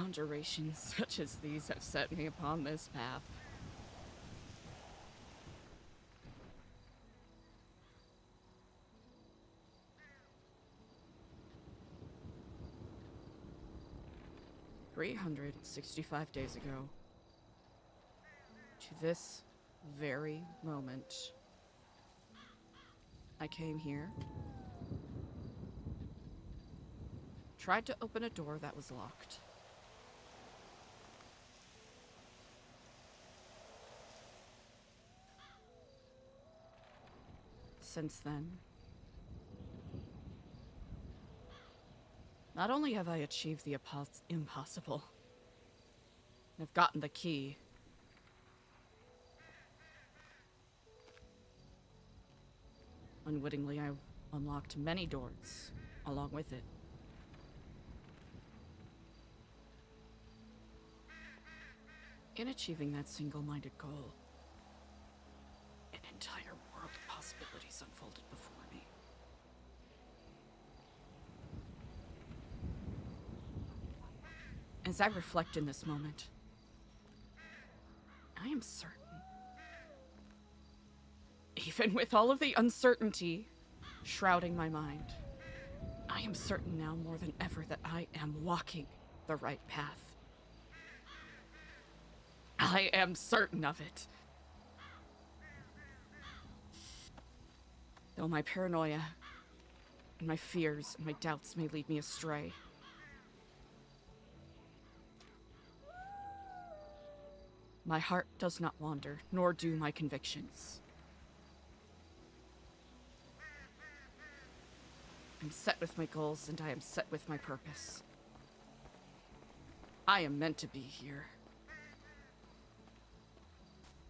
conjurations such as these have set me upon this path. "365 days ago, to this very moment, I came here, tried to open a door that was locked. Since then, not only have I achieved the impossible, I've gotten the key. Unwittingly, I unlocked many doors along with it. In achieving that single-minded goal, an entire world of possibilities unfolded before me. As I reflect in this moment, I am certain, even with all of the uncertainty shrouding my mind, I am certain now more than ever that I am walking the right path. I am certain of it. Though my paranoia and my fears and my doubts may lead me astray, my heart does not wander, nor do my convictions. I'm set with my goals, and I am set with my purpose. I am meant to be here.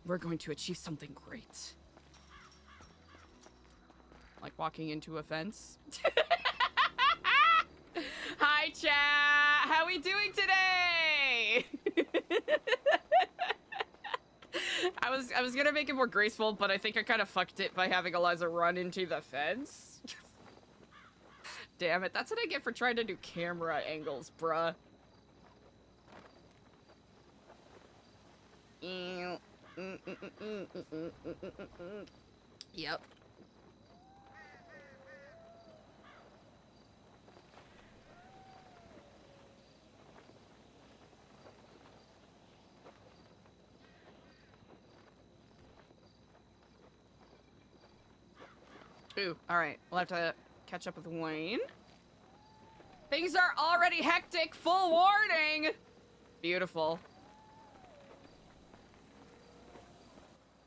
We're going to achieve something great. Like walking into a fence. Hi, chat! How we doing today? I was gonna make it more graceful, but I think I kind of fucked it by having Eliza run into the fence. Damn it, that's what I get for trying to do camera angles, bruh. Yep. Ooh, alright. We'll have to catch up with Wayne. Things are already hectic, full warning! Beautiful.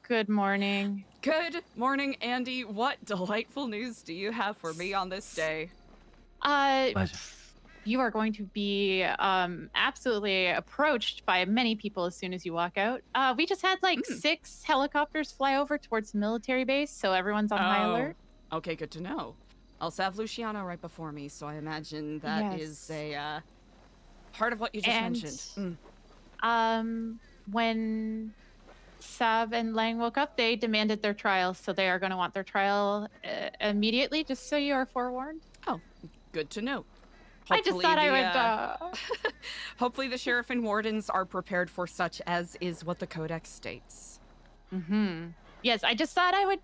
Good morning. Good morning, Andi. What delightful news do you have for me on this day? You are going to be absolutely approached by many people as soon as you walk out. We just had like 6 helicopters fly over towards the military base, so everyone's on high alert. Okay, good to know. Also have Luciano right before me, so I imagine that is a part of what you just mentioned. When Sav and Lang woke up, they demanded their trial, so they are going to want their trial immediately, just so you are forewarned. Oh, good to know. Hopefully I just thought I would... Hopefully the sheriff and wardens are prepared for such, as is what the codex states. Mm-hmm. Yes, I just thought I would,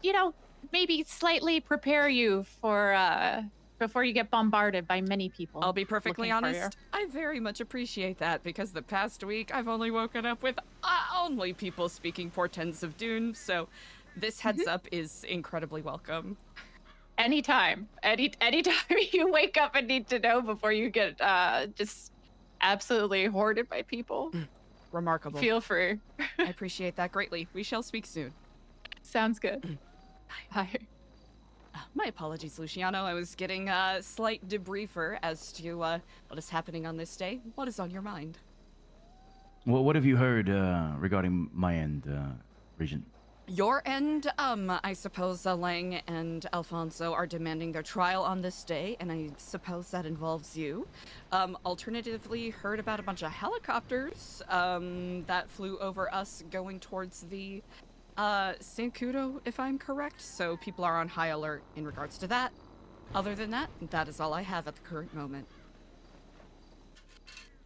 maybe slightly prepare you for before you get bombarded by many people. I'll be perfectly honest, I very much appreciate that, because the past week I've only woken up with only people speaking portents of doom, so this heads up is incredibly welcome. Anytime you wake up and need to know before you get just absolutely hoarded by people. Remarkable. Feel free. I appreciate that greatly. We shall speak soon. Sounds good. Bye. My apologies, Luciano. I was getting a slight debriefer as to what is happening on this day. What is on your mind? Well, what have you heard regarding my end, Regent? Your end, I suppose Lang and Alfonso are demanding their trial on this day, and I suppose that involves you. Alternatively, heard about a bunch of helicopters that flew over us going towards the Sankudo, if I'm correct, so people are on high alert in regards to that. Other than that, that is all I have at the current moment.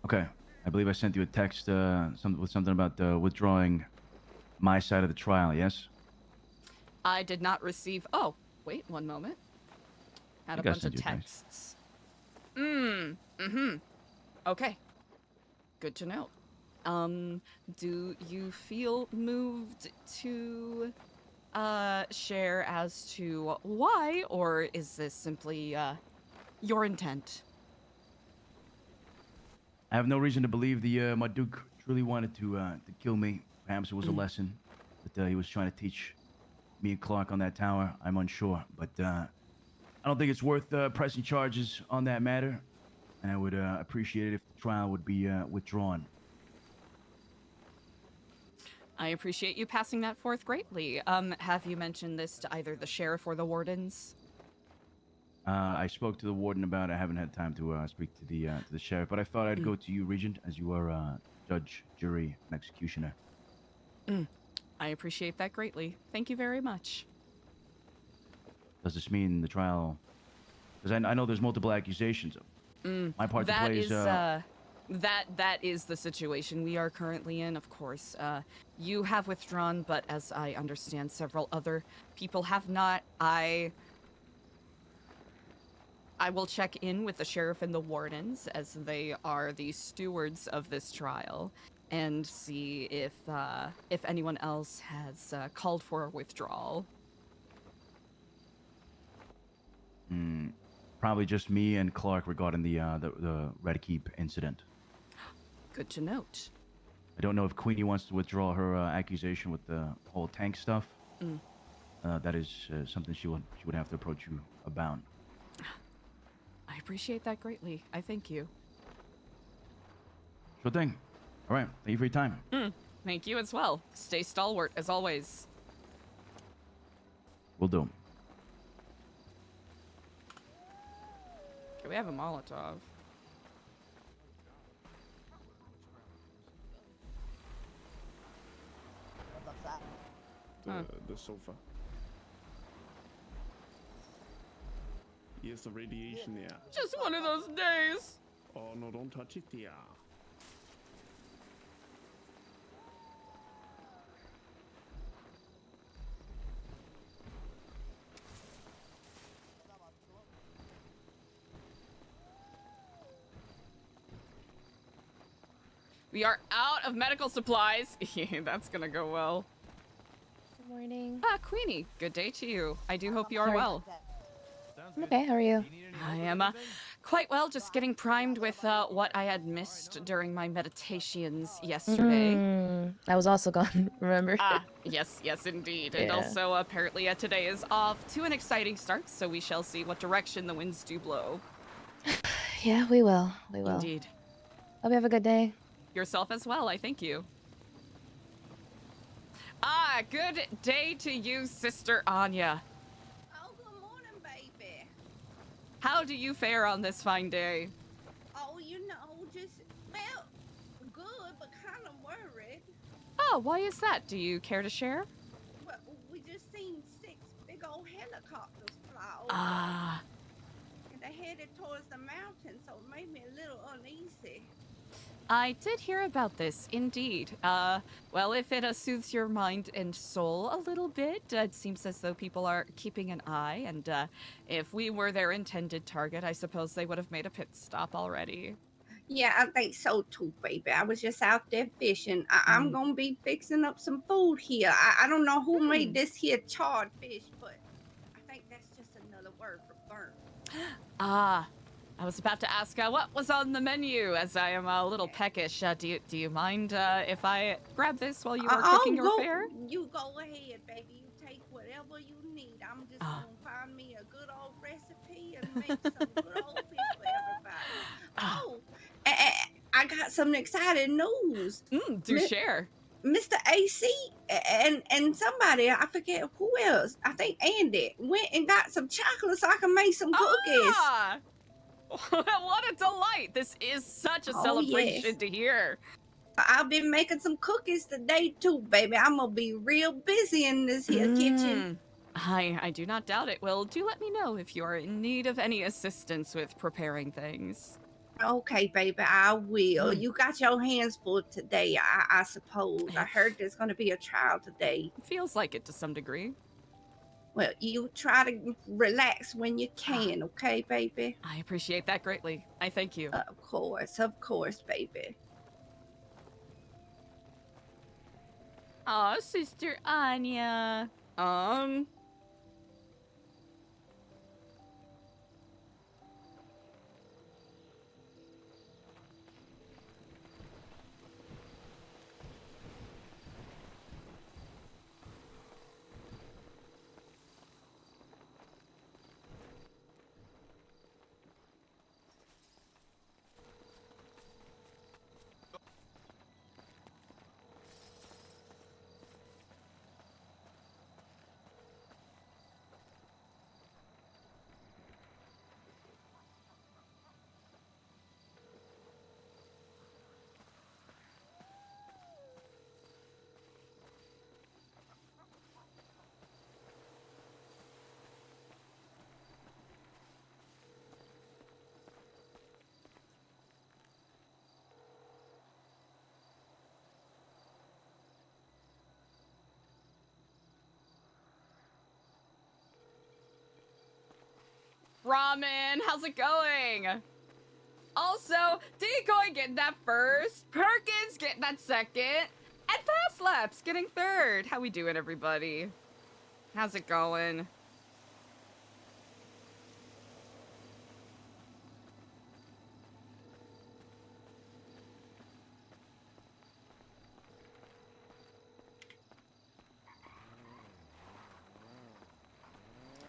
Okay. I believe I sent you a text with something about withdrawing my side of the trial, yes? I did not receive. Oh, wait 1 moment. I Had a think I bunch of sent you a text. texts. Okay. Good to know. Do you feel moved to share as to why, or is this simply your intent? I have no reason to believe the my Duke truly wanted to kill me. Perhaps it was a lesson that he was trying to teach me and Clark on that tower. I'm unsure, but I don't think it's worth pressing charges on that matter. And I would appreciate it if the trial would be withdrawn. I appreciate you passing that forth greatly. Have you mentioned this to either the sheriff or the wardens? I spoke to the warden about it. I haven't had time to speak to the sheriff, but I thought I'd go to you, Regent, as you are judge, jury, and executioner. I appreciate that greatly. Thank you very much. Does this mean the trial? Because I know there's multiple accusations. My part to play is that is the situation we are currently in. Of course, you have withdrawn, but as I understand, several other people have not. I will check in with the sheriff and the wardens, as they are the stewards of this trial, and see if anyone else has called for a withdrawal. Probably just me and Clark regarding the Red Keep incident. Good to note. I don't know if Queenie wants to withdraw her accusation with the whole tank stuff. That is something she would have to approach you about. I appreciate that greatly. I thank you. Sure thing. All right. Thank you for your time. Thank you as well. Stay stalwart, as always. Will do. Okay, we have a Molotov. The sofa. Yes, the radiation there. Just one of those days. Oh no, don't touch it there. We are out of medical supplies. That's gonna go well. Good morning. Queenie, good day to you. I do hope you are well. I'm okay. How are you? I am quite well, just getting primed with what I had missed during my meditations yesterday. I was also gone, remember? Yes, indeed. Yeah. And also, apparently, today is off to an exciting start, so we shall see what direction the winds do blow. Yeah, we will. We will. Indeed. Hope you have a good day. Yourself as well, I thank you. Good day to you, Sister Anya. Oh, good morning, baby. How do you fare on this fine day? Oh, just, well, good, but kind of worried. Oh, why is that? Do you care to share? Well, we just seen 6 big old helicopters fly over. And they headed towards the mountain, so it made me a little uneasy. I did hear about this, indeed. Well, if it soothes your mind and soul a little bit, it seems as though people are keeping an eye, and if we were their intended target, I suppose they would have made a pit stop already. Yeah, I think so too, baby. I was just out there fishing. I'm gonna be fixing up some food here. I don't know who made this here charred fish, but I think that's just another word for burnt. I was about to ask what was on the menu, as I am a little peckish. Do you mind if I grab this while you are cooking your fare? You go ahead, baby. You take whatever you need. I'm just gonna find me a good old recipe and make some good old fish for everybody. I got some exciting news. Do share. Mr. AC and somebody, I forget who else, I think Andy, went and got some chocolate so I can make some cookies. What a delight! This is such a celebration to hear. I've been making some cookies today too, baby. I'm gonna be real busy in this here kitchen. I do not doubt it. Well, do let me know if you are in need of any assistance with preparing things. Okay, baby, I will. Mm. You got your hands full today, I suppose. I heard there's going to be a trial today. Feels like it to some degree. Well, you try to relax when you can, okay, baby? I appreciate that greatly. I thank you. Of course, baby. Aw, Sister Anya. Ramen, how's it going? Also, Decoy getting that first, Perkins getting that second, and Fast Laps getting third. How we doing, everybody? How's it going?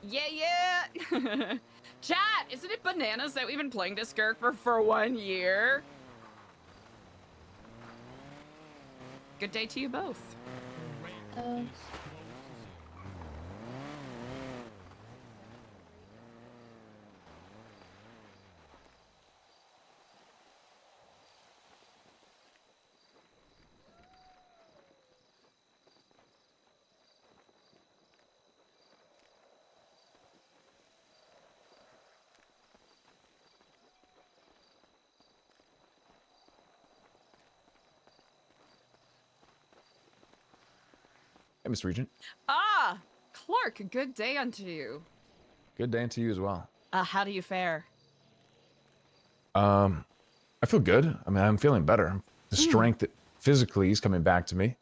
Yeah. Chat, isn't it bananas that we've been playing this character for 1 year? Good day to you both. Hey, Mr. Regent. Ah, Clark, good day unto you. Good day to you as well. How do you fare? I feel good. I mean, I'm feeling better. The strength physically is coming back to me.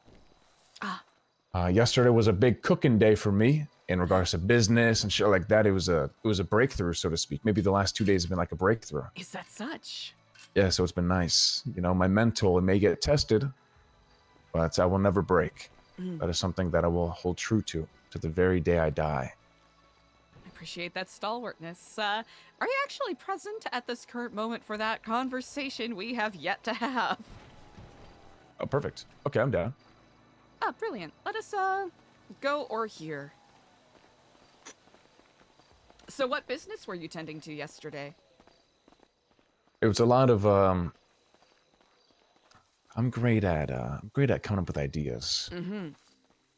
Yesterday was a big cooking day for me in regards to business and shit like that. It was a breakthrough, so to speak. Maybe the last 2 days have been like a breakthrough. Is that such? Yeah, so it's been nice. You know, my mental, it may get tested, but I will never break. That is something that I will hold true to the very day I die. I appreciate that stalwartness. Are you actually present at this current moment for that conversation we have yet to have? Oh, perfect. Okay, I'm down. Ah, brilliant. Let us, go or hear. So what business were you tending to yesterday? It was a lot of, I'm great at coming up with ideas.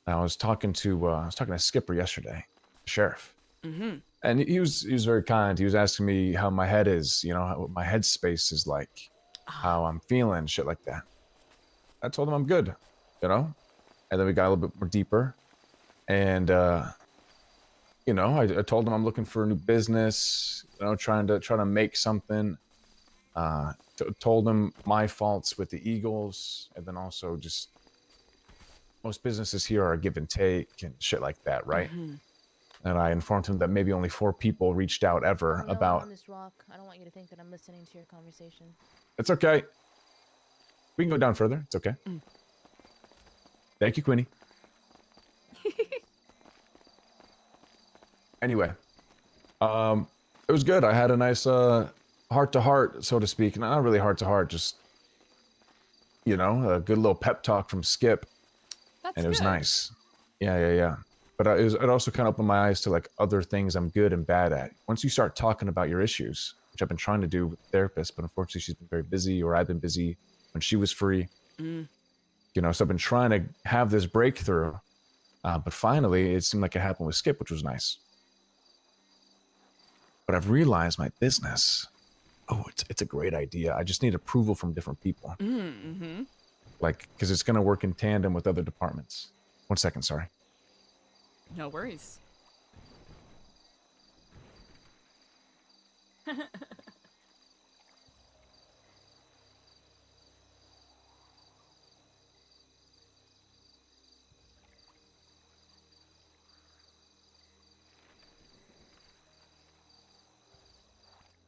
I was talking to Skipper yesterday, the sheriff. And he was very kind. He was asking me how my head is, you know, how my headspace is like, how I'm feeling, shit like that. I told him I'm good, you know? And then we got a little bit more deeper. And, you know, I told him I'm looking for a new business, you know, trying to make something. Told him my faults with the Eagles, and then also just most businesses here are give and take and shit like that, right? And I informed him that maybe only 4 people reached out ever No, about. on this rock. I don't want you to think that I'm listening to your conversation. It's okay. We can go down further. It's okay. Thank you, Queenie. Anyway, it was good. I had a nice heart-to-heart, so to speak. Not really heart-to-heart, just, you know, a good little pep talk from Skip. That's And it was good. nice. Yeah. But it also kind of opened my eyes to like other things I'm good and bad at. Once you start talking about your issues, which I've been trying to do with the therapist, but unfortunately she's been very busy, or I've been busy when she was free. You know, so I've been trying to have this breakthrough. But finally, it seemed like it happened with Skip, which was nice. But I've realized my business oh, it's a great idea. I just need approval from different people. Mm-hmm. Like, because it's going to work in tandem with other departments. 1 second, sorry. No worries.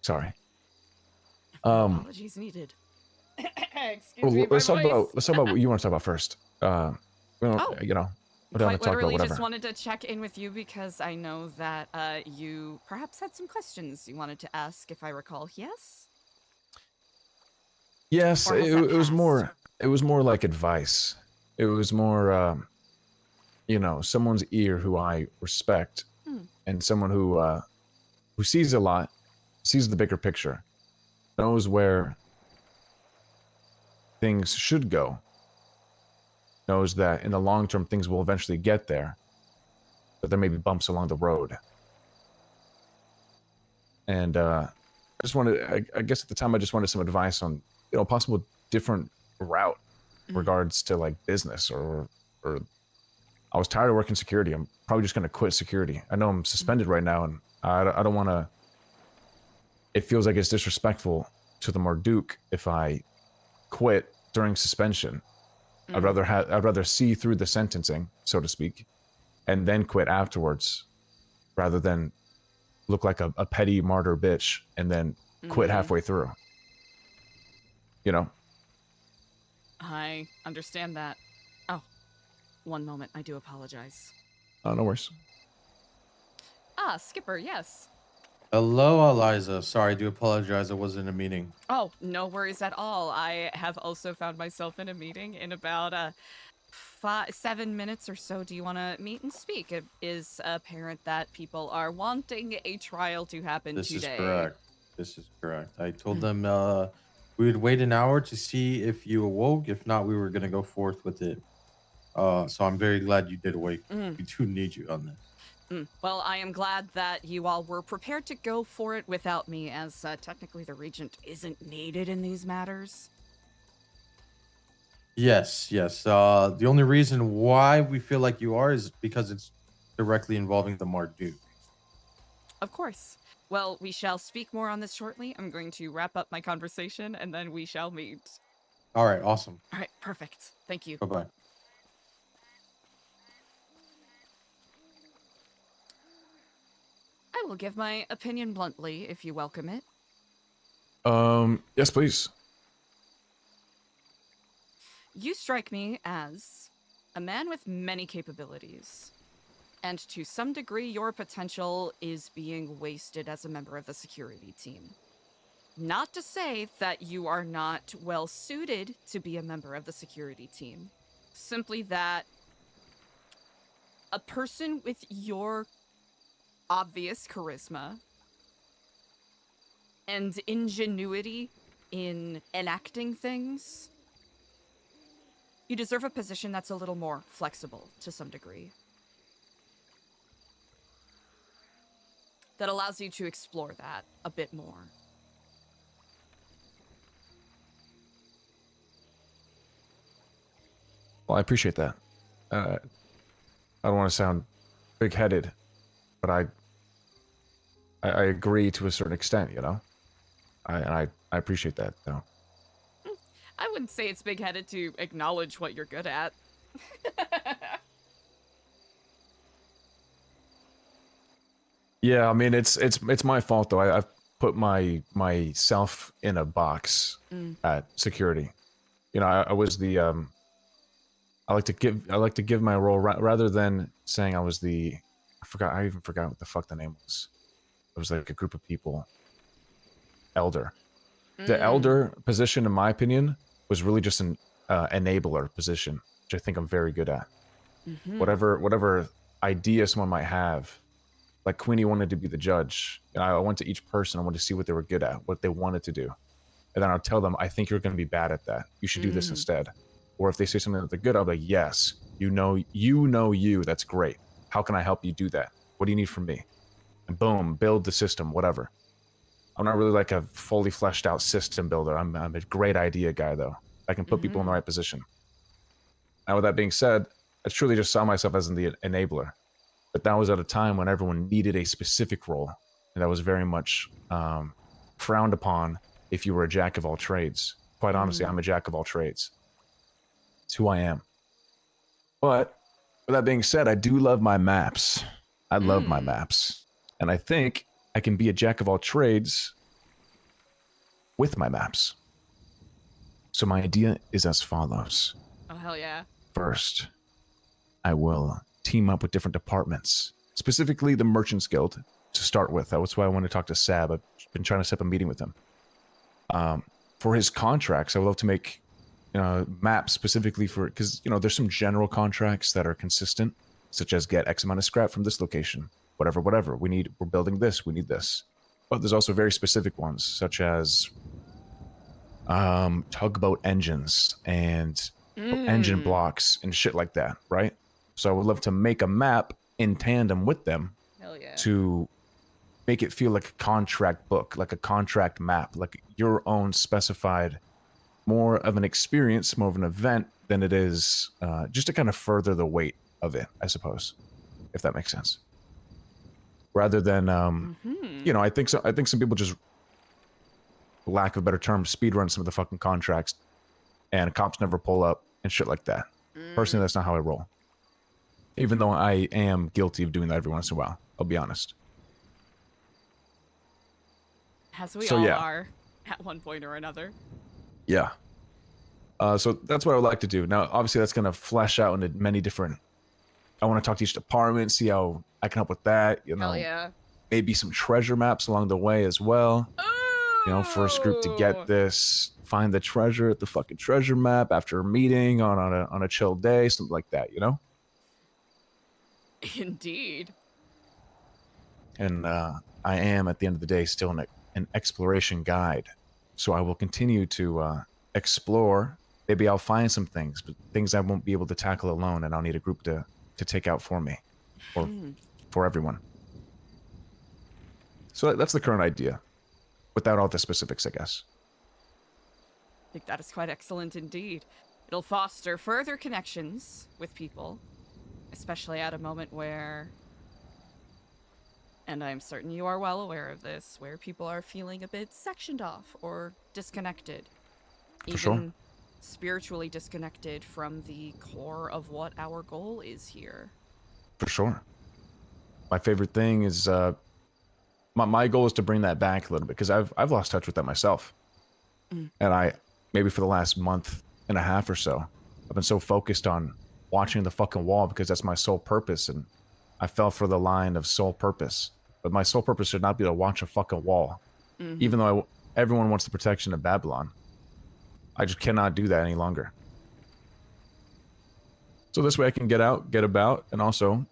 Sorry. Apologies needed. Excuse Well, me, let's my talk voice. about what you want to talk about first. We don't, Oh. you know, whatever. Quite Talk about literally whatever. just wanted to check in with you because I know that you perhaps had some questions you wanted to ask, if I recall. Yes? Yes, Or has it that was passed? more. It was more like advice. It was more, someone's ear who I respect, and someone who sees a lot, sees the bigger picture, knows where things should go, knows that in the long term things will eventually get there, but there may be bumps along the road. And I just wanted, I guess at the time, I just wanted some advice on, possible different route in regards to like business or I was tired of working security. I'm probably just going to quit security. I know I'm suspended right now, and I don't want to. It feels like it's disrespectful to the Marduk if I quit during suspension. I'd rather see through the sentencing, so to speak, and then quit afterwards, rather than look like a petty martyr bitch and then quit halfway through. I understand that. Oh, one moment. I do apologize. Oh, no worries. Ah, Skipper, yes. Hello, Eliza. Sorry, I do apologize. I was in a meeting. Oh, no worries at all. I have also found myself in a meeting in about 7 minutes or so. Do you want to meet and speak? It is apparent that people are wanting a trial to happen This today. is correct. This is correct. I told them we would wait an hour to see if you awoke. If not, we were going to go forth with it. So I'm very glad you did awake. We do need you on this. Well, I am glad that you all were prepared to go for it without me, as technically the Regent isn't needed in these matters. Yes. The only reason why we feel like you are is because it's directly involving the Marduk. Of course. Well, we shall speak more on this shortly. I'm going to wrap up my conversation, and then we shall meet. All right, awesome. All right, perfect. Thank you. Bye-bye. I will give my opinion bluntly, if you welcome it. Yes, please. You strike me as a man with many capabilities, and to some degree your potential is being wasted as a member of the security team. Not to say that you are not well suited to be a member of the security team, simply that a person with your obvious charisma and ingenuity in enacting things, you deserve a position that's a little more flexible to some degree. That allows you to explore that a bit more. Well, I appreciate that. I don't want to sound big-headed, but I agree to a certain extent, I appreciate that, though. I wouldn't say it's big-headed to acknowledge what you're good at. Yeah, I mean it's my fault though. I've put myself in a box at security. I was the I like to give my role rather than saying I was the I even forgot what the fuck the name was. It was like a group of people. Elder. The elder position, in my opinion, was really just an enabler position, which I think I'm very good at. Whatever idea someone might have, like Queenie wanted to be the judge, and I went to each person. I wanted to see what they were good at, what they wanted to do, and then I'll tell them, I think you're going to be bad at that. You should do this instead. Or if they say something that they're good, I'll be like, yes, you know, that's great. How can I help you do that? What do you need from me? And boom, build the system, whatever. I'm not really like a fully fleshed out system builder. I'm a great idea guy though. I can put people in the right position. Now, with that being said, I truly just saw myself as the enabler. But that was at a time when everyone needed a specific role, and that was very much frowned upon if you were a jack of all trades. Quite honestly, I'm a jack of all trades. It's who I am. But with that being said, I do love my maps. I love my maps. And I think I can be a jack of all trades with my maps. So my idea is as follows. Oh, hell yeah. First, I will team up with different departments, specifically the Merchants Guild to start with. That's why I want to talk to Sab. I've been trying to set up a meeting with him. For his contracts, I would love to make maps specifically for, because, there's some general contracts that are consistent, such as get X amount of scrap from this location, whatever. We're building this, we need this. But there's also very specific ones, such as tugboat engines and engine blocks and shit like that, right? So I would love to make a map in tandem with them. Hell yeah. To make it feel like a contract book, like a contract map, like your own specified, more of an experience, more of an event than it is just to kind of further the weight of it, I suppose, if that makes sense. Rather than, I think some people just, for lack of a better term, speedrun some of the fucking contracts and cops never pull up and shit like that. Personally, that's not how I roll. Even though I am guilty of doing that every once in a while, I'll be honest. As we all are at one point or another. Yeah. So that's what I would like to do. Now, obviously, that's going to flesh out into many different... I want to talk to each department, see how I can help with that. Hell yeah. Maybe some treasure maps along the way as well. First group to get this, find the treasure at the fucking treasure map after a meeting on a chill day, something like that, Indeed. And I am, at the end of the day, still an exploration guide. So I will continue to explore. Maybe I'll find some things, but things I won't be able to tackle alone, and I'll need a group to take out for me, or for everyone. So that's the current idea, without all the specifics, I guess. I think that is quite excellent indeed. It'll foster further connections with people, especially at a moment where, and I'm certain you are well aware of this, where people are feeling a bit sectioned off or disconnected. For sure. Even spiritually disconnected from the core of what our goal is here. For sure. My favorite thing is, my goal is to bring that back a little bit, because I've lost touch with that myself. And maybe for the last month and a half or so, I've been so focused on watching the fucking wall because that's my sole purpose, and I fell for the line of sole purpose. But my sole purpose should not be to watch a fucking wall. Even though everyone wants the protection of Babylon. I just cannot do that any longer. So this way I can get out, get about, and also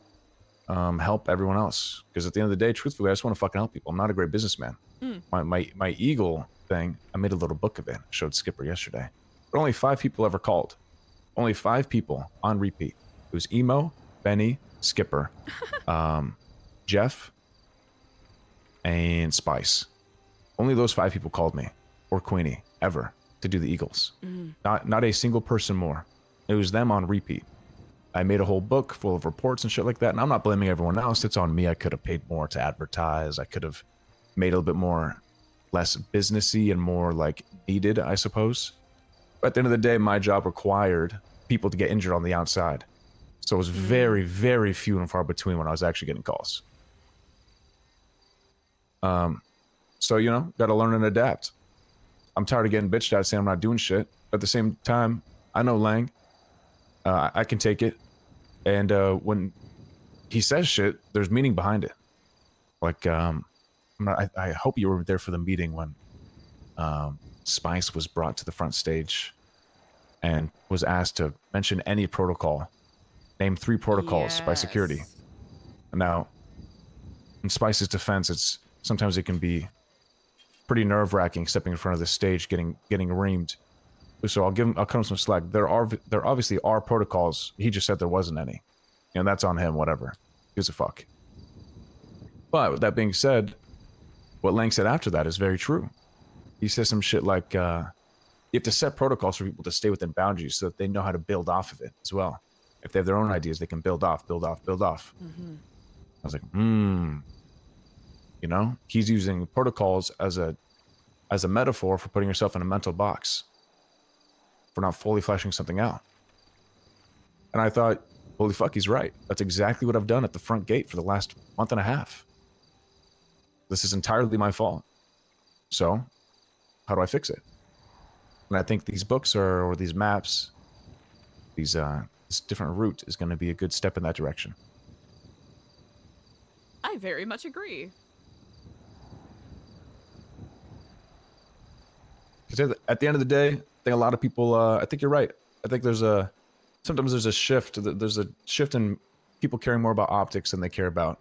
help everyone else. Because at the end of the day, truthfully, I just want to fucking help people. I'm not a great businessman. My Eagle thing, I made a little book of it. I showed Skipper yesterday. But only 5 people ever called. Only 5 people on repeat. It was Emo, Benny, Skipper, Jeff, and Spice. Only those 5 people called me, or Queenie, ever, to do the Eagles. Not a single person more. It was them on repeat. I made a whole book full of reports and shit like that, and I'm not blaming everyone else. It's on me. I could have paid more to advertise. I could have made a little bit more, less businessy and more like needed, I suppose. But at the end of the day, my job required people to get injured on the outside. So it was very, very few and far between when I was actually getting calls. So, gotta learn and adapt. I'm tired of getting bitched at saying I'm not doing shit. At the same time, I know Lang. I can take it. And when he says shit, there's meaning behind it. Like, I hope you were there for the meeting when Spice was brought to the front stage and was asked to mention any protocol. Name 3 protocols by security. Now, in Spice's defense, sometimes it can be pretty nerve-wracking stepping in front of the stage, getting reamed. So I'll cut him some slack. There obviously are protocols. He just said there wasn't any. That's on him, whatever. Gives a fuck. But with that being said, what Lang said after that is very true. He says some shit like, you have to set protocols for people to stay within boundaries so that they know how to build off of it as well. If they have their own ideas, they can build off. Mm-hmm. I was like, you know, he's using protocols as a metaphor for putting yourself in a mental box, for not fully fleshing something out. And I thought, holy fuck, he's right. That's exactly what I've done at the front gate for the last month and a half. This is entirely my fault. So, how do I fix it? And I think these books or these maps, this different route is going to be a good step in that direction. I very much agree. Because at the end of the day, I think a lot of people, I think you're right. I think sometimes there's a shift. There's a shift in people caring more about optics than they care about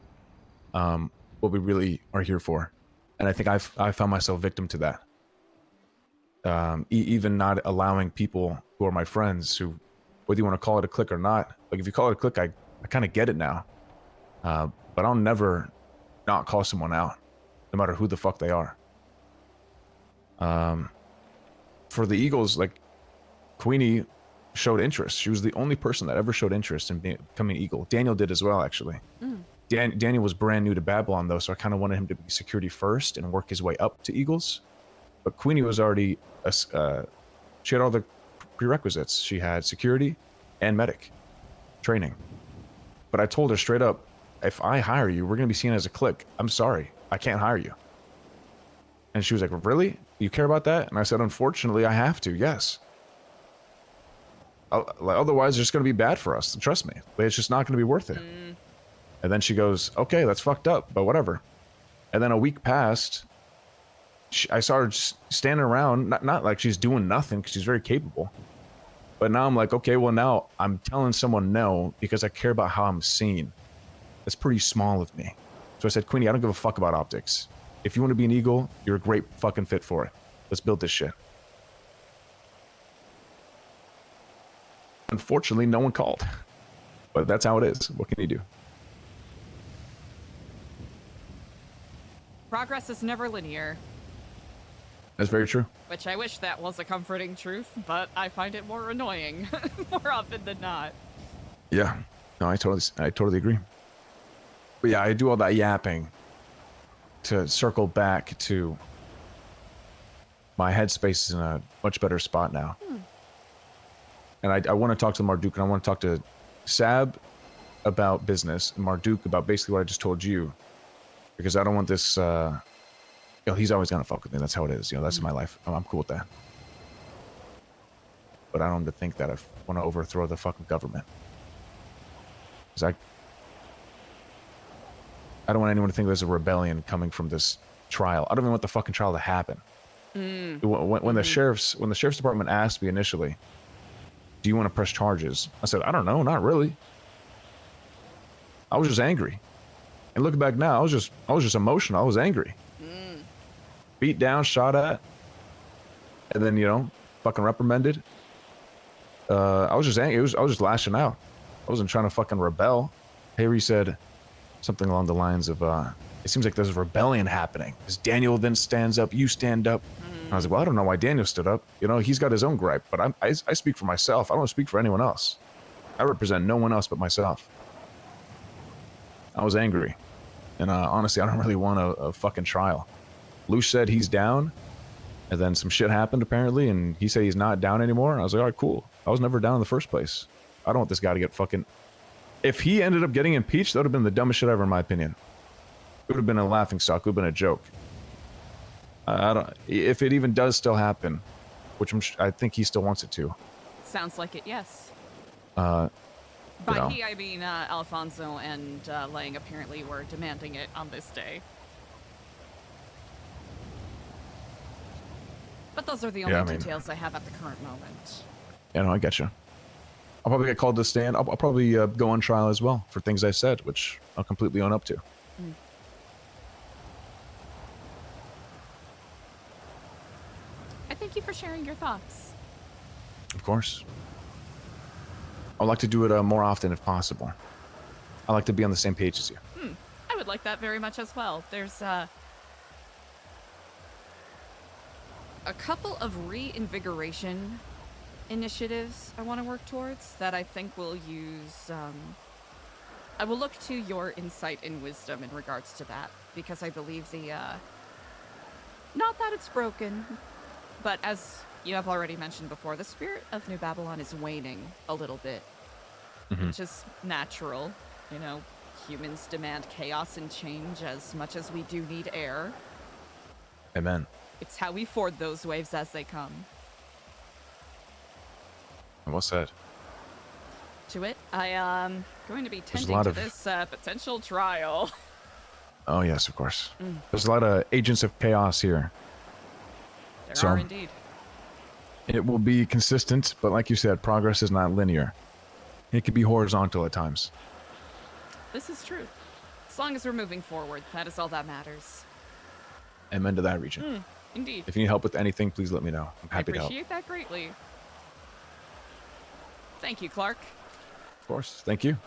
what we really are here for. And I think I found myself victim to that. Even not allowing people who are my friends, who, whether you want to call it a clique or not, like if you call it a clique, I kind of get it now. But I'll never not call someone out, no matter who the fuck they are. For the Eagles, like, Queenie showed interest. She was the only person that ever showed interest in becoming Eagle. Daniel did as well, actually. Daniel was brand new to Babylon, though, so I kind of wanted him to be security first and work his way up to Eagles. But Queenie was already, she had all the prerequisites. She had security and medic training. But I told her straight up, if I hire you, we're going to be seen as a clique. I'm sorry, I can't hire you. And she was like, really? You care about that? And I said, unfortunately, I have to, yes. Otherwise, it's just going to be bad for us. Trust me. It's just not going to be worth it. And then she goes, okay, that's fucked up, but whatever. And then a week passed. I saw her just standing around, not like she's doing nothing, because she's very capable. But now I'm like, okay, well, now I'm telling someone no because I care about how I'm seen. That's pretty small of me. So I said, Queenie, I don't give a fuck about optics. If you want to be an Eagle, you're a great fucking fit for it. Let's build this shit. Unfortunately, no one called. But that's how it is. What can you do? Progress is never linear. That's very true. Which I wish that was a comforting truth, but I find it more annoying more often than not. Yeah. No, I totally agree. But yeah, I do all that yapping to circle back to my headspace is in a much better spot now. And I want to talk to Marduk, and I want to talk to Sab about business, and Marduk about basically what I just told you. Because I don't want this, he's always going to fuck with me. That's how it is. That's my life. I'm cool with that. But I don't want to think that I want to overthrow the fucking government. Because I don't want anyone to think there's a rebellion coming from this trial. I don't even want the fucking trial to happen. When the sheriff's department asked me initially, do you want to press charges? I said, I don't know, not really. I was just angry. And looking back now, I was just emotional. I was angry. Beat down, shot at, and then, fucking reprimanded. I was just angry. I was just lashing out. I wasn't trying to fucking rebel. Harry said something along the lines of, it seems like there's a rebellion happening. Because Daniel then stands up, you stand up. And I was like, well, I don't know why Daniel stood up. He's got his own gripe, but I speak for myself. I don't speak for anyone else. I represent no one else but myself. I was angry. And honestly, I don't really want a fucking trial. Luce said he's down, and then some shit happened apparently, and he said he's not down anymore. And I was like, all right, cool. I was never down in the first place. I don't want this guy to get fucking... If he ended up getting impeached, that would have been the dumbest shit ever, in my opinion. It would have been a laughingstock. It would have been a joke. I don't... If it even does still happen, which I think he still wants it to. Sounds like it, yes. By he, I mean Alfonso and Lang apparently were demanding it on this day. But those are the only details I have at the current moment. Yeah, no, I get you. I'll probably get called to stand. I'll probably go on trial as well for things I said, which I'll completely own up to. I thank you for sharing your thoughts. Of course. I'd like to do it more often if possible. I like to be on the same page as you. I would like that very much as well. There's a couple of reinvigoration initiatives I want to work towards that I think will use. I will look to your insight and wisdom in regards to that, because I believe the. Not that it's broken, but as you have already mentioned before, the spirit of New Babylon is waning a little bit, which is natural. You know, humans demand chaos and change as much as we do need air. Amen. It's how we ford those waves as they come. Well said. To it, I am going to be There's a tending lot to of- this potential trial. Oh, yes, of course. There's a lot of agents of chaos here. There So- are indeed. It will be consistent, but like you said, progress is not linear. It can be horizontal at times. This is true. As long as we're moving forward, that is all that matters. Amen to that region. Indeed. If you need help with anything, please let me know. I'm happy to help. I appreciate that greatly. Thank you, Clark. Of course. Thank you.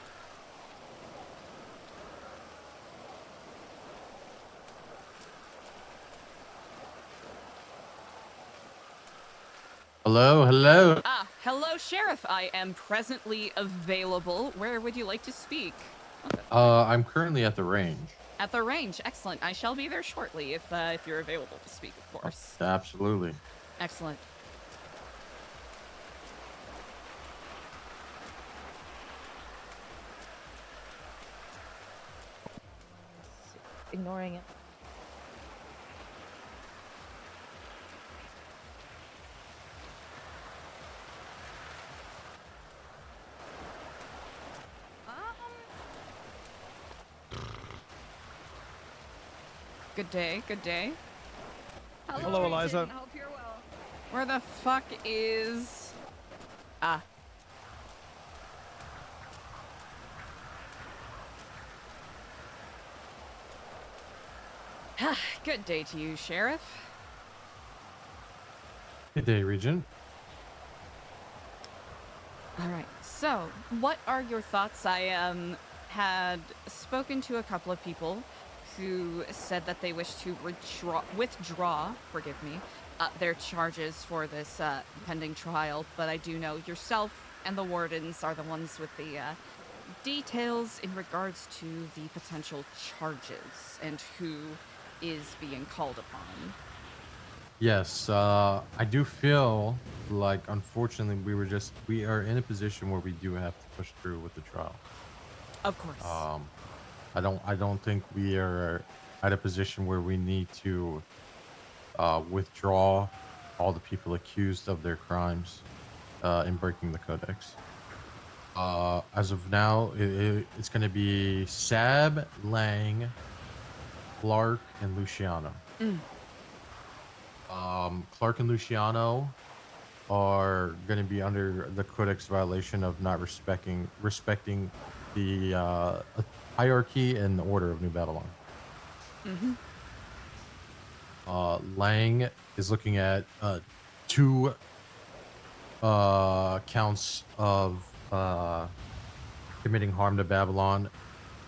Hello, hello. Ah, hello, Sheriff. I am presently available. Where would you like to speak? I'm currently at the range. At the range. Excellent. I shall be there shortly if you're available to speak, of course. Absolutely. Excellent. Ignoring it. Good day, good day. Hello, Eliza. Hope you're well. Where the fuck is... Ah. Good day to you, Sheriff. Good day, Regent. All right. So, what are your thoughts? I had spoken to a couple of people who said that they wish to withdraw, forgive me, their charges for this pending trial. But I do know yourself and the wardens are the ones with the details in regards to the potential charges and who is being called upon. Yes, I do feel like, unfortunately, we are in a position where we do have to push through with the trial. Of course. I don't think we are at a position where we need to withdraw all the people accused of their crimes in breaking the codex. As of now, it's going to be Sab, Lang, Clark, and Luciano. Clark and Luciano are going to be under the codex violation of not respecting the hierarchy and the order of New Babylon. Lang is looking at 2 counts of committing harm to Babylon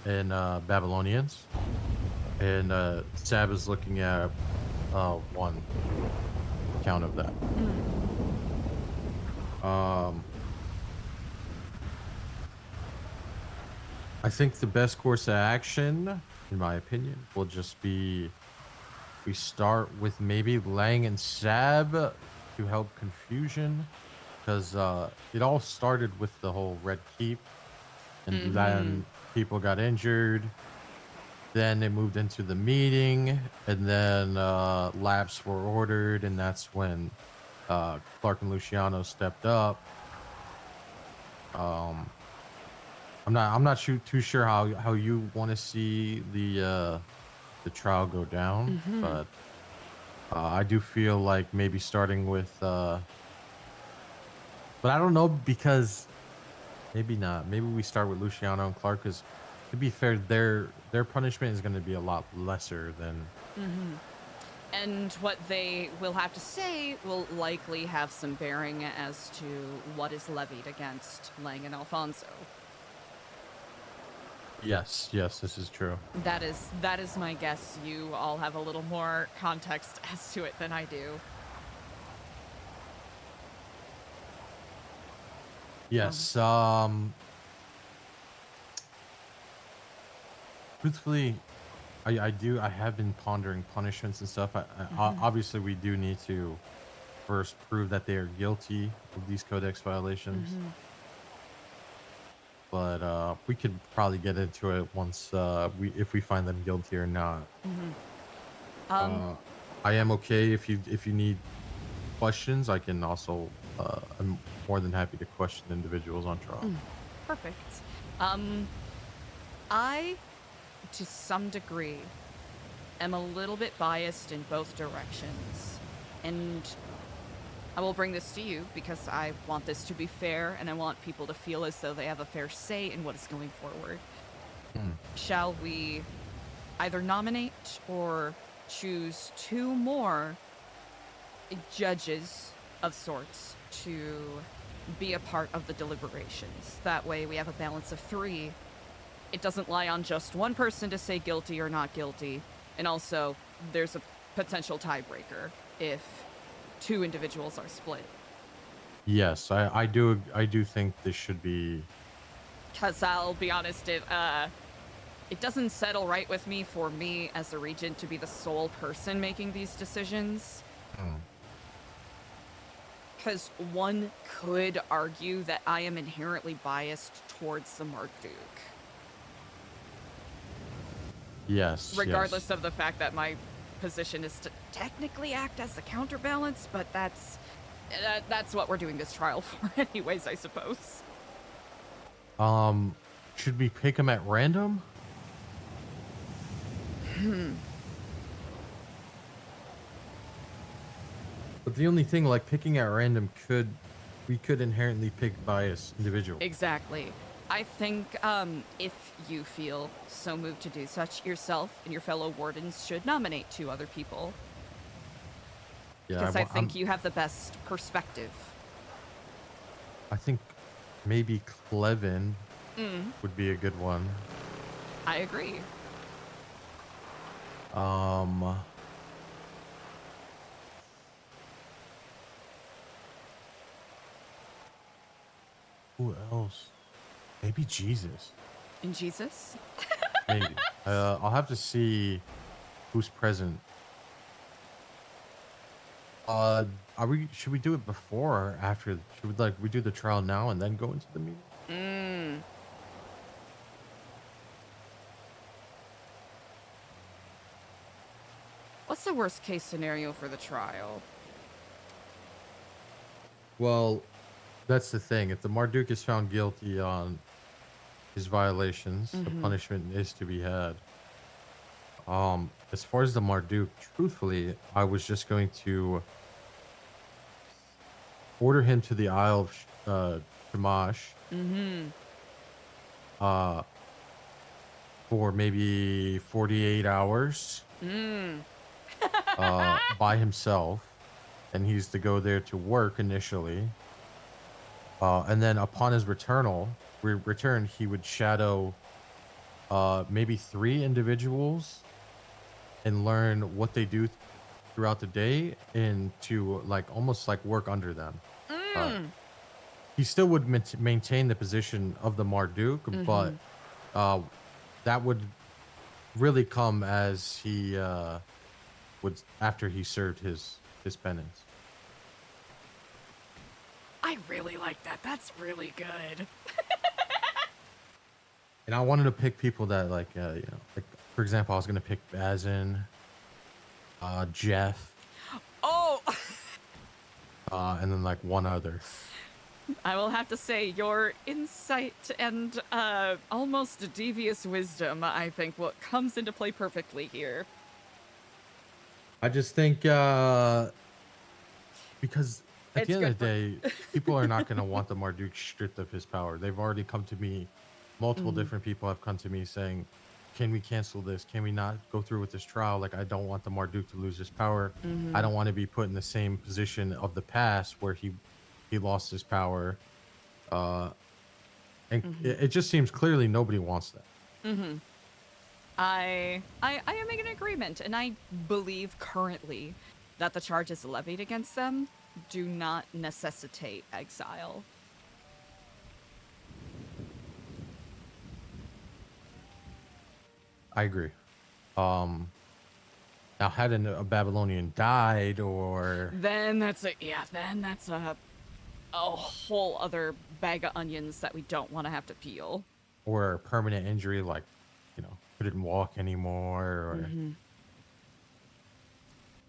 and Babylonians, and Sab is looking at 1 count of that. I think the best course of action, in my opinion, will just be we start with maybe Lang and Sab to help confusion, because it all started with the whole Red Keep, and then people got injured. Then they moved into the meeting, and then laps were ordered, and that's when Clark and Luciano stepped up. I'm not too sure how you want to see the trial go down, but I do feel like maybe starting with, but I don't know, because maybe not. Maybe we start with Luciano and Clark, because to be fair, their punishment is going to be a lot lesser than. And what they will have to say will likely have some bearing as to what is levied against Lang and Alfonso. Yes, this is true. That is my guess. You all have a little more context as to it than I do. Yes. Truthfully, I have been pondering punishments and stuff. Obviously, we do need to first prove that they are guilty of these codex violations. But we could probably get into it once if we find them guilty or not. I am okay if you need questions. I can also I'm more than happy to question individuals on trial. Perfect. I, to some degree, am a little bit biased in both directions. And I will bring this to you because I want this to be fair and I want people to feel as though they have a fair say in what is going forward. Shall we either nominate or choose 2 more judges of sorts to be a part of the deliberations? That way we have a balance of 3. It doesn't lie on just one person to say guilty or not guilty. And also, there's a potential tiebreaker if 2 individuals are split. Yes, I do think this should be. Because I'll be honest, it doesn't settle right with me for me as a regent to be the sole person making these decisions. Because one could argue that I am inherently biased towards the Marduk. Yes. Regardless of the fact that my position is to technically act as the counterbalance, but that's what we're doing this trial for anyways, I suppose. Should we pick them at random? But the only thing, like, picking at random we could inherently pick biased individuals. Exactly. I think if you feel so moved to do such, yourself and your fellow wardens should nominate 2 other people. Yeah, because I think you have the best perspective. I think maybe Clevin would be a good one. I agree. Who else? Maybe Jesus. And Jesus? Maybe. I'll have to see who's present. Should we do it before or after? Should we do the trial now and then go into the meeting? What's the worst case scenario for the trial? Well, that's the thing. If the Marduk is found guilty on his violations, the punishment is to be had. As far as the Marduk, truthfully, I was just going to order him to the Isle of Shamash. For maybe 48 hours. By himself, and he's to go there to work initially. And then upon his return, he would shadow maybe 3 individuals and learn what they do throughout the day and to almost work under them. He still would maintain the position of the Marduk, but that would really come as he after he served his penance. I really like that. That's really good. And I wanted to pick people that for example, I was gonna pick Bazin, Jeff. Oh. And then one other. I will have to say your insight and almost devious wisdom, I think, what comes into play perfectly here. I just think because at the end of the day, people are not going to want the Marduk stripped of his power. They've already come to me. Multiple different people have come to me saying, can we cancel this? Can we not go through with this trial? I don't want the Marduk to lose his power. I don't want to be put in the same position of the past where he lost his power. And it just seems clearly nobody wants that. I am in agreement, and I believe currently that the charges levied against them do not necessitate exile. I agree. Now, had a Babylonian died, or Then that's a whole other bag of onions that we don't want to have to peel. or a permanent injury, like couldn't walk anymore, or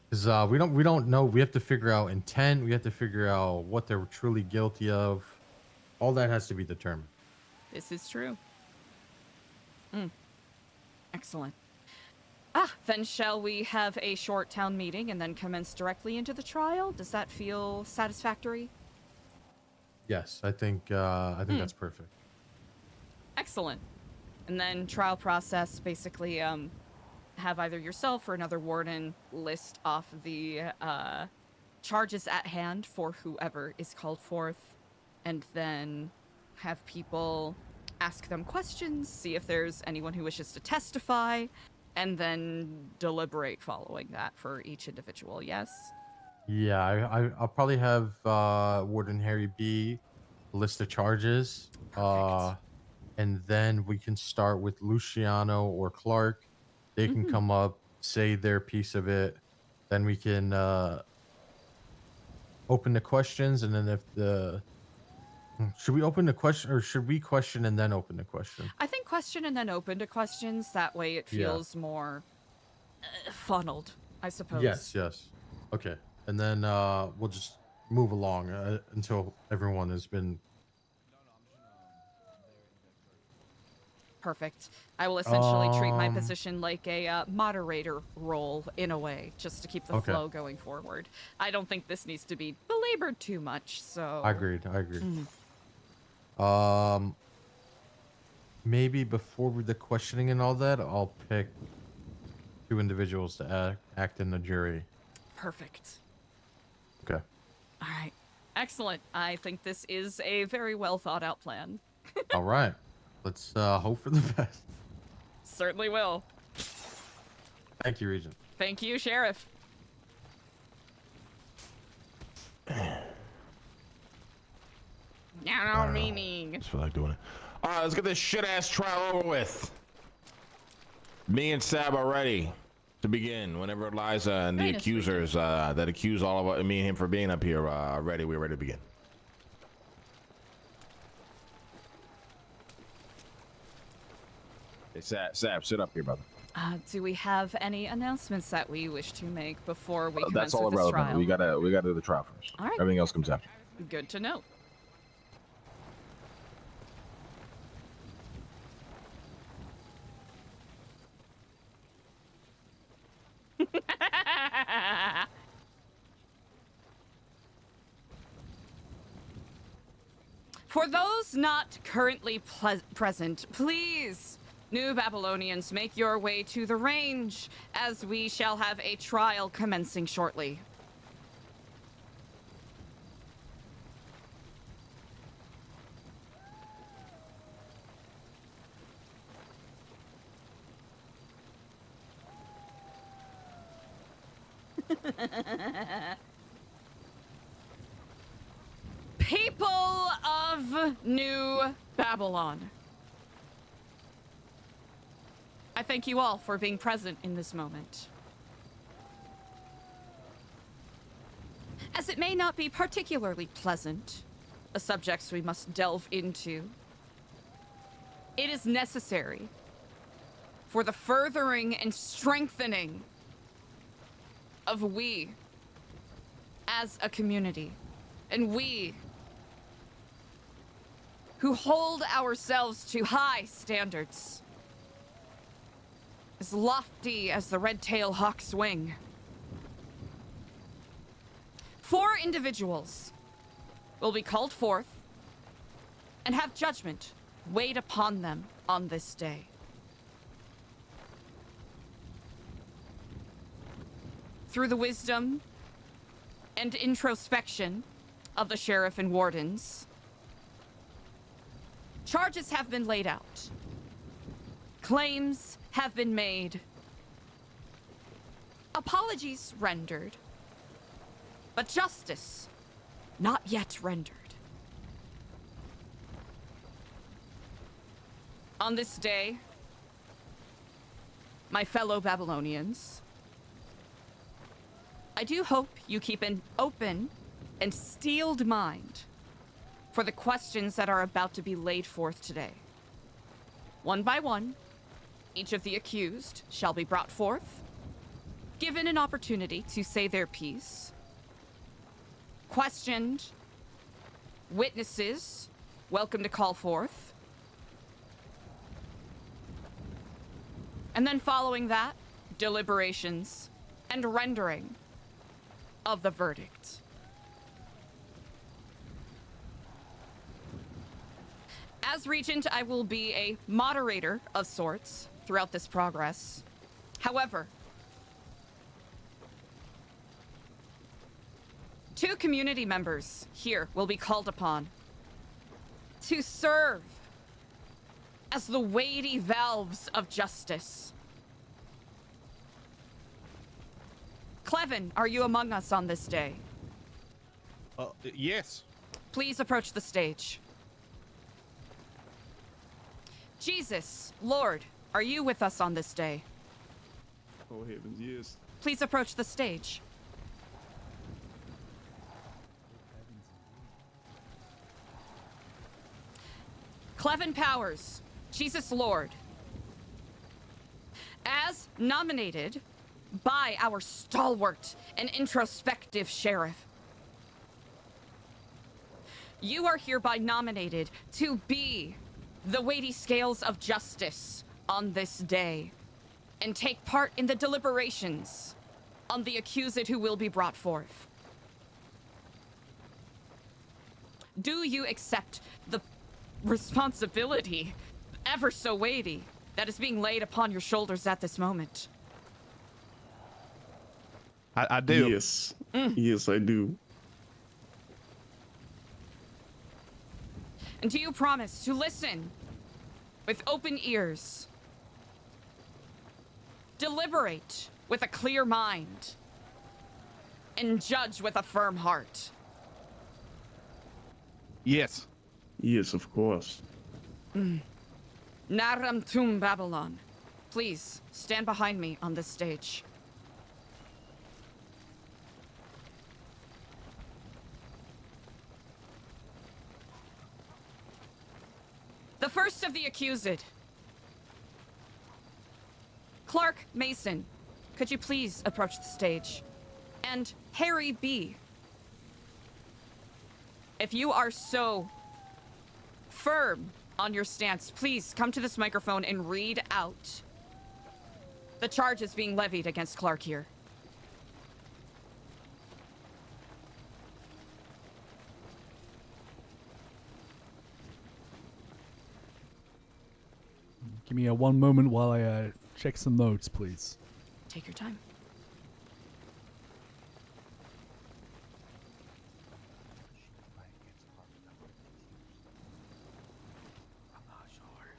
because we don't know. We have to figure out intent. We have to figure out what they're truly guilty of. All that has to be determined. This is true. Excellent. Then shall we have a short town meeting and then commence directly into the trial? Does that feel satisfactory? Yes, I think that's perfect. Excellent. And then trial process, basically, have either yourself or another warden list off the charges at hand for whoever is called forth, and then have people ask them questions, see if there's anyone who wishes to testify, and then deliberate following that for each individual, yes? Yeah, I'll probably have Warden Harry B list the charges. Perfect. And then we can start with Luciano or Clark. They can come up, say their piece of it. Then we can open the questions, and then if should we open the question, or should we question and then open the question? I think question and then open to questions. That way it feels more funneled, I suppose. Yes. Okay. And then we'll just move along until everyone has been... Perfect. I will essentially treat my position like a moderator role in a way, just to keep the flow going forward. I don't think this needs to be belabored too much, so... I agreed. Maybe before the questioning and all that, I'll pick 2 individuals to act in the jury. Perfect. Okay. All right. Excellent. I think this is a very well thought out plan. All right. Let's hope for the best. Certainly will. Thank you, Regent. Thank you, Sheriff. No meaning. Just feel like doing it. All right, let's get this shit ass trial over with. Me and Sab are ready to begin. Whenever Eliza and the accusers that accuse all of me and him for being up here are ready, we're ready to begin. Hey, Sab, sit up here, brother. Do we have any announcements that we wish to make before we commence That's all with this irrelevant. trial? We gotta do the trial first. All right. Everything else comes after. Good to know. For those not currently present, please, new Babylonians, make your way to the range, as we shall have a trial commencing shortly. People of New Babylon, I thank you all for being present in this moment. As it may not be particularly pleasant, a subject we must delve into, it is necessary for the furthering and strengthening of we as a community, and we who hold ourselves to high standards, as lofty as the red-tailed hawk's wing. 4 individuals will be called forth and have judgment weighed upon them on this day. Through the wisdom and introspection of the sheriff and wardens, charges have been laid out. Claims have been made. Apologies rendered. But justice not yet rendered. On this day, my fellow Babylonians, I do hope you keep an open and steeled mind for the questions that are about to be laid forth today. One by one, each of the accused shall be brought forth, given an opportunity to say their piece, questioned, witnesses welcome to call forth, and then following that, deliberations and rendering of the verdict. As Regent, I will be a moderator of sorts throughout this progress. However, 2 community members here will be called upon to serve as the weighty valves of justice. Clevin, are you among us on this day? Yes. Please approach the stage. Jesus, Lord, are you with us on this day? Oh heavens, yes. Please approach the stage. Clevin Powers, Jesus Lord, as nominated by our stalwart and introspective sheriff, you are hereby nominated to be the weighty scales of justice on this day and take part in the deliberations on the accused who will be brought forth. Do you accept the responsibility, ever so weighty, that is being laid upon your shoulders at this moment? I do. Yes. Yes, I do. And do you promise to listen with open ears, deliberate with a clear mind, and judge with a firm heart? Yes. Yes, of course. Naram Tum Babylon, please stand behind me on this stage. The first of the accused, Clark Mason, could you please approach the stage? And Harry B, if you are so firm on your stance, please come to this microphone and read out the charges being levied against Clark here. Give me one moment while I check some notes, please. Take your time. I'm not sure.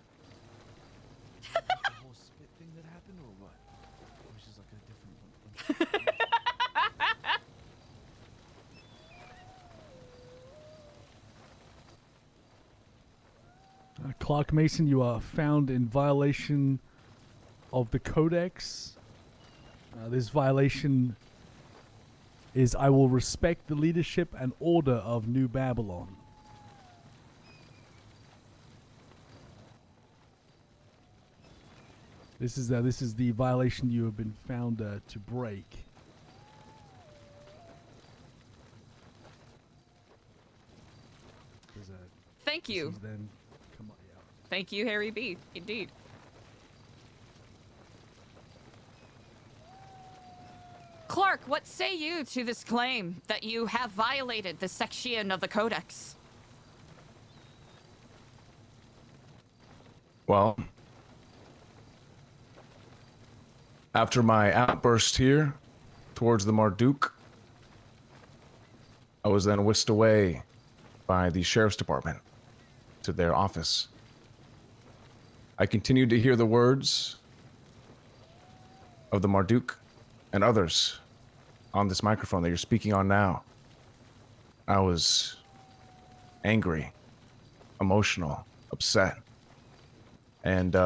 The whole spit thing that happened, or what? It was just like a different one. Clark Mason, you are found in violation of the Codex. This violation is I will respect the leadership and order of New Babylon. This is the violation you have been found to break. Thank you. Then come on, yeah. Thank you, Harry B. Indeed. Clark, what say you to this claim that you have violated the section of the Codex? Well, after my outburst here towards the Marduk, I was then whisked away by the sheriff's department to their office. I continued to hear the words of the Marduk and others on this microphone that you're speaking on now. I was angry, emotional, upset, and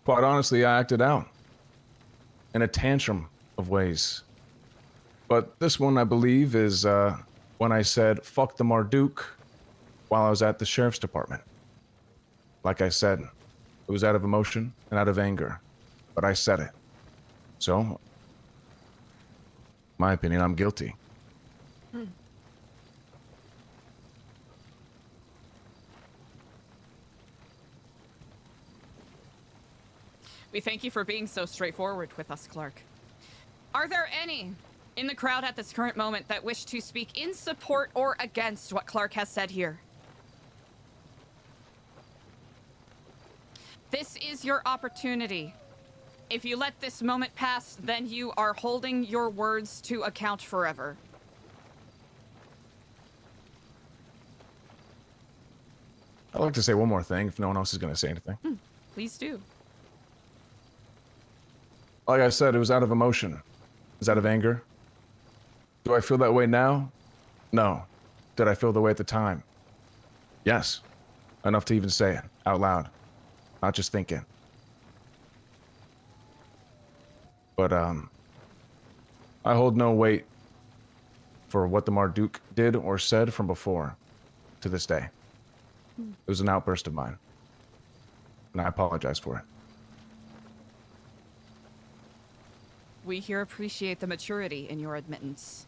Quite honestly, I acted out in a tantrum of ways. But this one, I believe, is when I said, fuck the Marduk, while I was at the sheriff's department. Like I said, it was out of emotion and out of anger, but I said it. So, my opinion, I'm guilty. We thank you for being so straightforward with us, Clark. Are there any in the crowd at this current moment that wish to speak in support or against what Clark has said here? This is your opportunity. If you let this moment pass, then you are holding your words to account forever. I'd like to say one more thing if no one else is going to say anything. Please do. Like I said, it was out of emotion. It was out of anger. Do I feel that way now? No. Did I feel the way at the time? Yes. Enough to even say it out loud. Not just thinking. But, I hold no weight for what the Marduk did or said from before to this day. It was an outburst of mine. And I apologize for it. We here appreciate the maturity in your admittance.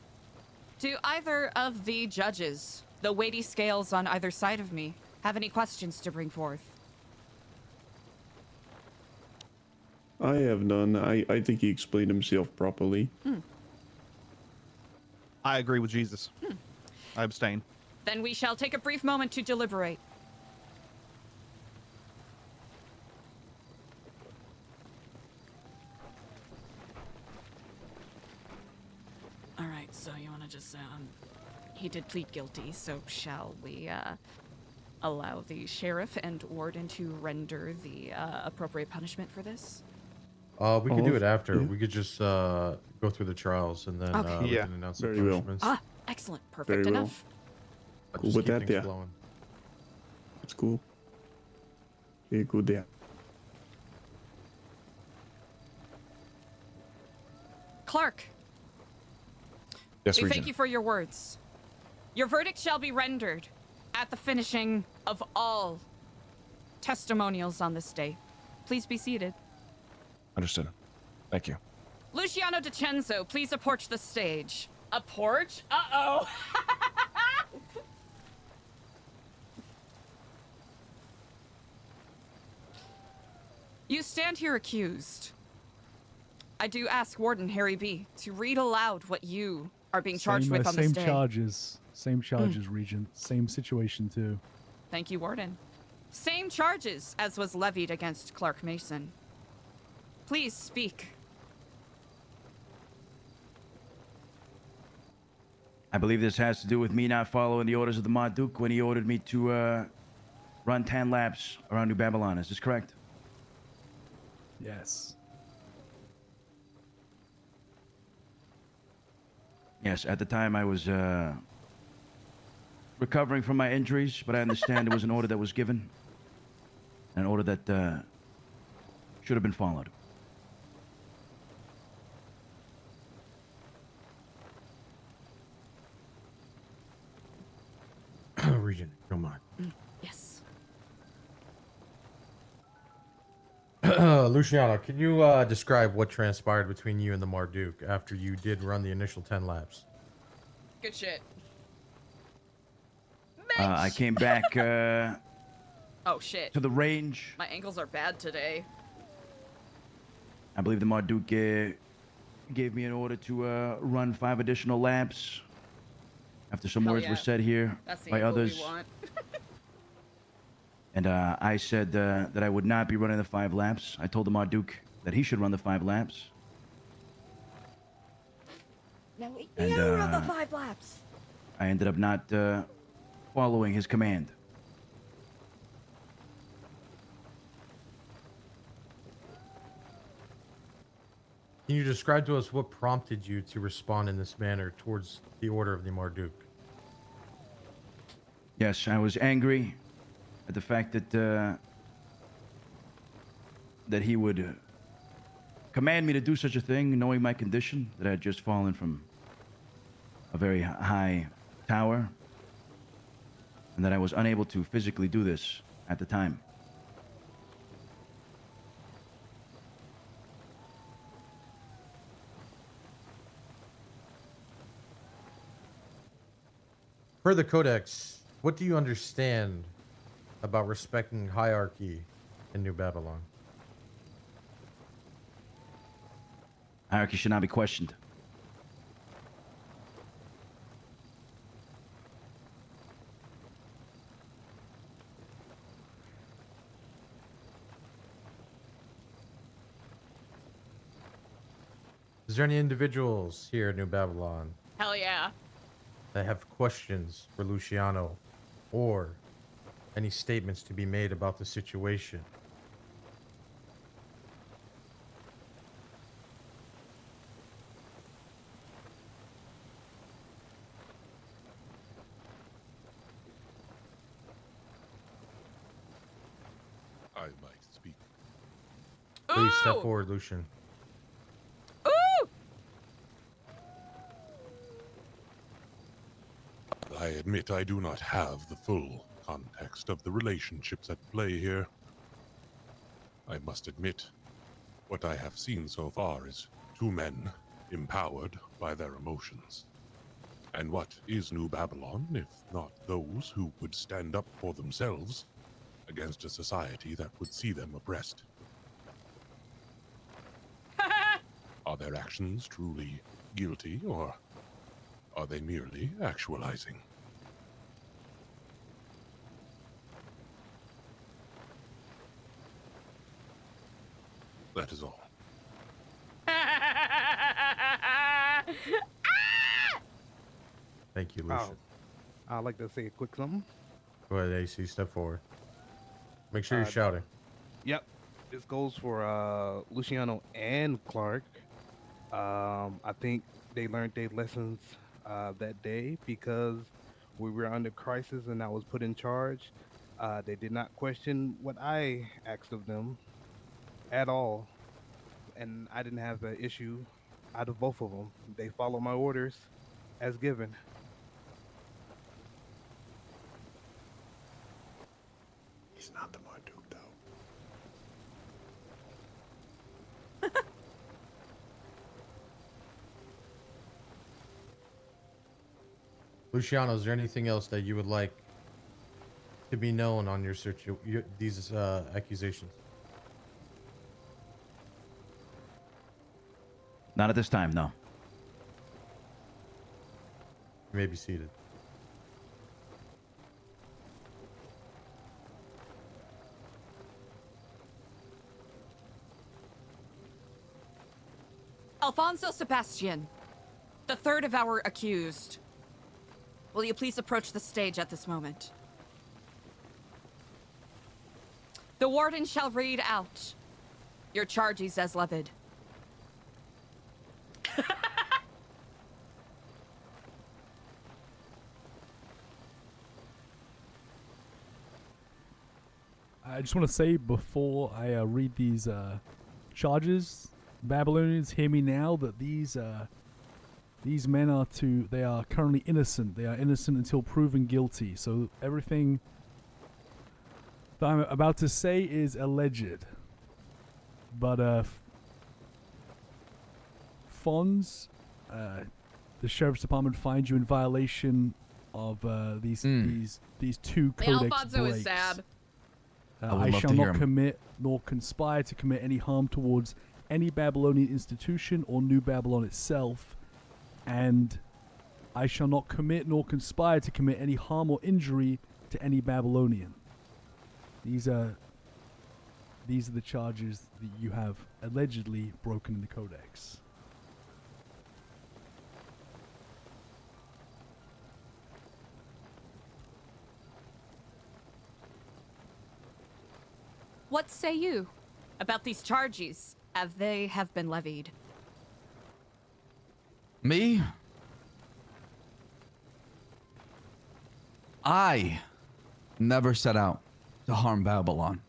Do either of the judges, the weighty scales on either side of me, have any questions to bring forth? I have none. I think he explained himself properly. I agree with Jesus. I abstain. Then we shall take a brief moment to deliberate. All right, so you want to just, he did plead guilty, so shall we, allow the sheriff and warden to render the, appropriate punishment for this? We could do it after. Yeah. We could just go through the trials and then Okay. we Yeah. can announce the Very well. punishments. Ah, excellent. Perfect Very well. enough. I'll Cool just with keep that, things yeah. flowing. It's cool. Very good there. Clark, Yes, we Regent. thank you for your words. Your verdict shall be rendered at the finishing of all testimonials on this day. Please be seated. Understood. Thank you. Luciano DiCenzo, please approach the stage. Approach? Uh-oh. You stand here accused. I do ask Warden Harry B to read aloud what you are being charged with on this day. Same charges, Regent. Same situation, too. Thank you, Warden. Same charges as was levied against Clark Mason. Please speak. I believe this has to do with me not following the orders of the Marduk when he ordered me to run 10 laps around New Babylon. Is this correct? Yes. Yes, at the time I was recovering from my injuries, but I understand it was an order that was given. An order that should have been followed. Regent, come on. Yes. Luciano, can you describe what transpired between you and the Marduk after you did run the initial 10 laps? Good shit. I came back Oh, shit. to the range. My ankles are bad today. I believe the Marduk gave me an order to run 5 additional laps. After some Hell words yeah. were said here That's the by info others. we want. And I said that I would not be running the 5 laps. I told the Marduk that he should run the 5 laps. No, you And, run the 5 laps. I ended up not following his command. Can you describe to us what prompted you to respond in this manner towards the order of the Marduk? Yes, I was angry at the fact that that he would command me to do such a thing, knowing my condition, that I had just fallen from a very high tower, and that I was unable to physically do this at the time. Per the Codex, what do you understand about respecting hierarchy in New Babylon? Hierarchy should not be questioned. Is there any individuals here in New Babylon Hell yeah. that have questions for Luciano or any statements to be made about the situation? I might speak. Please step Ooh! forward, Lucian. Ooh! I admit I do not have the full context of the relationships at play here. I must admit, what I have seen so far is two men empowered by their emotions. And what is New Babylon, if not those who would stand up for themselves against a society that would see them oppressed? Are their actions truly guilty, or are they merely actualizing? That is all. Thank you, Lucian. I'd like to say a quick something. Go ahead, AC. Step forward. Make sure you're shouting. Yep. This goes for Luciano and Clark. I think they learned their lessons that day because we were under crisis and I was put in charge. They did not question what I asked of them at all. And I didn't have an issue out of both of them. They followed my orders as given. He's not the Marduk, though. Luciano, is there anything else that you would like to be known on your search, these accusations? Not at this time, no. You may be seated. Alfonso Sebastian, the third of our accused. Will you please approach the stage at this moment? The warden shall read out your charges as levied. I just want to say before I read these charges, Babylonians, hear me now that these men they are currently innocent. They are innocent until proven guilty. So everything that I'm about to say is alleged. But Fonz, the sheriff's department finds you in violation of these two The codex Alfonso breaks. is sad. I shall not commit nor conspire to commit any harm towards any Babylonian institution or New Babylon itself, and I shall not commit nor conspire to commit any harm or injury to any Babylonian. These are the charges that you have allegedly broken in the Codex. What say you about these charges as they have been levied? Me? I never set out to harm Babylon.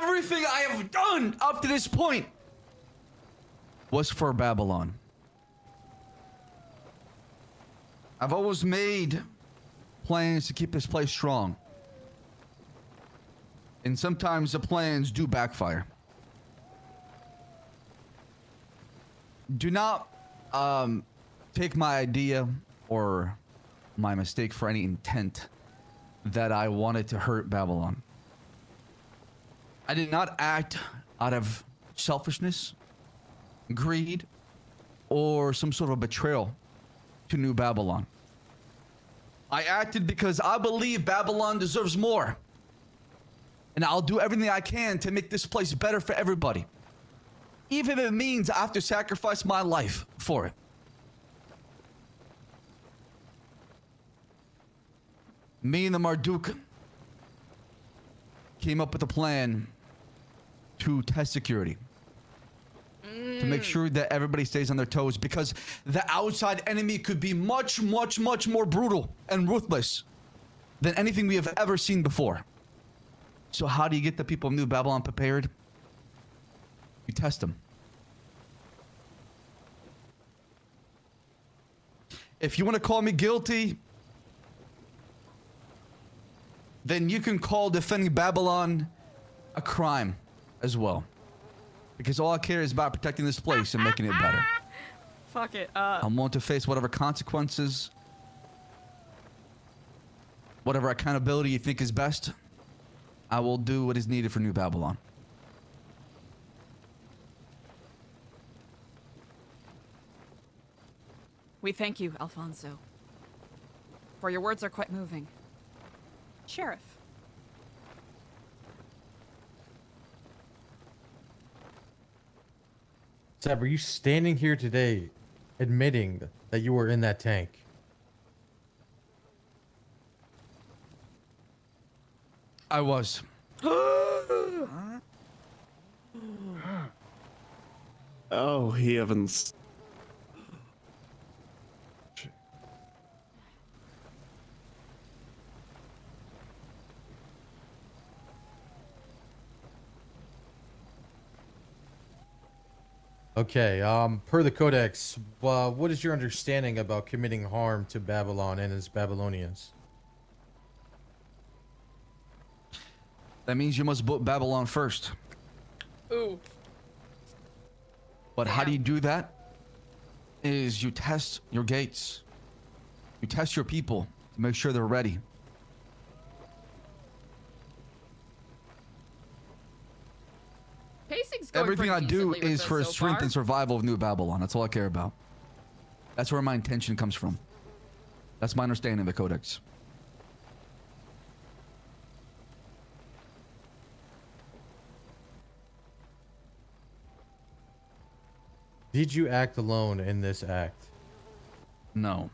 everything I have done up to this point was for Babylon. I've always made plans to keep this place strong. And sometimes the plans do backfire. Do not take my idea or my mistake for any intent that I wanted to hurt Babylon. I did not act out of selfishness, greed, or some sort of betrayal to New Babylon. I acted because I believe Babylon deserves more. And I'll do everything I can to make this place better for everybody. Even if it means I have to sacrifice my life for it. Me and the Marduk came up with a plan to test security. To make sure that everybody stays on their toes, because the outside enemy could be much, much, much more brutal and ruthless than anything we have ever seen before. So how do you get the people of New Babylon prepared? You test them. If you want to call me guilty, then you can call defending Babylon a crime as well. Because all I care is about protecting this place and making it better. Fuck it. I'm willing to face whatever consequences, whatever accountability you think is best. I will do what is needed for New Babylon. We thank you, Alfonso. For your words are quite moving. Sheriff. Seb, are you standing here today admitting that you were in that tank? I was. Oh, heavens. Okay, per the Codex, what is your understanding about committing harm to Babylon and its Babylonians? That means you must put Babylon first. Ooh. But how do you do that? Is you test your gates. You test your people to make sure they're ready. Pacing's going Everything I pretty do decently with is this for so strength far. and survival of New Babylon. That's all I care about. That's where my intention comes from. That's my understanding of the Codex. Did you act alone in this act? No.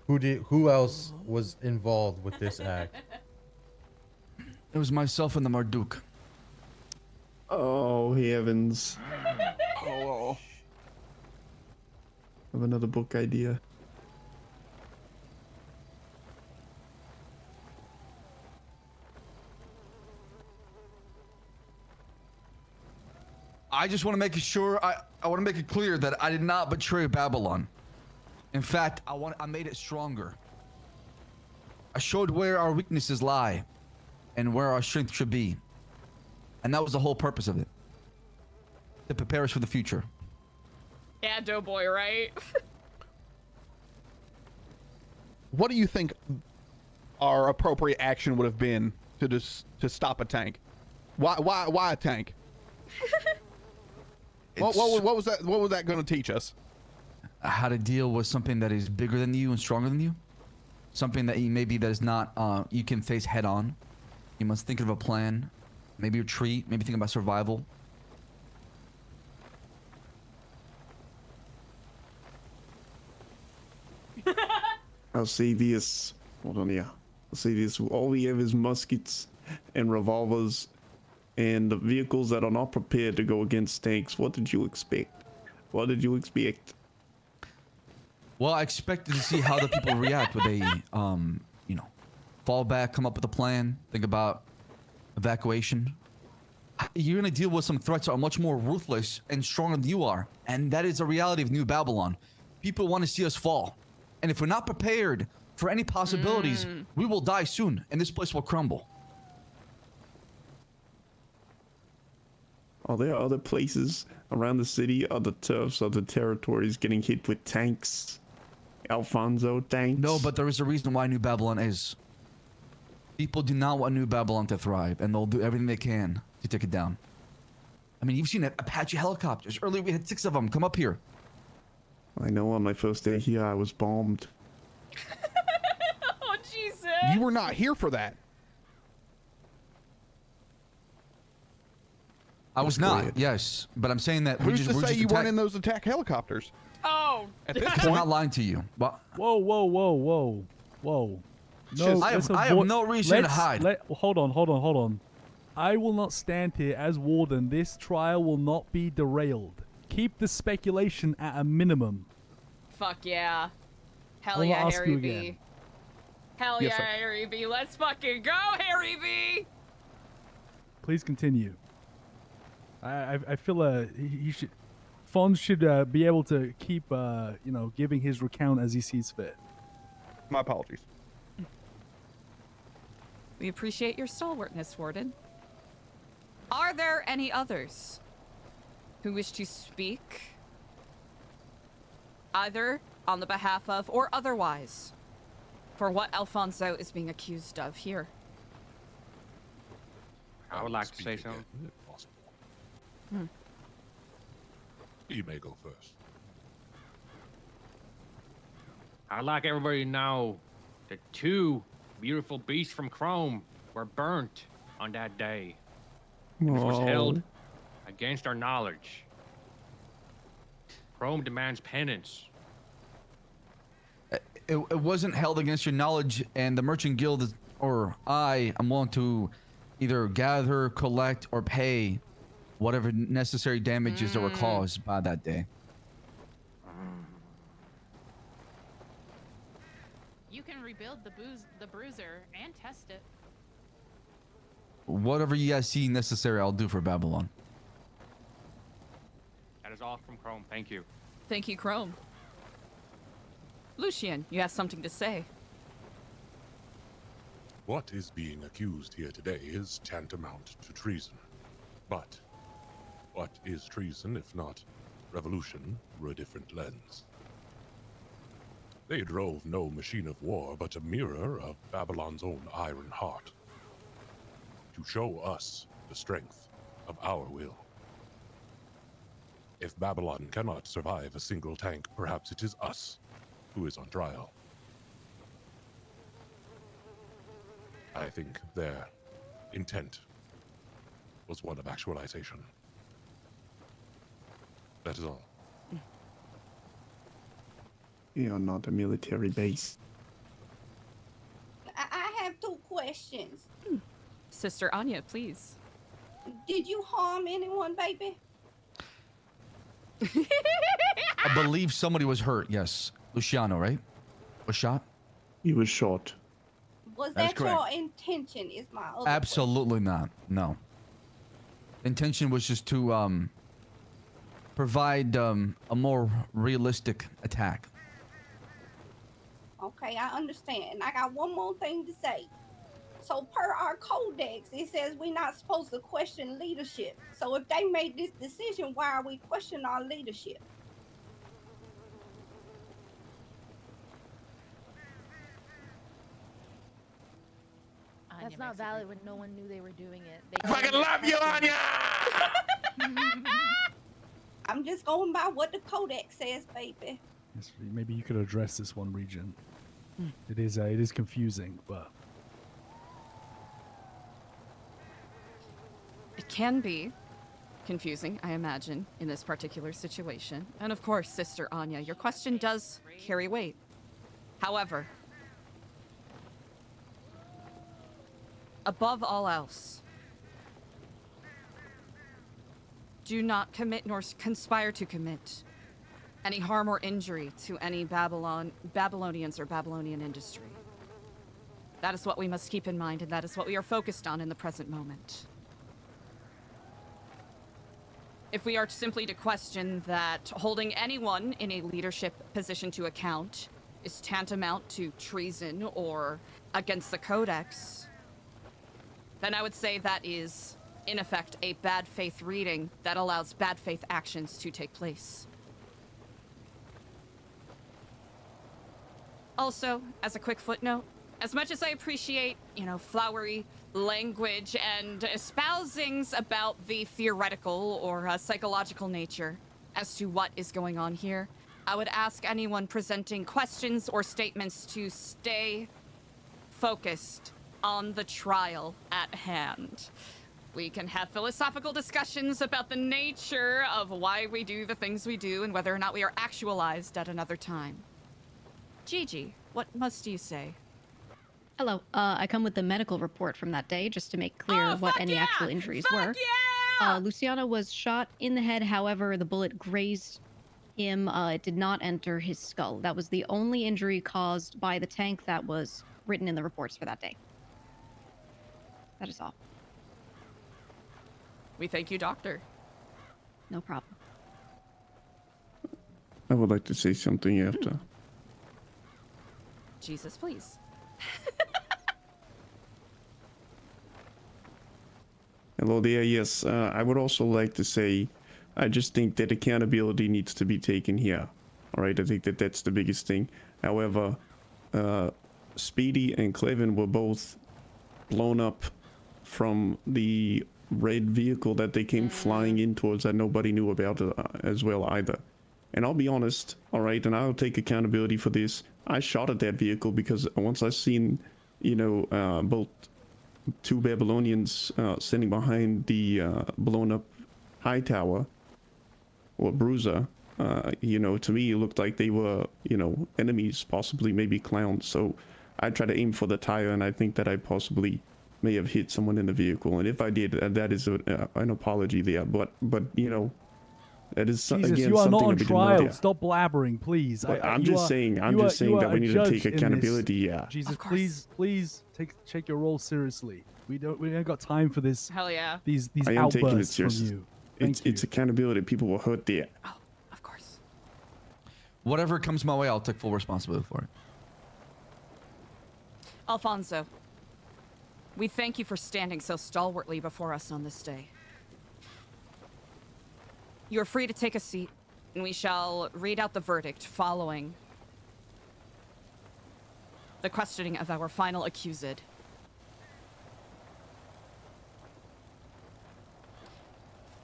Who else was involved with this act? It was myself and the Marduk. Oh, heavens. Oh. I have another book idea. I just want to make it sure, I want to make it clear that I did not betray Babylon. In fact, I made it stronger. I showed where our weaknesses lie and where our strength should be. And that was the whole purpose of it. To prepare us for the future. Yeah, doughboy, right? What do you think our appropriate action would have been to stop a tank? Why a tank? What was that going to teach us? How to deal with something that is bigger than you and stronger than you. Something that that is not you can face head on. You must think of a plan, maybe retreat, maybe think about survival. I'll say this. Hold on, yeah. I'll say this. All we have is muskets and revolvers and vehicles that are not prepared to go against tanks. What did you expect? What did you expect? Well, I expected to see how the people react. Would they, fall back, come up with a plan, think about evacuation. You're gonna deal with some threats that are much more ruthless and stronger than you are, and that is the reality of New Babylon. People want to see us fall, and if we're not prepared for any possibilities, we will die soon, and this place will crumble. Are there other places around the city, other turfs, other territories getting hit with tanks? Alfonso tanks? No, but there is a reason why New Babylon is. People do not want New Babylon to thrive, and they'll do everything they can to take it down. I mean, you've seen Apache helicopters. Earlier, we had 6 of them come up here. I know on my first day here, I was bombed. Oh, Jesus. You were not here for that. I was not, yes. But I'm saying that Who's to say you weren't in those attack helicopters? Oh. At this I'm point, not lying to you. But Whoa. No, I let's have avoid- no reason to let's- hide. Hold on. I will not stand here as warden. This trial will not be derailed. Keep the speculation at a minimum. Fuck yeah. Hell I'll yeah, ask Harry you B. again. Hell Yes, yeah, sir. Harry B. Let's fucking go, Harry B. Please continue. I feel he should. Fons should be able to keep giving his recount as he sees fit. my apologies. We appreciate your stalwartness, Warden. Are there any others who wish to speak, either on the behalf of or otherwise, for what Alfonso is being accused of here? I would like to say something. If possible. Hmm. You may go first. I'd like everybody to know that 2 beautiful beasts from Chrome were burnt on that day. This was held against our knowledge. Chrome demands penance. It wasn't held against your knowledge, and the Merchant Guild or I am willing to either gather, collect, or pay whatever necessary damages that were caused by that day. You can rebuild the bruiser and test it. Whatever you guys see necessary, I'll do for Babylon. That is all from Chrome. Thank you. Thank you, Chrome. Lucian, you have something to say. What is being accused here today is tantamount to treason. But what is treason if not revolution through a different lens? They drove no machine of war, but a mirror of Babylon's own iron heart, to show us the strength of our will. If Babylon cannot survive a single tank, perhaps it is us who is on trial. I think their intent was one of actualization. That is all. You're not a military base. I have 2 questions. Sister Anya, please. Did you harm anyone, baby? I believe somebody was hurt, yes. Luciano, right? Was shot? He was shot. Was That is that your correct. intention? Is my other Absolutely not. No. Intention was just to provide a more realistic attack. Okay, I understand. I got one more thing to say. So per our codex, it says we're not supposed to question leadership. So if they made this decision, why are we questioning our leadership? That's not valid when no one knew they were doing it. They I fucking love you, Anya! I'm just going by what the codex says, baby. Yes, maybe you could address this one, Regent. It is confusing, but It can be confusing, I imagine, in this particular situation. And of course, Sister Anya, your question does carry weight. However, above all else, do not commit nor conspire to commit any harm or injury to any Babylonians or Babylonian industry. That is what we must keep in mind, and that is what we are focused on in the present moment. If we are simply to question that holding anyone in a leadership position to account is tantamount to treason or against the Codex, then I would say that is, in effect, a bad faith reading that allows bad faith actions to take place. Also, as a quick footnote, as much as I appreciate, flowery language and espousings about the theoretical or psychological nature as to what is going on here, I would ask anyone presenting questions or statements to stay focused on the trial at hand. We can have philosophical discussions about the nature of why we do the things we do and whether or not we are actualized at another time. Gigi, what must you say? Hello. I come with the medical report from that day just to make clear what any actual injuries were. Luciano was shot in the head. However, the bullet grazed him. It did not enter his skull. That was the only injury caused by the tank that was written in the reports for that day. That is all. We thank you, Doctor. No problem. I would like to say something after. Jesus, please. Hello there. Yes, I would also like to say, I just think that accountability needs to be taken here. All right, I think that that's the biggest thing. However, Speedy and Clevin were both blown up from the red vehicle that they came flying in towards that nobody knew about as well either. And I'll be honest, all right, and I'll take accountability for this. I shot at that vehicle because once I seen, both two Babylonians sitting behind the blown up high tower or bruiser, to me it looked like they were, enemies, possibly maybe clowns. So I tried to aim for the tire, and I think that I possibly may have hit someone in the vehicle. And if I did, that is an apology there. But that is Jesus, again you are not something on we didn't trial. know there. Stop blabbering, please. I'm just saying that we need to take accountability. Yeah. Jesus, please take your role seriously. We don't got time for this. Hell yeah. These I am taking it outbursts from serious. you. It's accountability. People were hurt there. Oh, of course. Whatever comes my way, I'll take full responsibility for it. Alfonso, we thank you for standing so stalwartly before us on this day. You are free to take a seat, and we shall read out the verdict following the questioning of our final accused.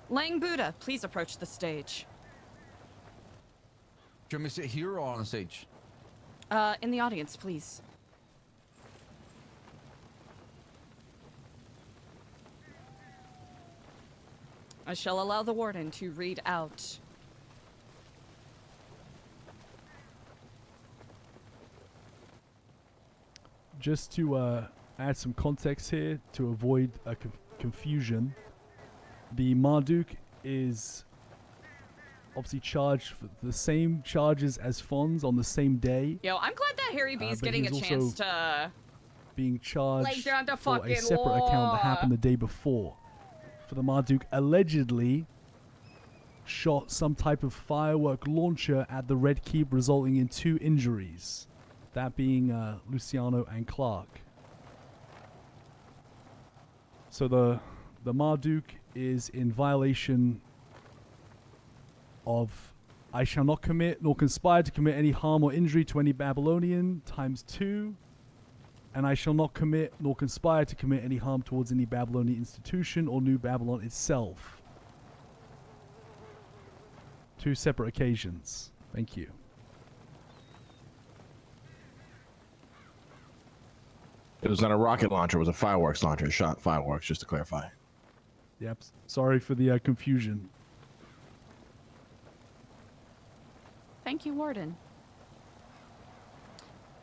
Lang Buddha, please approach the stage. Do you want me to sit here or on the stage? In the audience, please. I shall allow the warden to read out Just to add some context here to avoid a confusion, the Marduk is obviously charged for the same charges as Fonz on the same day. Yo, I'm glad that Harry B is but getting a he's chance also to being charged lay down the for a fucking separate account that happened the day before. For the Marduk allegedly shot some type of firework launcher at the Red Keep, resulting in 2 injuries. That being Luciano and Clark. So the Marduk is in violation of I shall not commit nor conspire to commit any harm or injury to any Babylonian ×2, and I shall not commit nor conspire to commit any harm towards any Babylonian institution or New Babylon itself. 2 separate occasions. Thank you. It was not a rocket launcher, it was a fireworks launcher. It shot fireworks, just to clarify. Yep. Sorry for the confusion. Thank you, Warden.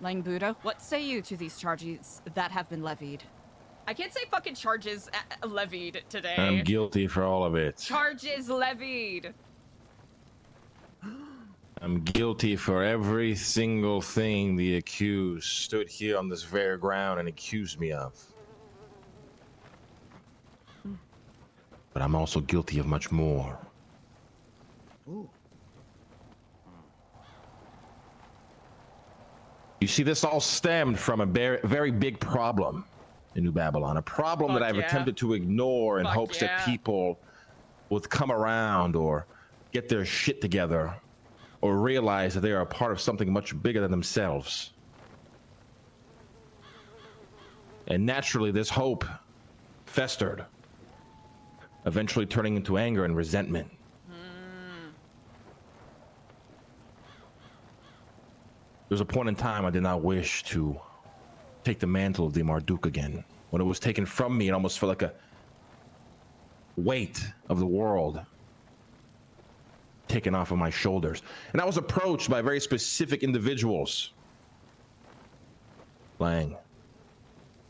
Lang Buddha, what say you to these charges that have been levied? I can't say fucking charges levied today. I'm guilty for all of it. Charges levied. I'm guilty for every single thing the accused stood here on this very ground and accused me of. But I'm also guilty of much more. Ooh. You see, this all stemmed from a very big problem in New Babylon, a problem that I've attempted to ignore in hopes that people would come around or get their shit together or realize that they are a part of something much bigger than themselves. And naturally, this hope festered, eventually turning into anger and resentment. There was a point in time I did not wish to take the mantle of the Marduk again. When it was taken from me, it almost felt like a weight of the world taken off of my shoulders. And I was approached by very specific individuals. Lang,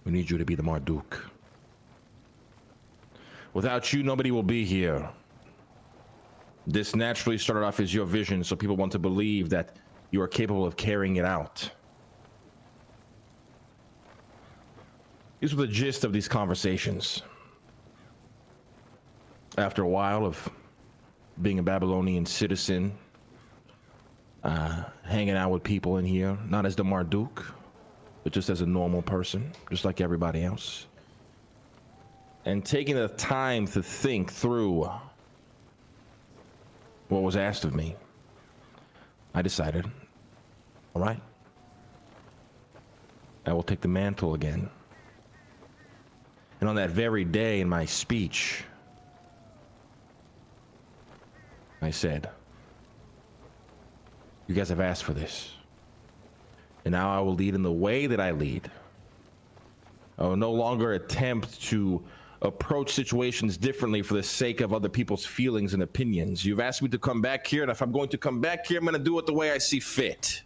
we need you to be the Marduk. Without you, nobody will be here. This naturally started off as your vision, so people want to believe that you are capable of carrying it out. These were the gist of these conversations. After a while of being a Babylonian citizen, hanging out with people in here, not as the Marduk, but just as a normal person, just like everybody else, and taking the time to think through what was asked of me, I decided, all right, I will take the mantle again. And on that very day in my speech, I said, you guys have asked for this. And now I will lead in the way that I lead. I will no longer attempt to approach situations differently for the sake of other people's feelings and opinions. You've asked me to come back here, and if I'm going to come back here, I'm going to do it the way I see fit.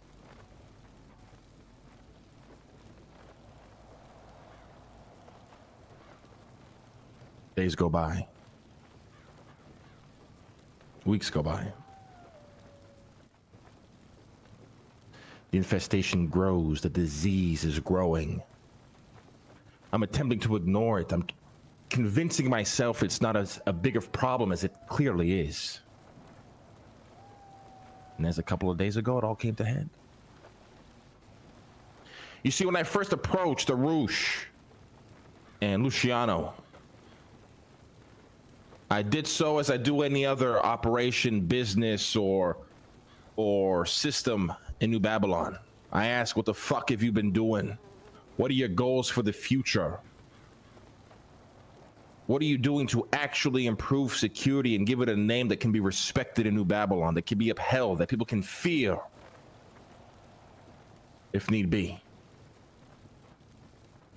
Days go by. Weeks go by. The infestation grows. The disease is growing. I'm attempting to ignore it. I'm convincing myself it's not as a big of a problem as it clearly is. And as a couple of days ago, it all came to head. You see, when I first approached Arush and Luciano, I did so as I do any other operation, business, or system in New Babylon. I ask, what the fuck have you been doing? What are your goals for the future? What are you doing to actually improve security and give it a name that can be respected in New Babylon, that can be upheld, that people can fear, if need be?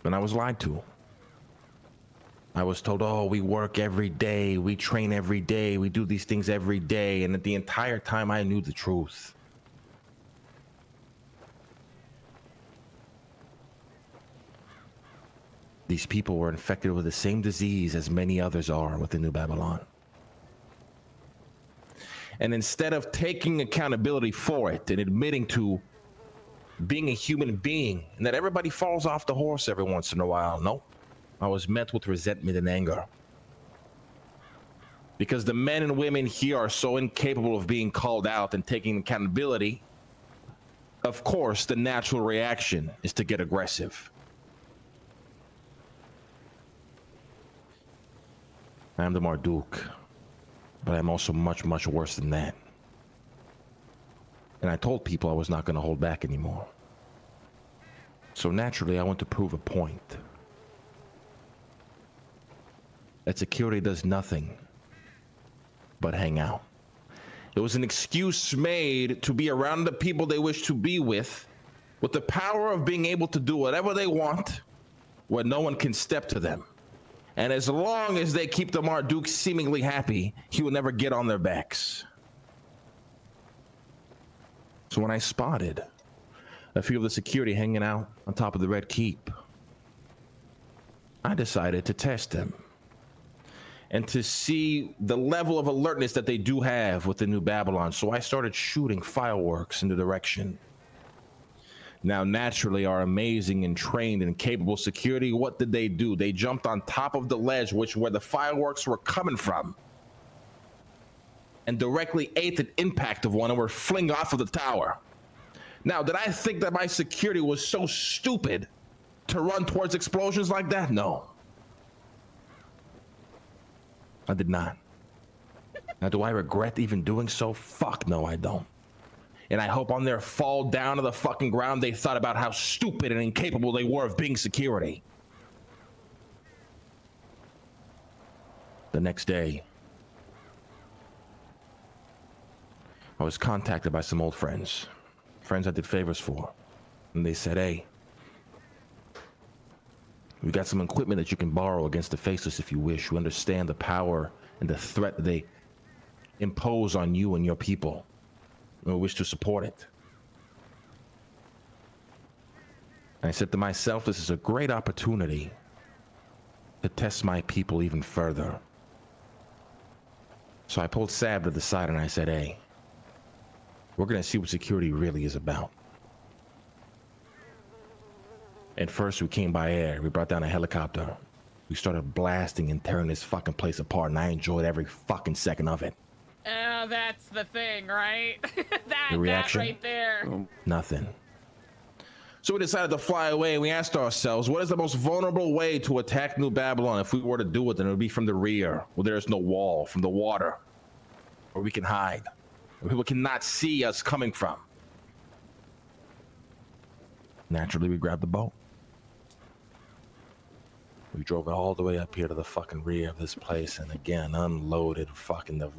And I was lied to. I was told, oh, we work every day, we train every day, we do these things every day, and the entire time I knew the truth. These people were infected with the same disease as many others are within New Babylon. And instead of taking accountability for it and admitting to being a human being, and that everybody falls off the horse every once in a while, nope. I was met with resentment and anger. Because the men and women here are so incapable of being called out and taking accountability, of course, the natural reaction is to get aggressive. I am the Marduk, but I'm also much, much worse than that. And I told people I was not going to hold back anymore. So naturally, I want to prove a point. That security does nothing but hang out. It was an excuse made to be around the people they wish to be with the power of being able to do whatever they want, where no one can step to them. And as long as they keep the Marduk seemingly happy, he will never get on their backs. So when I spotted a few of the security hanging out on top of the Red Keep, I decided to test them. and to see the level of alertness that they do have with the New Babylon. So I started shooting fireworks in the direction. Now, naturally, our amazing and trained and capable security, what did they do? They jumped on top of the ledge, where the fireworks were coming from, and directly ate the impact of one and were flinged off of the tower. Now, did I think that my security was so stupid to run towards explosions like that? No. I did not. Now, do I regret even doing so? Fuck no, I don't. And I hope on their fall down to the fucking ground, they thought about how stupid and incapable they were of being security. The next day, I was contacted by some old friends I did favors for. And they said, hey, we've got some equipment that you can borrow against the Faceless if you wish. We understand the power and the threat that they impose on you and your people. And we wish to support it. And I said to myself, this is a great opportunity to test my people even further. So I pulled Sab to the side and I said, hey, we're going to see what security really is about. And first we came by air. We brought down a helicopter. We started blasting and tearing this fucking place apart, and I enjoyed every fucking second of it. That's the thing, right? The reaction? That right there. Nothing. So we decided to fly away, and we asked ourselves, what is the most vulnerable way to attack New Babylon? If we were to do it, then it would be from the rear, where there's no wall, from the water, where we can hide, where people cannot see us coming from. Naturally, we grabbed the boat. We drove it all the way up here to the fucking rear of this place, and again, unloaded fucking the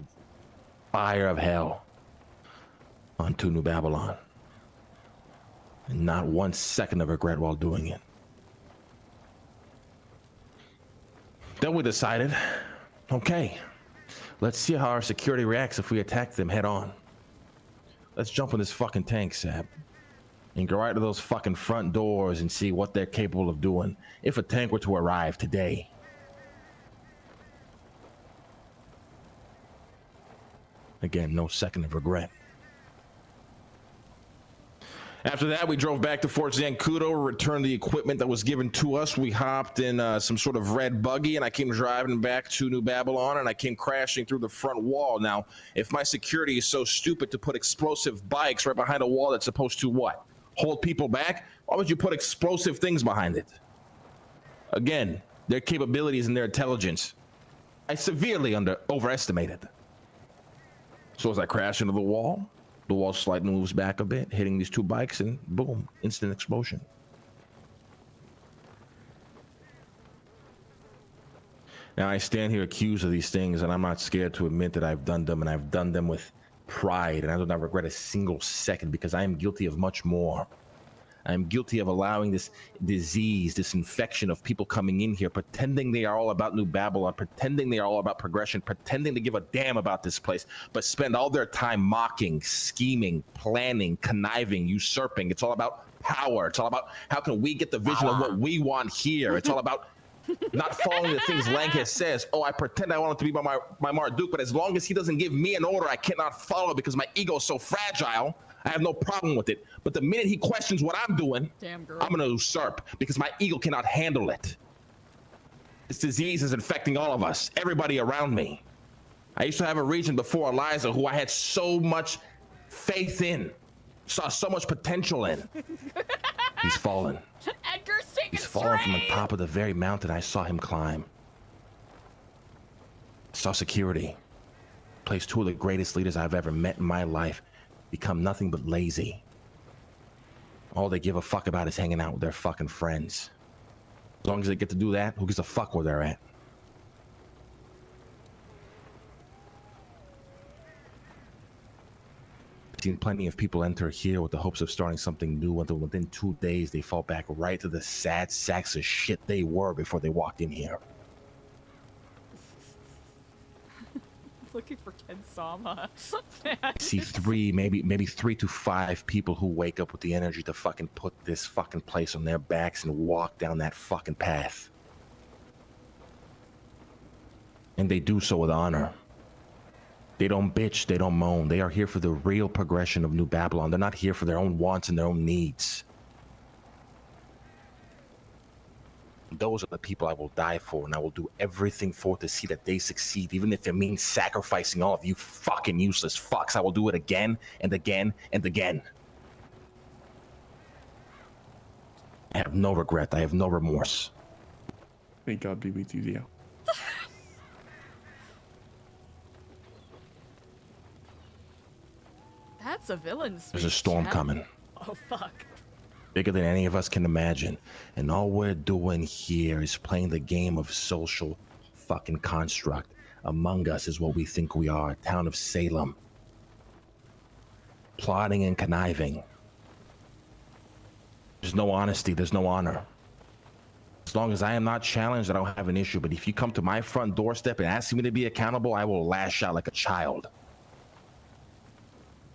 fire of hell onto New Babylon. And not 1 second of regret while doing it. Then we decided, okay, let's see how our security reacts if we attack them head on. Let's jump in this fucking tank, Sab, and go right to those fucking front doors and see what they're capable of doing if a tank were to arrive today. Again, no second of regret. After that, we drove back to Fort Zancudo, returned the equipment that was given to us. We hopped in some sort of red buggy, and I came driving back to New Babylon, and I came crashing through the front wall. Now, if my security is so stupid to put explosive bikes right behind a wall that's supposed to what? Hold people back? Why would you put explosive things behind it? Again, their capabilities and their intelligence, I severely overestimated. So as I crash into the wall slightly moves back a bit, hitting these two bikes, and boom, instant explosion. Now I stand here accused of these things, and I'm not scared to admit that I've done them, and I've done them with pride, and I do not regret a single second, because I am guilty of much more. I am guilty of allowing this disease, this infection of people coming in here, pretending they are all about New Babylon, pretending they are all about progression, pretending to give a damn about this place, but spend all their time mocking, scheming, planning, conniving, usurping. It's all about power. It's all about how can we get the vision of what we want here. It's all about not following the things Lankes says. Oh, I pretend I want it to be by my Marduk, but as long as he doesn't give me an order, I cannot follow because my ego is so fragile. I have no problem with it. But the minute he questions what I'm doing, I'm going to usurp because my ego cannot handle it. This disease is infecting all of us, everybody around me. I used to have a region before Eliza who I had so much faith in, saw so much potential in. He's fallen. Edgar's taking He's fallen from the top of the very mountain I saw him climb. Saw security. Placed two of the greatest leaders I've ever met in my life become nothing but lazy. All they give a fuck about is hanging out with their fucking friends. As long as they get to do that, who gives a fuck where they're at? I've seen plenty of people enter here with the hopes of starting something new, until within 2 days they fall back right to the sad sacks of shit they were before they walked in here. Looking for Ken Sama. I see maybe 3 to 5 people who wake up with the energy to fucking put this fucking place on their backs and walk down that fucking path. And they do so with honor. They don't bitch, they don't moan. They are here for the real progression of New Babylon. They're not here for their own wants and their own needs. Those are the people I will die for, and I will do everything for to see that they succeed, even if it means sacrificing all of you fucking useless fucks. I will do it again and again and again. I have no regret. I have no remorse. May God be with you, Leo. That's a villain speech. There's a storm Chad. coming. Oh, fuck. Bigger than any of us can imagine. And all we're doing here is playing the game of social fucking construct. Among Us is what we think we are, a town of Salem. Plotting and conniving. There's no honesty, there's no honor. As long as I am not challenged, I don't have an issue. But if you come to my front doorstep and ask me to be accountable, I will lash out like a child.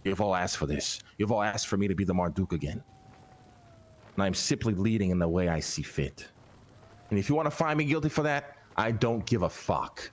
You've all asked for this. You've all asked for me to be the Marduk again. And I'm simply leading in the way I see fit. And if you want to find me guilty for that, I don't give a fuck.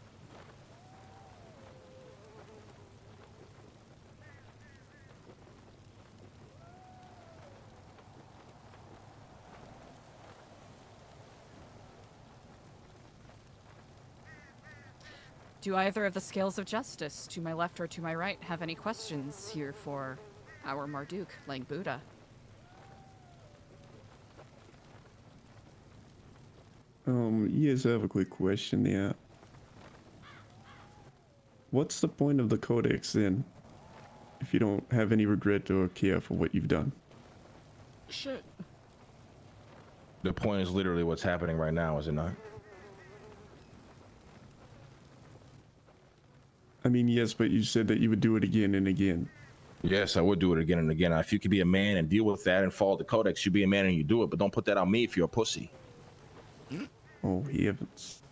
Do either of the scales of justice, to my left or to my right, have any questions here for our Marduk, like Buddha? Yes, I have a quick question there. What's the point of the codex then, if you don't have any regret or care for what you've done? Shit. The point is literally what's happening right now, is it not? I mean, yes, but you said that you would do it again and again. Yes, I would do it again and again. If you could be a man and deal with that and follow the codex, you be a man and you do it. But don't put that on me if you're a pussy. Oh, heavens.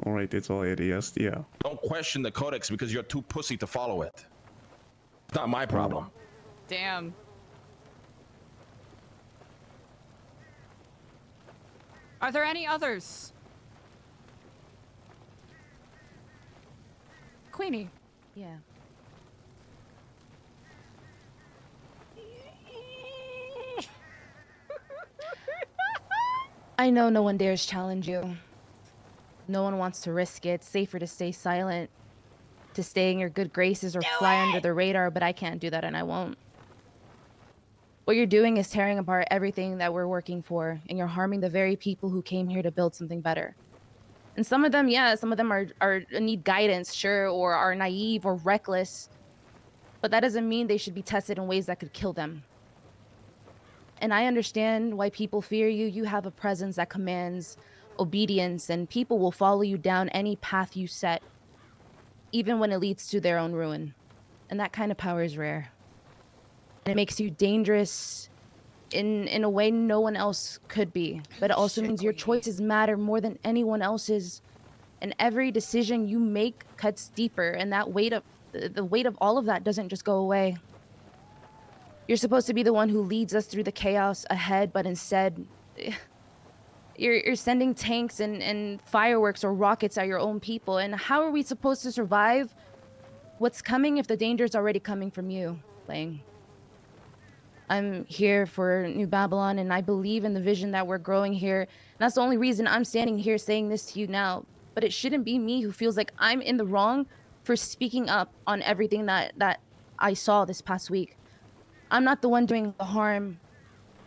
All right, that's all I had to ask. Yeah. Don't question the codex because you're too pussy to follow it. It's not my problem. Damn. Are there any others? Queenie. Yeah. I know no one dares challenge you. No one wants to risk it. It's safer to stay silent, to stay in your good graces or fly under the radar, but I can't do that and I won't. What you're doing is tearing apart everything that we're working for, and you're harming the very people who came here to build something better. And some of them, yeah, some of them are need guidance, sure, or are naive or reckless, but that doesn't mean they should be tested in ways that could kill them. And I understand why people fear you. You have a presence that commands obedience, and people will follow you down any path you set, even when it leads to their own ruin. And that kind of power is rare. And it makes you dangerous in a way no one else could be. But it also means your choices matter more than anyone else's. And every decision you make cuts deeper, and that weight of the weight of all of that doesn't just go away. You're supposed to be the one who leads us through the chaos ahead, but instead, you're sending tanks and fireworks or rockets at your own people. And how are we supposed to survive what's coming if the danger's already coming from you, Lang? I'm here for New Babylon, and I believe in the vision that we're growing here. And that's the only reason I'm standing here saying this to you now. But it shouldn't be me who feels like I'm in the wrong for speaking up on everything that I saw this past week. I'm not the one doing the harm.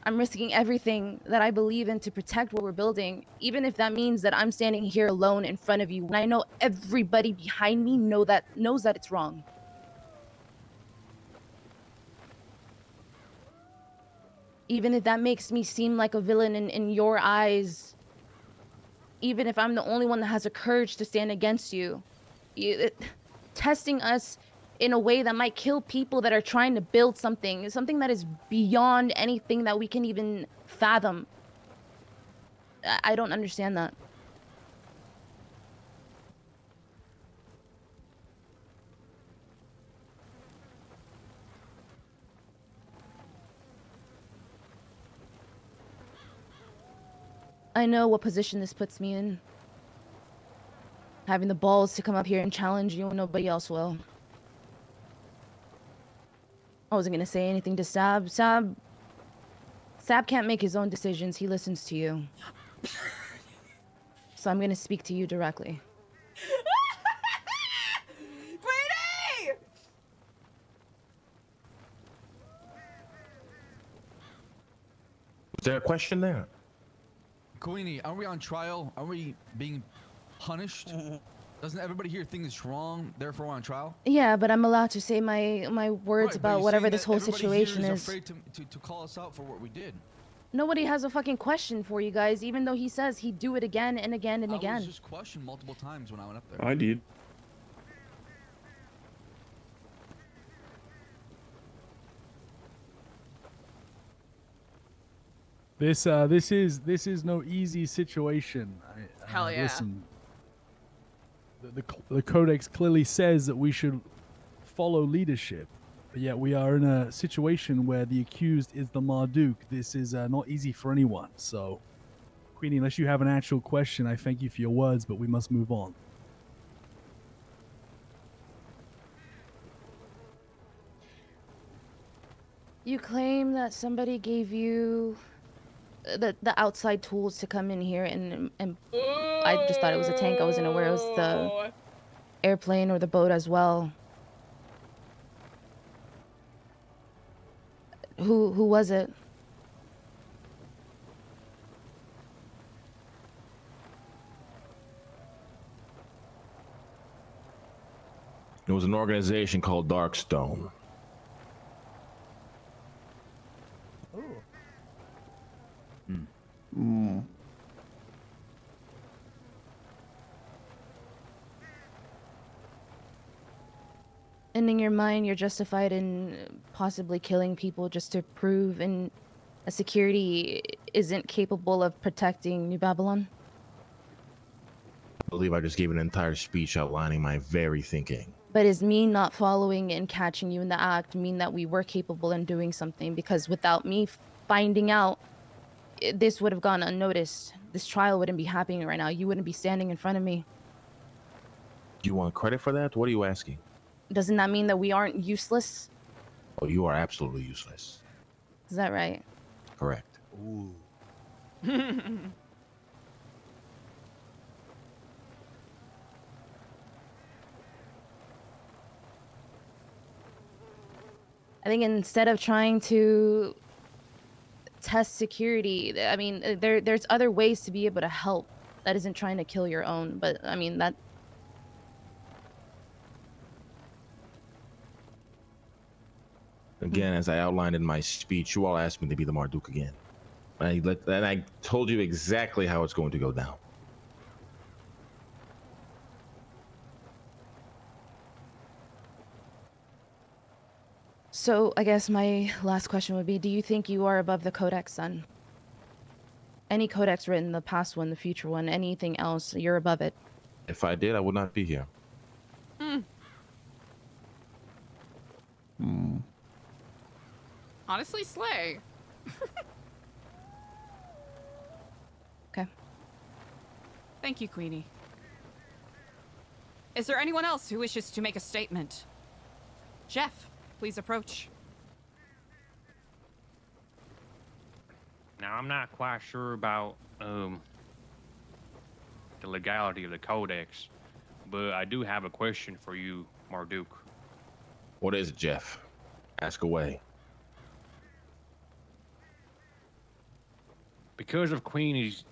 I'm risking everything that I believe in to protect what we're building, even if that means that I'm standing here alone in front of you when I know everybody behind me knows that it's wrong. Even if that makes me seem like a villain in your eyes, even if I'm the only one that has the courage to stand against you, testing us in a way that might kill people that are trying to build something that is beyond anything that we can even fathom. I don't understand that. I know what position this puts me in. having the balls to come up here and challenge you when nobody else will. I wasn't gonna say anything to Sab. Sab can't make his own decisions. He listens to you. So I'm gonna speak to you directly. Queenie! Was there a question there? Queenie, are we on trial? Are we being punished? Doesn't everybody here think it's wrong, therefore we're on trial? Yeah, but I'm allowed to say my words Right, but about you're whatever saying this that whole everybody situation here is. afraid to call us out for what we did. Nobody has a fucking question for you guys, even though he says he'd do it again and again and I again. was just questioned multiple times when I went up there. I did. This is no easy situation. Hell yeah. Listen, the codex clearly says that we should follow leadership, but yet we are in a situation where the accused is the Marduk. This is not easy for anyone. So, Queenie, unless you have an actual question, I thank you for your words, but we must move on. You claim that somebody gave you the outside tools to come in here and I just thought it was a tank. I wasn't aware it was the airplane or the boat as well. Who was it? It was an organization called Darkstone. And in your mind, you're justified in possibly killing people just to prove a security isn't capable of protecting New Babylon? I believe I just gave an entire speech outlining my very thinking. But is me not following and catching you in the act mean that we were capable in doing something? Because without me finding out, this would have gone unnoticed. This trial wouldn't be happening right now. You wouldn't be standing in front of me. Do you want credit for that? What are you asking? Doesn't that mean that we aren't useless? Oh, you are absolutely useless. Is that right? Correct. Ooh. I think instead of trying to test security, I mean, there's other ways to be able to help that isn't trying to kill your own. But I mean, that Again, as I outlined in my speech, you all asked me to be the Marduk again. And I told you exactly how it's going to go down. So I guess my last question would be, do you think you are above the codex, son? Any codex written, the past one, the future one, anything else, you're above it. If I did, I would not be here. Honestly, slay. Okay. Thank you, Queenie. Is there anyone else who wishes to make a statement? Jeff, please approach. Now, I'm not quite sure about the legality of the codex, but I do have a question for you, Marduk. What is it, Jeff? Ask away. Because of Queenie's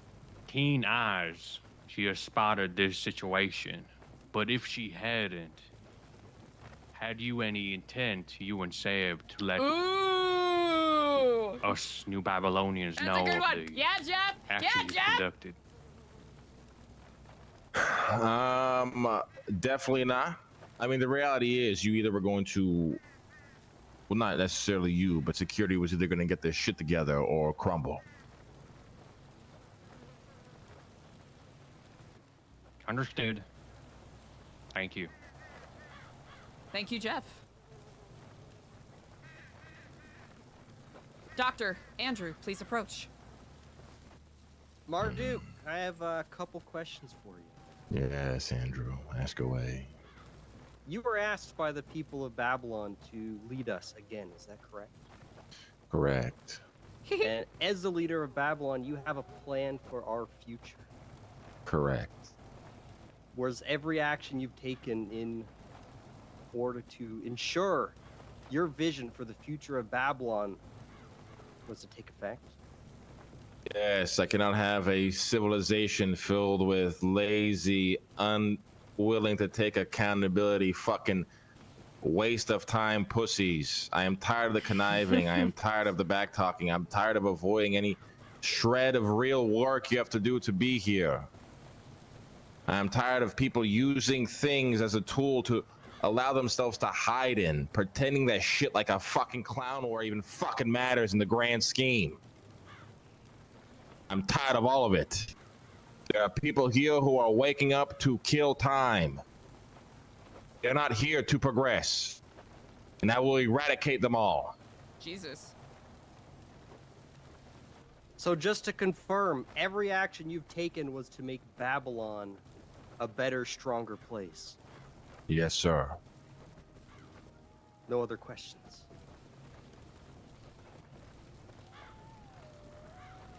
keen eyes, she has spotted this situation. But if she hadn't, had you any intent, you and Seb, to let us New Babylonians That's know a good of one. the Yeah, Jeff. actions Yeah, Jeff. conducted? Definitely not. I mean, the reality is you either were going to, well, not necessarily you, but security was either going to get their shit together or crumble. Understood. Thank you. Thank you, Jeff. Dr. Andrew, please approach. Marduk, I have a couple questions for you. Yes, Andrew. Ask away. You were asked by the people of Babylon to lead us again, is that correct? Correct. And as the leader of Babylon, you have a plan for our future. Correct. Was every action you've taken in order to ensure your vision for the future of Babylon was to take effect? Yes, I cannot have a civilization filled with lazy, unwilling to take accountability, fucking waste of time pussies. I am tired of the conniving. I am tired of the back talking. I'm tired of avoiding any shred of real work you have to do to be here. I'm tired of people using things as a tool to allow themselves to hide in, pretending that shit like a fucking clown war even fucking matters in the grand scheme. I'm tired of all of it. There are people here who are waking up to kill time. They're not here to progress. And I will eradicate them all. Jesus. So just to confirm, every action you've taken was to make Babylon a better, stronger place. Yes, sir. No other questions.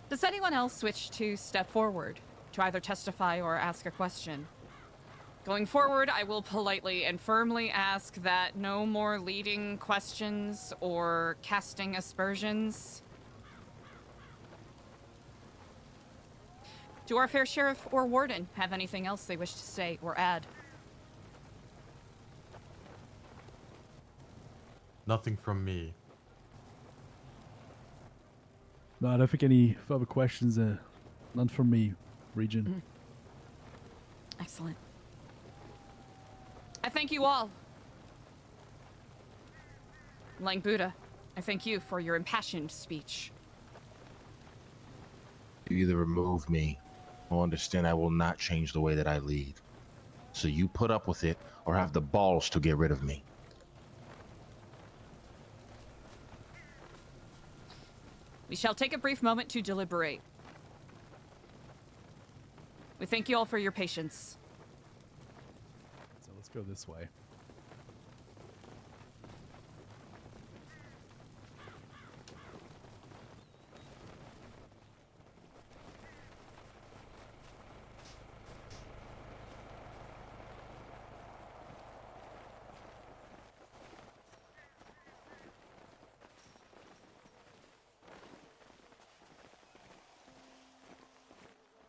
Does anyone else wish to step forward to either testify or ask a question? Going forward, I will politely and firmly ask that no more leading questions or casting aspersions. Do our fair sheriff or warden have anything else they wish to say or add? Nothing from me. No, I don't think any further questions. None from me, Regent. Excellent. I thank you all. Lang Buddha, I thank you for your impassioned speech. You either remove me or understand I will not change the way that I lead. So you put up with it or have the balls to get rid of me. We shall take a brief moment to deliberate. We thank you all for your patience. So let's go this way.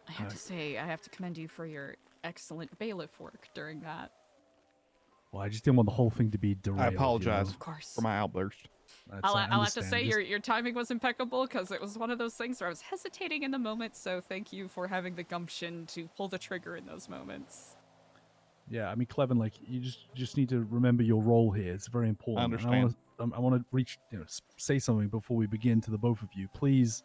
I have to say, I have to commend you for your excellent bailiff work during that. Well, I just didn't want the whole thing to be derailed. I apologize Of course. for my outburst. I'll have to say your timing was impeccable because it was one of those things where I was hesitating in the moment, so thank you for having the gumption to pull the trigger in those moments. Yeah, I mean, Clevin, like you just need to remember your role here. It's very important. I understand. I want to reach, say something before we begin to the both of you. Please,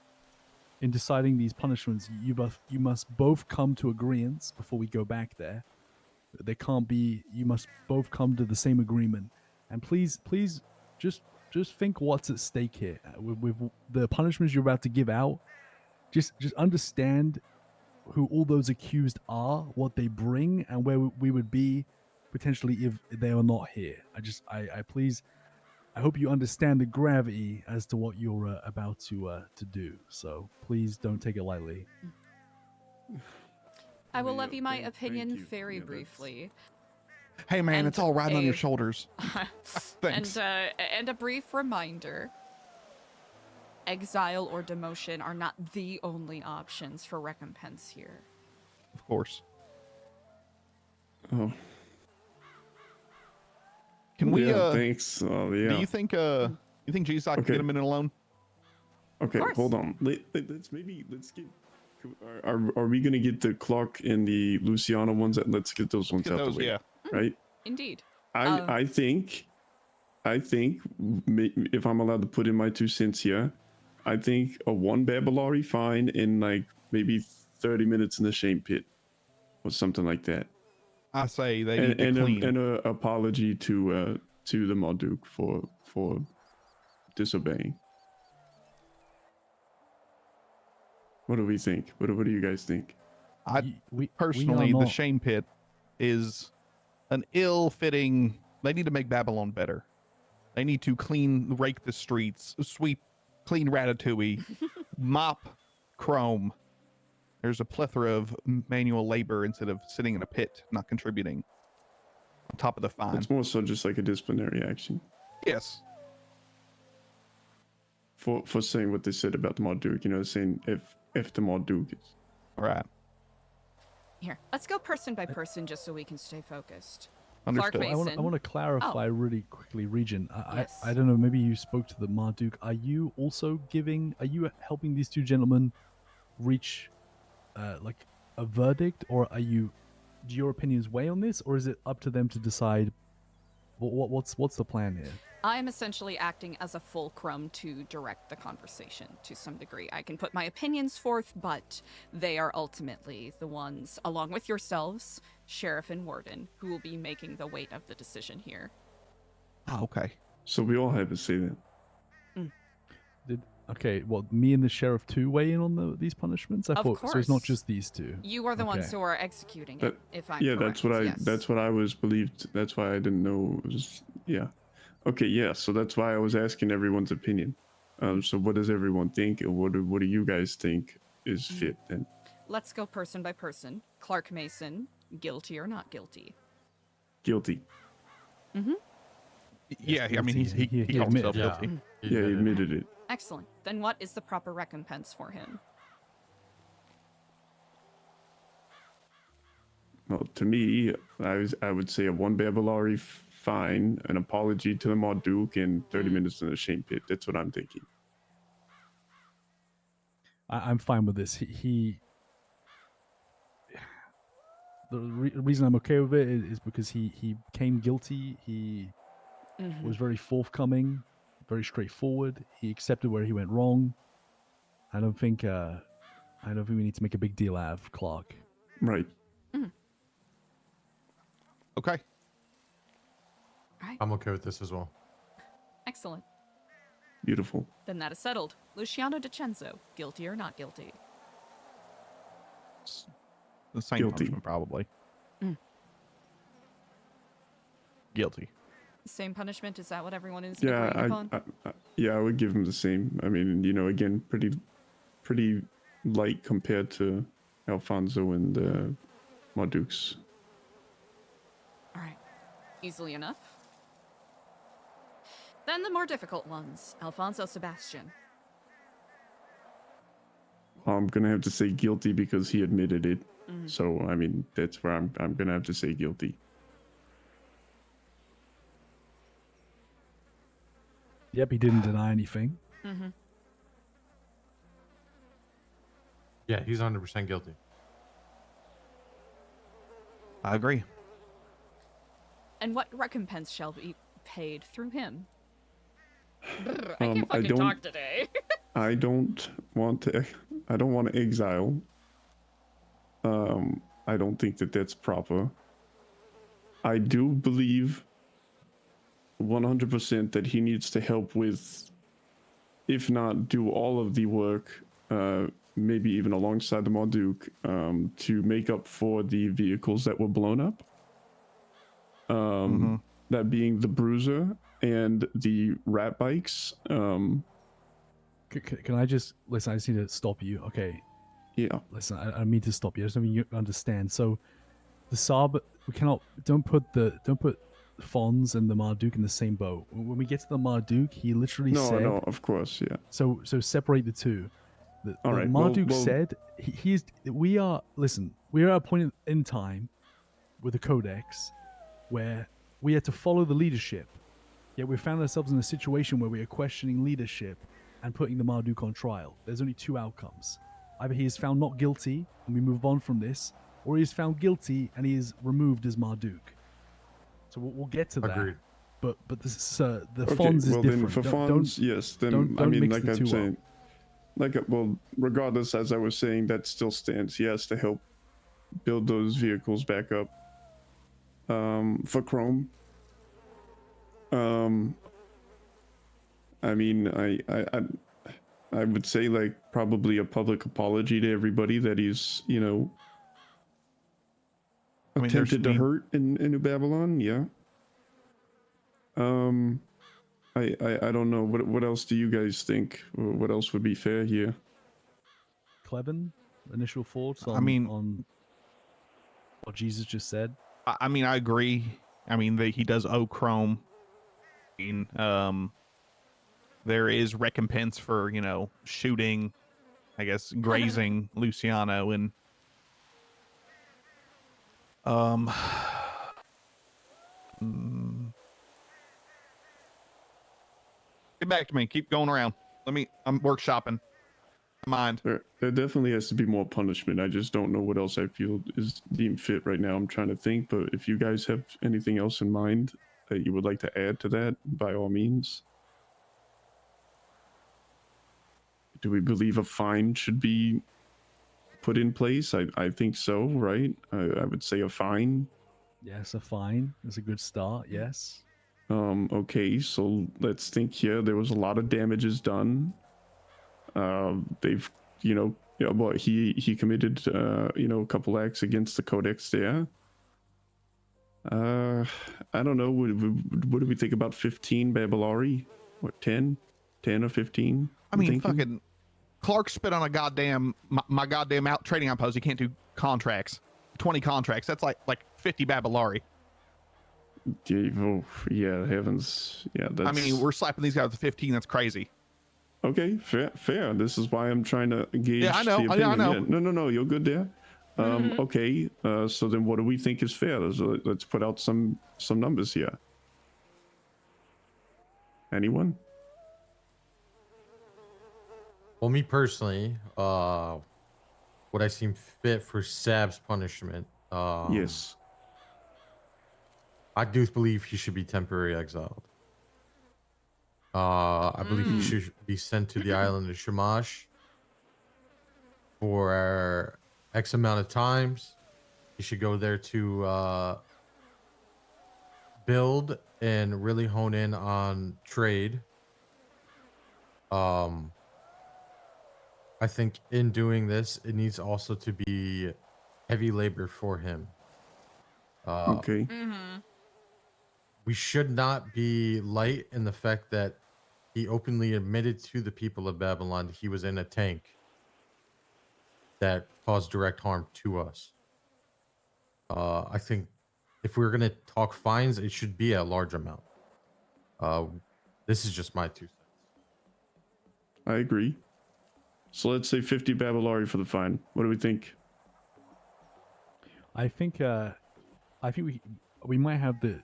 in deciding these punishments, you must both come to agreements before we go back there. There can't be. You must both come to the same agreement, and please, just think what's at stake here with the punishments you're about to give out. Just understand who all those accused are, what they bring, and where we would be potentially if they are not here. I hope you understand the gravity as to what you're about to do. So please don't take it lightly. I will levy my opinion very briefly. Hey man, And it's all riding on your a- shoulders. Thanks. And a brief reminder, exile or demotion are not the only options for recompense here. Of course. Oh. Can we thanks. Oh, yeah. Do you think Jesus I can get him in alone? Okay, hold on. Let's get. Are we gonna get the Clark and the Luciano ones? Let's get those ones Get out those, the way. yeah. Right. Indeed. I think if I'm allowed to put in my 2 cents here, I think a 1 Babylari fine and like maybe 30 minutes in the shame pit or something like that. I say they need to clean. And a apology to the Marduk for disobeying. What do we think? What do you guys think? Personally, the not- shame pit is an ill-fitting. They need to make Babylon better. They need to rake the streets, sweep, clean Ratatouille, mop Chrome. There's a plethora of manual labor instead of sitting in a pit, not contributing. On top of the fine. It's more so just like a disciplinary action. Yes. For saying what they said about the Marduk, saying if the Marduk is. Right. Here, let's go person by person just so we can stay focused. Understood. Clark Mason. I want to clarify Oh. really quickly, Regent. Yes. I don't know, maybe you spoke to the Marduk. Are you helping these two gentlemen reach like a verdict, or do your opinions weigh on this, or is it up to them to decide what's the plan here? I am essentially acting as a fulcrum to direct the conversation to some degree. I can put my opinions forth, but they are ultimately the ones, along with yourselves, Sheriff and Warden, who will be making the weight of the decision here. Oh, okay. So we all have to say that. Okay, well, me and the sheriff too weigh in on these punishments. I Of thought so. It's not course. just these two. You are the ones Okay. who are executing it, That- if I'm yeah, correct. Yes. that's what I was believed. That's why I didn't know. Yeah. Okay. Yeah. So that's why I was asking everyone's opinion. So what does everyone think, and what do you guys think is fit then? Let's go person by person. Clark Mason, guilty or not guilty? Guilty. Mm-hmm. Yeah, I mean, he called himself guilty. Yeah, he admitted it. Excellent. Then what is the proper recompense for him? Well, to me, I would say a 1 Babylari fine, an apology to the Marduk, and 30 minutes in the shame pit. That's what I'm thinking. I'm fine with this. The reason I'm okay with it is because he became guilty. He Mhm. was very forthcoming, very straightforward. He accepted where he went wrong. I don't think we need to make a big deal out of Clark. Right. Okay. I'm okay with this as well. Excellent. Beautiful. Then that is settled. Luciano DiCenzo, guilty or not guilty? The same Guilty. punishment, probably. Mm. Guilty. Same punishment? Is that what everyone is Yeah, agreeing upon? I would give him the same. I mean, again, pretty light compared to Alfonso and Marduk's. All right. Easily enough. Then the more difficult ones. Alfonso Sebastian. I'm gonna have to say guilty because he admitted it. Mhm. So I mean, that's where I'm gonna have to say guilty. Yep, he didn't deny anything. Mm-hmm. Yeah, he's 100% guilty. I agree. And what recompense shall be paid through him? Brr, I I can't fucking don't- talk today. I don't want to exile. I don't think that that's proper. I do believe 100% that he needs to help with, if not do all of the work, maybe even alongside the Marduk, to make up for the vehicles that were blown up. That being the Bruiser and the rat bikes. Can I just listen? I just need to stop you. Okay. Yeah. Listen, I mean to stop you. I just mean you understand. So, the Saab, don't put Fons and the Marduk in the same boat. When we get to the Marduk, he literally said. No, of course, yeah. So separate the two. The All right, Marduk well- said we are at a point in time with the Codex where we had to follow the leadership. Yet we found ourselves in a situation where we are questioning leadership and putting the Marduk on trial. There's only two outcomes. Either he is found not guilty and we move on from this, or he is found guilty and he is removed as Marduk. So we'll get to that. Agreed. But the Okay, Fons is well different. then for Don't- Fons, don't- yes. Then don't I mean, mix like the I'm two up. saying, well, regardless, as I was saying, that still stands. He has to help build those vehicles back up. For Chrome. I mean, I would say like probably a public apology to everybody that he's I mean, there attempted should to be- hurt in New Babylon. Yeah. I don't know. What else do you guys think? What else would be fair here? Clevin, initial thoughts on, I mean- on what Jesus just said? I mean, I agree. I mean, he does owe Chrome. I mean, there is recompense for, you know, shooting, I guess, grazing Luciano, and get back to me. Keep going around. I'm workshopping. Mind. There definitely has to be more punishment. I just don't know what else I feel is deemed fit right now. I'm trying to think, but if you guys have anything else in mind that you would like to add to that, by all means. Do we believe a fine should be put in place? I think so, right? I would say a fine. Yes, a fine is a good start. Yes. Okay, so let's think here. There was a lot of damages done. They've, well, he committed, a couple acts against the Codex there. I don't know. What do we think about 15 Babylari? What, 10? 10 or 15? I mean, fucking Clark spit on a goddamn my goddamn trading outpost. He can't do contracts. 20 contracts. That's like 50 Babylari. Yeah, heavens. Yeah, that's... I mean, we're slapping these guys with 15. That's crazy. Okay, fair. This is why I'm trying to gauge. Yeah, I know. The opinion. I know. Yeah, no, you're good there. Okay, so then what do we think is fair? Let's put out some numbers here. Anyone? Well, me personally, what I seem fit for Sab's punishment. Yes. I do believe he should be temporarily exiled. I believe he should be sent to the island of Shamash for X amount of times. He should go there to build and really hone in on trade. I think in doing this, it needs also to be heavy labor for him. Okay. We should not be light in the fact that he openly admitted to the people of Babylon that he was in a tank that caused direct harm to us. I think if we're going to talk fines, it should be a large amount. This is just my 2 cents. I agree. So let's say 50 Babylari for the fine. What do we think? I think we might have the.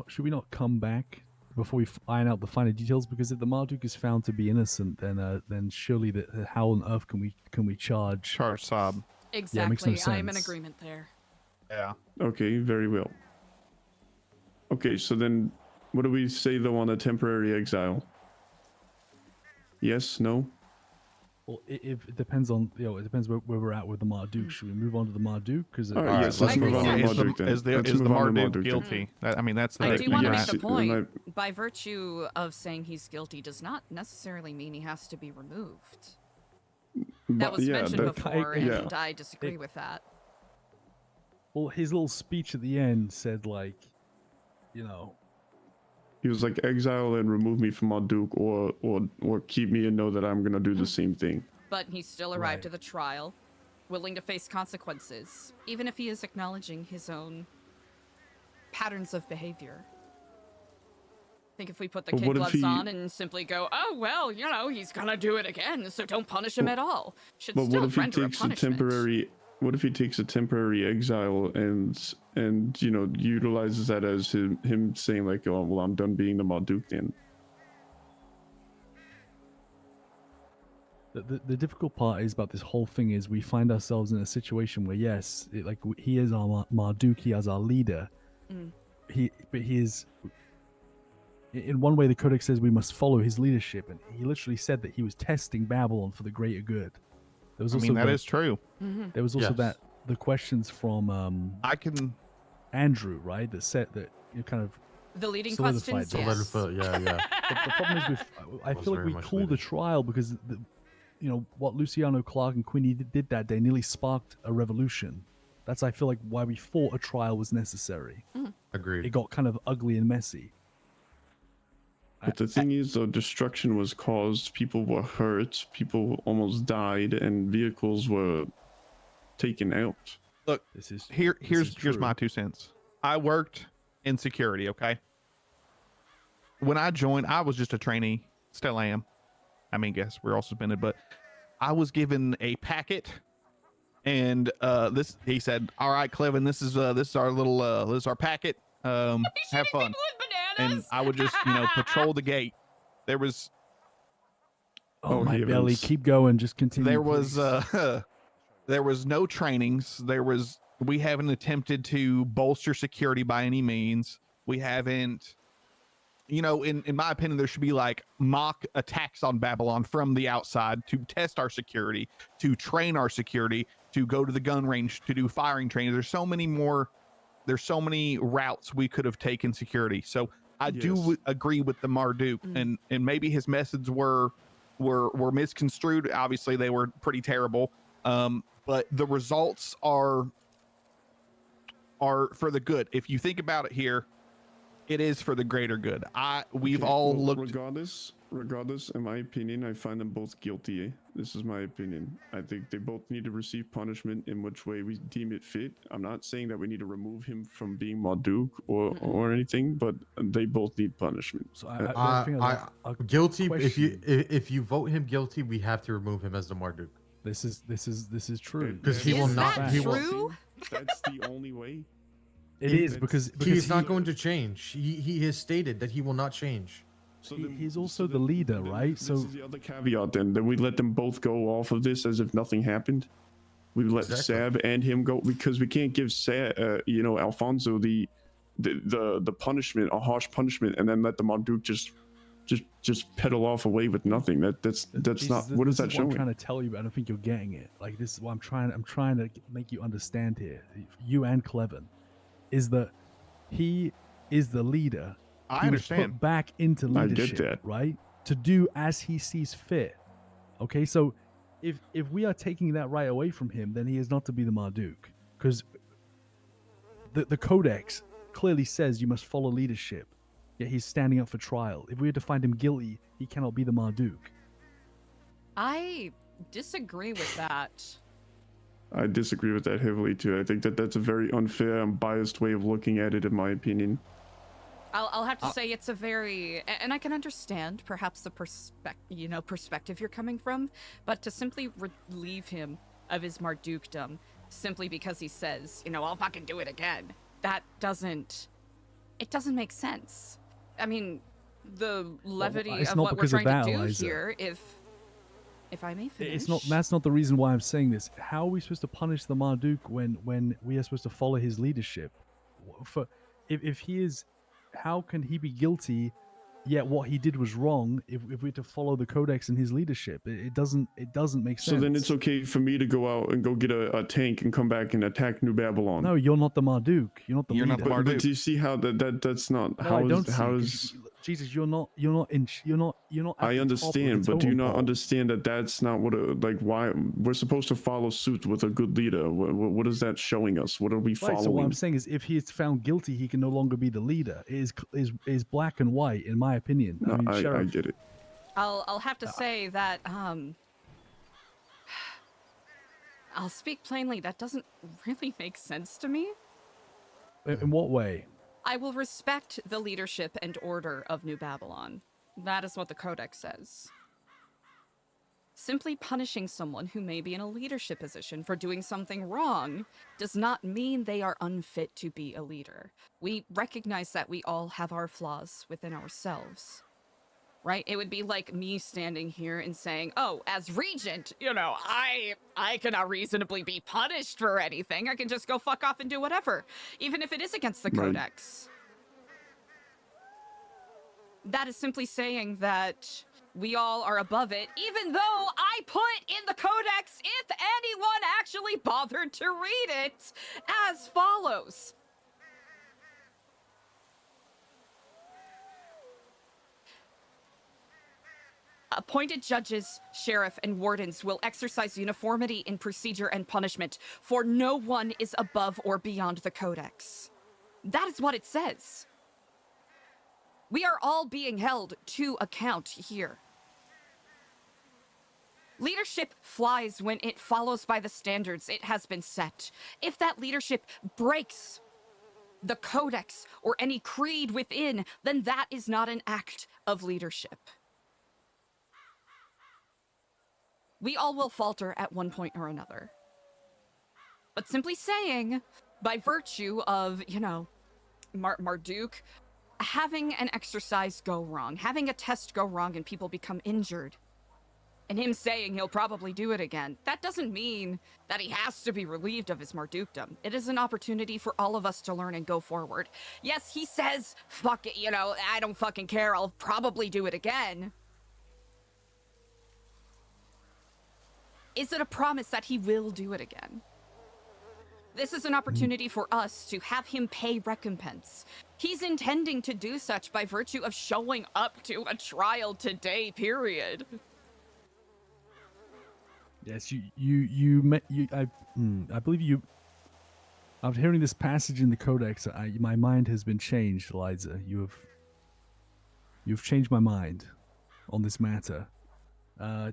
Should we not come back before we iron out the finer details? Because if the Marduk is found to be innocent, then surely how on earth can we charge Saab? Exactly. Yeah, makes no I'm in sense. agreement there. Yeah. Okay, very well. Okay, so then what do we say though on a temporary exile? Yes, no? Well, it depends on it depends where we're at with the Marduk. Should we move on to the Marduk? Because All right, yes, let's move on to Marduk then. Is the Marduk guilty? I mean, that's the. I do want to make yes. the point. By virtue of saying he's guilty, does not necessarily mean he has to be removed. That was mentioned before, and I disagree with that. Well, his little speech at the end said, like, He was like, exile and remove me from Marduk, or keep me and know that I'm gonna do the same thing. But he still arrived to the trial, willing to face consequences, even if he is acknowledging his own patterns of behavior. I think if we put the kid gloves on and simply go, oh, well, he's gonna do it again, so don't punish him at all. Should still render a punishment. What if he takes a temporary exile and utilizes that as him saying like, oh, well, I'm done being the Marduk then? The difficult part is about this whole thing is we find ourselves in a situation where yes, he is our Marduk, he is our leader. But he is. In one way, the Codex says we must follow his leadership, and he literally said that he was testing Babylon for the greater good. There was also that is true. There was also the questions from Andrew, right? That said that kind of the leading solidified questions. Yes. Yeah. The problem is I feel like we called the trial because what Luciano, Clark, and Quinny did that day nearly sparked a revolution. That's, I feel like, why we thought a trial was necessary. Agreed. It got kind of ugly and messy. But the thing is, though, destruction was caused, people were hurt, people almost died, and vehicles were taken out. Look, here's my 2 cents. I worked in security, okay? When I joined, I was just a trainee, still am. I mean, guess we're all suspended, but I was given a packet, and he said, "All right, Clevin, this is our little this is our packet. Have fun." And I would just patrol the gate. There was my belly, keep going, just continue. there please. was there was no trainings. We haven't attempted to bolster security by any means. We haven't, in my opinion, there should be like mock attacks on Babylon from the outside to test our security, to train our security, to go to the gun range, to do firing training. There's so many routes we could have taken security. So I do agree with the Marduk, and maybe his methods were misconstrued. Obviously, they were pretty terrible. But the results are for the good. If you think about it here, it is for the greater good. We've all looked. Regardless, in my opinion, I find them both guilty. This is my opinion. I think they both need to receive punishment in which way we deem it fit. I'm not saying that we need to remove him from being Marduk or anything, but they both need punishment. So guilty. If you vote him guilty, we have to remove him as the Marduk. This is true. Because he will not. That's the only way. It is because he's not going to change. He has stated that he will not change. So he's also the leader, right? This is the other caveat. Then we let them both go off of this as if nothing happened. We let Sab and him go because we can't give Alfonso the punishment, a harsh punishment, and then let the Marduk just pedal off away with nothing. That's Jesus, not. This, what is this that is what I'm showing? trying to tell you, but I don't think you're getting it. Like, this is what I'm trying to make you understand here. You and Clevin is that he is the leader. I He was understand. put back into I get leadership, that. right? To do as he sees fit. Okay, so if we are taking that right away from him, then he is not to be the Marduk, because the Codex clearly says you must follow leadership. Yet he's standing up for trial. If we had to find him guilty, he cannot be the Marduk. I disagree with that. I disagree with that heavily too. I think that's a very unfair and biased way of looking at it, in my opinion. I'll have to say it's a very, and I can understand perhaps the perspective you're coming from, but to simply relieve him of his Mardukdom simply because he says, I'll fucking do it again, it doesn't make sense. I mean, the levity of what we're trying to do Eliza. here, if I may finish. That's not the reason why I'm saying this. How are we supposed to punish the Marduk when we are supposed to follow his leadership? If he is, how can he be guilty? Yet what he did was wrong. If we're to follow the Codex and his leadership, it doesn't make sense. So then it's okay for me to go out and go get a tank and come back and attack New Babylon. No, you're not the Marduk. You're not the leader. But do you see how that's not? No, how is Jesus? You're not. At I the understand, top of but do you the not totem understand that that's not why we're supposed to follow suit with a good leader? What is that showing us? What are we pole. Right, following? so what I'm saying is, if he is found guilty, he can no longer be the leader. It is black and white, in my opinion. No, mean, I Sheriff, get it. I'll have to say that I'll speak plainly. That doesn't really make sense to me. In what way? I will respect the leadership and order of New Babylon. That is what the Codex says. Simply punishing someone who may be in a leadership position for doing something wrong does not mean they are unfit to be a leader. We recognize that we all have our flaws within ourselves. Right? It would be like me standing here and saying, oh, as regent, I cannot reasonably be punished for anything. I can just go fuck off and do whatever, even if it is against the Codex. That is simply saying that we all are above it, even though I put in the Codex, if anyone actually bothered to read it, as follows. Appointed judges, sheriff, and wardens will exercise uniformity in procedure and punishment, for no one is above or beyond the Codex. That is what it says. We are all being held to account here. Leadership flies when it follows by the standards it has been set. If that leadership breaks the Codex or any creed within, then that is not an act of leadership. We all will falter at one point or another. But simply saying, by virtue of, Marduk having an exercise go wrong, having a test go wrong and people become injured, and him saying he'll probably do it again, that doesn't mean that he has to be relieved of his Mardukdom. It is an opportunity for all of us to learn and go forward. Yes, he says, fuck it, I don't fucking care, I'll probably do it again. Is it a promise that he will do it again? This is an opportunity for us to have him pay recompense. He's intending to do such by virtue of showing up to a trial today, period. Yes, I believe you. After hearing this passage in the Codex, my mind has been changed, Eliza. You've changed my mind on this matter. I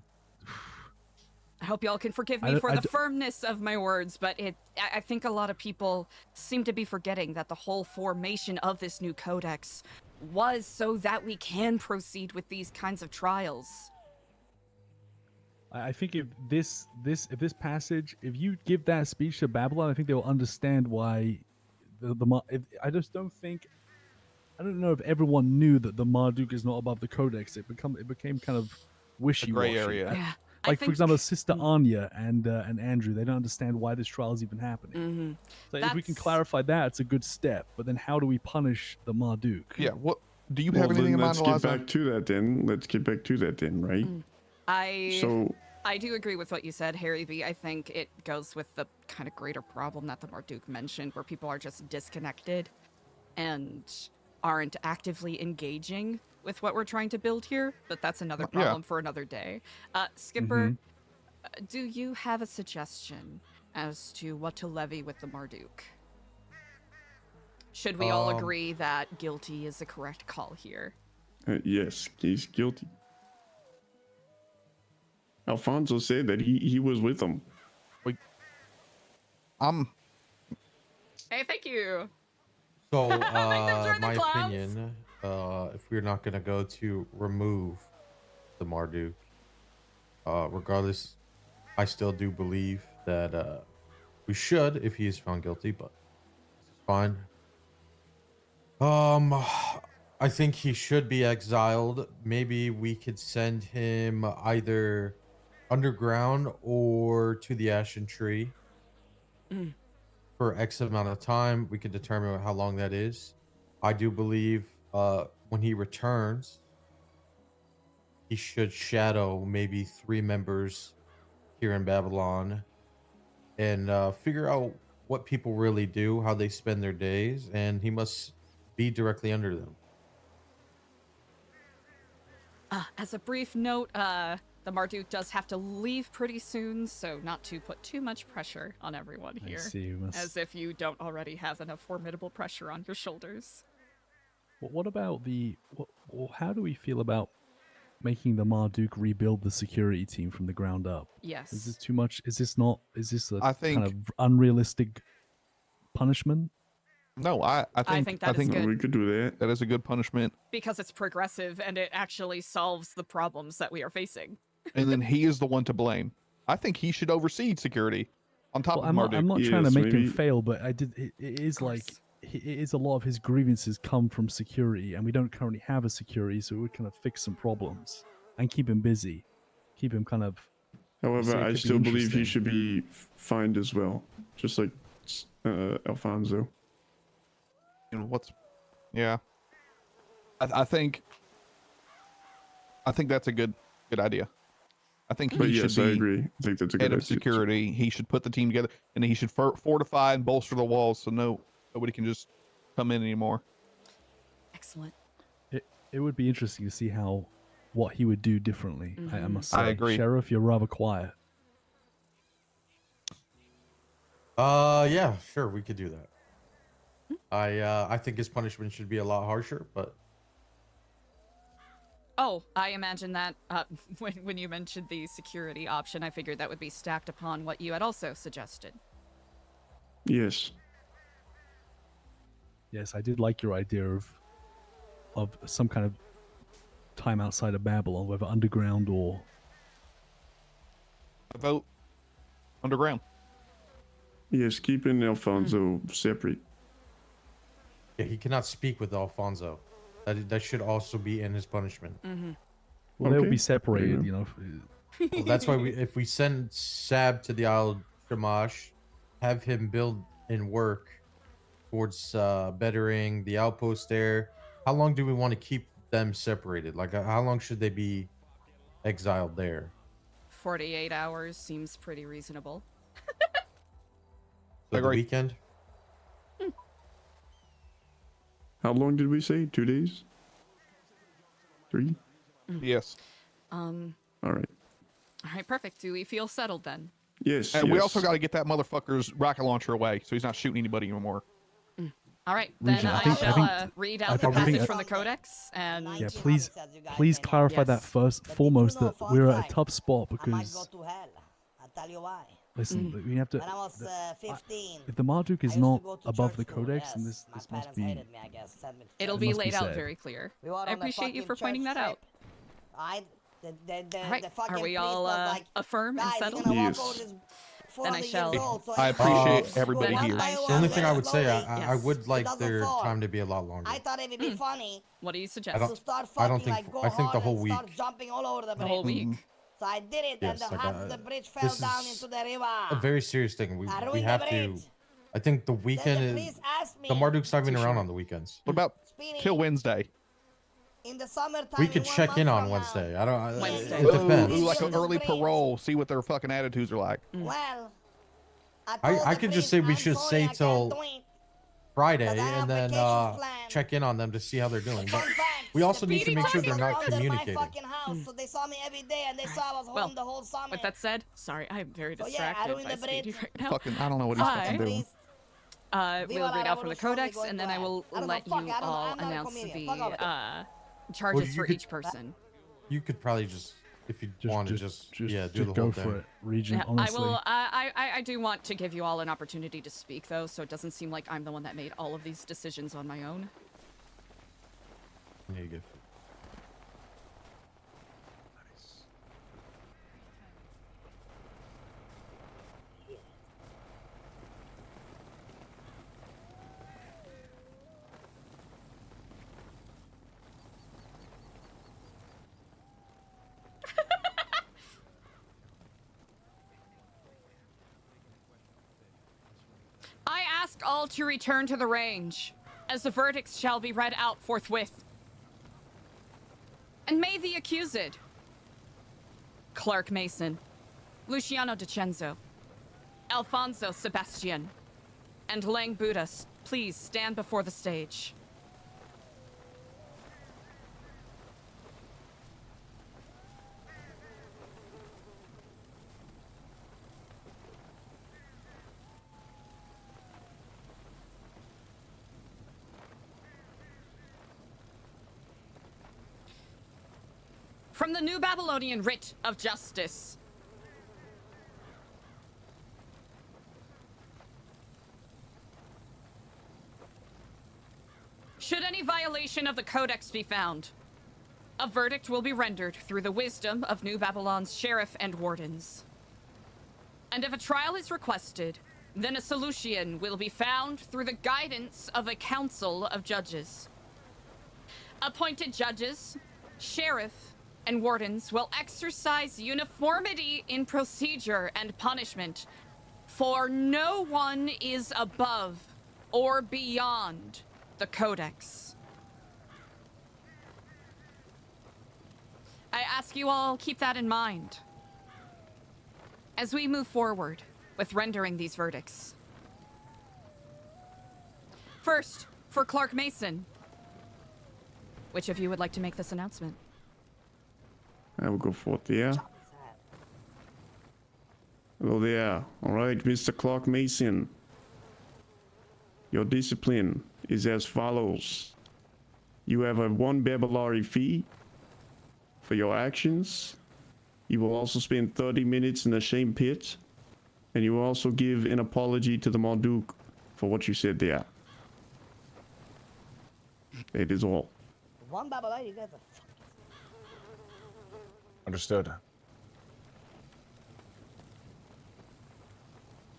hope y'all can forgive me for the firmness of my words, but I think a lot of people seem to be forgetting that the whole formation of this new Codex was so that we can proceed with these kinds of trials. I think if this passage, if you give that speech to Babylon, I think they will understand why I just don't think. I don't know if everyone knew that the Marduk is not above the Codex. It became kind of wishy-washy. Gray area. Yeah. Like, for example, Sister Anya and Andrew, they don't understand why this trial is even happening. Mm-hmm. So if we can clarify that, it's a good step. But then how do we punish the Marduk? Yeah, what do you have anything in mind, Eliza? Let's get back to that then, right? I do agree with what you said, Harry B. I think it goes with the kind of greater problem that the Marduk mentioned, where people are just disconnected and aren't actively engaging with what we're trying to build here, but that's another problem for another day. Skipper, do you have a suggestion as to what to levy with the Marduk? Should we all agree that guilty is the correct call here? Yes, he's guilty. Alfonso said that he was with them. Hey, thank you. So, my opinion, if we're not going to go to remove the Marduk, regardless, I still do believe that we should if he is found guilty, but it's fine. I think he should be exiled. Maybe we could send him either underground or to the Ashen Tree for X amount of time. We could determine how long that is. I do believe when he returns, he should shadow maybe 3 members here in Babylon and figure out what people really do, how they spend their days, and he must be directly under them. As a brief note, the Marduk does have to leave pretty soon, so not to put too much pressure on everyone here. I see. As if you don't already have enough formidable pressure on your shoulders. What about how do we feel about making the Marduk rebuild the security team from the ground up? Yes. Is this too much? Is this not? Is this a I think- kind of unrealistic punishment? No, I think that is good. We could do that. That is a good punishment. Because it's progressive and it actually solves the problems that we are facing. And then he is the one to blame. I think he should oversee security on top of Marduk. I'm not trying to make him fail, but it is like it is a lot of his grievances come from security, and we don't currently have a security, so it would kind of fix some problems and keep him busy, keep him kind of. However, I still believe he should be fined as well, just like Alfonso. And I think that's a good idea. I think he should be I agree. I think that's a good head of idea. security. He should put the team together, and he should fortify and bolster the walls so nobody can just come in anymore. Excellent. It would be interesting to see how what he would do differently. I must say, I agree. Sheriff, you're rather quiet. Yeah, sure, we could do that. I think his punishment should be a lot harsher, but Oh, I imagine that when you mentioned the security option, I figured that would be stacked upon what you had also suggested. Yes. Yes, I did like your idea of some kind of time outside of Babylon, whether underground or vote underground. Yes, keeping Alfonso separate. yeah, he cannot speak with Alfonso. That should also be in his punishment. well, they'll be separated. You know. Well, that's why if we send Sab to the Isle Shamash, have him build and work towards bettering the outpost there. How long do we want to keep them separated? Like, how long should they be exiled there? 48 hours seems pretty reasonable. For the weekend? How long did we say? 2 days? 3? Yes. All All right. right, perfect. Do we feel settled then? Yes. And we yes. also got to get that motherfucker's rocket launcher away, so he's not shooting anybody anymore. All right, then Regent, I shall read out the passage from the Codex and. Yeah, please clarify that foremost that we're at a tough spot because. Listen, we have to. When I was 15, if the Marduk is I used to not go to above church the school, Codex, yes. then this My must parents be. hated me, I guess. Sent me to It'll It be must be laid out said. very clear. We were I on a appreciate you fucking for pointing church that out. trip. The All right, fucking are we priest all was like, affirm and guys, you're settled? gonna walk over this Then I 400 shall. years old, so I appreciate go everybody one here. by The one, only thing I very would say, slowly. I would like their 2004. time to be a lot longer. I thought it would be funny What do you I suggest? don't, to start I don't fucking think, like go I think the hard whole and week. start jumping all over the The whole bridge. week. So I did it, Yes, and the like, half of the bridge fell this down is into the river. A very serious thing. We I ruined we the have to. bridge. I think the Then weekend the is. priest asked me The Marduk's not even to around show- on the weekends. What about Speedy, till Wednesday? in the summertime, We could in 1 check month in on from now, Wednesday. I don't. Wednesday. It depends. Ooh, like an This early bridge. parole. See what their fucking attitudes are like. Well, I could just say we should say till Friday because I have and then vacations planned. check in on them to see how they're doing. But Fun fact, we also the need to people make sure they're were not under my communicating. fucking house, so they saw me every day, and they saw I was home Well, the whole summer. With that said, sorry, I'm very So yeah, I distracted ruined by the Speedy bridge. right now. Fucking, I don't know what he's Hi. fucking doing. We'll read out from the Codex, and then I will I don't let know, you fuck, I don't know, all I'm not a announce comedian. Fuck all of it. the charges you for could- each person. You could probably just, if you want to, just yeah, do the go whole for thing. it, Regent. Yeah, Honestly. I will. I do want to give you all an opportunity to speak, though, so it doesn't seem like I'm the one that made all of these decisions on my own. Yeah, you get. I ask all to return to the range, as the verdicts shall be read out forthwith. And may the accused, Clark Mason, Luciano DiCenzo, Alfonso Sebastian, and Lang Buddhas, please stand before the stage. From the New Babylonian Writ of Justice. Should any violation of the Codex be found, a verdict will be rendered through the wisdom of New Babylon's sheriff and wardens. And if a trial is requested, then a solution will be found through the guidance of a council of judges. Appointed judges, sheriff, and wardens will exercise uniformity in procedure and punishment, for no one is above or beyond the Codex. I ask you all keep that in mind as we move forward with rendering these verdicts. First, for Clark Mason. Which of you would like to make this announcement? I will go forth there. Hello there. All right, Mr. Clark Mason. Your discipline is as follows. You have a 1 Babylari fee for your actions. You will also spend 30 minutes in the shame pit. And you will also give an apology to the Marduk for what you said there. It is all. 1 Babylon, you guys are Understood.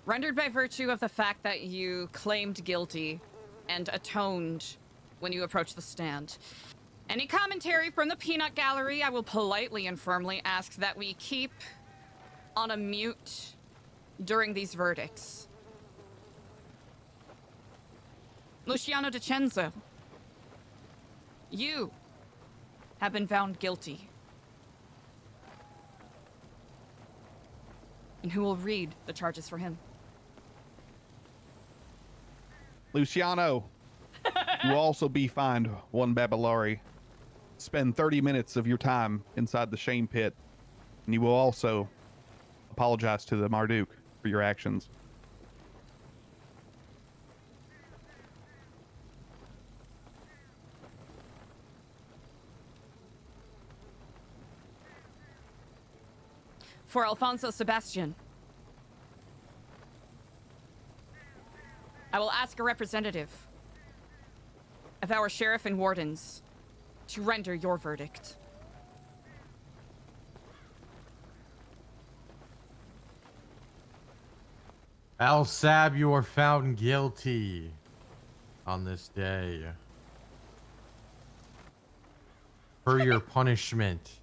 Rendered by virtue of the fact that you claimed guilty and atoned when you approached the stand. Any commentary from the peanut gallery, I will politely and firmly ask that we keep on a mute during these verdicts. Luciano DiCenzo, you have been found guilty. And who will read the charges for him? Luciano, you will also be fined 1 Babylari. Spend 30 minutes of your time inside the shame pit, and you will also apologize to the Marduk for your actions. For Alfonso Sebastian, I will ask a representative of our sheriff and wardens to render your verdict. Al Sab, you are found guilty on this day. For your punishment,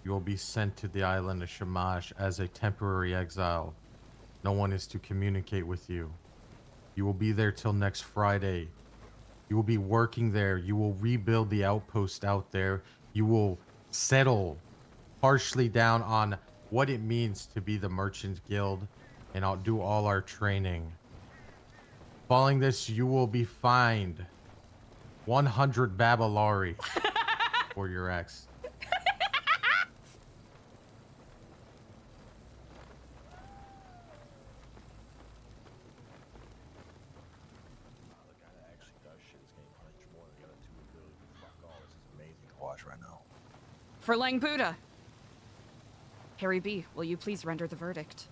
you will be sent to the island of Shamash as a temporary exile. No one is to communicate with you. You will be there till next Friday. You will be working there. You will rebuild the outpost out there. You will settle partially down on what it means to be the Merchant Guild, and I'll do all our training. Following this, you will be fined 100 Babylari for your ex. For Lang Buddha, Harry B, will you please render the verdict?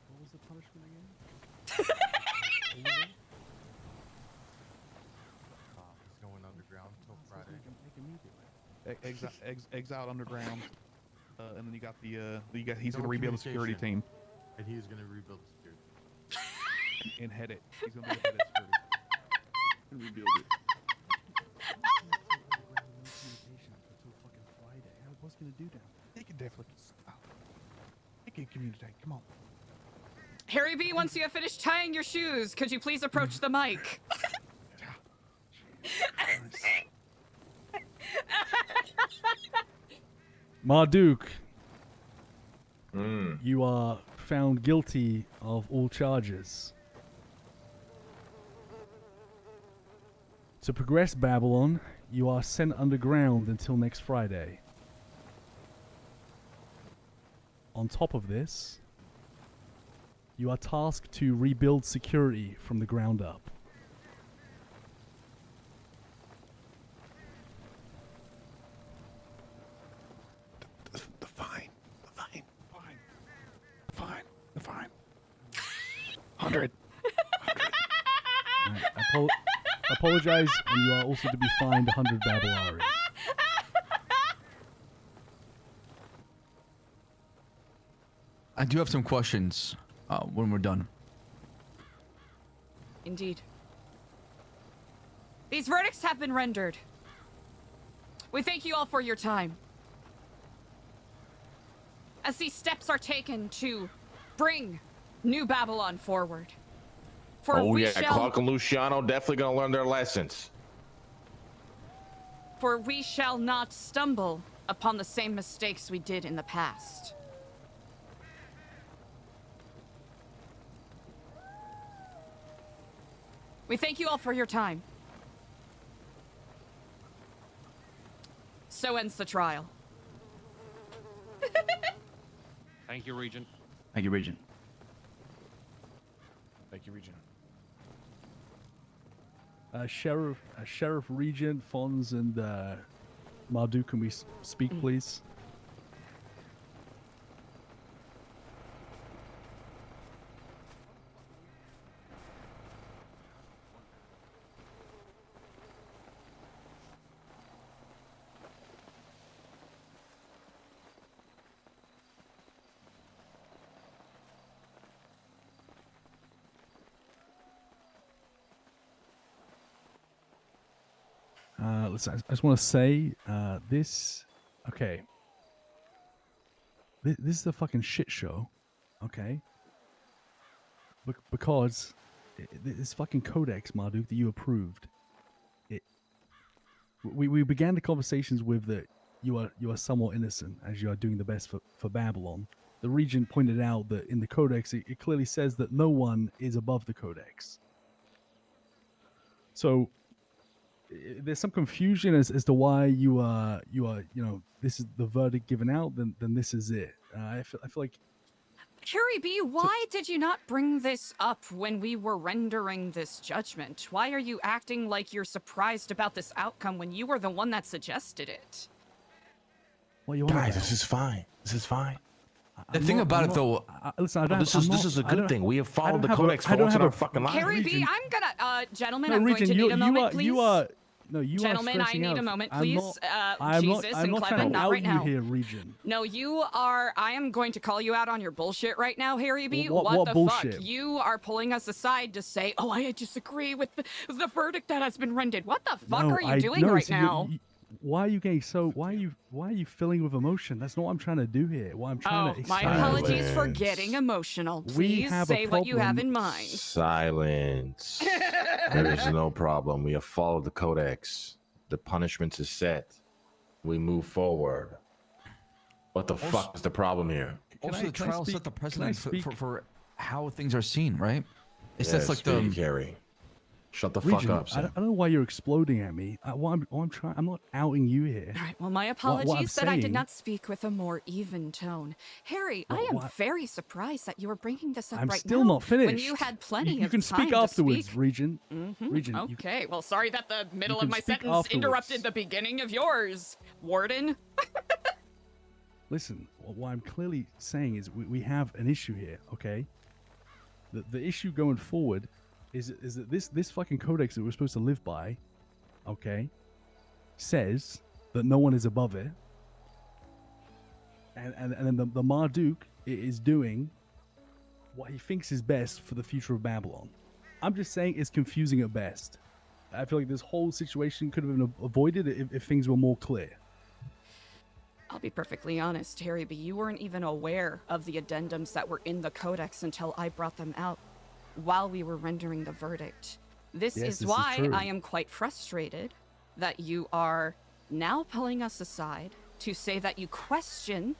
What was the punishment again? He's going underground until Friday. Exiled underground, and then you got he's gonna rebuild the security team. And he's gonna rebuild the security. And head it. He's gonna be the head of security. And rebuild it. What's gonna do now? They can definitely. They can communicate. Come on. Harry B, once you have finished tying your shoes, could you please approach the mic? Marduk, you are found guilty of all charges. To progress Babylon, you are sent underground until next Friday. On top of this, you are tasked to rebuild security from the ground up. The fine. 100. Apologize, and you are also to be fined 100 Babylari. I do have some questions when we're done. Indeed. These verdicts have been rendered. We thank you all for your time. As these steps are taken to bring New Babylon forward. Oh yeah, Clark and Luciano definitely gonna learn their lessons. For we shall not stumble upon the same mistakes we did in the past. We thank you all for your time. So ends the trial. Thank you, Regent. Thank you, Regent. Thank you, Regent. Sheriff Regent, Fons, and Marduk, can we speak, please? Listen, I just want to say, this, okay. This is a fucking shit show, okay? Because this fucking codex, Marduk, that you approved, we began the conversations with that you are somewhat innocent as you are doing the best for Babylon. The Regent pointed out that in the codex, it clearly says that no one is above the codex. So there's some confusion as to why you are this is the verdict given out, then this is it. I feel like Harry B, why did you not bring this up when we were rendering this judgment? Why are you acting like you're surprised about this outcome when you were the one that suggested it? What you Guys, this is fine. This is fine. The thing about it, though, listen, this is a good thing. We have followed the codex for once in our fucking lives. Harry B, I'm gonna, gentlemen, No, I'm Regent, going to need a moment, you please. are you Gentlemen, are I stressing need out. a moment, I'm please. I'm Jesus I'm and not Clevin, trying to not out right you now. here, Regent. No, you are. I am going to call you out on your bullshit right now, Harry B. What the bullshit? fuck? You are pulling us aside to say, "Oh, I disagree with the verdict that has been rendered." What the fuck are you doing right now? Why are you getting so? Why are you filling with emotion? That's not what I'm trying to do here. What I'm trying to my explain. apologies for getting emotional. We Please have a say what you have problem. in mind. Silence. There is no problem. We have followed the codex. The punishment is set. We move forward. What the fuck is the problem here? Also, the trial set the precedent speak? for how things are seen, right? It Yeah, sets like the Harry. Shut the Regent, fuck up, I son. don't know why you're exploding at me. I'm trying. I'm not outing you here. All right, well, my What I'm apologies that I did saying- not speak with a more even tone. Harry, I am very surprised that you are bringing this up I'm right still now. not finished. When you had plenty You of can time speak to afterwards, speak. Regent. Mhm. Regent, Okay, well, sorry that the middle of can my speak sentence afterwards. interrupted the beginning of yours, Warden. Listen, what I'm clearly saying is we have an issue here, okay? The issue going forward is that this fucking codex that we're supposed to live by, okay, says that no one is above it. And then the Marduk is doing what he thinks is best for the future of Babylon. I'm just saying it's confusing at best. I feel like this whole situation could have been avoided if things were more clear. I'll be perfectly honest, Harry, but you weren't even aware of the addendums that were in the codex until I brought them out while we were rendering the verdict. This is why true. I am quite frustrated that you are now pulling us aside to say that you question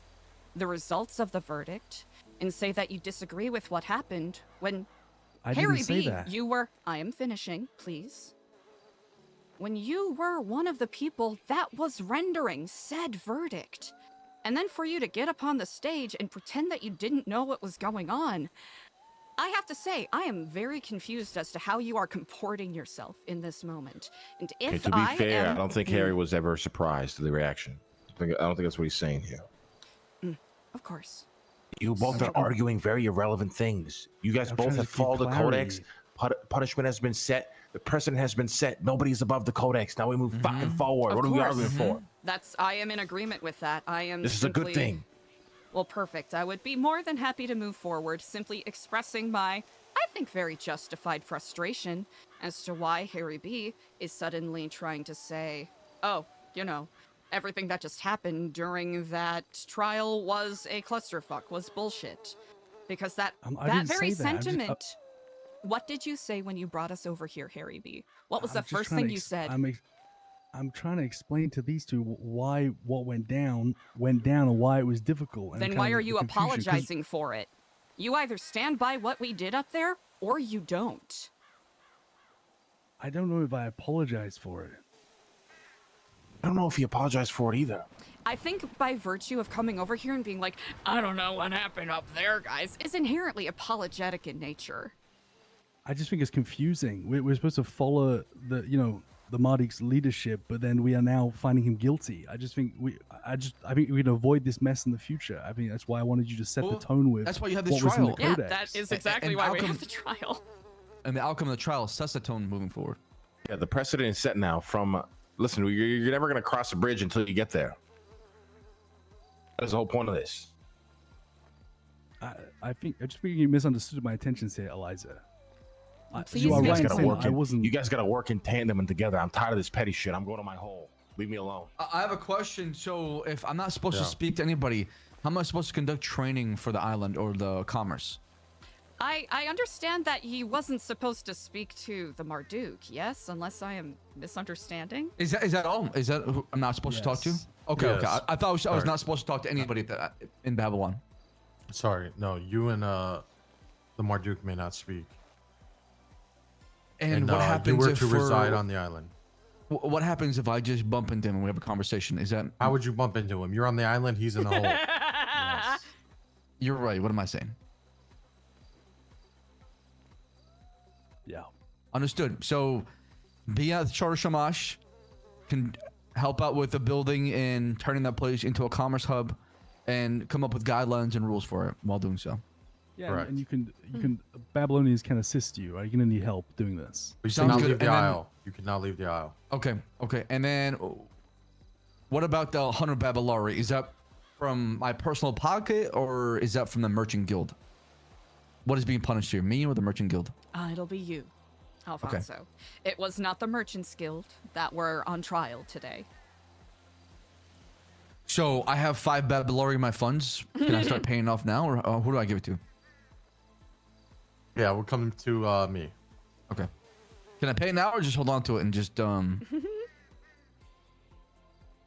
the results of the verdict and say that you disagree with what happened when I Harry didn't say B, that. you were, I am finishing, please. When you were one of the people that was rendering said verdict, and then for you to get up on the stage and pretend that you didn't know what was going on, I have to say, I am very confused as to how you are comporting yourself in this moment. And if Okay, to be fair, I don't think Harry was ever surprised to the reaction. I don't think that's what he's saying here. Of course. You both are arguing very irrelevant things. You guys I'm both trying to have keep followed the codex. clarity. Punishment has been set. The precedent has been set. Nobody's above the codex. Now we move fucking forward. Of What are we course. arguing for? I am in agreement with that. I am This is a good simply- thing. Well, perfect. I would be more than happy to move forward, simply expressing my, I think, very justified frustration as to why Harry B is suddenly trying to say, oh, everything that just happened during that trial was a clusterfuck, was bullshit. Because that I that didn't very say that. I'm just- sentiment. What did you say when you brought us over here, Harry B? What was I'm the just first trying thing to you said? I'm trying to explain to these two why what went down, and why it was difficult. And Then kind why of are the you confusion, 'cause apologizing for it? You either stand by what we did up there, or you don't. I don't know if I apologize for it. I don't know if he apologized for it either. I think by virtue of coming over here and being like, I don't know what happened up there, guys, is inherently apologetic in nature. I just think it's confusing. We're supposed to follow the, you know, the Marduk's leadership, but then we are now finding him guilty. I think we can avoid this mess in the future. I think that's why I wanted you to set the tone with. That's why you have this what was in trial. the Yeah, codex. that is exactly why we have the trial. And the outcome of the trial sets the tone moving forward. Yeah, the precedent is set now from, listen, you're never going to cross the bridge until you get there. That's the whole point of this. I just think you misunderstood my intentions here, Eliza. You guys gotta work in tandem and together. I'm tired of this petty shit. I'm going to my hole. Leave me alone. I have a question. So if I'm not supposed to speak to anybody, how am I supposed to conduct training for the island or the commerce? I understand that he wasn't supposed to speak to the Marduk, yes? Unless I am misunderstanding? Is that all? Is that who I'm not supposed to talk to? Okay, Yes. okay. I thought I was Sorry. not supposed to talk to anybody in Babylon. Sorry, no, you and the Marduk may not speak. And what happens you were if to reside on the island? What happens if I just bump into him and we have a conversation? Is that How would you bump into him? You're on the island. He's in the hole. Yes. You're right. What am I saying? Yeah. Understood. So, be at Charter Shamash can help out with the building and turning that place into a commerce hub, and come up with guidelines and rules for it while doing so. Yeah, and you can Babylonians can assist you. Right? You're gonna need help doing this. You cannot leave the aisle. You cannot leave the aisle. Okay, okay. And then, what about the 100 Babylari? Is that from my personal pocket, or is that from the Merchant Guild? What is being punished here, me or the Merchant Guild? It'll be you, Alfonso. It was not the Merchants Guild that were on trial today. So I have 5 Babylari in my funds. Can I start paying off now, or who do I give it to? Yeah, we'll come to me. Okay. Can I pay now or just hold on to it and just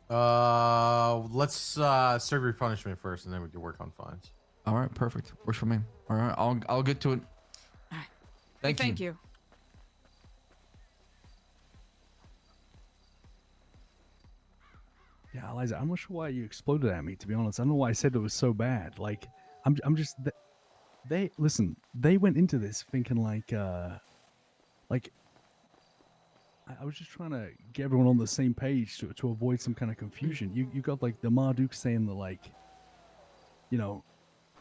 Let's serve your punishment first, and then we can work on fines. All right, perfect. Works for me. All right, I'll get to it. Thank you. Yeah, Eliza, I'm not sure why you exploded at me. To be honest, I don't know why I said it was so bad. Like, I'm just. They listen. They went into this thinking like I was just trying to get everyone on the same page to avoid some kind of confusion. You got like the Marduk saying that, like, you know,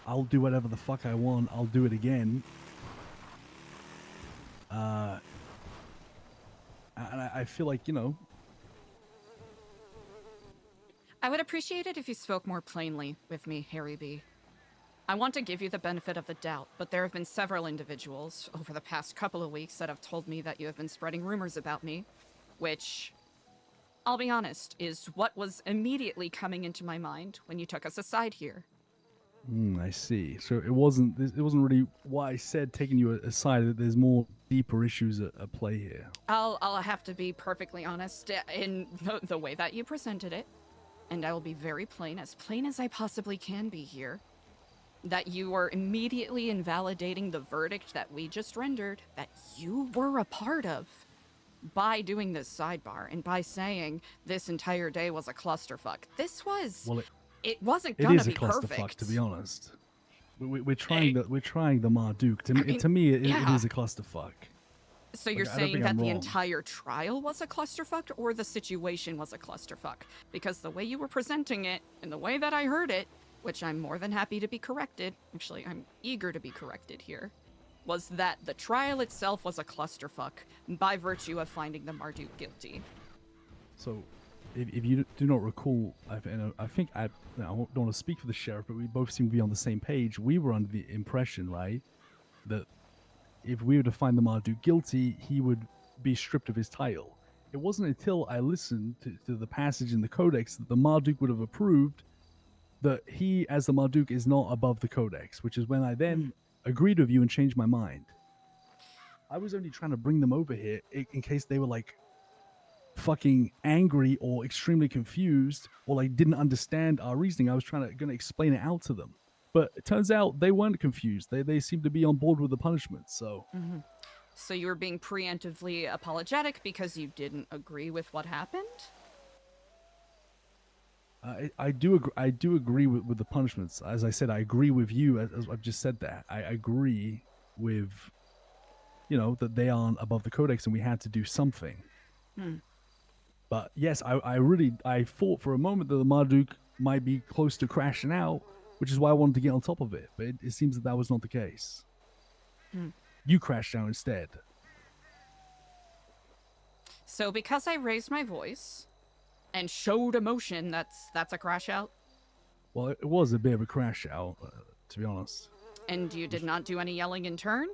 I'll do whatever the fuck I want. I'll do it again. And I feel like, you know. I would appreciate it if you spoke more plainly with me, Harry B. I want to give you the benefit of the doubt, but there have been several individuals over the past couple of weeks that have told me that you have been spreading rumors about me, which, I'll be honest, is what was immediately coming into my mind when you took us aside here. I see. So it wasn't really what I said taking you aside. That there's more deeper issues at play here. I'll have to be perfectly honest in the way that you presented it, and I will be very plain as I possibly can be here, that you were immediately invalidating the verdict that we just rendered, that you were a part of, by doing this sidebar and by saying this entire day was a clusterfuck. This was. Well, it wasn't gonna be perfect. It is a clusterfuck, to be honest. We're trying the Marduk. To me, it is a clusterfuck. So you're saying that the entire trial was a clusterfuck, or the situation was a clusterfuck? Because the way you were presenting it, and the way that I heard it, which I'm more than happy to be corrected, actually I'm eager to be corrected here, was that the trial itself was a clusterfuck by virtue of finding the Marduk guilty. So, if you do not recall, I think I don't want to speak for the sheriff, but we both seem to be on the same page. We were under the impression, right, that if we were to find the Marduk guilty, he would be stripped of his title. It wasn't until I listened to the passage in the Codex that the Marduk would have approved that he, as the Marduk, is not above the Codex, which is when I then agreed with you and changed my mind. I was only trying to bring them over here in case they were like fucking angry or extremely confused or like didn't understand our reasoning. I was gonna explain it out to them. But it turns out they weren't confused. They seemed to be on board with the punishment, so... Mm-hmm. So you were being preemptively apologetic because you didn't agree with what happened? I do agree with the punishments. As I said, I agree with you. As I've just said that I agree with, that they aren't above the codex and we had to do something. Hmm. But yes, I thought for a moment that the Marduk might be close to crashing out, which is why I wanted to get on top of it. But it seems that was not the case. Hmm. You crashed out instead. So because I raised my voice and showed emotion, that's a crash out? Well, it was a bit of a crash out, to be honest. And you did not do any yelling in turn?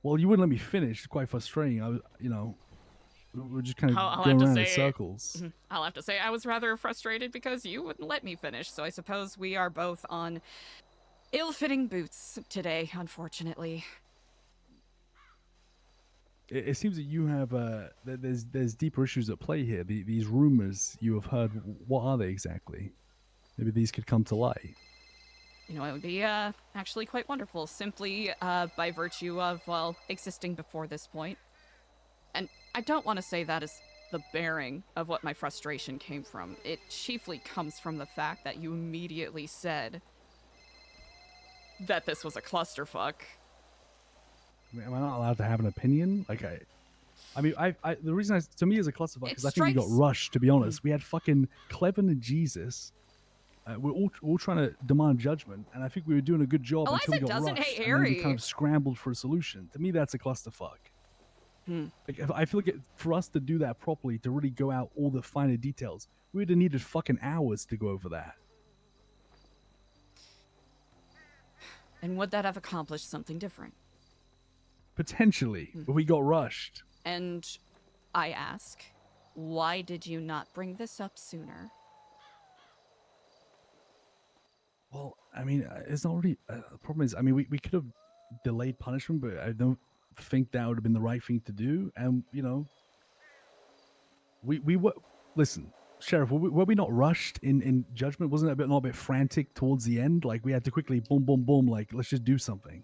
Well, you wouldn't let me finish. It's quite frustrating. I was, we're just kind of I'll going have to around in say- circles. I'll have to say I was rather frustrated because you wouldn't let me finish, so I suppose we are both on ill-fitting boots today, unfortunately. It seems that you have there's deeper issues at play here. These rumors you have heard. What are they exactly? Maybe these could come to light. It would be actually quite wonderful, simply by virtue of, well, existing before this point. And I don't want to say that is the bearing of what my frustration came from. It chiefly comes from the fact that you immediately said that this was a clusterfuck. Am I not allowed to have an opinion? Like the reason to me is a clusterfuck because I think we got rushed. To be honest, we had fucking Clevin and Jesus. We're all trying to demand judgment, and I think we were doing a good job Eliza until we got doesn't rushed, hate and then we Harry. kind of scrambled for a solution. To me, that's a clusterfuck. Like, I feel like for us to do that properly, to really go out all the finer details, we would have needed fucking hours to go over that. And would that have accomplished something different? Potentially, but we got rushed. And I ask, why did you not bring this up sooner? Well, I mean, it's not really. The problem is, I mean, we could have delayed punishment, but I don't think that would have been the right thing to do. And we were. Listen, Sheriff, were we not rushed in judgment? Wasn't it not a bit frantic towards the end? Like we had to quickly boom, boom, boom. Like let's just do something.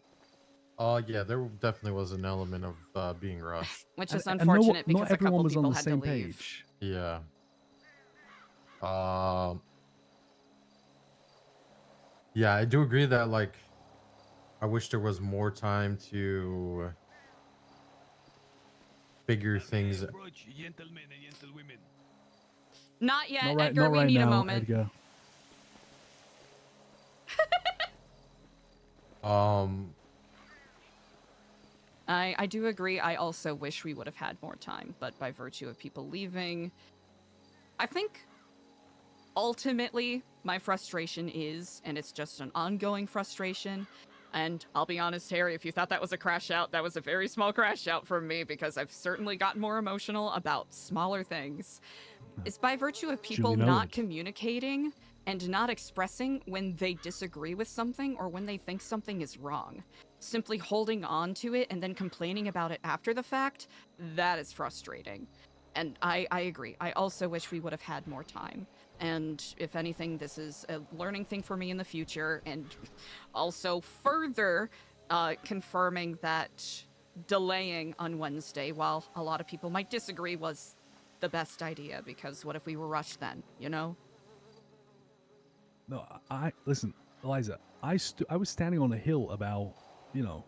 Yeah, there definitely was an element of being rushed. Which is And unfortunate not because a everyone couple was on people the had same to leave. page. Yeah. Yeah, I do agree that like I wish there was more time to figure things. Not yet, Not right, Edgar. not We right need now, a moment. Edgar. I do agree. I also wish we would have had more time, but by virtue of people leaving, I think ultimately my frustration is, and it's just an ongoing frustration, and I'll be honest, Harry, if you thought that was a crash out, that was a very small crash out from me because I've certainly gotten more emotional about smaller things. It's by virtue of people Duly not noted. communicating and not expressing when they disagree with something or when they think something is wrong. Simply holding on to it and then complaining about it after the fact, that is frustrating. And I agree. I also wish we would have had more time. And if anything, this is a learning thing for me in the future, and also further confirming that delaying on Wednesday, while a lot of people might disagree, was the best idea, because what if we were rushed then, you know? No, listen, Eliza. I was standing on a hill about,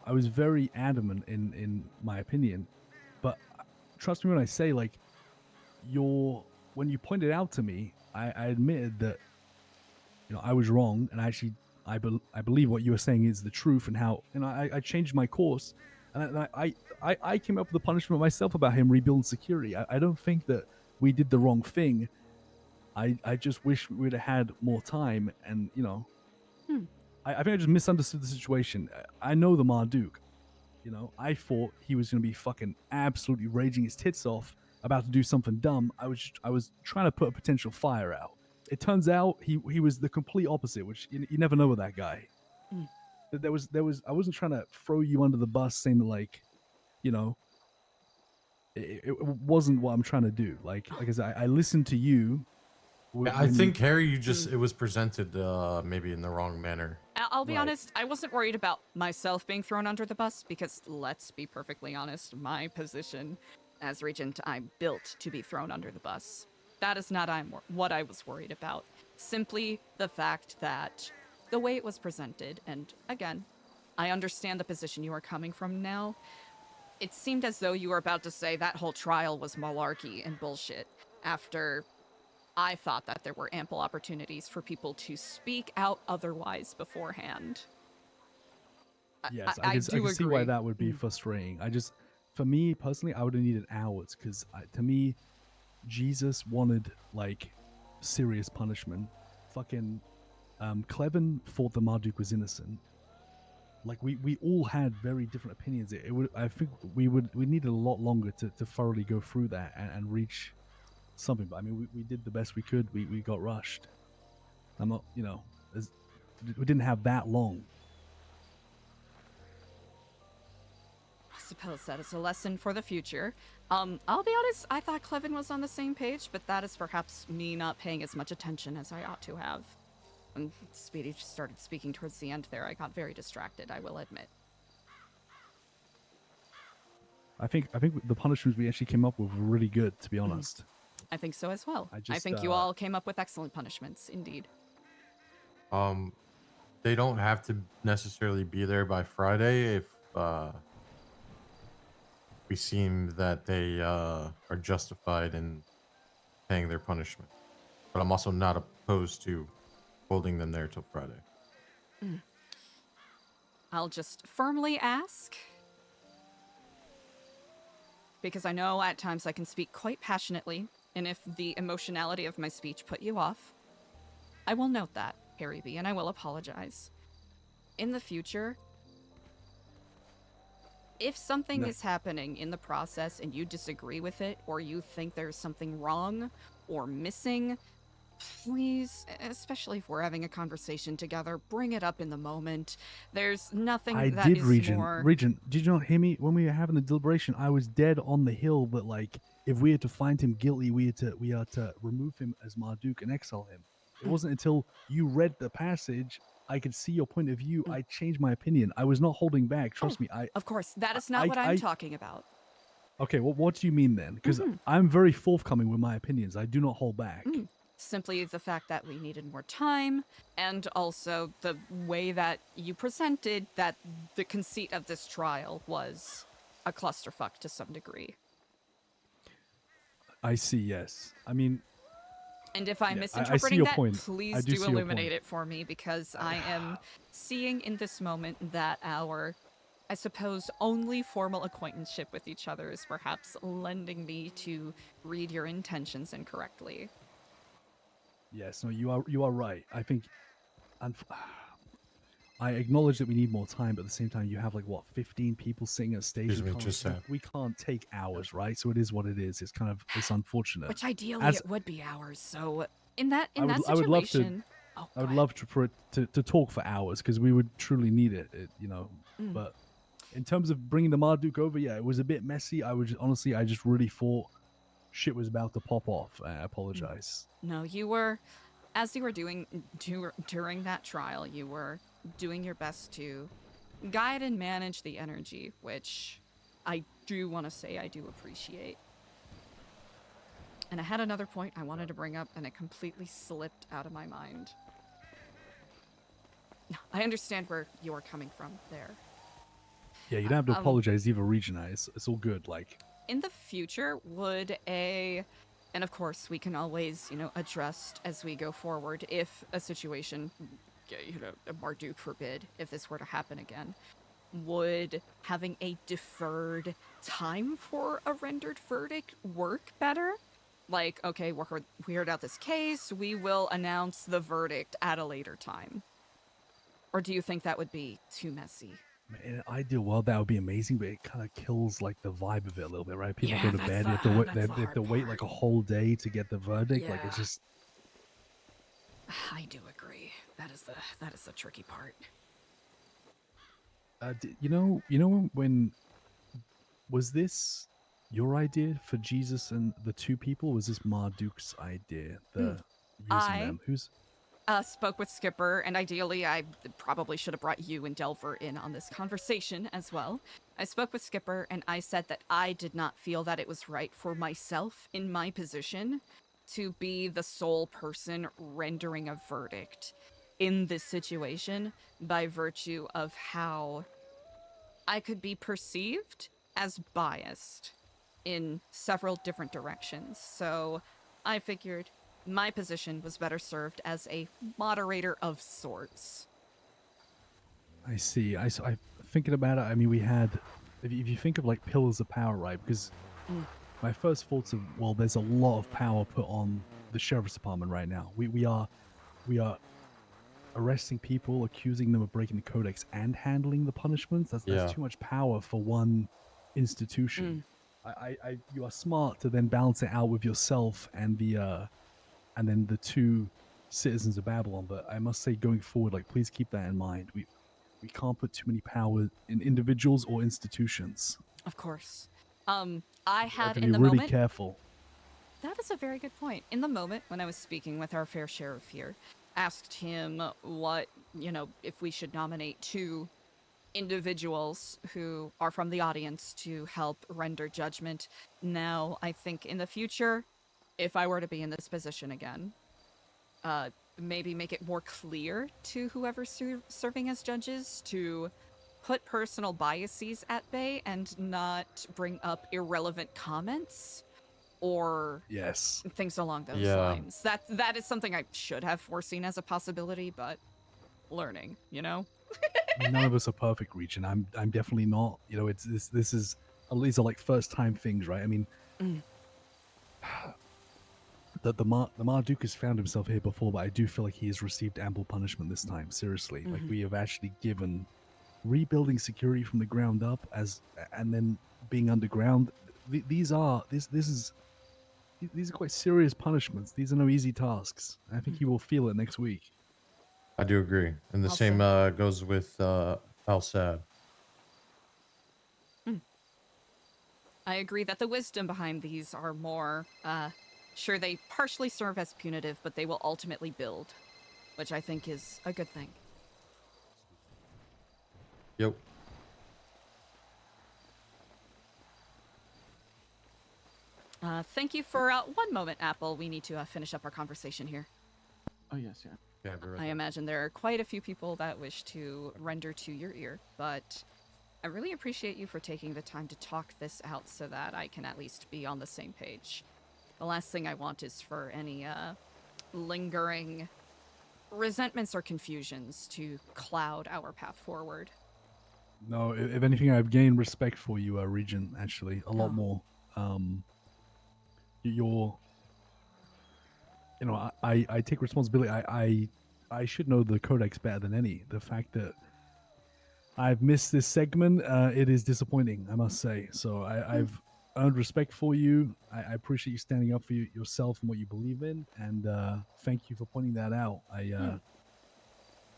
I was very adamant in my opinion, but trust me when I say, like, when you pointed out to me, I admitted that, I was wrong, and actually I believe what you were saying is the truth, and how, I changed my course, and I came up with the punishment myself about him rebuilding security. I don't think that we did the wrong thing. I just wish we would have had more time, and I think I just misunderstood the situation. I know the Marduk, I thought he was gonna be fucking absolutely raging his tits off about to do something dumb. I was trying to put a potential fire out. It turns out he was the complete opposite, which you never know with that guy. There was I wasn't trying to throw you under the bus, saying that, like, it wasn't what I'm trying to do. Like I said, I listened to you. Yeah, I think Harry, it was presented maybe in the wrong manner. I'll be honest, I wasn't worried about myself being thrown under the bus, because let's be perfectly honest, my position as Regent, I'm built to be thrown under the bus. That is not what I was worried about. Simply the fact that the way it was presented, and again, I understand the position you are coming from now. It seemed as though you were about to say that whole trial was malarkey and bullshit, after I thought that there were ample opportunities for people to speak out otherwise beforehand. Yes, I I do can see why agree. that would be frustrating. For me personally, I would have needed hours because to me, Jesus wanted like serious punishment. Fucking Clevin thought the Marduk was innocent. Like we all had very different opinions. I think we needed a lot longer to thoroughly go through that and reach something. But I mean, we did the best we could. We got rushed. I'm not, we didn't have that long. I suppose that is a lesson for the future. I'll be honest, I thought Clevin was on the same page, but that is perhaps me not paying as much attention as I ought to have. When Speedy started speaking towards the end there, I got very distracted, I will admit. I think the punishments we actually came up with were really good, to be honest. I think so as well. I just, think you all came up with excellent punishments, indeed. They don't have to necessarily be there by Friday if we seem that they are justified in paying their punishment. But I'm also not opposed to holding them there till Friday. I'll just firmly ask, because I know at times I can speak quite passionately, and if the emotionality of my speech put you off, I will note that, Harry B, and I will apologize. In the future, if something is happening in the process and you disagree with it, or you think there's something wrong or missing, please, especially if we're having a conversation together, bring it up in the moment. There's nothing that is more... Regent, did you not hear me? When we were having the deliberation, I was dead on the hill that, like, if we had to find him guilty, we had to remove him as Marduk and exile him. It wasn't until you read the passage, I could see your point of view, I changed my opinion. I was not holding back. Trust me. Of course, that is not what I'm talking about. Okay, well, what do you mean then? Because I'm very forthcoming with my opinions. I do not hold back. Simply the fact that we needed more time, and also the way that you presented that the conceit of this trial was a clusterfuck to some degree. I see, yes. I mean... And if I'm I misinterpreting see your that, point. please do illuminate it for me, because I am seeing in this moment that our, I suppose, only formal acquaintanceship with each other is perhaps lending me to read your intentions incorrectly. Yes, no, you are right. I think... I acknowledge that we need more time, but at the same time, you have, like, what, 15 people sitting at stage? We can't take hours, right? So it is what it is. It's kind of, it's unfortunate. Which ideally it would be hours, so in that situation... I would love for it to talk for hours, because we would truly need it, But in terms of bringing the Marduk over, yeah, it was a bit messy. I just really thought shit was about to pop off. I apologize. No, you were, as you were doing during that trial, you were doing your best to guide and manage the energy, which I do want to say I do appreciate. And I had another point I wanted to bring up, and it completely slipped out of my mind. I understand where you're coming from there. Yeah, you don't have to apologize either, Regina. It's all good, like... In the future, and of course, we can always, adjust as we go forward if a situation, Marduk forbid, if this were to happen again, would having a deferred time for a rendered verdict work better? Like, okay, we heard out this case, we will announce the verdict at a later time. Or do you think that would be too messy? In an ideal world, that would be amazing, but it kind of kills like the vibe of it a little bit, right? People go to bed, they have to wait like a whole day to get the verdict. Like it's just. I do agree. That is the tricky part. When was this your idea for Jesus and the two people? Was this Marduk's idea? Using them? Who's? Spoke with Skipper, and ideally I probably should have brought you and Delver in on this conversation as well. I spoke with Skipper, and I said that I did not feel that it was right for myself in my position to be the sole person rendering a verdict in this situation by virtue of how I could be perceived as biased in several different directions. So I figured my position was better served as a moderator of sorts. I see. I thinking about it. I mean, we had, if you think of like pillars of power, right? Because my first thoughts of, well, there's a lot of power put on the sheriff's department right now. We are arresting people, accusing them of breaking the codex, and handling the punishments. That's too much power for one institution. You are smart to then balance it out with yourself and then the two citizens of Babylon. But I must say, going forward, like, please keep that in mind. We can't put too many power in individuals or institutions. Of course. I had in in the really moment. careful. That is a very good point. In the moment when I was speaking with our fair sheriff here, asked him what, if we should nominate 2 individuals who are from the audience to help render judgment. Now, I think in the future, if I were to be in this position again, maybe make it more clear to whoever's serving as judges to put personal biases at bay and not bring up irrelevant comments or things along those lines. That is something I should have foreseen as a possibility, but learning, I mean, none of us are perfect, Region. I'm definitely not. It's this is, these are like first time things, right? I mean, the Marduk has found himself here before, but I do feel like he has received ample punishment this time. Seriously, like we have actually given rebuilding security from the ground up and then being underground. These are quite serious punishments. These are no easy tasks. I think he will feel it next week. I do agree, and the same goes with Al-Sad. I agree that the wisdom behind these are more, sure, they partially serve as punitive, but they will ultimately build, which I think is a good thing. Yep. Thank you for 1 moment, Apple. We need to finish up our conversation here. Oh, yes, yeah. I imagine there are quite a few people that wish to render to your ear, but I really appreciate you for taking the time to talk this out so that I can at least be on the same page. The last thing I want is for any lingering resentments or confusions to cloud our path forward. No, if anything, I've gained respect for you, Regent, actually, a lot more. I take responsibility. I should know the codex better than any. The fact that I've missed this segment, it is disappointing, I must say. So I've earned respect for you. I appreciate you standing up for yourself and what you believe in, and thank you for pointing that out.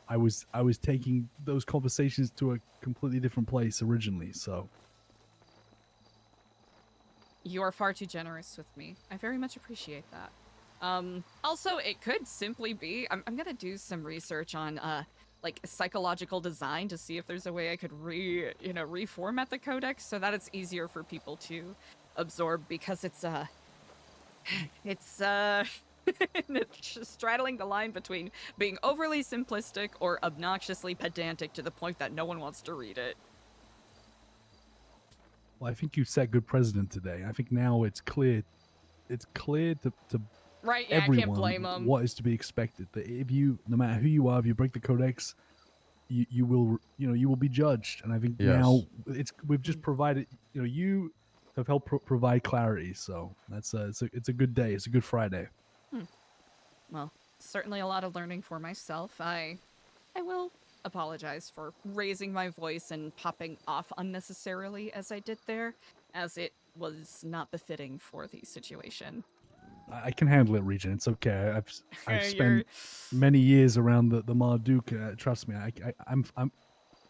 I was taking those conversations to a completely different place originally, so. You are far too generous with me. I very much appreciate that. Also, it could simply be, I'm gonna do some research on like psychological design to see if there's a way I could reformat the codex so that it's easier for people to absorb, because it's just straddling the line between being overly simplistic or obnoxiously pedantic to the point that no one wants to read it. Well, I think you set good precedent today. I think now it's clear to right, yeah, everyone I can't blame them. What is to be expected. That if you, no matter who you are, if you break the codex, you will be judged. And I think now we've just provided, you have helped provide clarity. So that's it's a good day. It's a good Friday. Well, certainly a lot of learning for myself. I will apologize for raising my voice and popping off unnecessarily as I did there, as it was not befitting for the situation. I can handle it, Regent. It's okay. I've spent many years around the Marduk. Trust me, I'm.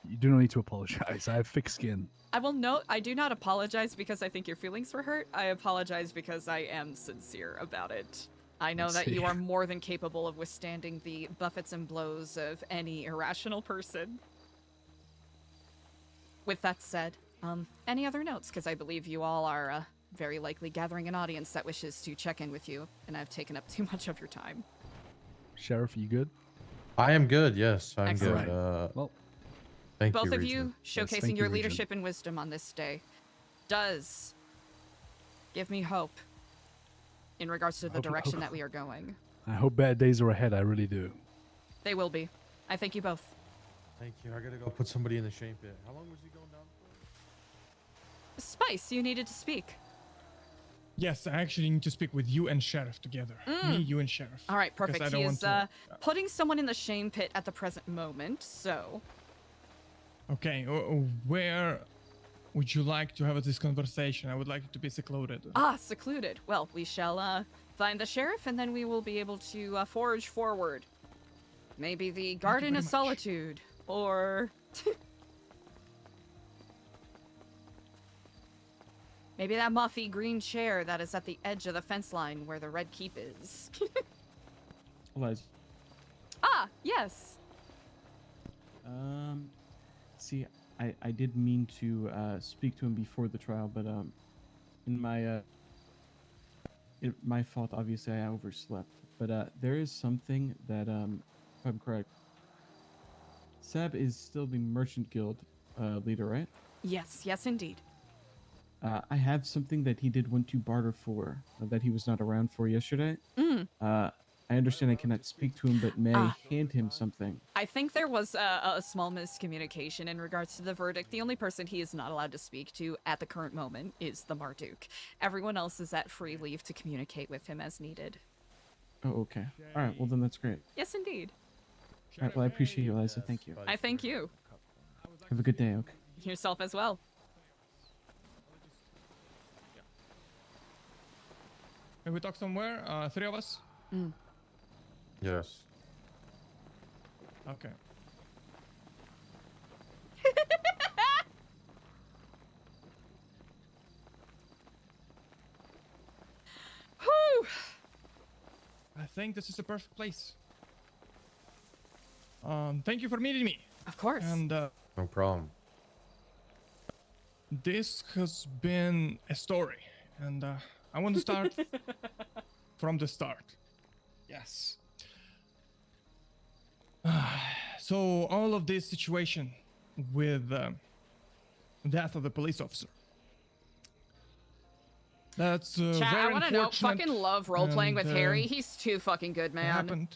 You do not need to apologize. I have thick skin. I will note, I do not apologize because I think your feelings were hurt. I apologize because I am sincere about it. I know that you are more than capable of withstanding the buffets and blows of any irrational person. With that said, any other notes? Because I believe you all are very likely gathering an audience that wishes to check in with you, and I've taken up too much of your time. Sheriff, you good? I am good. Yes, I'm Excellent. good. Well, thank Both you, of Regent. you showcasing thank your you, Regent. leadership and wisdom on this day does give me hope in regards to the direction that we are going. I hope bad days are ahead. I really do. They will be. I thank you both. Thank you. I gotta go put somebody in the shame pit. How long was he going down for? Spice, you needed to speak. Yes, I actually need to speak with you and Sheriff together. Me, you, and Sheriff. All right, because perfect. I don't He want is to- putting someone in the shame pit at the present moment, so... Okay, where would you like to have this conversation? I would like it to be secluded. Ah, secluded. Well, we shall find the sheriff, and then we will be able to forge forward. Maybe the Garden very of much. Solitude, or... maybe that muffy green chair that is at the edge of the fence line where the Red Keep is. Eliza. Ah, yes. See, I did mean to speak to him before the trial, but in my fault. Obviously, I overslept. But there is something that, if I'm correct, Seb is still the Merchant Guild leader, right? Yes, yes, indeed. I have something that he did want to barter for that he was not around for yesterday. I understand I cannot speak to him, but may I hand him something? I think there was a small miscommunication in regards to the verdict. The only person he is not allowed to speak to at the current moment is the Marduk. Everyone else is at free leave to communicate with him as needed. Oh, okay. All right. Well, then that's great. Yes, indeed. All right. Well, I appreciate you, Eliza. Thank you. I thank you. Have a good day. Okay. Yourself as well. Can we talk somewhere? Three of us? Yes. Okay. Whew. I think this is the perfect place. Thank you for meeting me. Of course. And No problem. this has been a story, and I want to start from the start. Yes. So all of this situation with death of the police officer. That's Chat, very I want to know. unfortunate, Fucking love role playing with and, Harry. He's too fucking good, it man. happened.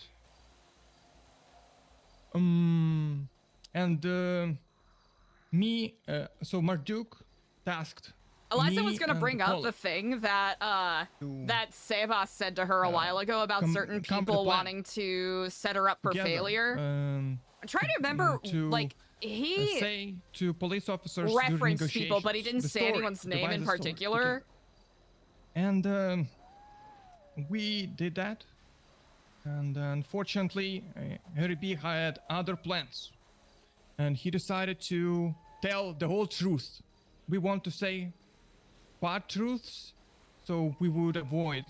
Me, so Marduk tasked. Eliza me was gonna and bring up Paulie the thing that that Sebas said to her a while ago about certain come to the people plan. wanting to set her up for together, failure. I'm trying to remember, to, like he say to police officers during referenced people, but he didn't negotiations, the say story, anyone's name devise in the story particular. together. And we did that. And unfortunately, Harry B had other plans. And he decided to tell the whole truth. We want to say part truths, so we would avoid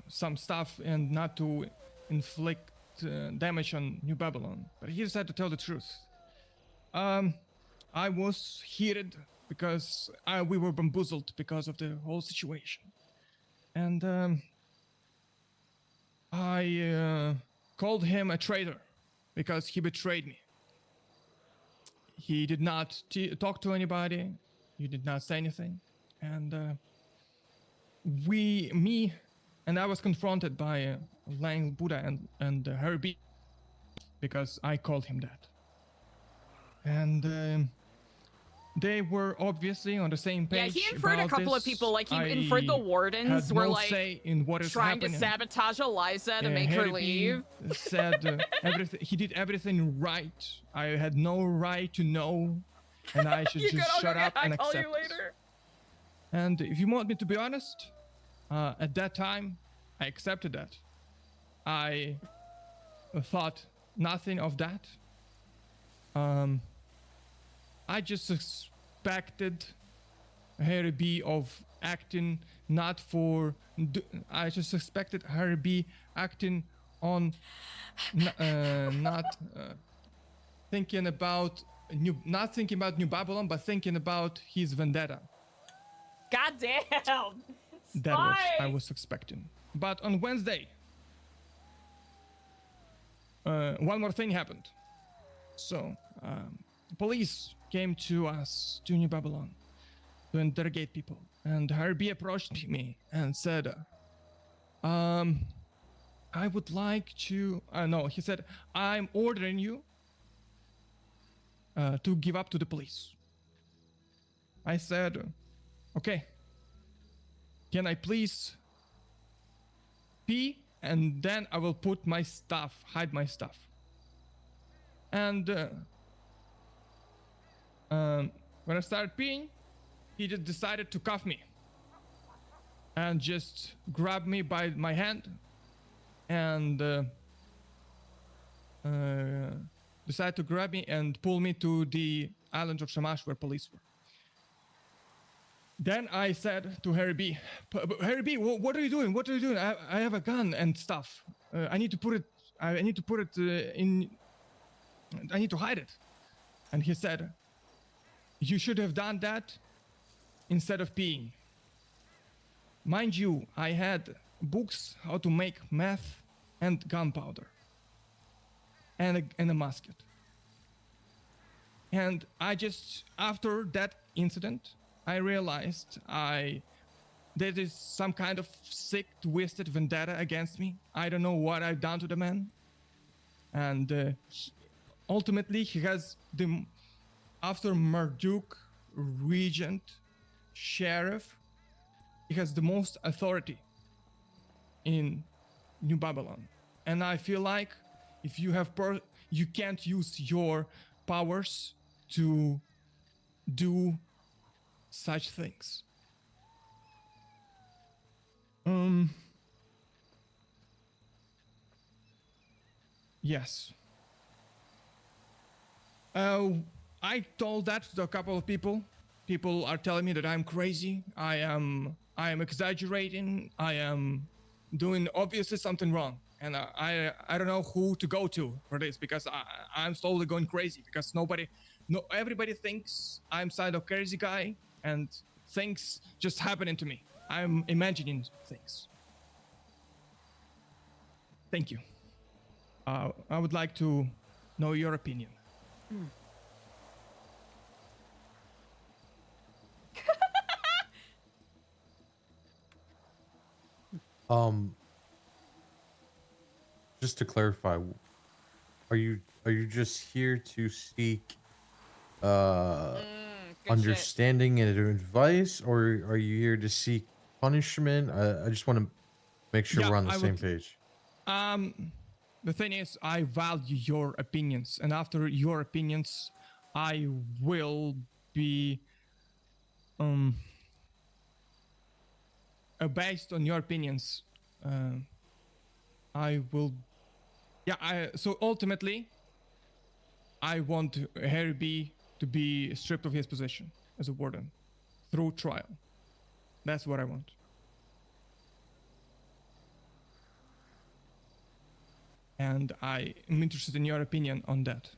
some stuff and not to inflict damage on New Babylon. But he decided to tell the truth. I was heated because we were bamboozled because of the whole situation. And I called him a traitor because he betrayed me. He did not talk to anybody. He did not say anything. And I was confronted by Lang Buddha and Harry B because I called him that. And they were obviously on the same Yeah, page. he inferred a about couple of this. people, like he I inferred the wardens had were no like say in what is trying happening. to sabotage Eliza to make her Harry B leave. said everything. He did everything right. I had no right to know, and I should You just good? shut Okay, up and I'll call accept. you this. later. And if you want me to be honest, at that time, I accepted that. I thought nothing of that. I just suspected Harry B of acting not for. I just suspected Harry B acting on not thinking about not thinking about New Babylon, but thinking about his vendetta. God damn. That was I was expecting. But on Wednesday, one more thing happened. So, police came to us, to New Babylon, to interrogate people. And Harry B approached me and said, I would like to, no, he said, I'm ordering you to give up to the police. I said, okay, can I please pee, and then I will put my stuff, hide my stuff. And when I started peeing, he just decided to cuff me and just grab me by my hand and decided to grab me and pull me to the island of Shamash where police were. Then I said to Harry B, Harry B, what are you doing? What are you doing? I have a gun and stuff. I need to put it in. I need to hide it. And he said, you should have done that instead of peeing. Mind you, I had books how to make meth and gunpowder and a musket. And I just, after that incident, I realized there is some kind of sick, twisted vendetta against me. I don't know what I've done to the man. And ultimately, he has after Marduk, regent, sheriff, he has the most authority in New Babylon. And I feel like if you have you can't use your powers to do such things. Yes. I told that to a couple of people. People are telling me that I'm crazy. I am exaggerating. I am doing obviously something wrong. And I don't know who to go to for this, because I'm slowly going crazy, because everybody thinks I'm side of crazy guy, and things just happening to me. I'm imagining things. Thank you. I would like to know your opinion. Just to clarify, are you just here to seek understanding and advice, or are you here to seek punishment? I just want to make sure we're on the same page. The thing is, I value your opinions, and after your opinions, I will be based on your opinions. I will. So ultimately, I want Harry B to be stripped of his position as a warden through trial. That's what I want. And I am interested in your opinion on that.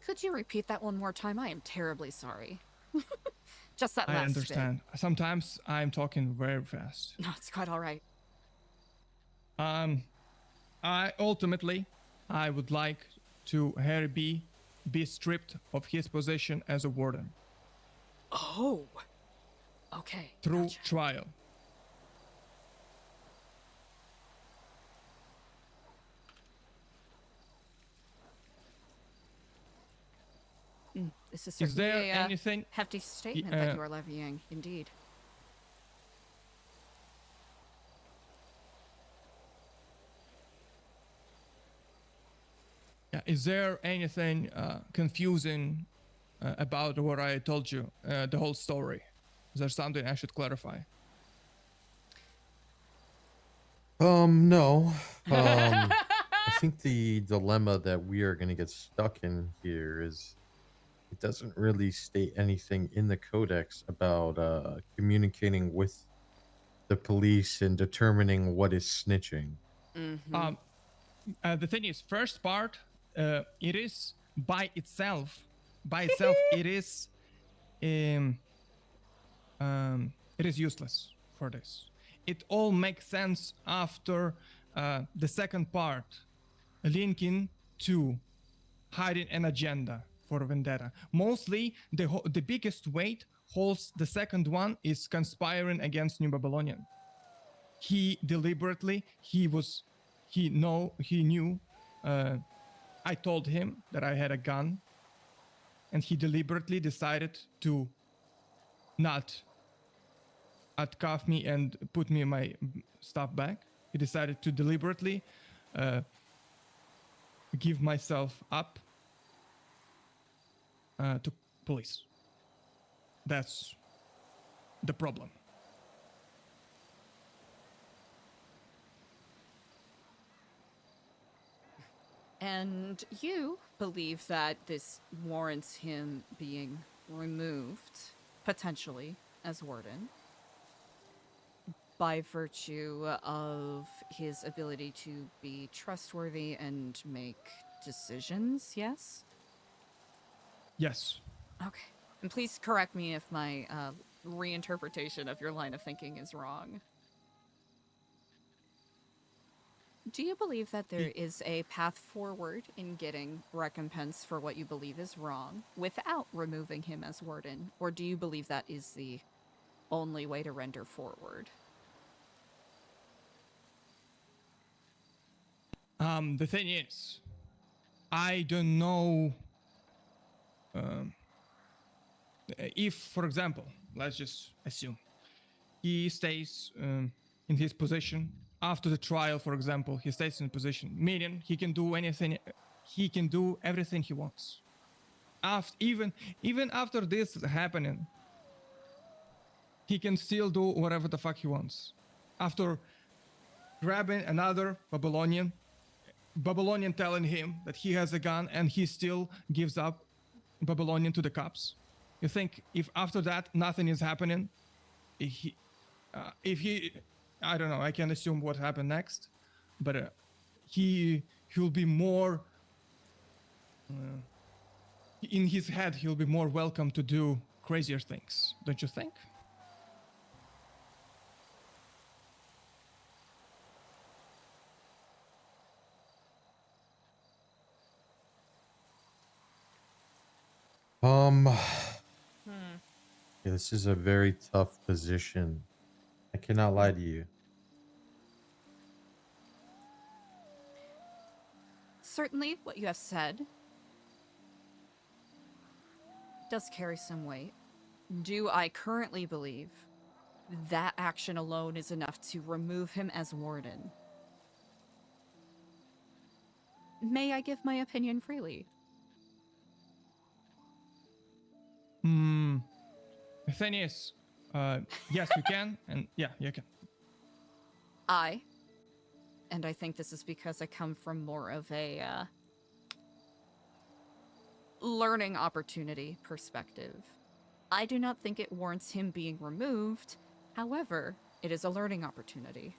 Could you repeat that one more time? I am terribly sorry. Just that last I understand. bit. Sometimes I'm talking very fast. No, it's quite all right. I would like to Harry B be stripped of his position as a warden. Oh. Okay. Through trial. This is certainly there anything hefty statement that you are levying, indeed. Yeah, is there anything confusing about what I told you, the whole story? Is there something I should clarify? No. I think the dilemma that we are going to get stuck in here is it doesn't really state anything in the codex about communicating with the police and determining what is snitching. The thing is, first part, it is by itself. It is, it is useless for this. It all makes sense after the second part, linking to hiding an agenda for vendetta. Mostly, the biggest weight holds the second one is conspiring against New Babylonian. He deliberately, he knew. I told him that I had a gun, and he deliberately decided to not handcuff me and put me in my stuff back. He decided to deliberately give myself up to police. That's the problem. And you believe that this warrants him being removed, potentially, as warden, by virtue of his ability to be trustworthy and make decisions, yes? Yes. Okay. And please correct me if my reinterpretation of your line of thinking is wrong. Do you believe that there is a path forward in getting recompense for what you believe is wrong without removing him as warden? Or do you believe that is the only way to render forward? The thing is, I don't know if, for example, let's just assume he stays in his position after the trial. For example, he stays in position, meaning he can do anything, he can do everything he wants. Even after this happening, he can still do whatever the fuck he wants. After grabbing another Babylonian telling him that he has a gun, and he still gives up Babylonian to the cops. You think if after that nothing is happening, if he, I don't know, I can assume what happened next, but he'll be more, in his head, he'll be more welcome to do crazier things, don't you think? Yeah, this is a very tough position. I cannot lie to you. Certainly, what you have said does carry some weight. Do I currently believe that action alone is enough to remove him as warden? May I give my opinion freely? The thing is, yes, you can, and yeah, you can. And I think this is because I come from more of a learning opportunity perspective. I do not think it warrants him being removed. However, it is a learning opportunity.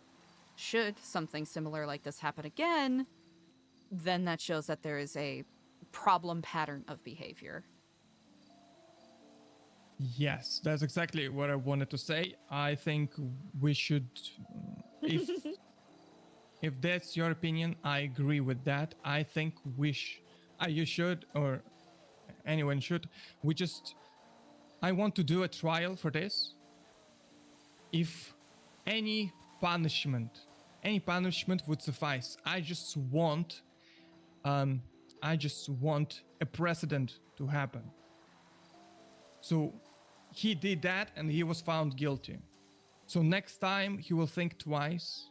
Should something similar like this happen again, then that shows that there is a problem pattern of behavior. Yes, that's exactly what I wanted to say. I think we should, if that's your opinion, I agree with that. I think you should, or anyone should. I want to do a trial for this. If any punishment would suffice. I just want a precedent to happen. So he did that and he was found guilty. So next time he will think twice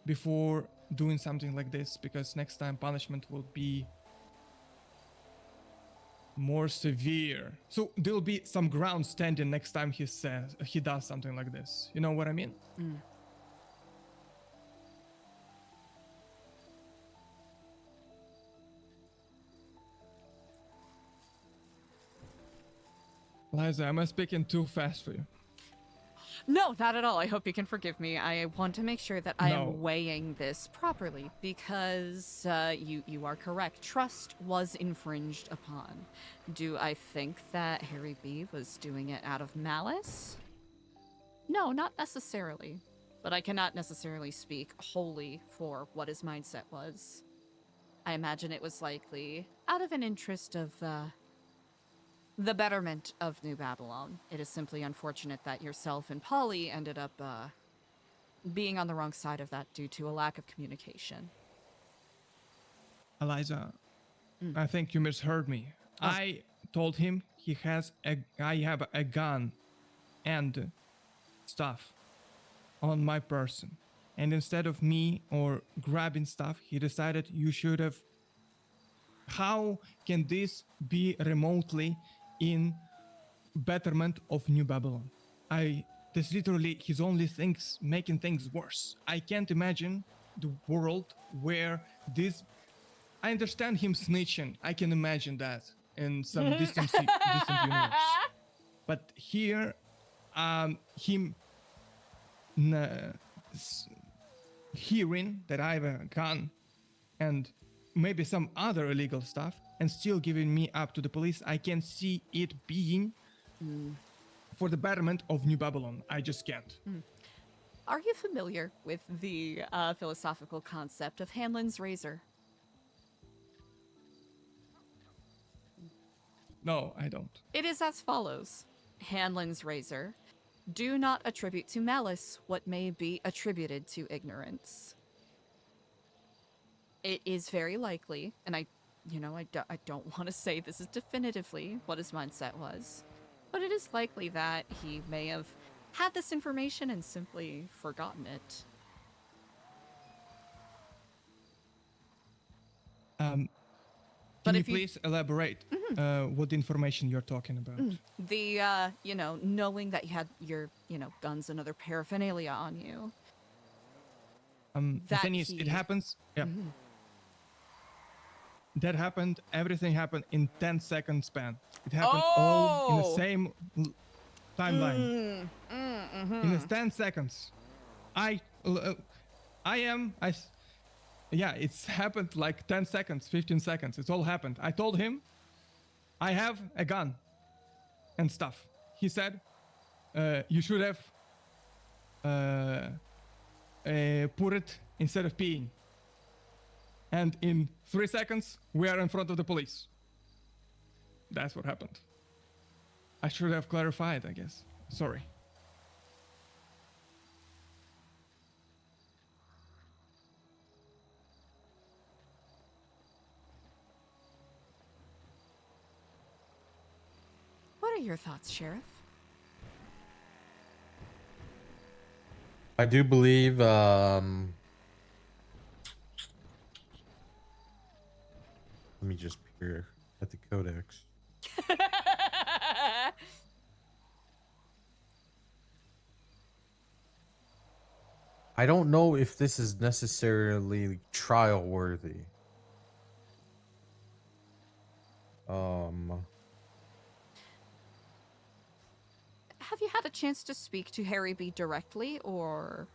before doing something like this, because next time punishment will be more severe. So there'll be some ground standing next time he does something like this. You know what I mean? Liza, am I speaking too fast for you? No, not at all. I hope you can forgive me. I want to make sure that I No. am weighing this properly because you are correct. Trust was infringed upon. Do I think that Harry B was doing it out of malice? No, not necessarily. But I cannot necessarily speak wholly for what his mindset was. I imagine it was likely out of an interest of the betterment of New Babylon. It is simply unfortunate that yourself and Paulie ended up being on the wrong side of that due to a lack of communication. Eliza, I think you misheard me. I told him I have a gun and stuff on my person. And instead of me or grabbing stuff, he decided you should have. How can this be remotely in betterment of New Babylon? This literally his only things making things worse. I can't imagine the world where this. I understand him snitching. I can imagine that in some distant universe. But here, him hearing that I have a gun and maybe some other illegal stuff and still giving me up to the police, I can see it being for the betterment of New Babylon. I just can't. Are you familiar with the philosophical concept of Hanlon's razor? No, I don't. It is as follows. Hanlon's razor. Do not attribute to malice what may be attributed to ignorance. It is very likely, and I don't want to say this is definitively what his mindset was, but it is likely that he may have had this information and simply forgotten it. Can you please elaborate what information you're talking about? The, knowing that you had your, guns and other paraphernalia on you. The thing is, it happens. Yeah. That happened. Everything happened in 10-second span. It happened all in the same timeline. In the 10 seconds. Yeah, it's happened like 10 seconds, 15 seconds. It's all happened. I told him I have a gun and stuff. He said, you should have put it instead of peeing. And in 3 seconds, we are in front of the police. That's what happened. I should have clarified, I guess. Sorry. What are your thoughts, Sheriff? I do believe let me just peer at the codex. I don't know if this is necessarily trial worthy. Have you had a chance to speak to Harry B directly, or?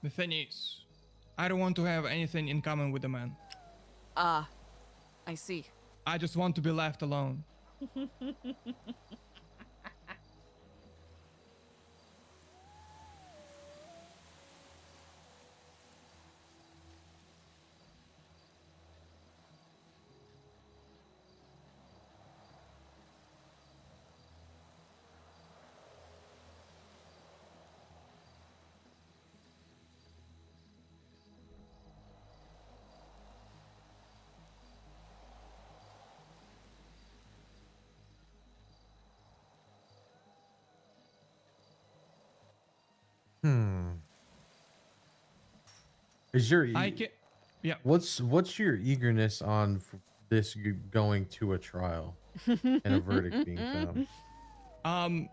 The thing is, I don't want to have anything in common with the man. I see. I just want to be left alone. Is your yeah? What's your eagerness on this going to a trial and a verdict being found?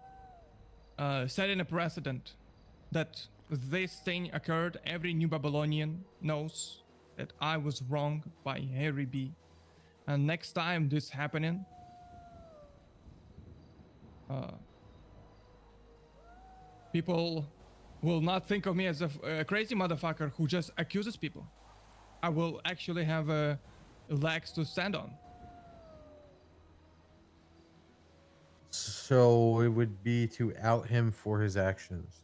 Setting a precedent that this thing occurred. Every New Babylonian knows that I was wronged by Harry B, And next time this happening, people will not think of me as a crazy motherfucker who just accuses people. I will actually have legs to stand on. So it would be to out him for his actions.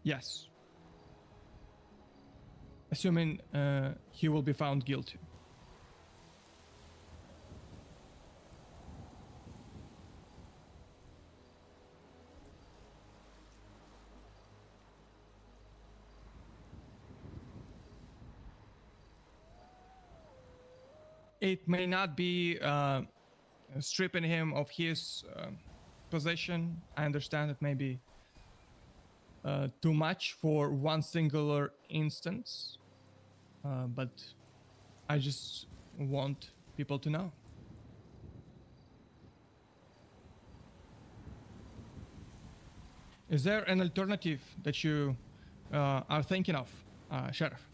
Yes. Assuming he will be found guilty. It may not be stripping him of his possession. I understand it may be too much for one singular instance, but I just want people to know. Is there an alternative that you are thinking of, Sheriff?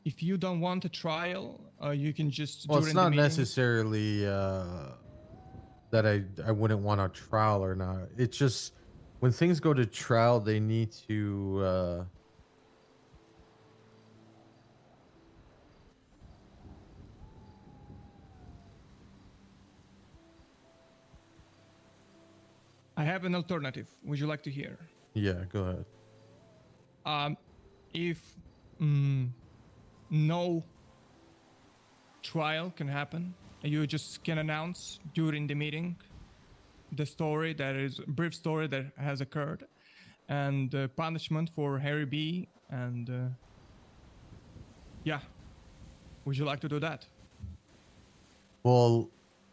If you don't want a trial, you can just Well, during it's the not meeting. necessarily that I wouldn't want a trial or not. It's just when things go to trial, they need to. I have an alternative. Would you like to hear? Yeah, go ahead. If no trial can happen, you just can announce during the meeting the story that is brief story that has occurred, and punishment for Harry B. And yeah, would you like to do that? Well,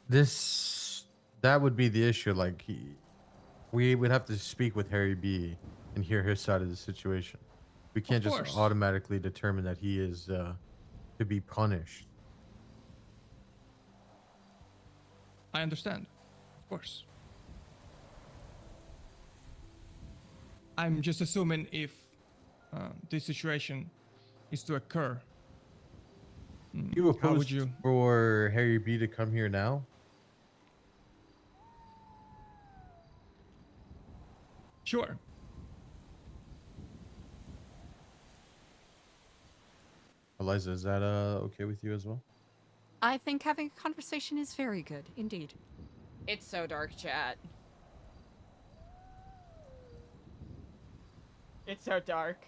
that would be the issue. Like we would have to speak with Harry B. and hear his side of the situation. We can't just course. automatically determine that he is to be punished. I understand, of course. I'm just assuming if this situation is to occur. You How opposed would you? for Harry B. to come here now? Sure. Eliza, is that okay with you as well? I think having a conversation is very good, indeed. It's so dark, chat. It's so dark.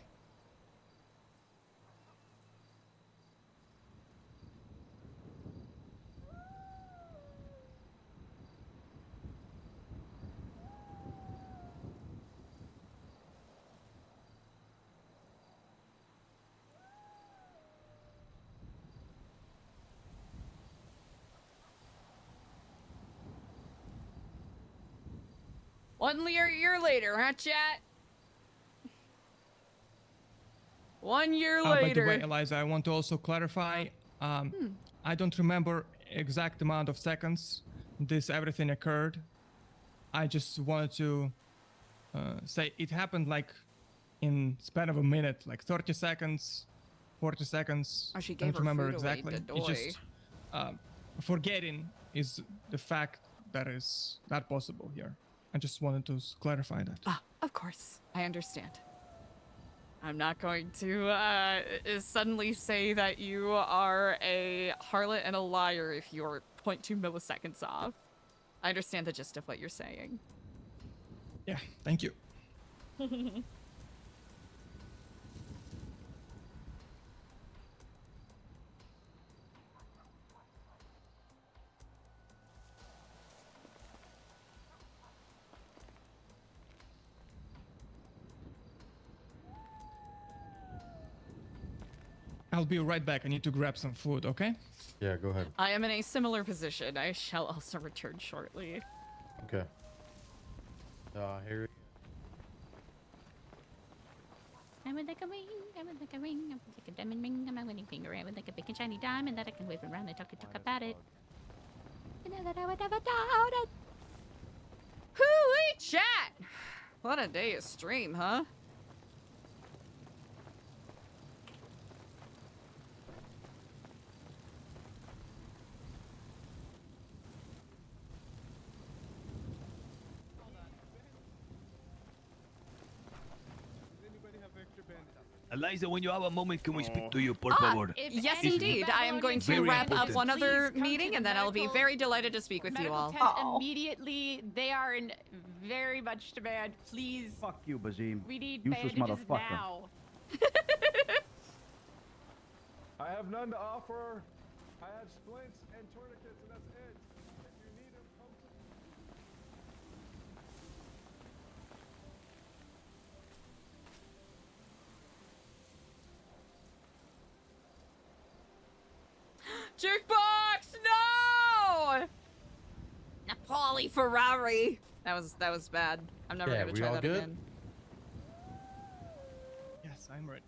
One year later, huh, chat? 1 year later. By the way, Eliza, I want to also clarify. I don't remember exact amount of seconds this everything occurred. I just wanted to say it happened like in span of a minute, like 30 seconds, 40 seconds. Oh, she I gave don't her remember food away, exactly. the It's doy. just forgetting is the fact that is not possible here. I just wanted to clarify that. Ah, of course. I understand. I'm not going to suddenly say that you are a harlot and a liar if you're 0.2 milliseconds off. I understand the gist of what you're saying. Yeah, thank you. I'll be right back. I need to grab some food, okay? Yeah, go ahead. I am in a similar position. I shall also return shortly. Okay. Harry. I would like a ring, I would like a ring, I would like a diamond ring on my wedding finger. I would like a big and shiny diamond that I can wave around and talk about it. You know that I would never doubt it. Who chat! What a day of stream, huh? Eliza, when you have a moment, can we speak to you, por favor? Yes, It's indeed. I am going to very wrap up important. one other Please come meeting, to and the then I'll be medical- very delighted to speak with you medical all. tent immediately. They are in very much demand. Please. Fuck you, Bazim. We need Useless bandages motherfucker. now. I have none to offer. I have splints and tourniquets, and that's it. If you need them, come to Jukebox, no! Paulie Ferrari. That was bad. I'm never Yeah, gonna we try all that good? again. Yes, I'm ready.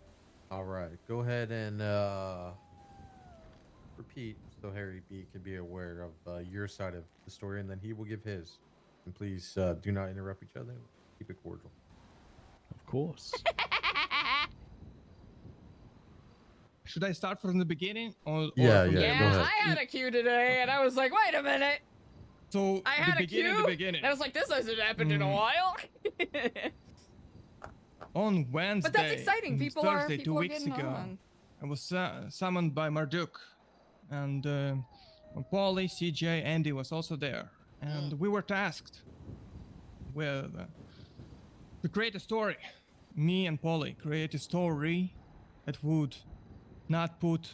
All right, go ahead and repeat so Harry B can be aware of your side of the story, and then he will give his. And please do not interrupt each other. Keep it cordial. Of course. Should I start from the beginning or Yeah, from yeah, the go Yeah, ahead. I had a queue today, and I was like, wait a minute. So I had the a queue. the beginning. And I was like, this hasn't happened in a while. On Wednesday, exciting. People are- Thursday, people 2 are weeks getting ago, on. I was summoned by Marduk, and Paulie, CJ, Andy was also there, and we were tasked with to create a story. Me and Paulie create a story that would not put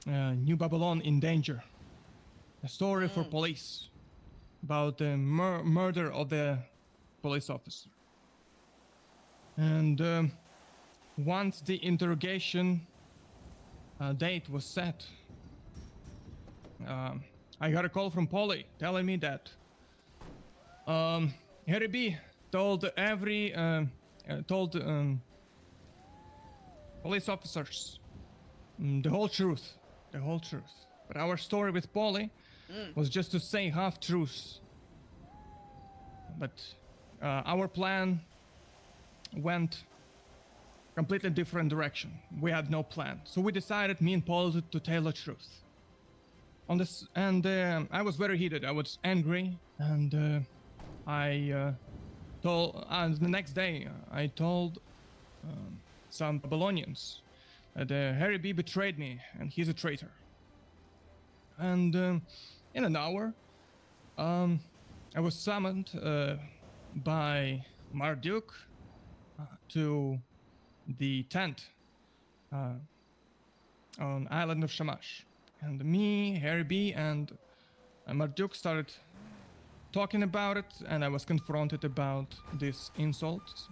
New Babylon in danger. A story for police about the murder of the police officer. And once the interrogation date was set, I got a call from Paulie telling me that Harry B told police officers the whole truth. But our story with Paulie was just to say half truths. But our plan went completely different direction. We had no plan, so we decided, me and Paulie, to tell the truth. On this, and I was very heated. I was angry, and I told. And the next day, I told some Babylonians that Harry B betrayed me, and he's a traitor. And in an hour, I was summoned by Marduk to the tent on island of Shamash. And me, Harry B, and Marduk started talking about it, and I was confronted about this insult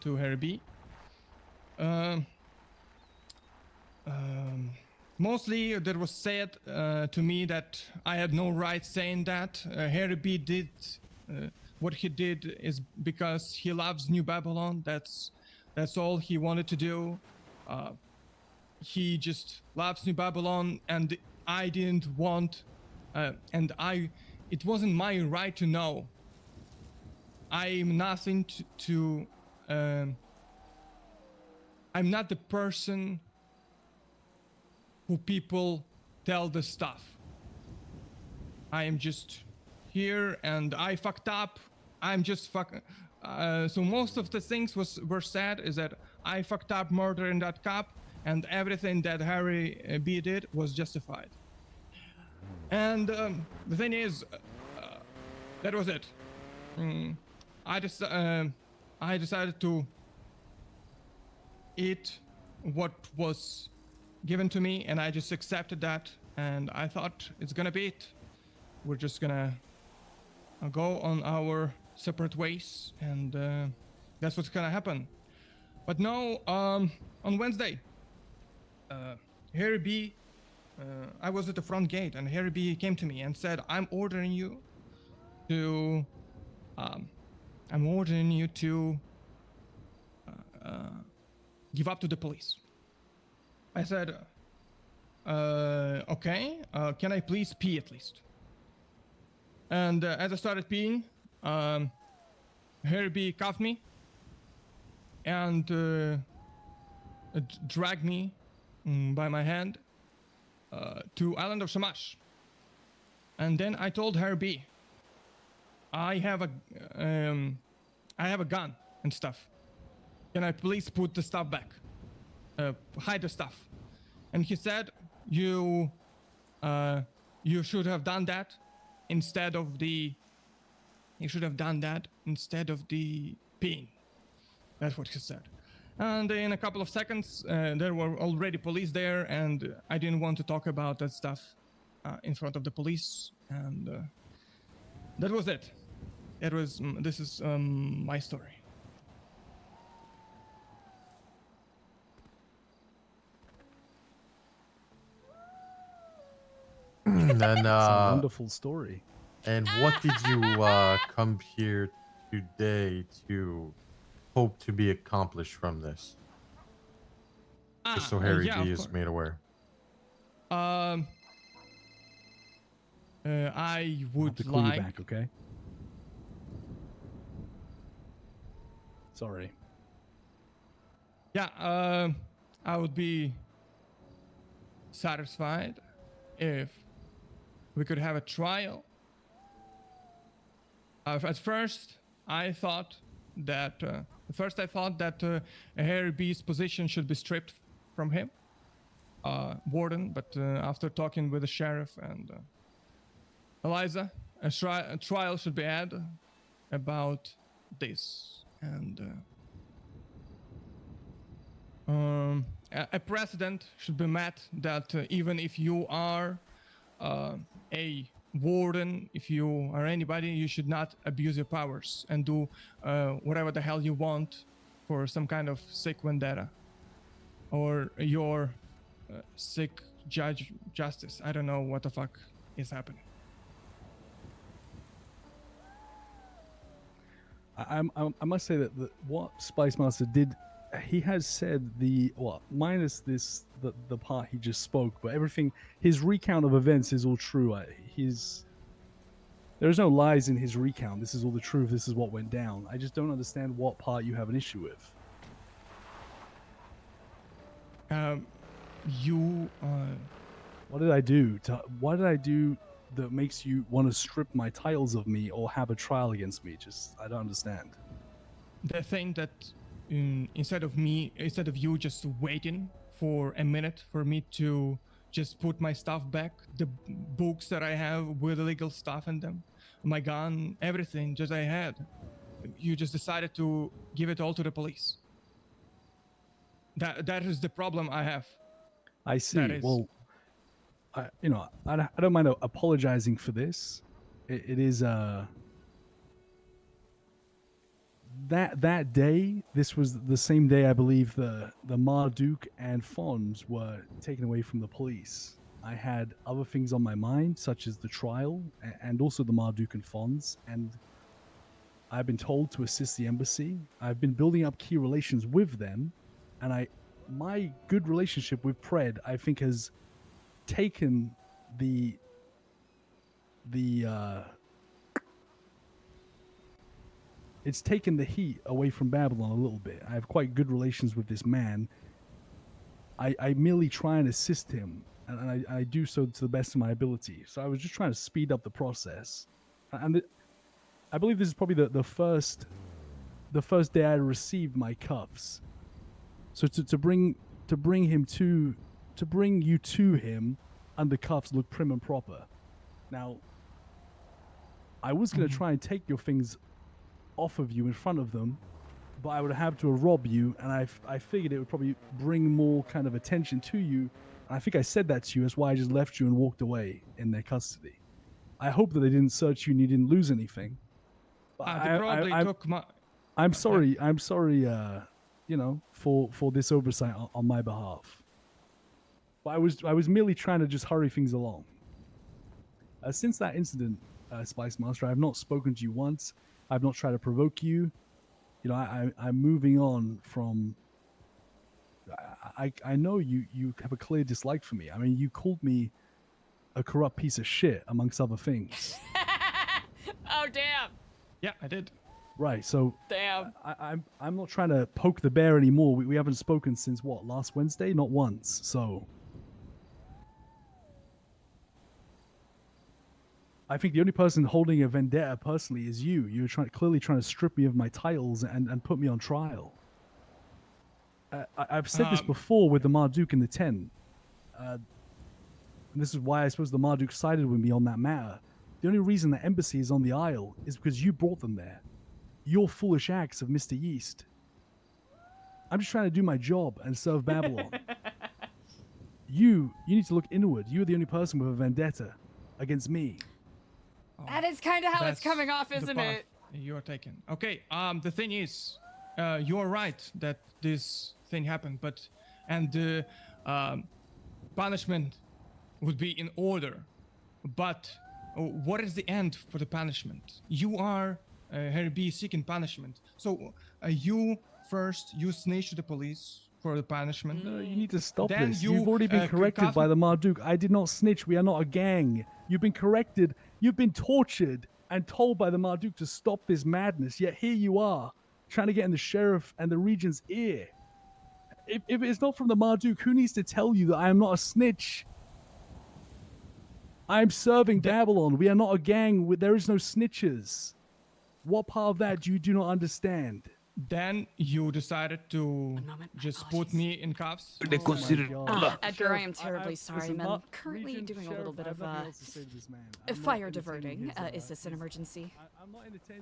to Harry B. Mostly there was said to me that I had no right saying that. Harry B did what he did is because he loves New Babylon. That's all he wanted to do. He just loves New Babylon, and I didn't want, it wasn't my right to know. I'm nothing I'm not the person who people tell the stuff. I am just here, and I fucked up. I'm just so most of the things were said is that I fucked up murdering that cop, and everything that Harry B did was justified. And the thing is, that was it. I decided to eat what was given to me, and I just accepted that, and I thought it's gonna be it. We're just gonna go on our separate ways, and that's what's gonna happen. But no, on Wednesday, Harry B, I was at the front gate, and Harry B came to me and said, I'm ordering you to give up to the police. I said, okay, can I please pee at least? And as I started peeing, Harry B cuffed me and dragged me by my hand to Island of Shamash. And then I told Harry B, I have a gun and stuff. Can I please put the stuff back? Hide the stuff. And he said, you should have done that instead of the peeing. That's what he said. And in a couple of seconds, there were already police there, and I didn't want to talk about that stuff in front of the police, and that was it. This is my story. And then, It's a wonderful story. And what did you come here today to hope to be accomplished from this? Just so Harry yeah, B of is course. made aware. I I'll have would to call you like. back, okay? Sorry. Yeah, I would be satisfied if we could have a trial. At first, I thought that Harry B's position should be stripped from him, warden. But after talking with the sheriff and Eliza, a trial should be had about this, and a precedent should be met that even if you are a warden, if you are anybody, you should not abuse your powers and do whatever the hell you want for some kind of sick vendetta or your sick justice. I don't know what the fuck is happening. I must say that what Spice Master did, he has said minus this the part he just spoke, but everything, his recount of events is all true. There's no lies in his recount. This is all the truth. This is what went down. I just don't understand what part you have an issue with. What did I do? What did I do that makes you want to strip my titles of me or have a trial against me? I don't understand. The thing that instead of you just waiting for a minute for me to just put my stuff back, the books that I have with illegal stuff in them, my gun, everything just I had, you just decided to give it all to the police. That is the problem I have. I see. Well, I don't mind apologizing for this. It is that day. This was the same day I believe the Marduk and Fons were taken away from the police. I had other things on my mind, such as the trial and also the Marduk and Fons, and I've been told to assist the embassy. I've been building up key relations with them, and my good relationship with Pred, I think, has taken it's taken the heat away from Babylon a little bit. I have quite good relations with this man. I merely try and assist him, and I do so to the best of my ability. So I was just trying to speed up the process, and I believe this is probably the first day I received my cuffs. So to bring you to him, and the cuffs look prim and proper. Now, I was going to try and take your things off of you in front of them, but I would have to rob you, and I figured it would probably bring more kind of attention to you. And I think I said that to you. That's why I just left you and walked away in their custody. I hope that they didn't search you and you didn't lose anything. But They probably took my... I'm sorry. I'm sorry. For this oversight on my behalf. But I was merely trying to just hurry things along. Since that incident, Spice Master, I have not spoken to you once. I've not tried to provoke you. I'm moving on from. I know you have a clear dislike for me. I mean, you called me a corrupt piece of shit, amongst other things. Oh damn. Yeah, I did. Right. So Damn. I'm not trying to poke the bear anymore. We haven't spoken since what, last Wednesday? Not once. So I think the only person holding a vendetta personally is you. You're clearly trying to strip me of my titles and put me on trial. I've said this before with the Marduk and the 10. And this is why I suppose the Marduk sided with me on that matter. The only reason the embassy is on the Isle is because you brought them there. Your foolish acts of Mr. Yeast. I'm just trying to do my job and serve Babylon. You need to look inward. You're the only person with a vendetta against me. That is kind of how it's That's coming off, the isn't path it? You're taking. Okay. The thing is, you're right that this thing happened, but the punishment would be in order. But what is the end for the punishment? You are Harry B seeking punishment. So you snitch to the police for the punishment. No, you need to stop Then this. You've already been you corrected by the Marduk. I did not snitch. We are not a gang. You've been corrected. You've been tortured and told by the Marduk to stop this madness. Yet here you are, trying to get in the sheriff and the regent's ear. If it's not from the Marduk, who needs to tell you that I am not a snitch? I am serving Babylon. We are not a gang. There is no snitches. What part of that do you do not understand? Then you decided to just put me in cuffs. They consider. Edgar, I am terribly sorry. I'm currently doing a little bit of fire diverting. Is this an emergency?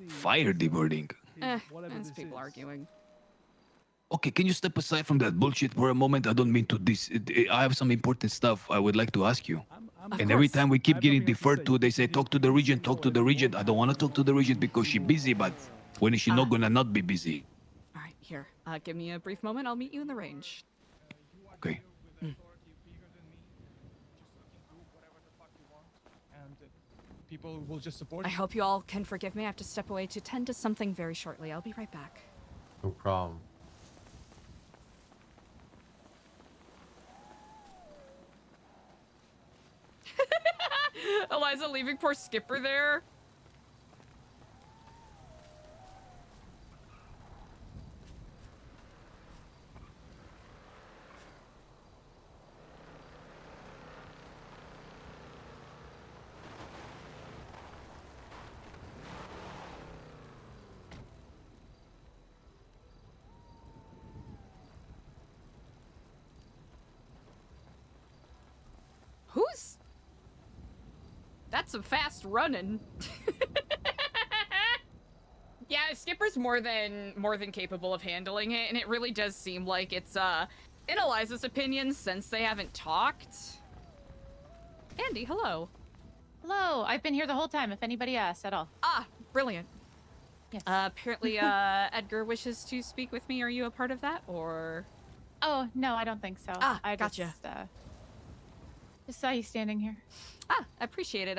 Fire diverting. It's people arguing. Okay, can you step aside from that bullshit for a moment? I don't mean to I have some important stuff I would like to ask you. And every time we keep getting deferred to, they say, talk to the regent, talk to the regent. I don't want to talk to the regent because she's busy, but when is she not gonna not be busy? All right, here. Give me a brief moment. I'll meet you in the range. Okay. People will just support I you. hope you all can forgive me. I have to step away to tend to something very shortly. I'll be right back. No problem. Eliza leaving poor Skipper there. Who's... That's some fast running. Yeah, Skipper's more than capable of handling it, and it really does seem like it's in Eliza's opinion, since they haven't talked. Andi, hello. Hello, I've been here the whole time, if anybody asks at all. Ah, brilliant. Yes. Apparently, Edgar wishes to speak with me. Are you a part of that, or? Oh, no, I don't think so. Ah, I gotcha. Just saw you standing here. Ah, I appreciate it.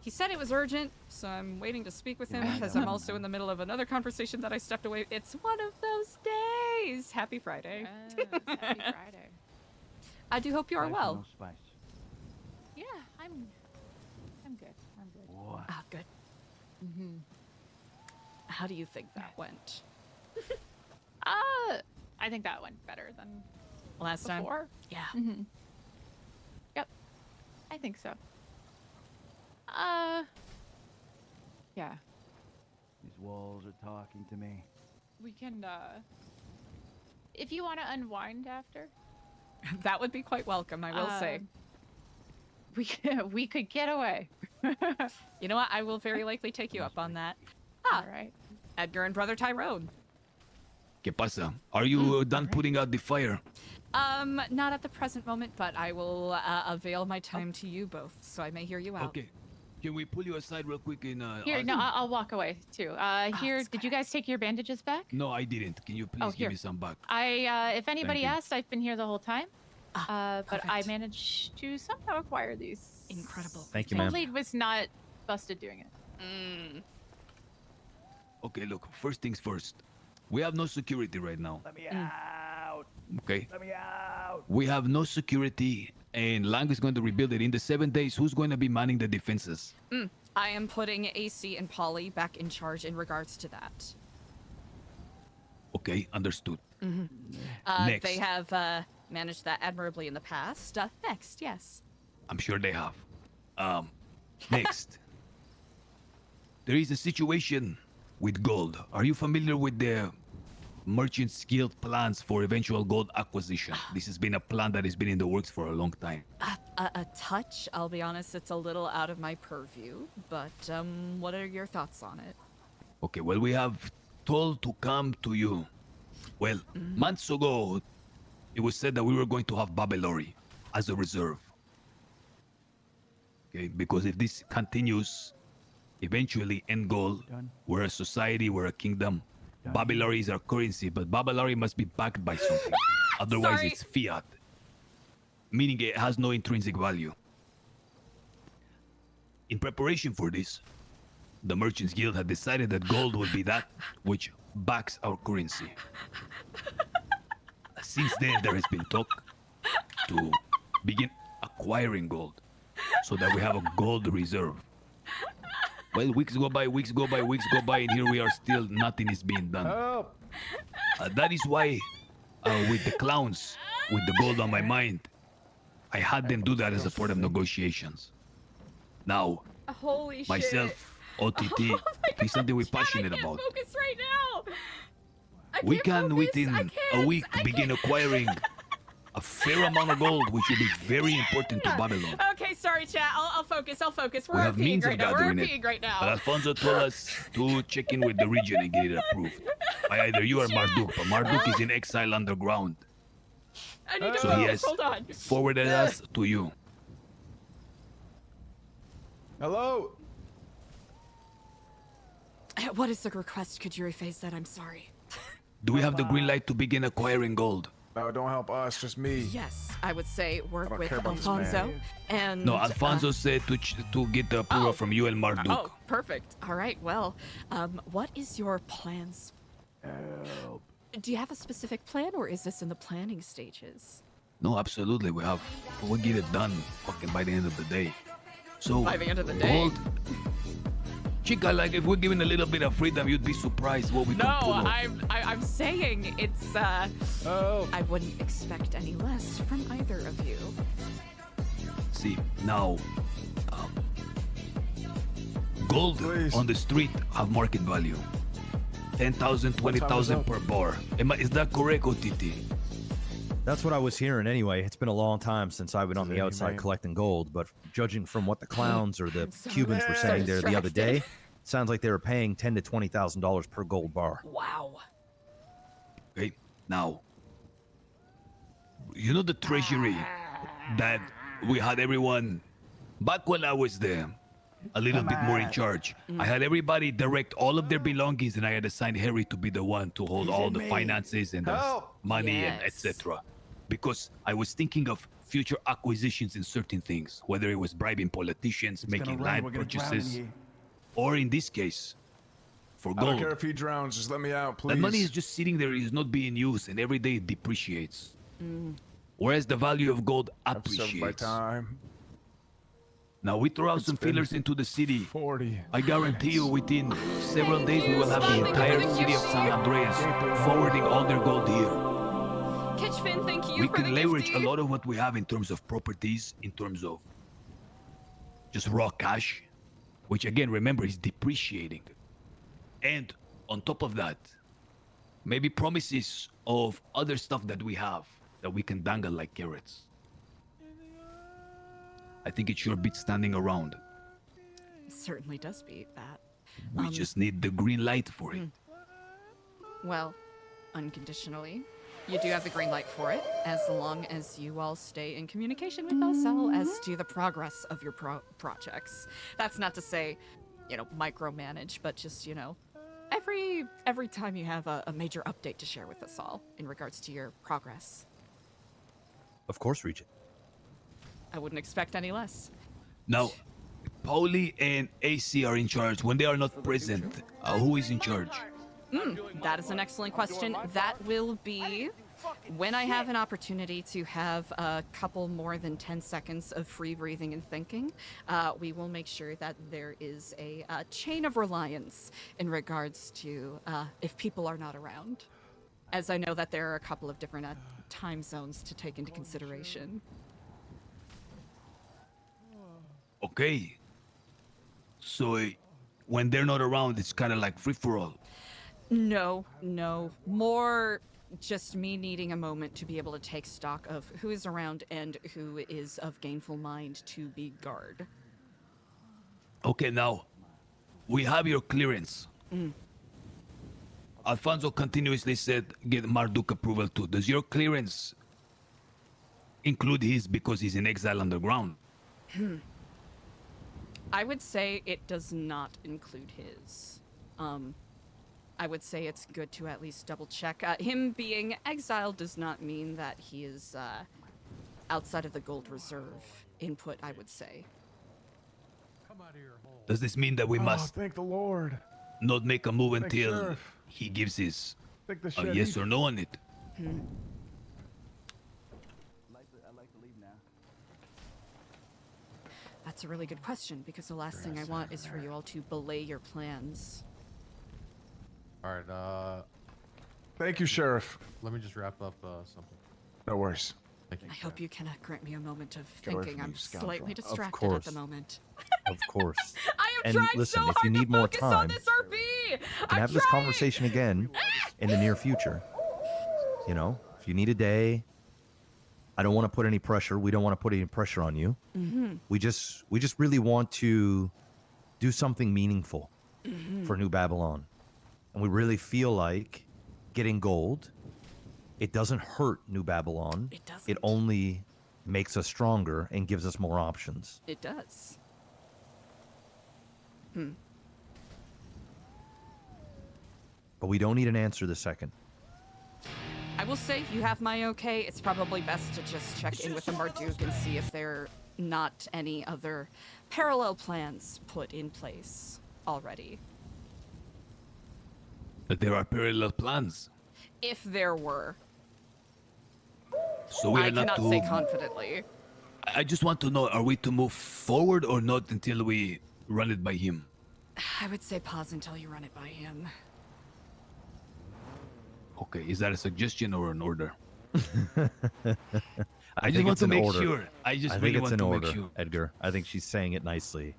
He said it was urgent, so I'm waiting to speak with him because I'm also in the middle of another conversation that I stepped away. It's one of those days. Happy Friday. Happy Friday. I do hope you are well. Yeah, I'm good. I'm good. Ah, good. Mm-hmm. How do you think that went? I think that went better than last before. time. Yeah. Mm-hmm. Yep. I think so. Yeah. These walls are talking to me. We can, if you want to unwind after. That would be quite welcome, I will say. We could get away. You know what? I will very likely take you up on that. Ah, all right. Edgar and Brother Tyrone. ¿Qué pasa? Are you done putting out the fire? Not at the present moment, but I will avail my time to you both, so I may hear you out. Okay. Can we pull you aside real quick in Here, no, I'll walk away too. Here, did you guys take your bandages back? No, I didn't. Can you please give here. me some back? If anybody you. asked, I've been here the whole time. But I managed to somehow acquire these. Incredible. Thank you, ma'am. Totally was not busted doing it. Okay, look, first things first. We have no security right now. Let me out. Okay? Let me out. We have no security, and Lang is going to rebuild it in the 7 days. Who's going to be manning the defenses? I am putting AC and Paulie back in charge in regards to that. Okay, understood. Next. They have managed that admirably in the past. Next, yes. I'm sure they have. Next. There is a situation with gold. Are you familiar with the Merchants Guild plans for eventual gold acquisition? This has been a plan that has been in the works for a long time. A touch, I'll be honest, it's a little out of my purview, but what are your thoughts on it? Okay, well, we have told to come to you. Well, months ago, it was said that we were going to have Babylori as a reserve. Okay, because if this continues, eventually end goal, we're a society, we're a kingdom. Babylori is our currency, but Babylori must be backed by something. Otherwise, Sorry. it's fiat, meaning it has no intrinsic value. In preparation for this, the Merchants Guild had decided that gold would be that which backs our currency. Since then, there has been talk to begin acquiring gold so that we have a gold reserve. Well, weeks go by, and here we are still, nothing is being done. That is why, with the clowns, with the gold on my mind, I had them do that as a part of negotiations. Now, Holy myself, OTT, is something we're passionate about. Focus right now. We can, within a week, begin acquiring a fair amount of gold, which will be very important to Babylon. Okay, sorry, chat. I'll focus. We have means of gathering it. right now. But Alfonso told us to check in with the region and get it approved by either you or Marduk. But Marduk is in exile underground. I need to So he has Hold on. forwarded us to you. Hello? What is the request? Could you rephrase that? I'm sorry. Do we have the green light to begin acquiring gold? No, don't help us, just me. Yes, I would say work don't with care about this Alfonso man. and. No, Alfonso said to get the approval from you and Marduk. Oh, perfect. All right. Well, what is your plans? Do you have a specific plan, or is this in the planning stages? No, absolutely. We'll get it done fucking by the end of the day. So, By the end of the day. gold. Chica, like if we're given a little bit of freedom, you'd be surprised what we can pull off. I'm saying it's. I wouldn't expect any less from either of you. See, now, gold on the street have market value. 10,000, 20,000 per bar. Is that correct, OTT? That's what I was hearing anyway. It's been a long time since I've been on the outside inhumane? collecting gold, but judging from what the clowns or the so Cubans were saying there the other day, distracted. it sounds like they were paying $10,000 to $20,000 per gold bar. Wow. Okay, now, you know the treasury that we had everyone, back when I was there, a little bit more in charge. I had everybody direct all of their belongings, and I had assigned Harry to be the one to hold all the finances and the money and etc. Because I was thinking of future acquisitions in certain things, whether it was bribing politicians, making land purchases, or in this case, for I don't gold. care if he drowns, just let me out, please. That money is just sitting there, is not being used, and every day it depreciates. Whereas the value of gold I've served my appreciates. time. Now we throw out It's some been feelers into the city. 40. I guarantee you within several days we will have the entire city of San Andreas forwarding all their gold here. Kitchfin, thank you We for the can leverage a gifty. lot of what we have in terms of properties, in terms of just raw cash, which again, remember, is depreciating. And on top of that, maybe promises of other stuff that we have that we can dangle like carrots. I think it sure beats standing around. Certainly does beat that. We just need the green light for it. Well, unconditionally, you do have the green light for it, as long as you all stay in communication with us all as to the progress of your projects. That's not to say, micromanage, but just, every time you have a major update to share with us all in regards to your progress. Of course, Regent. I wouldn't expect any less. Now, Paulie and AC are in charge. When they are not present, who is in charge? That is an excellent question. That will be When I have an opportunity to have a couple more than 10 seconds of free breathing and thinking, we will make sure that there is a chain of reliance in regards to if people are not around. As I know that there are a couple of different time zones to take into consideration. Okay. So when they're not around, it's kind of like free for all. No. More just me needing a moment to be able to take stock of who is around and who is of gainful mind to be guard. Okay, now we have your clearance. Alfonso continuously said get Marduk approval too. Does your clearance include his because he's in exile underground? I would say it does not include his. I would say it's good to at least double check. Him being exiled does not mean that he is outside of the gold reserve input, I would say. Does this mean that we must thank the Lord. not make a move Thank until Sheriff. he gives his Thank the a Sheriff. yes or no on it? I'd like to leave now. That's a really good question, because the last thing I want is for you all to belay your plans. All right. Thank you, Sheriff. Let me just wrap up something. No worries. Thank you. I hope you can grant me a moment of Get away thinking. from I'm me, scoundrel. slightly Of distracted at course. the moment. Of course. I am And trying listen, so if hard you need to more focus time, on this RP. We can I'm have this trying. conversation again in the near future. You know, if you need a day, I don't want to put any pressure. We don't want to put any pressure on you. Mm-hmm. We just really want to do something meaningful Mm-hmm. for New Babylon. And we really feel like getting gold, it doesn't hurt New Babylon. It doesn't. It only makes us stronger and gives us more options. It does. But we don't need an answer this second. I will say you have my okay. It's probably best to just check in with the Marduk and see if there are not any other parallel plans put in place already. But there are parallel plans. If there were. So we are I not cannot to... say confidently. I just want to know, are we to move forward or not until we run it by him? I would say pause until you run it by him. Okay, is that a suggestion or an order? I just think want it's to an make order. sure. I just I really think it's want an to order, make sure. Edgar. I think she's saying it nicely.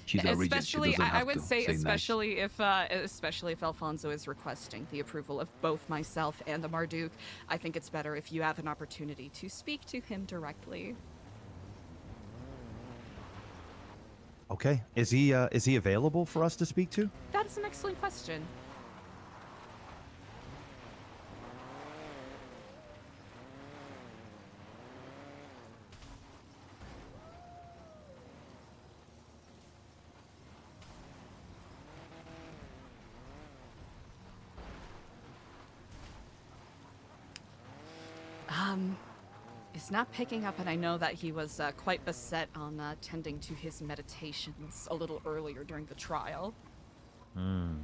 She's a regent. She Especially, doesn't I have would to say, nice. especially if Alfonso is requesting the approval of both myself and the Marduk, I think it's better if you have an opportunity to speak to him directly. Okay. Is he available for us to speak to? That is an excellent question. He's not picking up, and I know that he was quite beset on tending to his meditations a little earlier during the trial. Okay,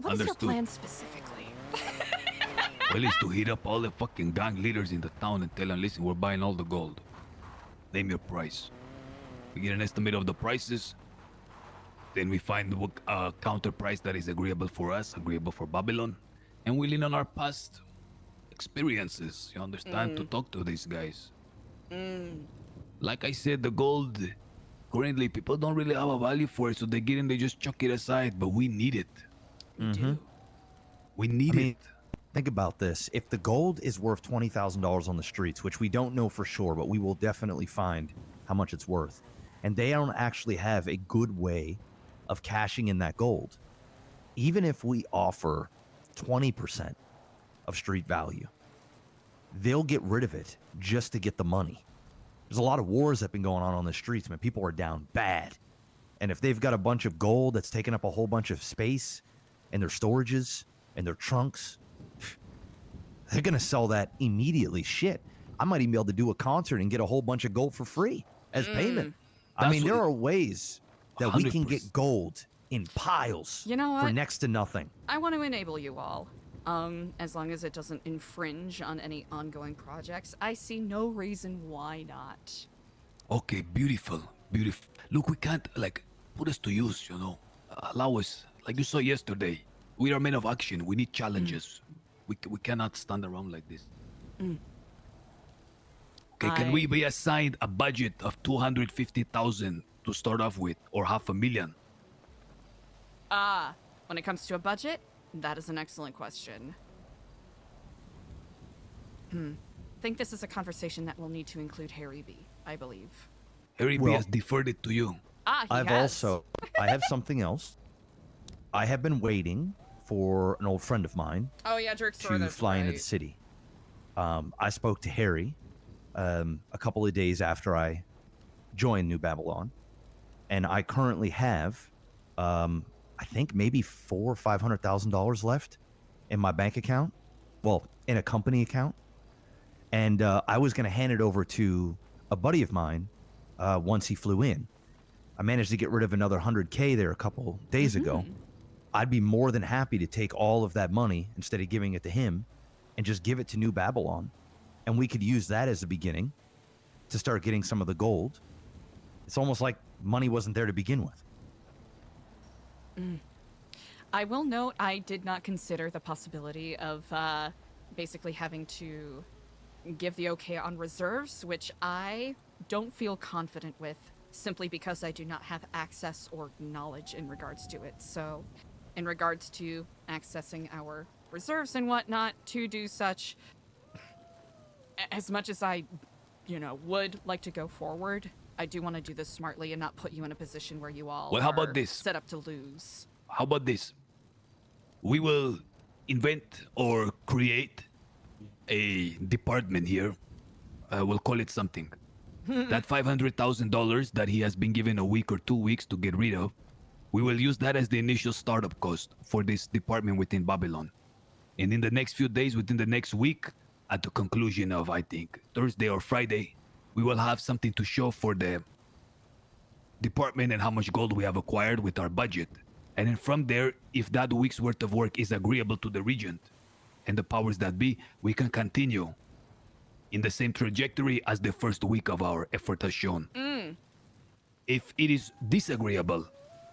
what is your Understood. plan specifically? Well, it's to hit up all the fucking gang leaders in the town and tell them, listen, we're buying all the gold. Name your price. We get an estimate of the prices. Then we find a counter price that is agreeable for us, agreeable for Babylon. And we lean on our past experiences, you understand, to talk to these guys. Like I said, the gold, currently people don't really have a value for it, so they get in, they just chuck it aside, but we need it. We need it. Think about this. If the gold is worth $20,000 on the streets, which we don't know for sure, but we will definitely find how much it's worth, and they don't actually have a good way of cashing in that gold, even if we offer 20% of street value, they'll get rid of it just to get the money. There's a lot of wars that have been going on the streets, man. People are down bad. And if they've got a bunch of gold that's taking up a whole bunch of space in their storages and their trunks, they're going to sell that immediately. Shit. I might even be able to do a concert and get a whole bunch of gold for free as payment. I mean, there are ways that we can get gold in piles You know for what? next to nothing. I want to enable you all. As long as it doesn't infringe on any ongoing projects, I see no reason why not. Okay, beautiful, beautiful. Look, we can't like put us to use, you know. Allow us, like you saw yesterday. We are men of action. We need challenges. We cannot stand around like this. Okay, can we be assigned a budget of 250,000 to start off with, or $500,000? When it comes to a budget, that is an excellent question. Think this is a conversation that will need to include Harry B, I believe. Harry B Well- has deferred it to you. I have something else. I have been waiting for an old friend of mine Oh yeah, Jerk's to fly into the city. I spoke to Harry a couple of days after I joined New Babylon, and I currently have, I think maybe $400,000 or $500,000 left in my bank account. Well, in a company account, and I was going to hand it over to a buddy of mine once he flew in. I managed to get rid of another $100K there a couple days ago. I'd be more than happy to take all of that money instead of giving it to him and just give it to New Babylon. And we could use that as the beginning to start getting some of the gold. It's almost like money wasn't there to begin with. I will note I did not consider the possibility of basically having to give the okay on reserves, which I don't feel confident with, simply because I do not have access or knowledge in regards to it. So, in regards to accessing our reserves and whatnot to do such, as much as I, would like to go forward, I do want to do this smartly and not put you in a position where you all Well, how are about this? set up to lose. How about this? We will invent or create a department here. We'll call it something. That $500,000 that he has been given a week or 2 weeks to get rid of, we will use that as the initial startup cost for this department within Babylon. And in the next few days, within the next week, at the conclusion of, I think, Thursday or Friday, we will have something to show for the department and how much gold we have acquired with our budget. And then from there, if that week's worth of work is agreeable to the regent and the powers that be, we can continue in the same trajectory as the first week of our effort has shown. If it is disagreeable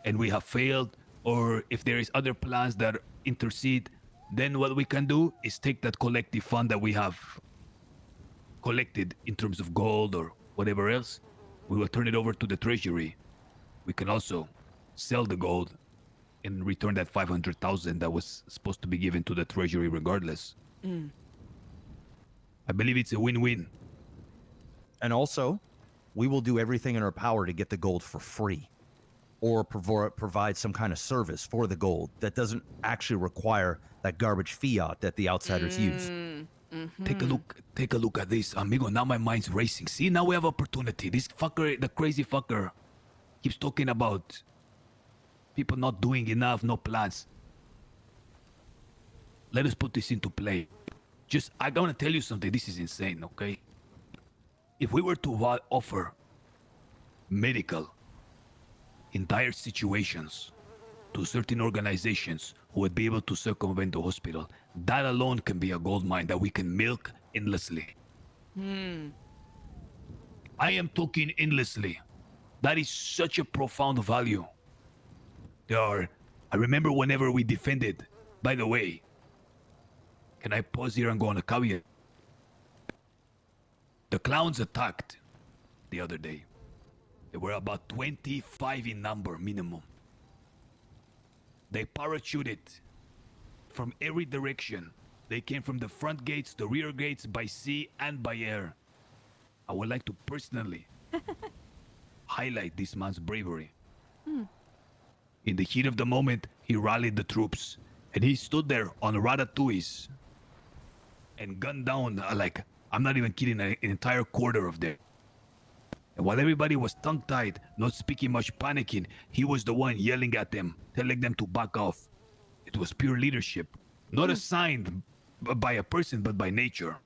and we have failed, or if there is other plans that intercede, then what we can do is take that collective fund that we have collected in terms of gold or whatever else, we will turn it over to the treasury. We can also sell the gold and return that 500,000 that was supposed to be given to the treasury regardless. I believe it's a win-win. And also, we will do everything in our power to get the gold for free, or provide some kind of service for the gold that doesn't actually require that garbage fiat that the outsiders use. Take a look at this, amigo. Now my mind's racing. See, now we have opportunity. This fucker, the crazy fucker, keeps talking about people not doing enough, no plans. Let us put this into play. I gotta tell you something. This is insane, okay? If we were to offer medical in dire situations to certain organizations who would be able to circumvent the hospital, that alone can be a gold mine that we can milk endlessly. I am talking endlessly. That is such a profound value. I remember whenever we defended, by the way, can I pause here and go on a caveat? The clowns attacked the other day. There were about 25 in number minimum. They parachuted from every direction. They came from the front gates, the rear gates, by sea and by air. I would like to personally highlight this man's bravery. In the heat of the moment, he rallied the troops, and he stood there on ratatouilles and gunned down, I'm not even kidding, an entire quarter of them. And while everybody was tongue-tied, not speaking much, panicking, he was the one yelling at them, telling them to back off. It was pure leadership, not assigned by a person, but by nature.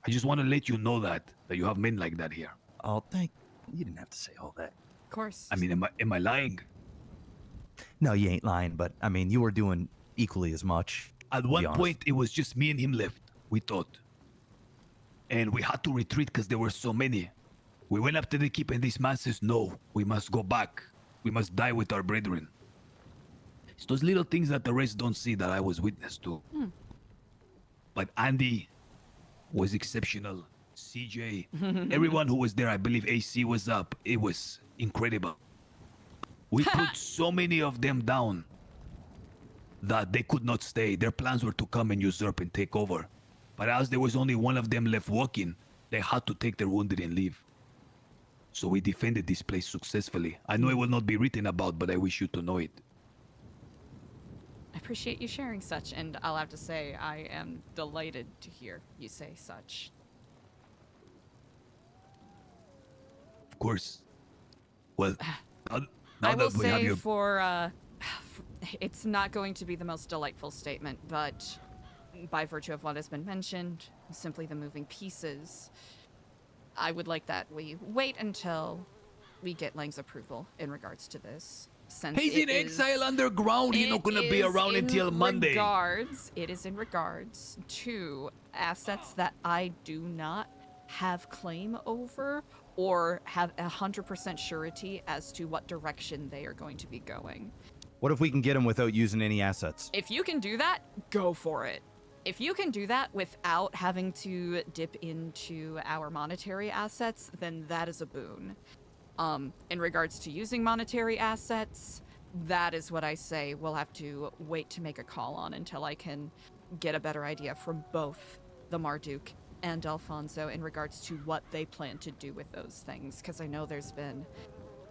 I just want to let you know that you have men like that here. Oh, you didn't have to say all that. Of course. I mean, am I lying? No, you ain't lying, but I mean, you were doing equally as much. At to be one honest. point, it was just me and him left, we thought. And we had to retreat because there were so many. We went up to the keep and this man says, no, we must go back. We must die with our brethren. It's those little things that the rest don't see that I was witness to. But Andi was exceptional. CJ, everyone who was there, I believe AC was up. It was incredible. We put so many of them down that they could not stay. Their plans were to come and usurp and take over. But as there was only one of them left walking, they had to take their wounded and leave. So we defended this place successfully. I know it will not be written about, but I wish you to know it. I appreciate you sharing such, and I'll have to say I am delighted to hear you say such. Of course. Well, now I will that we have say your... it's not going to be the most delightful statement, but by virtue of what has been mentioned, simply the moving pieces, I would like that we wait until we get Lang's approval in regards to this. Since He's in exile underground. He's not gonna be around until Monday. It is in regards to assets that I do not have claim over or have 100% surety as to what direction they are going to be going. What if we can get him without using any assets? If you can do that, go for it. If you can do that without having to dip into our monetary assets, then that is a boon. In regards to using monetary assets, that is what I say we'll have to wait to make a call on until I can get a better idea from both the Marduk and Alfonso in regards to what they plan to do with those things. Because I know there's been,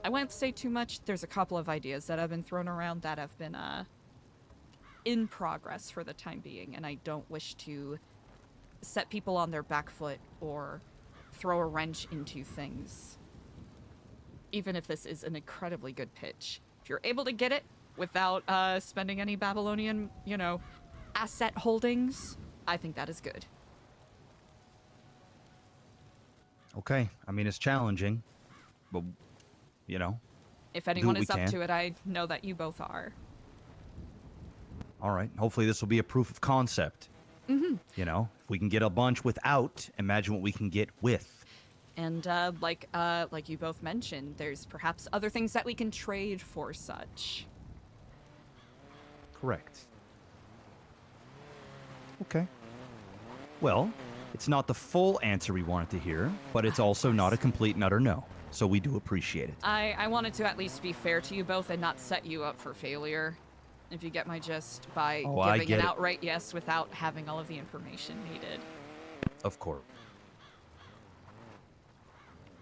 I won't say too much, there's a couple of ideas that have been thrown around that have been in progress for the time being, and I don't wish to set people on their back foot or throw a wrench into things. Even if this is an incredibly good pitch. If you're able to get it without spending any Babylonian, asset holdings, I think that is good. Okay, I mean, it's challenging, but, If anyone what is we up can. to it, I know that you both are. All right, hopefully this will be a proof of concept. Mm-hmm. If we can get a bunch without, imagine what we can get with. And like you both mentioned, there's perhaps other things that we can trade for such. Correct. Okay. Well, it's not the full answer we wanted to hear, but it's also not a complete and utter no. So we do appreciate it. I wanted to at least be fair to you both and not set you up for failure, if you get my gist, by I giving get an it. outright yes without having all of the information needed. Of course.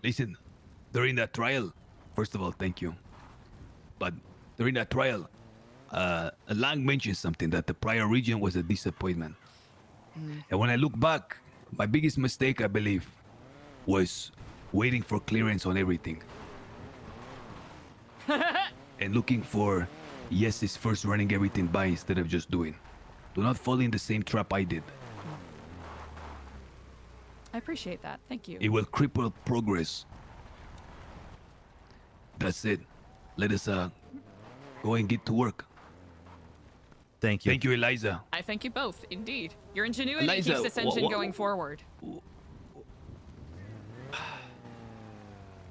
Listen, during that trial, first of all, thank you. But during that trial, Lang mentioned something that the prior region was a disappointment. And when I look back, my biggest mistake, I believe, was waiting for clearance on everything. And looking for yeses first, running everything by instead of just doing. Do not fall in the same trap I did. I appreciate that. Thank you. It will cripple progress. That's it. Let us go and get to work. Thank you. Thank you, Eliza. I thank you both, indeed. Your ingenuity Eliza, keeps this engine going forward.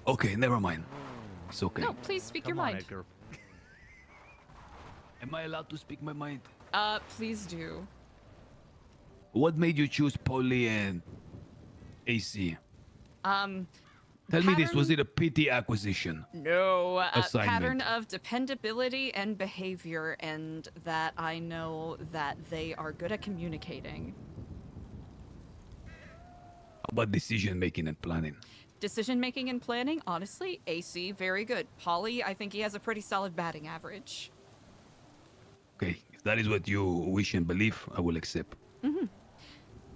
Okay, never mind. It's okay. No, please speak your mind. Am I allowed to speak my mind? Please do. What made you choose Paulie and AC? Tell me this, was it a pity acquisition? No, Assignment. pattern of dependability and behavior, and that I know that they are good at communicating. How about decision making and planning? Decision making and planning, honestly, AC, very good. Paulie, I think he has a pretty solid batting average. Okay, if that is what you wish and believe, I will accept. Mm-hmm.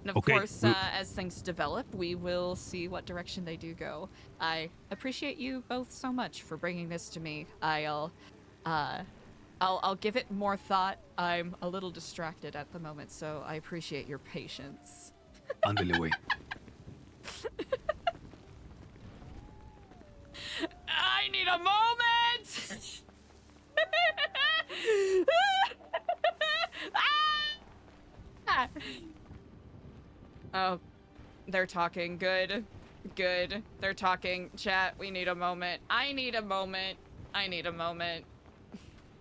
And of Okay, course, as things develop, we will see what direction they do go. I appreciate you both so much for bringing this to me. I'll give it more thought. I'm a little distracted at the moment, so I appreciate your patience. Ándale, güey. I need a moment! Oh, they're talking. Good. Good. They're talking. Chat, we need a moment. I need a moment. I need a moment.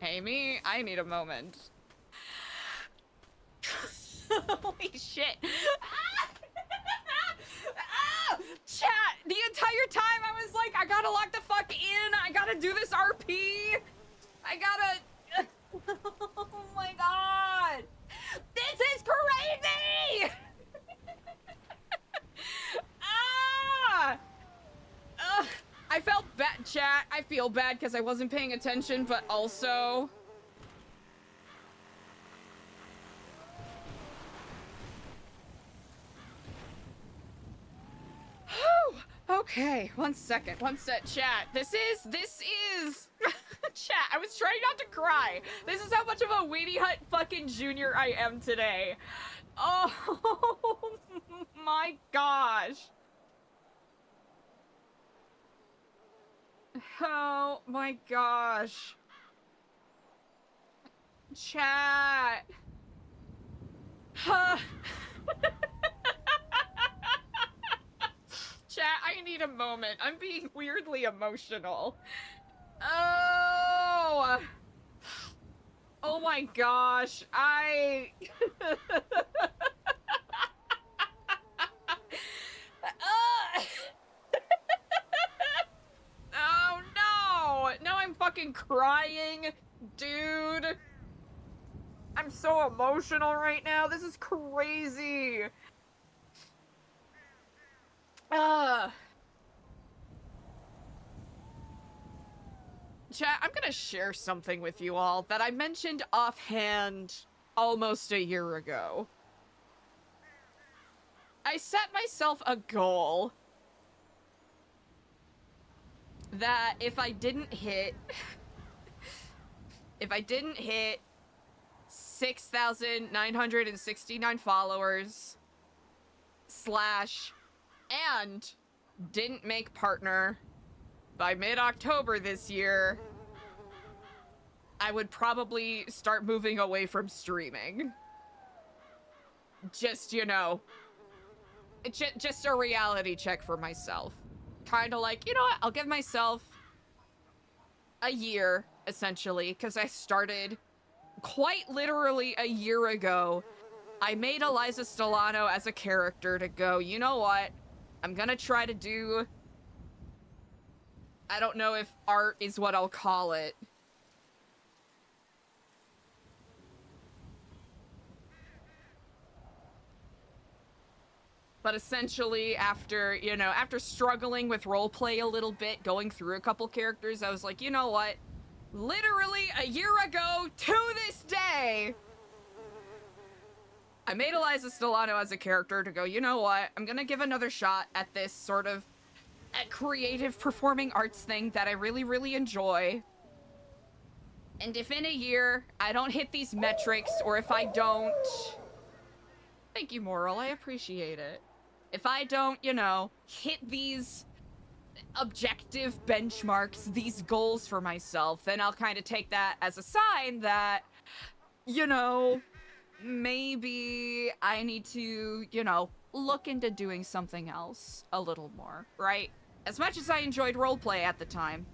Amy, I need a moment. Holy shit. Chat, the entire time I was like, I gotta lock the fuck in. I gotta do this RP. I gotta... Oh my god. This is crazy! I felt bad, chat. I feel bad because I wasn't paying attention, but also... Okay, one second, chat. This is... Chat, I was trying not to cry. This is how much of a Weenie Hut fucking junior I am today. Oh my gosh. Oh my gosh. Chat. Chat, I need a moment. I'm being weirdly emotional. Oh. Oh my gosh. Oh no! Now I'm fucking crying, dude. I'm so emotional right now. This is crazy. Chat, I'm gonna share something with you all that I mentioned offhand almost a year ago. I set myself a goal that if I didn't hit 6,969 followers / and didn't make partner by mid-October this year, I would probably start moving away from streaming. Just, you know, just a reality check for myself. Kind of like, you know what, I'll give myself a year, essentially, because I started quite literally a year ago. I made Eliza Stellano as a character to go, you know what, I'm gonna try to do, I don't know if art is what I'll call it. But essentially, after, you know, after struggling with roleplay a little bit, going through a couple characters, I was like, you know what? Literally a year ago to this day, I made Eliza Stellano as a character to go, you know what? I'm gonna give another shot at this sort of creative performing arts thing that I really, really enjoy. And if in a year I don't hit these metrics, or if I don't... Thank you, Moral. I appreciate it. If I don't, you know, hit these objective benchmarks, these goals for myself, then I'll kind of take that as a sign that, you know, maybe I need to, you know, look into doing something else a little more, right? As much as I enjoyed roleplay at the time,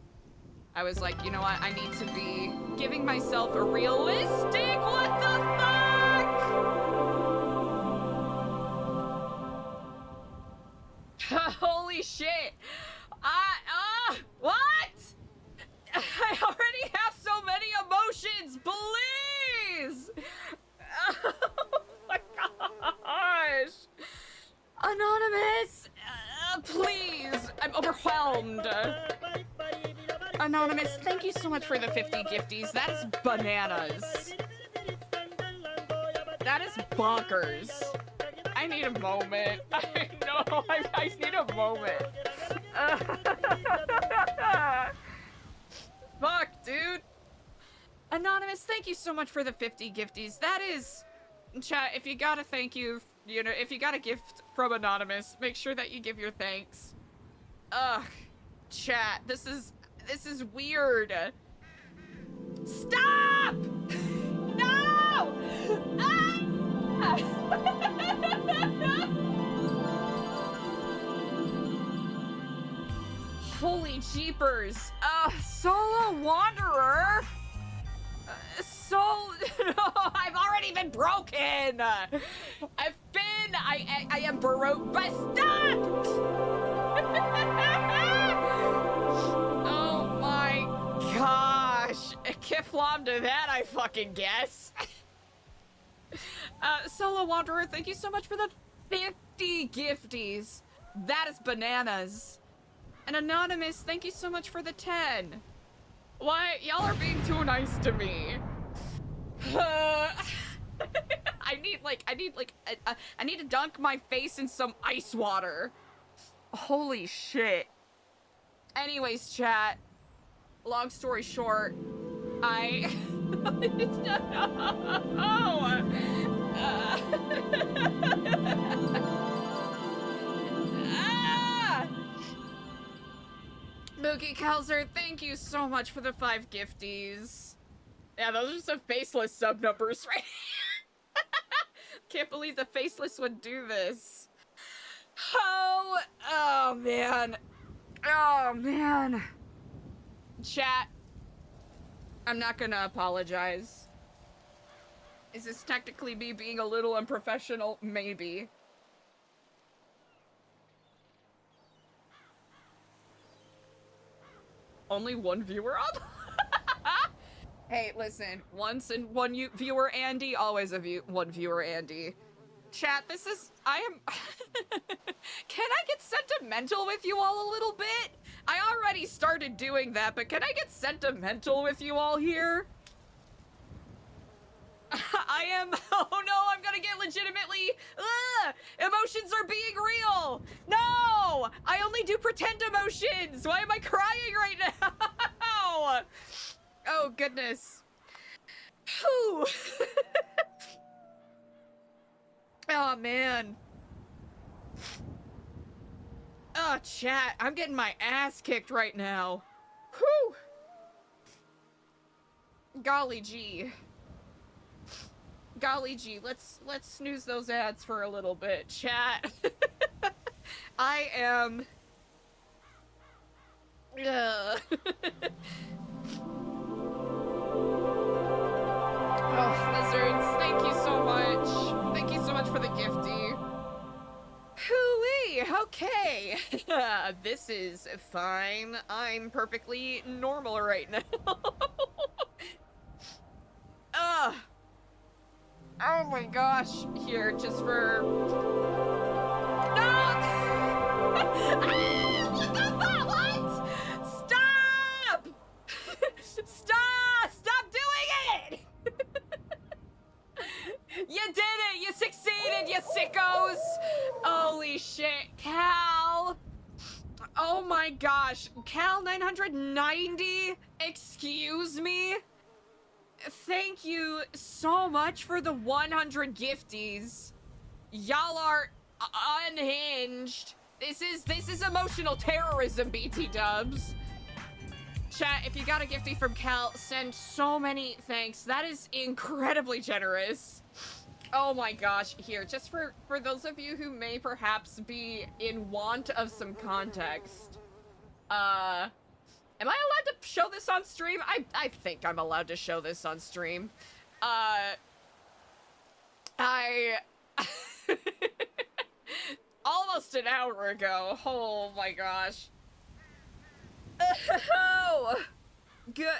I was like, you know what, I need to be giving myself a realistic, what the fuck? Holy shit. What? I already have so many emotions, please! Oh my gosh! Anonymous! Please! I'm overwhelmed. Anonymous, thank you so much for the 50 gifties. That is bananas. That is bonkers. I need a moment. I know, I need a moment. Fuck, dude. Anonymous, thank you so much for the 50 gifties. That is... Chat, if you got a thank you, you know, if you got a gift from Anonymous, make sure that you give your thanks. Ugh. Chat, this is weird. Stop! No! Ah! Holy jeepers. Solo Wanderer? I've already been broken. I am baroque, but stop! Oh my gosh. Kiflam to that, I fucking guess. Solo Wanderer, thank you so much for the 50 gifties. That is bananas. And Anonymous, thank you so much for the 10. Why? Y'all are being too nice to me. I need to dunk my face in some ice water. Holy shit. Anyways, chat. Long story short, I... Mookie Kelzer, thank you so much for the 5 gifties. Yeah, those are some faceless sub numbers, right? Can't believe the faceless would do this. Oh man. Oh man. Chat, I'm not gonna apologize. Is this technically me being a little unprofessional? Maybe. Only one viewer up? Hey, listen. Once and one viewer Andy, always one viewer Andy. Chat, I am... Can I get sentimental with you all a little bit? I already started doing that, but can I get sentimental with you all here? Oh no, I'm gonna get legitimately... Emotions are being real! No! I only do pretend emotions! Why am I crying right now? Oh, goodness. Whew. Oh, man. Oh, chat, I'm getting my ass kicked right now. Whew. Golly gee. Golly gee, let's snooze those ads for a little bit, chat. I am... Oh, lizards, thank you so much. Thank you so much for the gifty. Hooey, okay. This is fine. I'm perfectly normal right now. Oh my gosh. Here, just for... No! What the fuck? What? Stop! Stop! Stop doing it! You did it! You succeeded, you sickos! Holy shit. Cal! Oh my gosh. Cal 990? Excuse me? Thank you so much for the 100 gifties. Y'all are unhinged. This is emotional terrorism, BT dubs. Chat, if you got a gifty from Cal, send so many thanks. That is incredibly generous. Oh my gosh. Here, just for those of you who may perhaps be in want of some context. Am I allowed to show this on stream? I think I'm allowed to show this on stream. Almost an hour ago. Oh my gosh. Oh!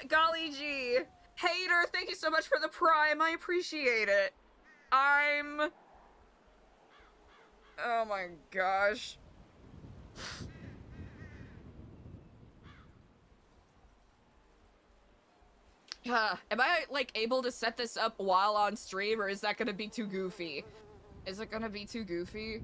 Golly gee. Hater, thank you so much for the prime. I appreciate it. Oh my gosh. Am I, like, able to set this up while on stream, or is that gonna be too goofy? Is it gonna be too goofy?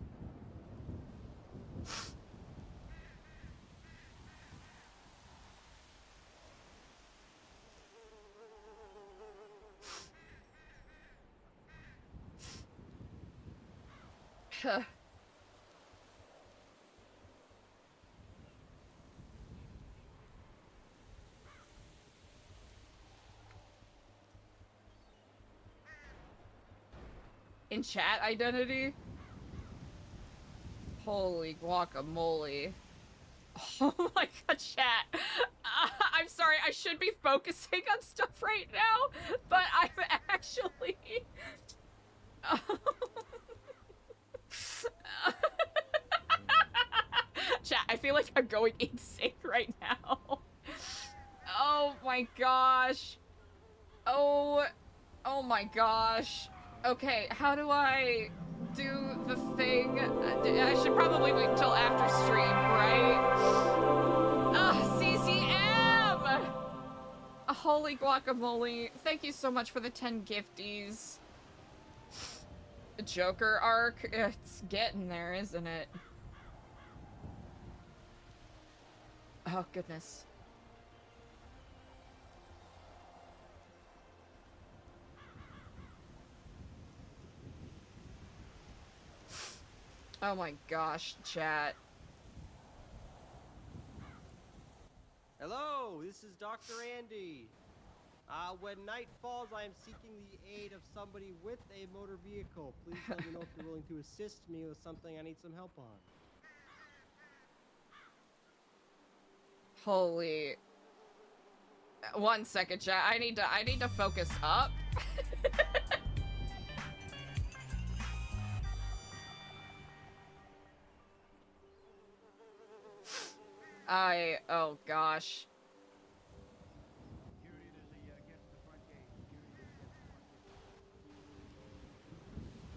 In chat identity? Holy guacamole. Oh my god, chat. I'm sorry, I should be focusing on stuff right now, but I'm actually... Chat, I feel like I'm going insane right now. Oh my gosh. Oh my gosh. Okay, how do I do the thing? I should probably wait until after stream, right? CCM! Holy guacamole. Thank you so much for the 10 gifties. Joker arc? It's getting there, isn't it? Oh, goodness. Oh my gosh, chat. Hello, this is Dr. Andi. When night falls, I am seeking the aid of somebody with a motor vehicle. Please let me know if you're willing to assist me with something I need some help on. Holy. 1 second, chat. I need to focus up. Oh gosh.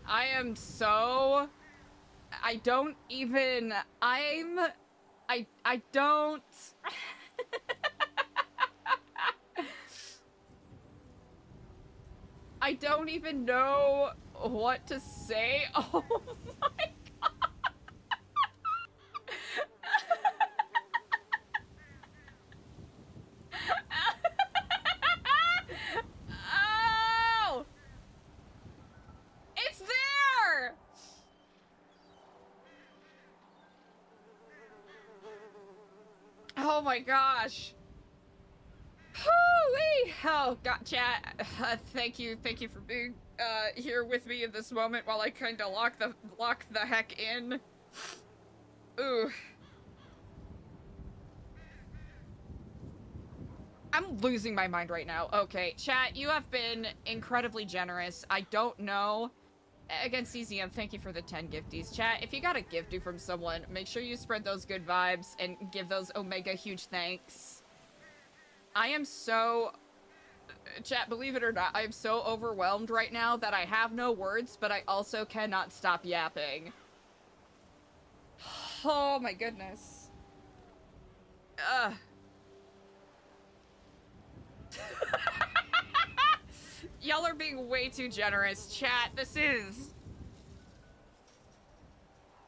I am so... I don't even... I don't... I don't even know what to say. Oh my god. Oh! It's there! Oh my gosh. Hoo-wee! Oh god, chat. Thank you for being here with me in this moment while I kind of lock the heck in. Ooh. I'm losing my mind right now. Okay, chat, you have been incredibly generous. I don't know. Again, CZM, thank you for the 10 gifties. Chat, if you got a gift due from someone, make sure you spread those good vibes and give those Omega huge thanks. I am so... Chat, believe it or not, I am so overwhelmed right now that I have no words, but I also cannot stop yapping. Oh my goodness. Ugh. Y'all are being way too generous. Chat, this is...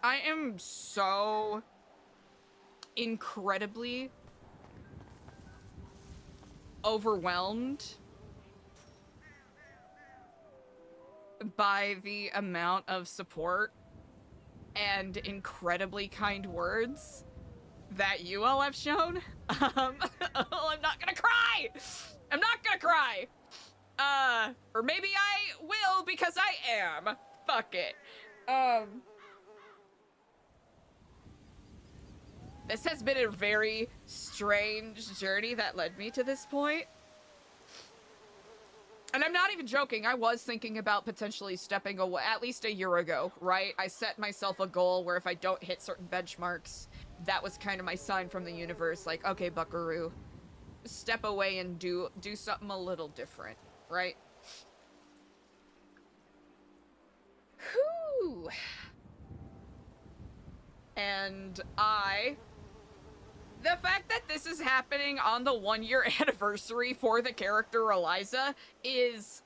I am so incredibly overwhelmed by the amount of support and incredibly kind words that you all have shown. I'm not gonna cry! I'm not gonna cry! Or maybe I will because I am. Fuck it. This has been a very strange journey that led me to this point. And I'm not even joking, I was thinking about potentially stepping away at least a year ago, right? I set myself a goal where if I don't hit certain benchmarks, that was kind of my sign from the universe, like, okay, buckaroo, step away and do something a little different, right? Whew. And the fact that this is happening on the 1-year anniversary for the character Eliza is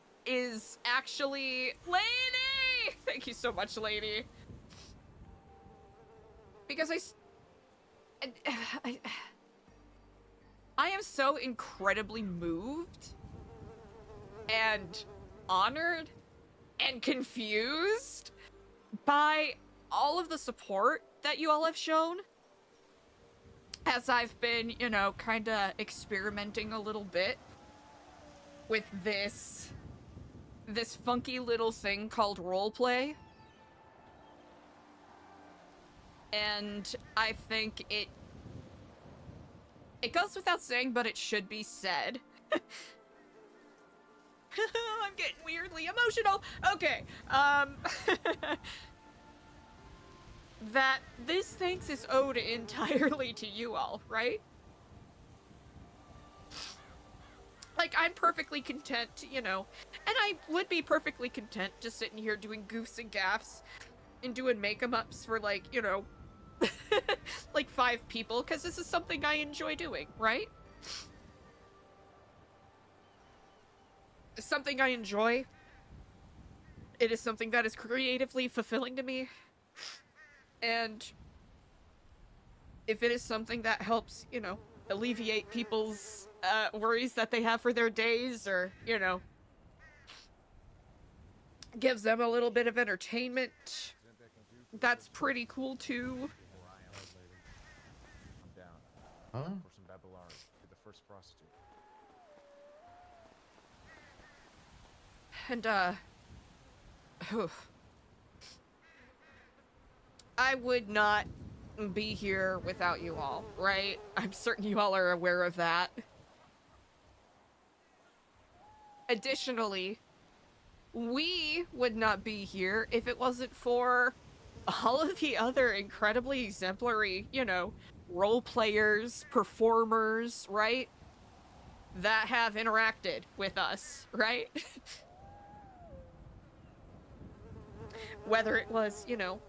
actually... Lady! Thank you so much, lady. Because I am so incredibly moved and honored and confused by all of the support that you all have shown as I've been, you know, kind of experimenting a little bit with this funky little thing called roleplay. And I think It goes without saying, but it should be said. I'm getting weirdly emotional. Okay, that this thanks is owed entirely to you all, right? Like, I'm perfectly content, you know, and I would be perfectly content just sitting here doing goofs and gaffs and doing make-em-ups for, like, you know, like 5 people, because this is something I enjoy doing, right? It's something I enjoy. It is something that is creatively fulfilling to me. And if it is something that helps, you know, alleviate people's worries that they have for their days, or, you know, gives them a little bit of entertainment, that's pretty cool too. I'm down. For some Babylon, be the first prostitute. And, I would not be here without you all, right? I'm certain you all are aware of that. Additionally, we would not be here if it wasn't for all of the other incredibly exemplary, you know, role players, performers, right? That have interacted with us, right? Whether it was, you know,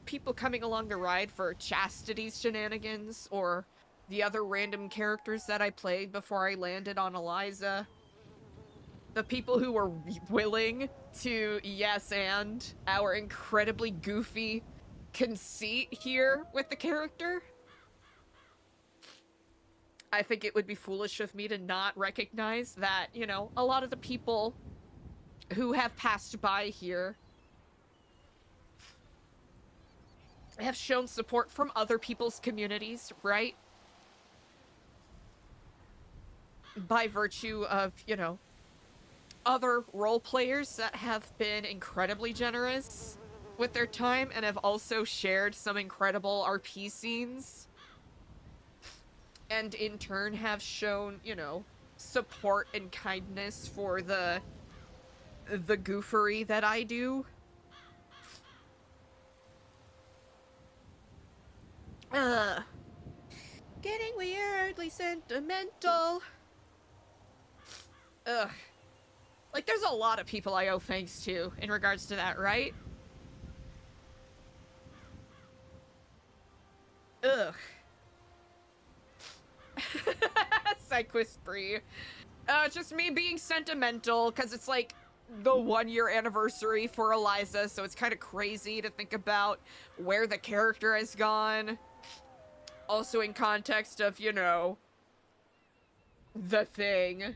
people coming along the ride for Chastity's shenanigans, or the other random characters that I played before I landed on Eliza. The people who were willing to yes and our incredibly goofy conceit here with the character. I think it would be foolish of me to not recognize that, you know, a lot of the people who have passed by here have shown support from other people's communities, right? By virtue of, you know, other role players that have been incredibly generous with their time and have also shared some incredible RP scenes. And in turn have shown, you know, support and kindness for the goofery that I do. Getting weirdly sentimental. Ugh. Like, there's a lot of people I owe thanks to in regards to that, right? Ugh. Psyquist Bree. Just me being sentimental, because it's like the 1-year anniversary for Eliza, so it's kind of crazy to think about where the character has gone. Also in context of, you know, the thing.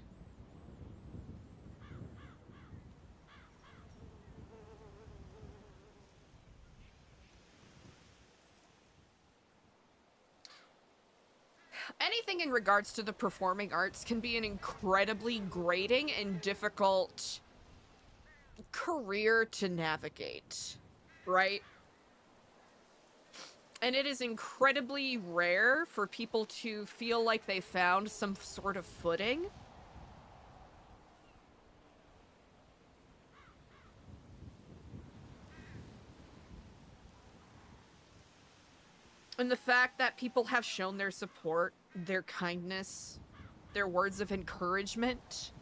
Anything in regards to the performing arts can be an incredibly grating and difficult career to navigate, right? And it is incredibly rare for people to feel like they found some sort of footing. And the fact that people have shown their support, their kindness, their words of encouragement.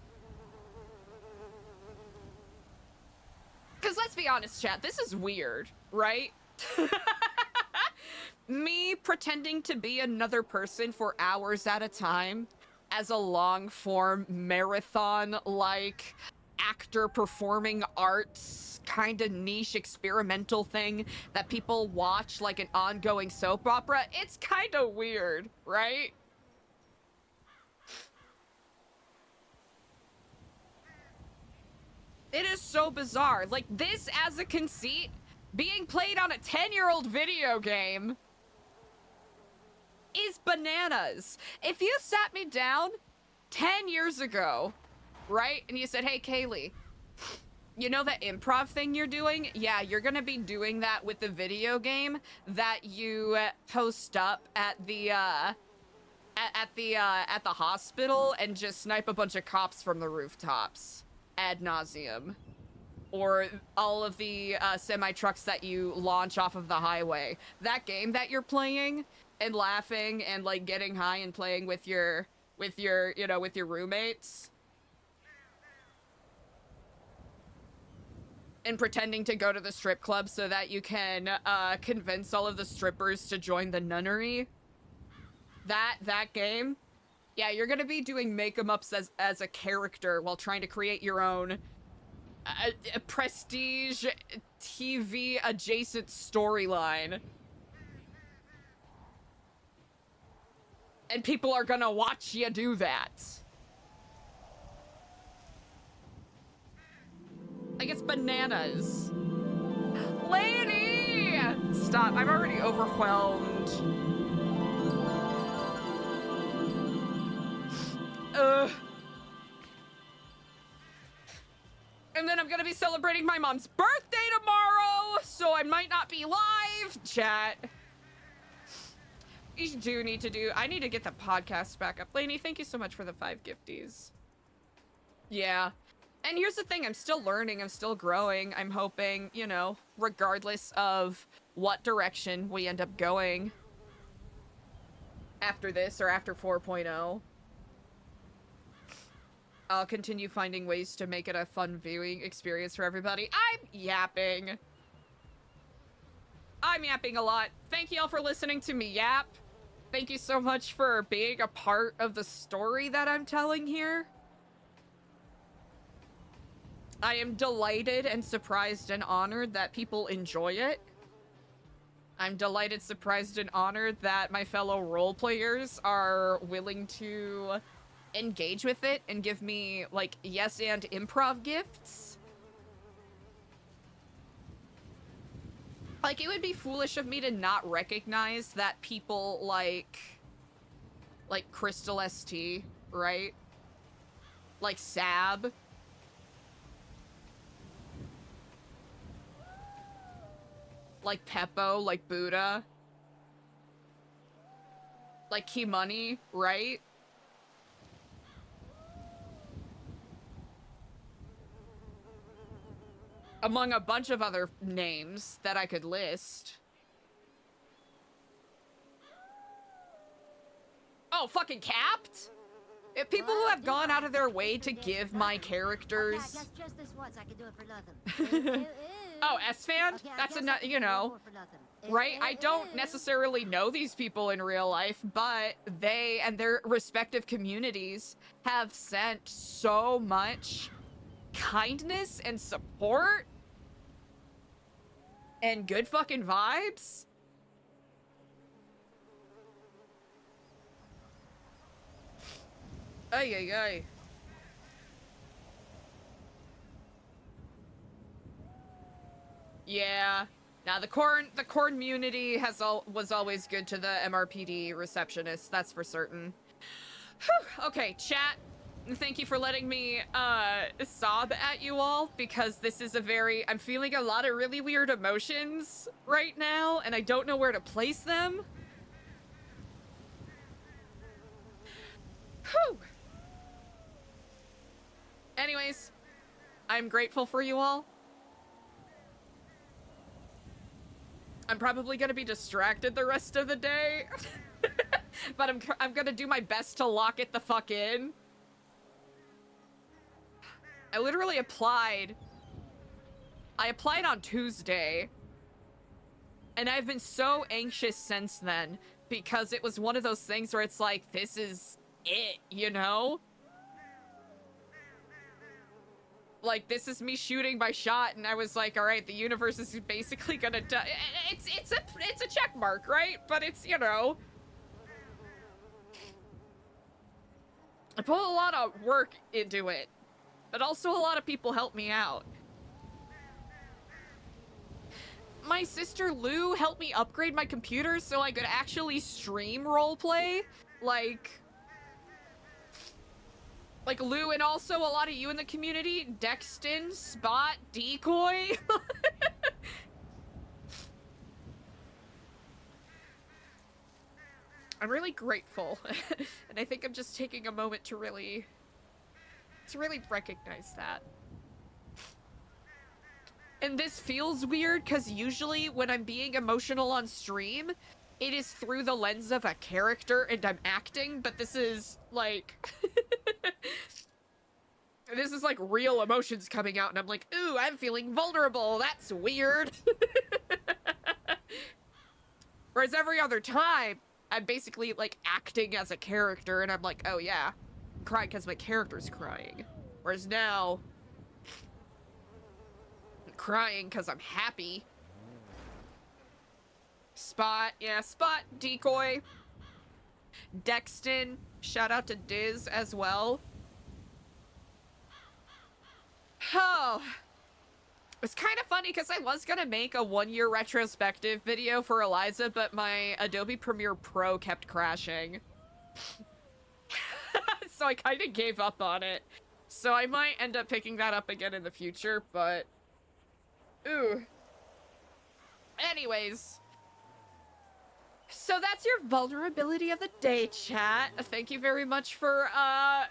Because let's be honest, chat, this is weird, right? Me pretending to be another person for hours at a time as a long-form marathon-like actor performing arts kind of niche experimental thing that people watch like an ongoing soap opera, it's kind of weird, right? It is so bizarre. Like, this as a conceit being played on a 10-year-old video game is bananas. If you sat me down 10 years ago, right, and you said, hey, Kaylee, you know that improv thing you're doing? Yeah, you're gonna be doing that with the video game that you post up at the at the hospital and just snipe a bunch of cops from the rooftops ad nauseum, or all of the semi trucks that you launch off of the highway. That game that you're playing and laughing and like getting high and playing with your roommates and pretending to go to the strip club so that you can convince all of the strippers to join the nunnery. That game, yeah, you're gonna be doing make-em-ups as a character while trying to create your own prestige TV adjacent storyline. And people are gonna watch you do that. Like it's bananas. Lady! Stop, I'm already overwhelmed. And then I'm gonna be celebrating my mom's birthday tomorrow, so I might not be live, chat. You do need to do, I need to get the podcast back up. Lainey, thank you so much for the 5 gifties. Yeah. And here's the thing, I'm still learning, I'm still growing. I'm hoping, you know, regardless of what direction we end up going after this or after 4.0, I'll continue finding ways to make it a fun viewing experience for everybody. I'm yapping. I'm yapping a lot. Thank you all for listening to me yap. Thank you so much for being a part of the story that I'm telling here. I am delighted and surprised and honored that people enjoy it. I'm delighted, surprised, and honored that my fellow role players are willing to engage with it and give me, like, yes and improv gifts. Like, it would be foolish of me to not recognize that people like Crystal ST, right? Like Sab. Like Peppo, like Buddha. Like Key Money, right? Among a bunch of other names that I could list. Oh, fucking Capped? If people who have gone out of their way to give my characters... Okay, I guess just this once I can do it for nothing. Oh, S-Fan? Okay, That's a, you know, right? I don't necessarily know these people in real life, but they and their respective communities have sent so much kindness and support and good fucking vibes. Ay, ay, ay. Yeah. Now the corn community was always good to the MRPD receptionist, that's for certain. Whew. Okay, chat. Thank you for letting me sob at you all, because this is I'm feeling a lot of really weird emotions right now, and I don't know where to place them. Whew. Anyways, I'm grateful for you all. I'm probably gonna be distracted the rest of the day, but I'm gonna do my best to lock it the fuck in. I literally applied. I applied on Tuesday, and I've been so anxious since then, because it was one of those things where it's like, this is it, you know? Like, this is me shooting my shot, and I was like, all right, the universe is basically gonna die. It's a check mark, right? But it's, you know, I put a lot of work into it, but also a lot of people helped me out. My sister Lou helped me upgrade my computer so I could actually stream roleplay, like Lou, and also a lot of you in the community, Dexton, Spot, Decoy. I'm really grateful. And I think I'm just taking a moment to really recognize that. And this feels weird because usually when I'm being emotional on stream, it is through the lens of a character and I'm acting, but this is like... this is like real emotions coming out and I'm like, ooh, I'm feeling vulnerable. That's weird. Whereas every other time, I'm basically like acting as a character and I'm like, oh yeah, I'm crying because my character's crying. Whereas now, I'm crying because I'm happy. Spot, yeah, Spot, Decoy, Dexton, shout out to Diz as well. Oh, it's kind of funny because I was gonna make a 1-year retrospective video for Eliza, but my Adobe Premiere Pro kept crashing. So I kind of gave up on it. So I might end up picking that up again in the future, but... ooh. Anyways. So that's your vulnerability of the day, chat. Thank you very much for,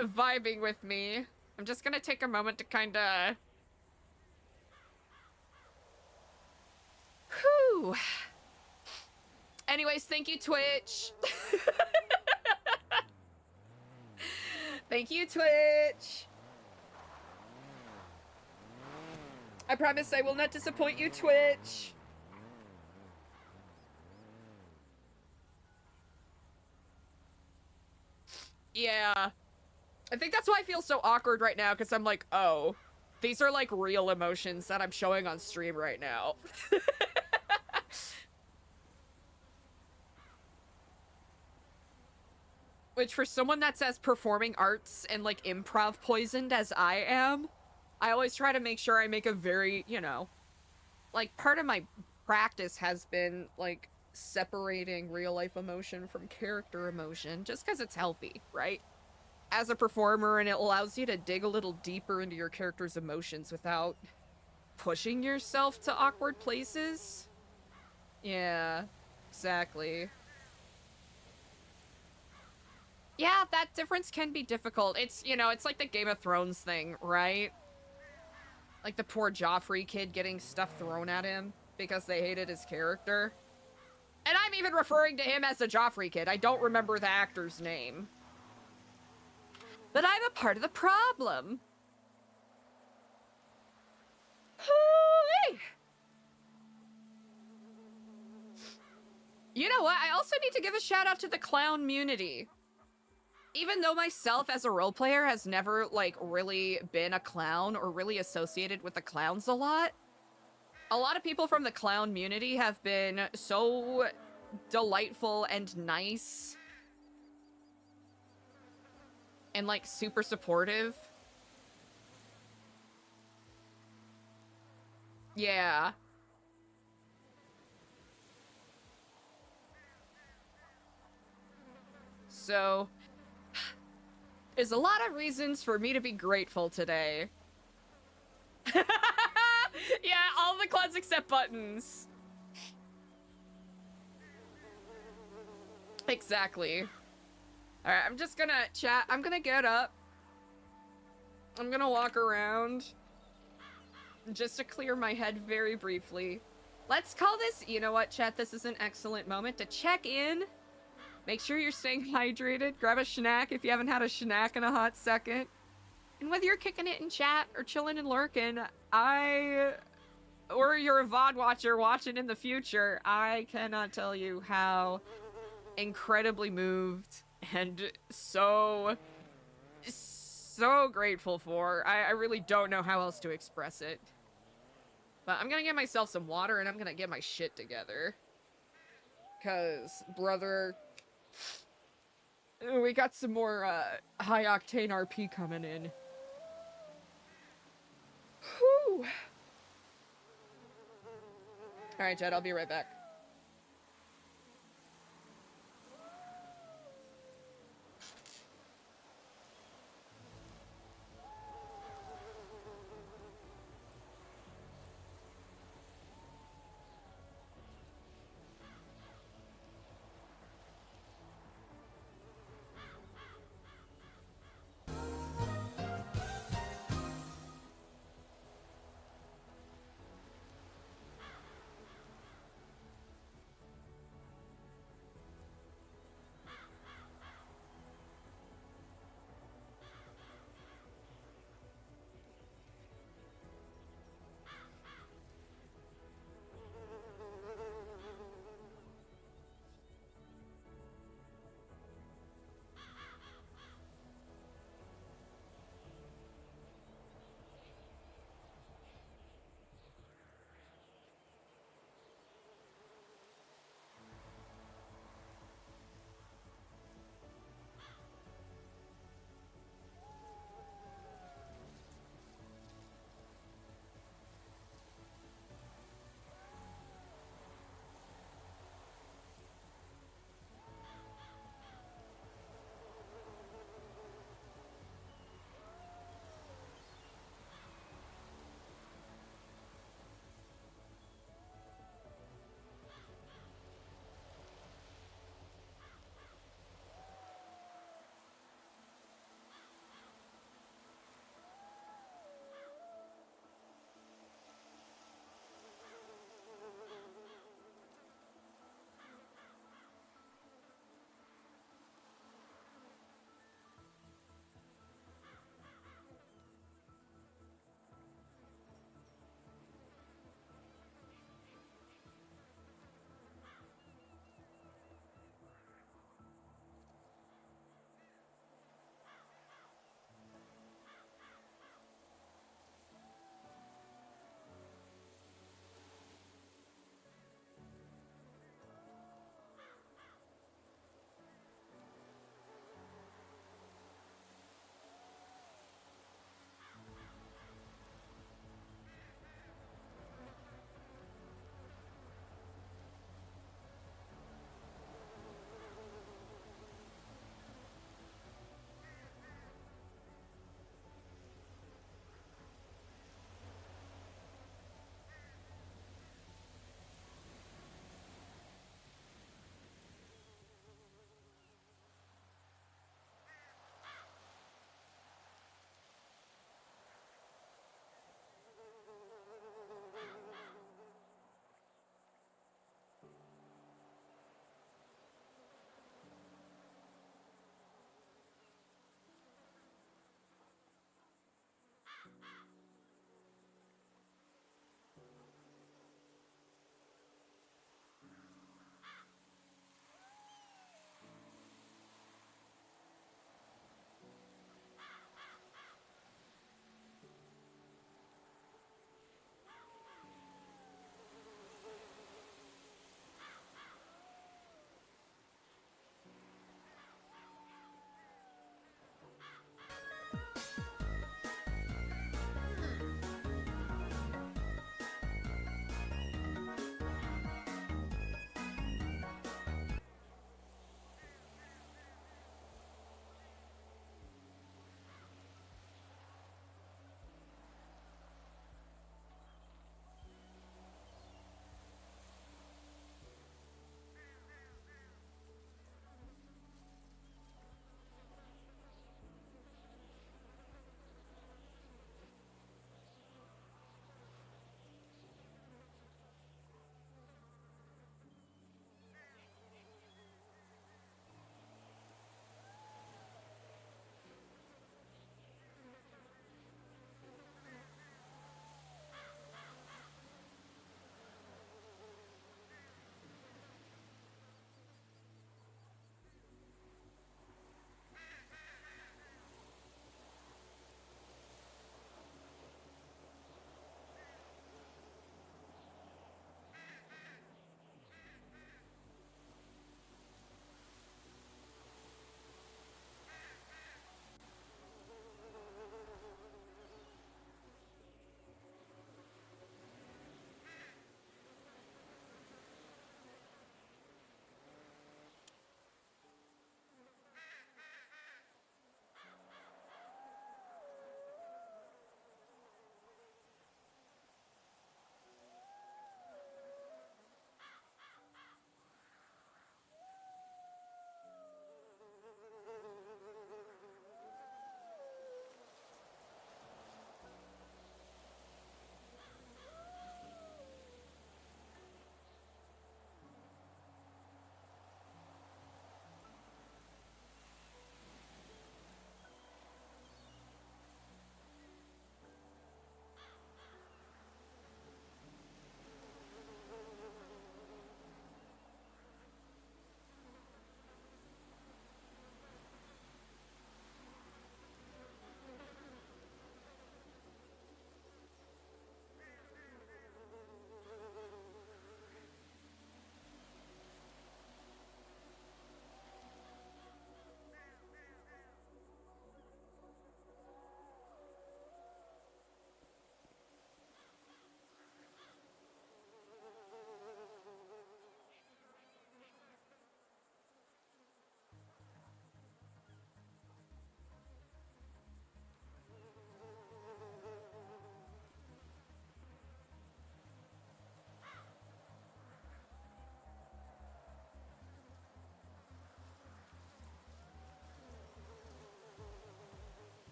vibing with me. I'm just gonna take a moment to kinda... whew. Anyways, thank you, Twitch. Thank you, Twitch. I promise I will not disappoint you, Twitch. Yeah. I think that's why I feel so awkward right now, because I'm like, oh, these are like real emotions that I'm showing on stream right now. Which for someone that's as performing arts and like improv poisoned as I am, I always try to make sure I make a very, you know, like part of my practice has been like separating real life emotion from character emotion just because it's healthy, right? As a performer, and it allows you to dig a little deeper into your character's emotions without pushing yourself to awkward places. Yeah, exactly. Yeah, that difference can be difficult. It's, you know, it's like the Game of Thrones thing, right? Like the poor Joffrey kid getting stuff thrown at him because they hated his character. And I'm even referring to him as the Joffrey kid. I don't remember the actor's name. But I'm a part of the problem. Hoo-wee! You know what? I also need to give a shout out to the clown community. Even though myself as a role player has never like really been a clown or really associated with the clowns a lot of people from the clown community have been so delightful and nice and like super supportive. Yeah. So there's a lot of reasons for me to be grateful today. Yeah, all the clouds except buttons. Exactly. Alright, I'm just gonna chat. I'm gonna get up. I'm gonna walk around. Just to clear my head very briefly. Let's call this, you know what, chat? This is an excellent moment to check in. Make sure you're staying hydrated. Grab a snack if you haven't had a snack in a hot second. And whether you're kicking it in chat or chilling and lurking, or you're a VOD watcher watching in the future, I cannot tell you how incredibly moved and so grateful for. I really don't know how else to express it. But I'm gonna get myself some water and I'm gonna get my shit together. Cause, brother, we got some more high octane RP coming in. Whew. Alright, Jed, I'll be right back.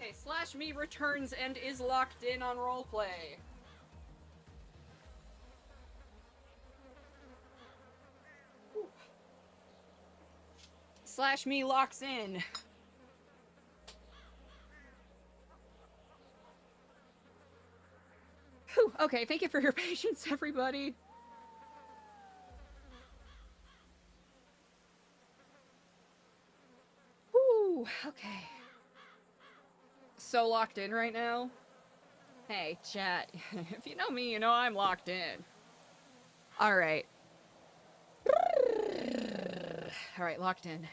Okay, /me returns and is locked in on roleplay. /me locks in. Whew, okay, thank you for your patience, everybody. Whew, okay. So locked in right now. Hey, chat. If you know me, you know I'm locked in. All right. All right, locked in.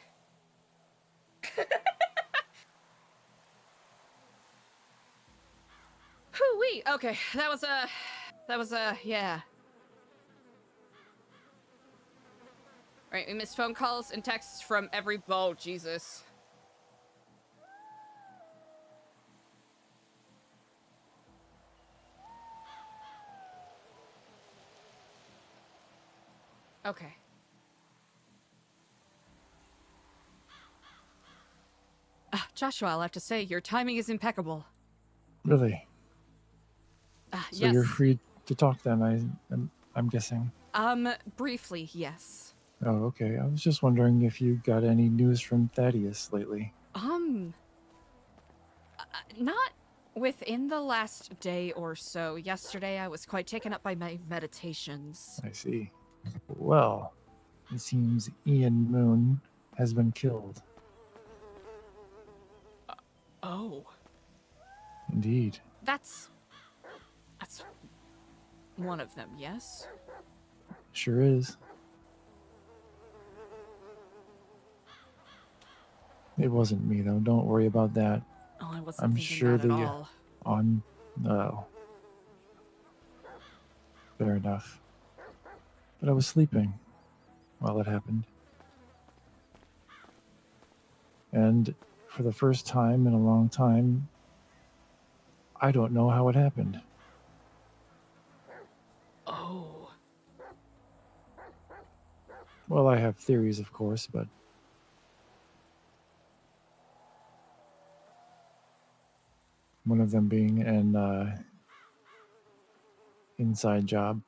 Whew-wee. Okay, that was yeah. Right, we missed phone calls and texts from every, oh, Jesus. Okay. Joshua, I'll have to say, your timing is impeccable. Really? So Yes. you're free to talk then, I'm guessing. Briefly, yes. Oh, okay. I was just wondering if you got any news from Thaddeus lately. Not within the last day or so. Yesterday, I was quite taken up by my meditations. I see. Well, it seems Ian Moon has been killed. Oh. Indeed. That's one of them, yes? Sure is. It wasn't me, though. Don't worry about that. Oh, I wasn't I'm thinking sure that at all. Oh. Fair enough. But I was sleeping while it happened. And for the first time in a long time, I don't know how it happened. Oh. Well, I have theories, of course, but one of them being an inside job.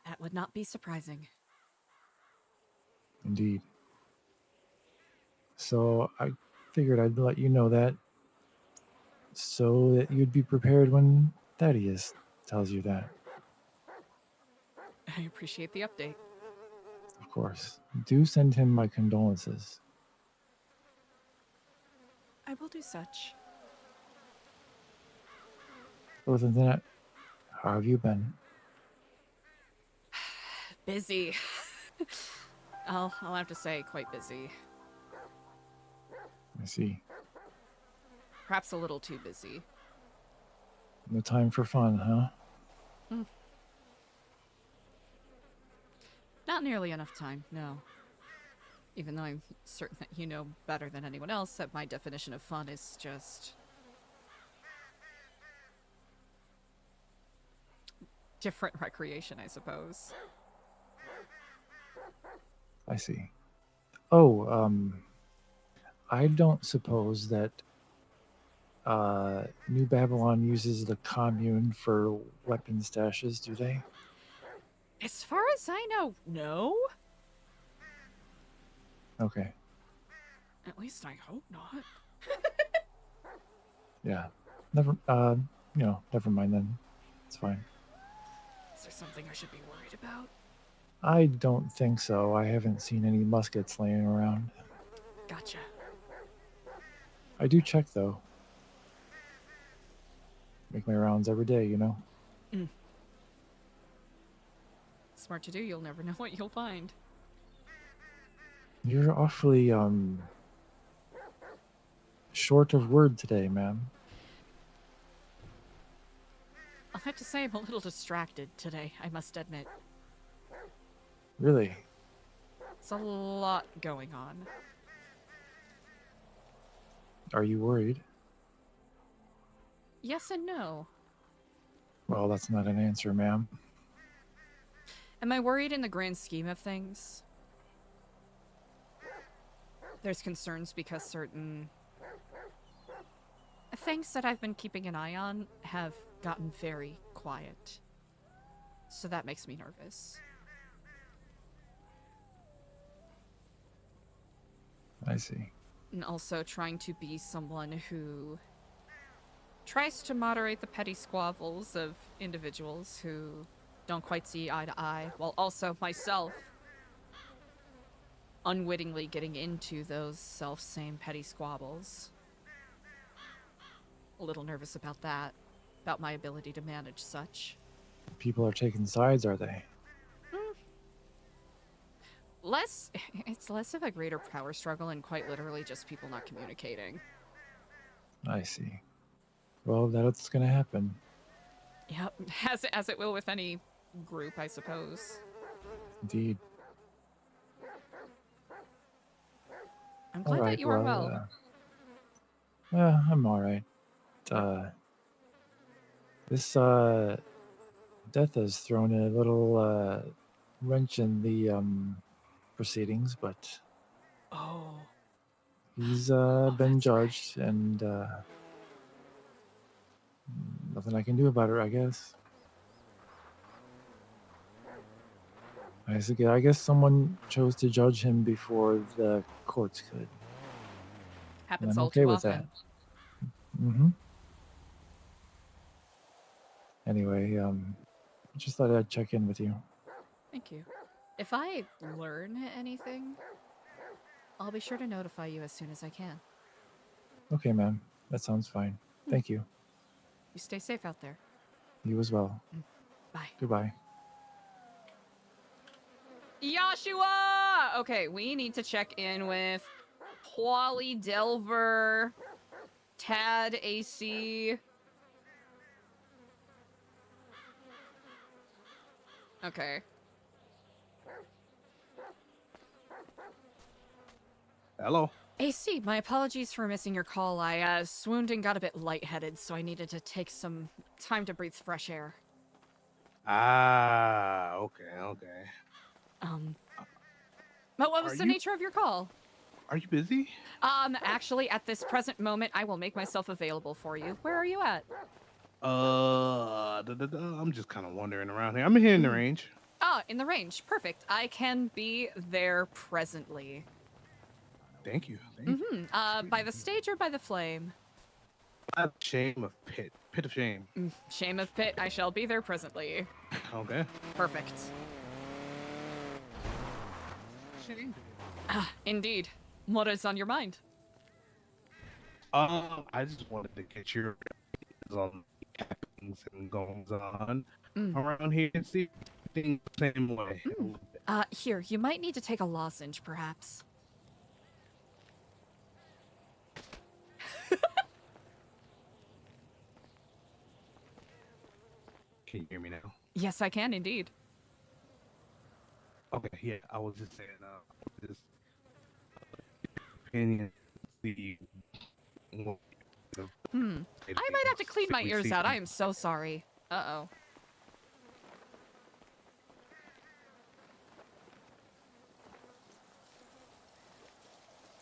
That would not be surprising. Indeed. So I figured I'd let you know that so that you'd be prepared when Thaddeus tells you that. I appreciate the update. Of course. Do send him my condolences. I will do such. Other than that, how have you been? Busy. I'll have to say, quite busy. I see. Perhaps a little too busy. No time for fun, huh? Not nearly enough time, no. Even though I'm certain that you know better than anyone else that my definition of fun is just different recreation, I suppose. I see. Oh, I don't suppose that New Babylon uses the commune for weapon stashes, do they? As far as I know, no. Okay. At least I hope not. Yeah. Never mind then. It's fine. Is there something I should be worried about? I don't think so. I haven't seen any muskets laying around. Gotcha. I do check, though. Make my rounds every day, you know? Smart to do, you'll never know what you'll find. You're awfully, short of word today, ma'am. I'll have to say I'm a little distracted today, I must admit. Really? It's a lot going on. Are you worried? Yes and no. Well, that's not an answer, ma'am. Am I worried in the grand scheme of things? There's concerns because certain things that I've been keeping an eye on have gotten very quiet. So that makes me nervous. I see. And also trying to be someone who tries to moderate the petty squabbles of individuals who don't quite see eye to eye, while also myself unwittingly getting into those self-same petty squabbles. A little nervous about that, about my ability to manage such. People are taking sides, are they? It's less of a greater power struggle and quite literally just people not communicating. I see. Well, that's gonna happen. Yep, as it will with any group, I suppose. Indeed. I'm glad that you are well. I'm all right. This death has thrown a little wrench in the proceedings, but he's been judged, and nothing I can do about it, I guess. I guess someone chose to judge him before the courts could. Happens And I'm all okay too with often. that. Mm-hmm. Anyway, just thought I'd check in with you. Thank you. If I learn anything, I'll be sure to notify you as soon as I can. Okay, ma'am. That sounds fine. Thank you. You stay safe out there. You as well. Bye. Goodbye. Joshua! Okay, we need to check in with Paulie, Delver, Tad, AC. Okay. Hello. AC, my apologies for missing your call. I swooned and got a bit lightheaded, so I needed to take some time to breathe fresh air. Ah, okay. But what was the nature of your call? Are you busy? Actually, at this present moment, I will make myself available for you. Where are you at? I'm just kind of wandering around here. I'm here in the range. Ah, in the range. Perfect. I can be there presently. Thank you. By the stage or by the flame? Shame of Pit. Pit of Shame. Shame of Pit. I shall be there presently. Okay. Perfect. Indeed. What is on your mind? I just wanted to get your opinions on the happenings and goings on around here and see things the same way. Here, you might need to take a lozenge, perhaps. Can you hear me now? Yes, I can indeed. Okay, yeah, I was just saying, this opinion, the. I might have to clean my ears out. I am so sorry. Uh-oh.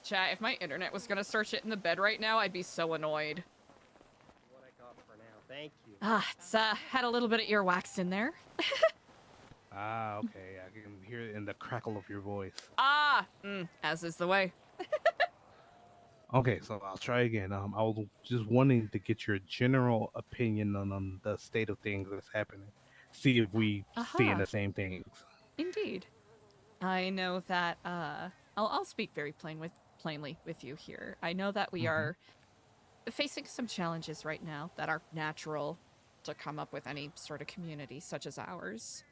Chat, if my internet was gonna start shit in the bed right now, I'd be so annoyed. What I got for now. Thank you. It's had a little bit of earwax in there. Okay, I can hear it in the crackle of your voice. As is the way. Okay, so I'll try again. I was just wanting to get your general opinion on the state of things that's happening. See if we seeing the same things. Indeed. I know that, I'll speak very plainly with you here. I know that we are facing some challenges right now that are natural to come up with any sort of community such as ours.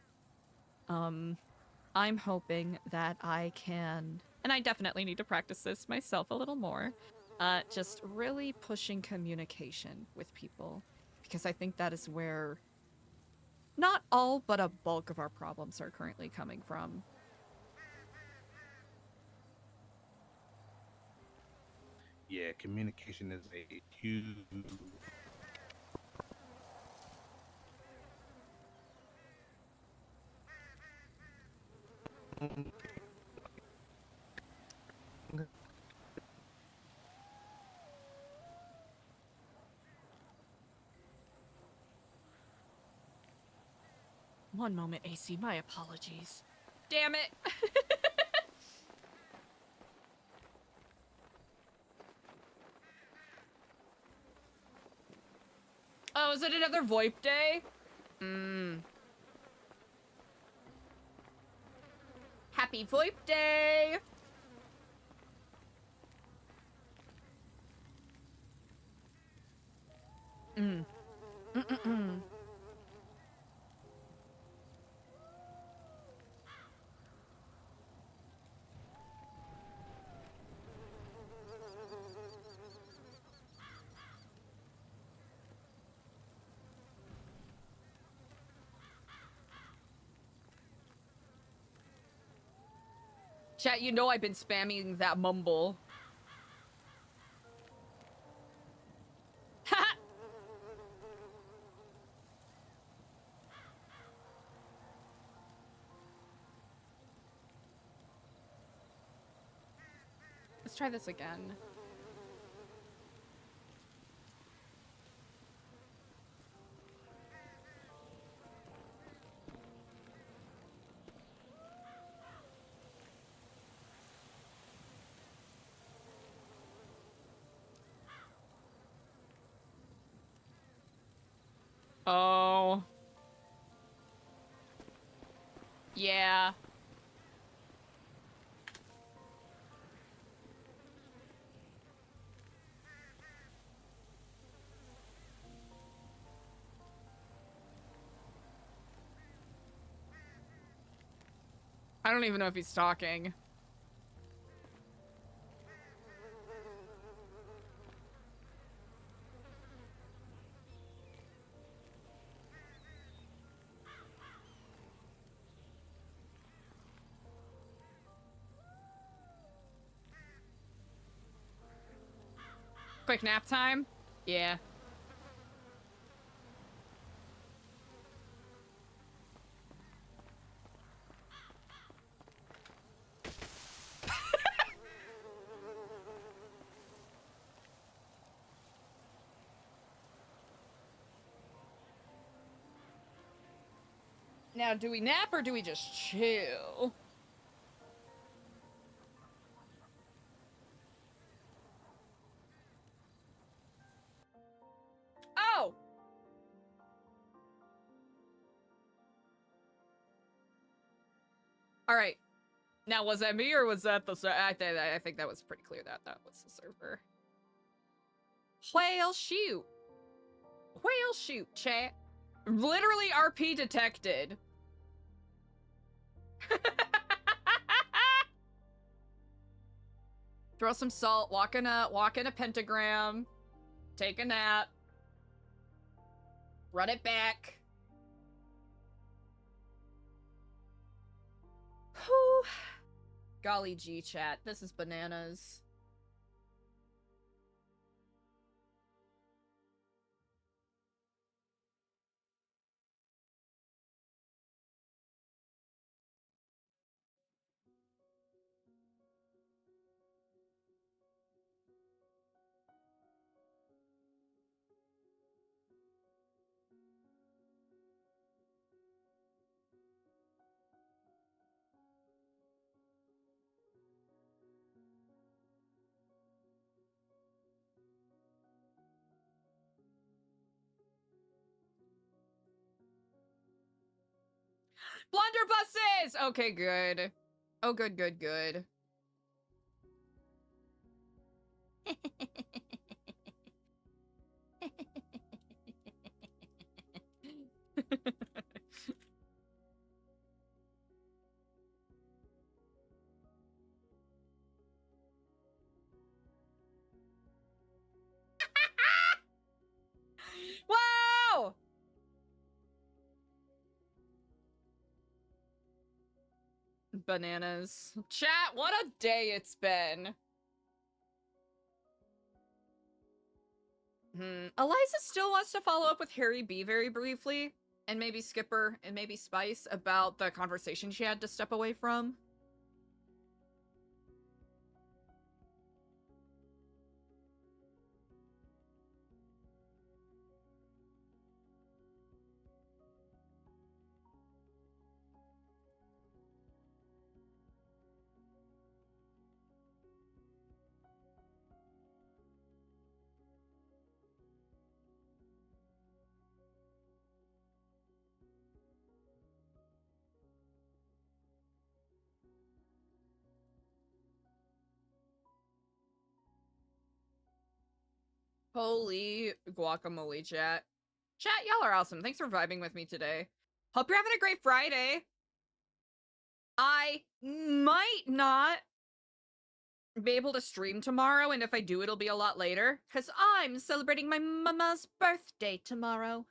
I'm hoping that I can, and I definitely need to practice this myself a little more, just really pushing communication with people, because I think that is where not all, but a bulk of our problems are currently coming from. Yeah, communication is a huge. One moment, AC. My apologies. Damn it. Oh, is it another VoIP day? Happy VoIP day! Chat, you know I've been spamming that mumble. Let's try this again. Oh. Yeah. I don't even know if he's talking. Quick nap time? Yeah. Now, do we nap or do we just chill? Oh! All right. Now, was that me or was that the server? I think that was pretty clear that that was the server. Whale shoot. Whale shoot, chat. Literally RP detected. Throw some salt, walk in a pentagram, take a nap, run it back. Whew. Golly gee, chat. This is bananas. Blunderbusses! Okay, good. Oh, good, good, good. Wow! Bananas. Chat, what a day it's been. Eliza still wants to follow up with Harry B very briefly, and maybe Skipper and maybe Spice about the conversation she had to step away from. Holy guacamole, chat. Chat, y'all are awesome. Thanks for vibing with me today. Hope you're having a great Friday. I might not be able to stream tomorrow, and if I do, it'll be a lot later, because I'm celebrating my mama's birthday tomorrow.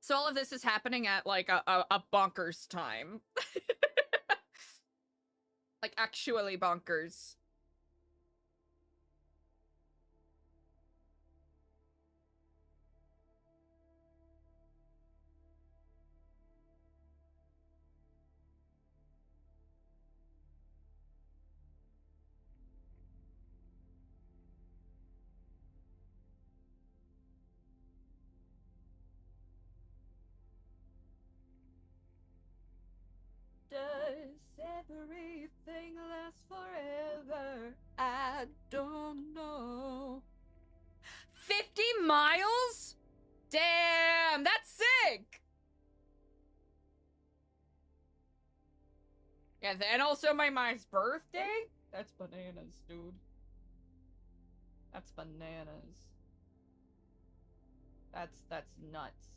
So all of this is happening at, like, a bonkers time. Like, actually bonkers. Does everything last forever? I don't know. 50 miles? Damn, that's sick! Yeah, then also my mom's birthday? That's bananas, dude. That's bananas. That's nuts.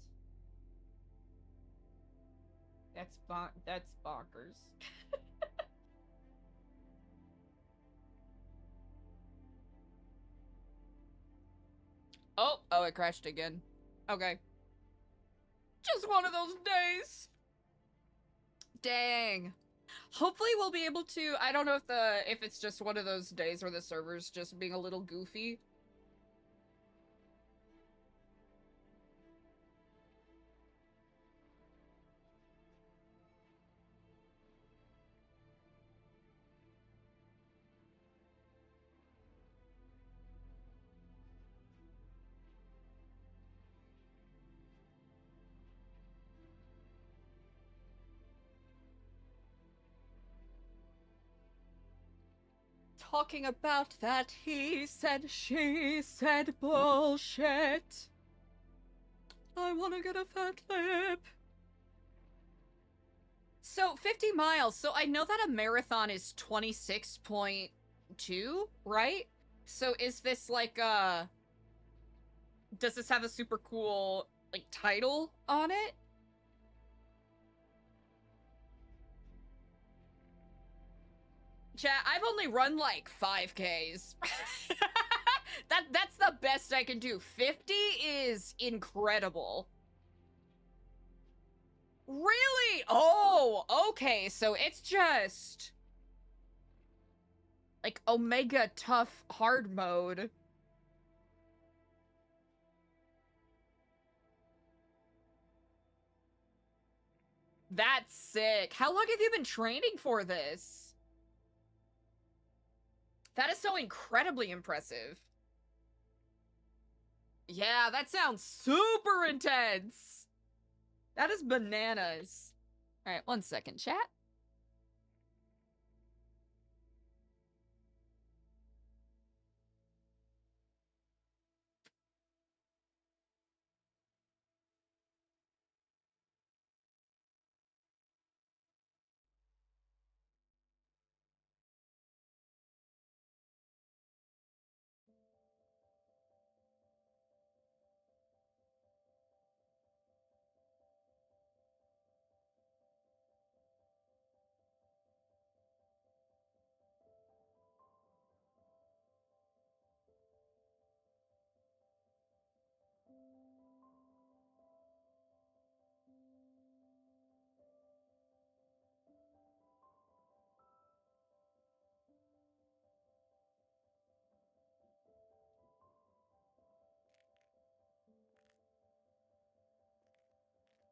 That's bonkers. Oh, it crashed again. Okay. Just one of those days. Dang. Hopefully we'll be able to, I don't know if it's just one of those days where the server's just being a little goofy. Talking about that he said, she said bullshit. I wanna get a fat lip. So, 50 miles. So, I know that a marathon is 26.2, right? So, is this like, does this have a super cool, like, title on it? Chat, I've only run, like, 5Ks. That's the best I can do. 50 is incredible. Really? Oh, okay. So it's just like Omega tough hard mode. That's sick. How long have you been training for this? That is so incredibly impressive. Yeah, that sounds super intense. That is bananas. All right, 1 second, chat.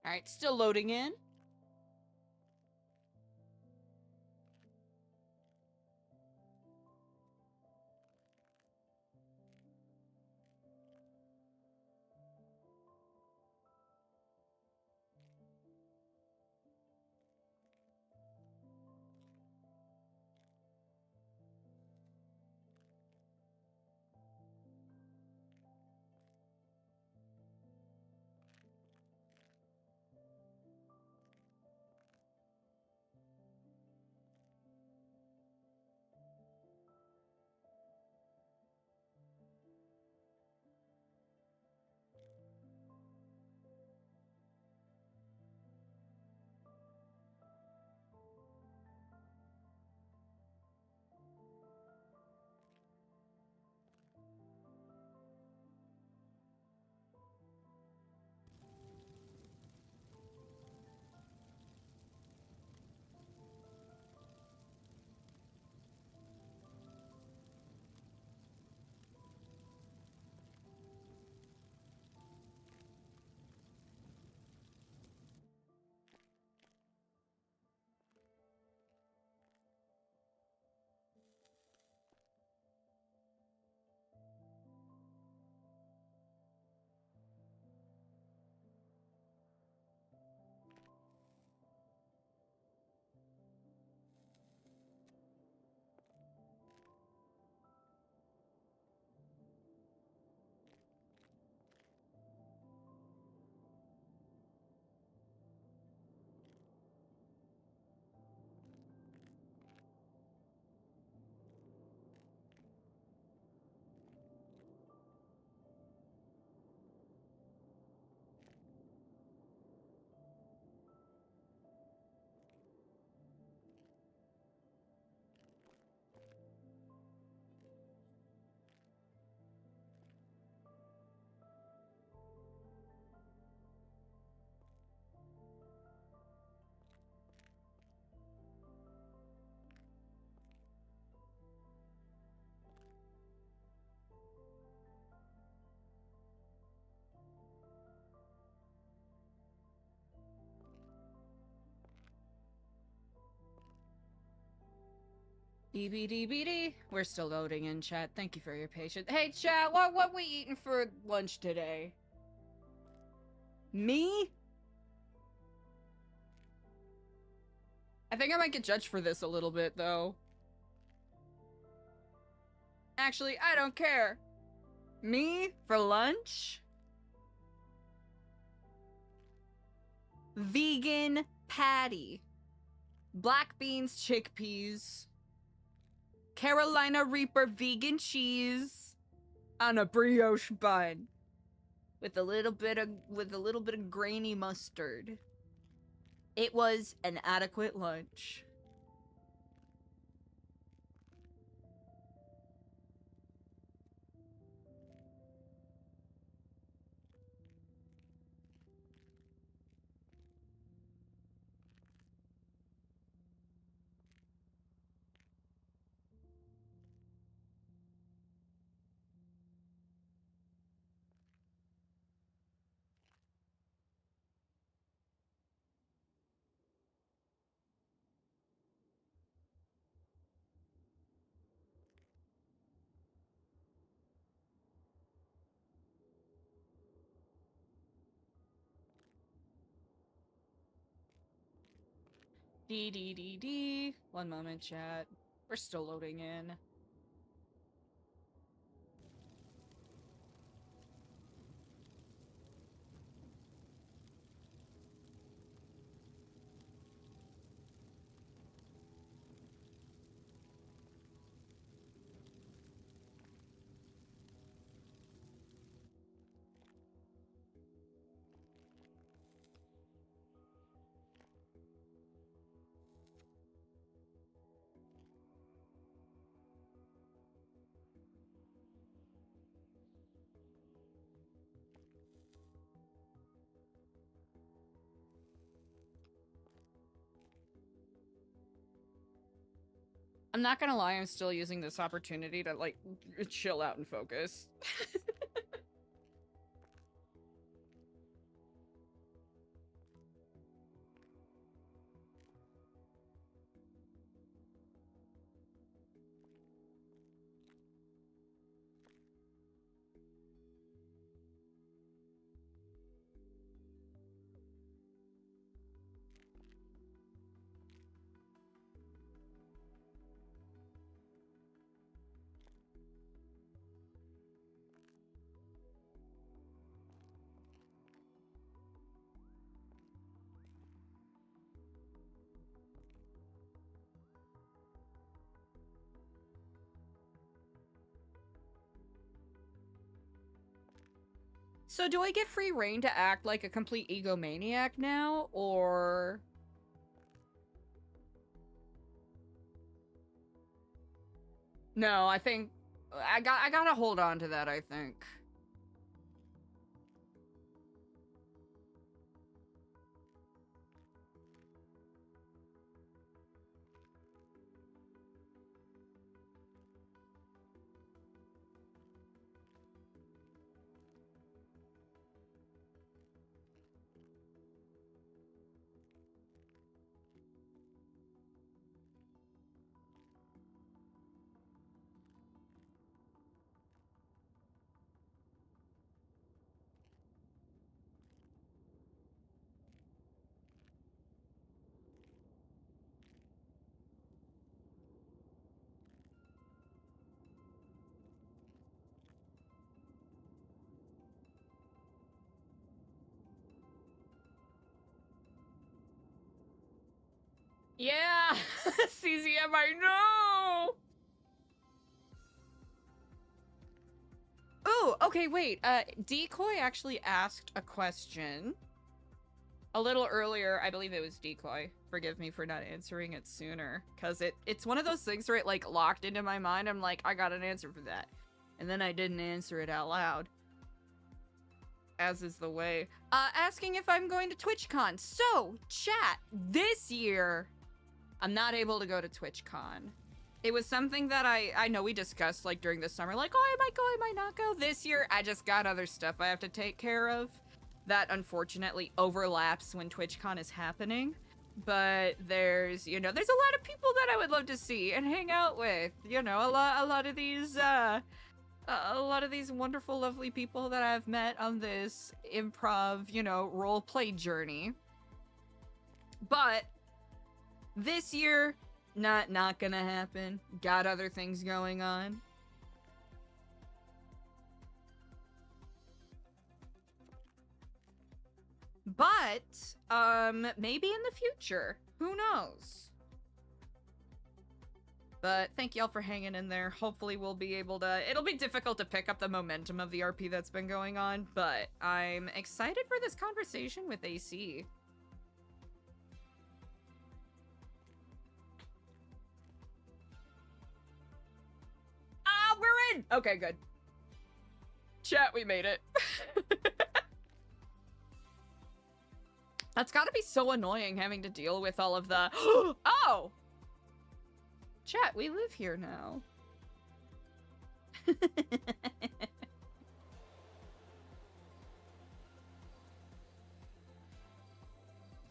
All right, still loading in. BBDBD. We're still loading in, chat. Thank you for your patience. Hey, chat, what we eating for lunch today? Me? I think I might get judged for this a little bit, though. Actually, I don't care. Me for lunch? Vegan patty. Black beans, chickpeas. Carolina Reaper vegan cheese on a brioche bun with a little bit of grainy mustard. It was an adequate lunch. D. One moment, chat. We're still loading in. I'm not gonna lie, I'm still using this opportunity to, like, chill out and focus. So do I get free reign to act like a complete egomaniac now, or... No, I think... I gotta hold on to that, I think. Yeah! CZM, I know! Ooh, okay, wait. Decoy actually asked a question a little earlier. I believe it was Decoy. Forgive me for not answering it sooner. Because it's one of those things where it, like, locked into my mind. I'm like, I got an answer for that. And then I didn't answer it out loud. As is the way. Asking if I'm going to TwitchCon. So, chat, this year, I'm not able to go to TwitchCon. It was something that I know we discussed, like, during the summer, like, oh, I might go, I might not go. This year, I just got other stuff I have to take care of that unfortunately overlaps when TwitchCon is happening. but there's, you know, there's a lot of people that I would love to see and hang out with. You know, a lot of these wonderful, lovely people that I've met on this improv, you know, role play journey. But this year, not gonna happen. Got other things going on. But, maybe in the future. Who knows? But thank y'all for hanging in there. Hopefully we'll be able to... It'll be difficult to pick up the momentum of the RP that's been going on, but I'm excited for this conversation with AC. Ah, we're in! Okay, good. Chat, we made it. That's gotta be so annoying having to deal with all of the... Oh! Chat, we live here now.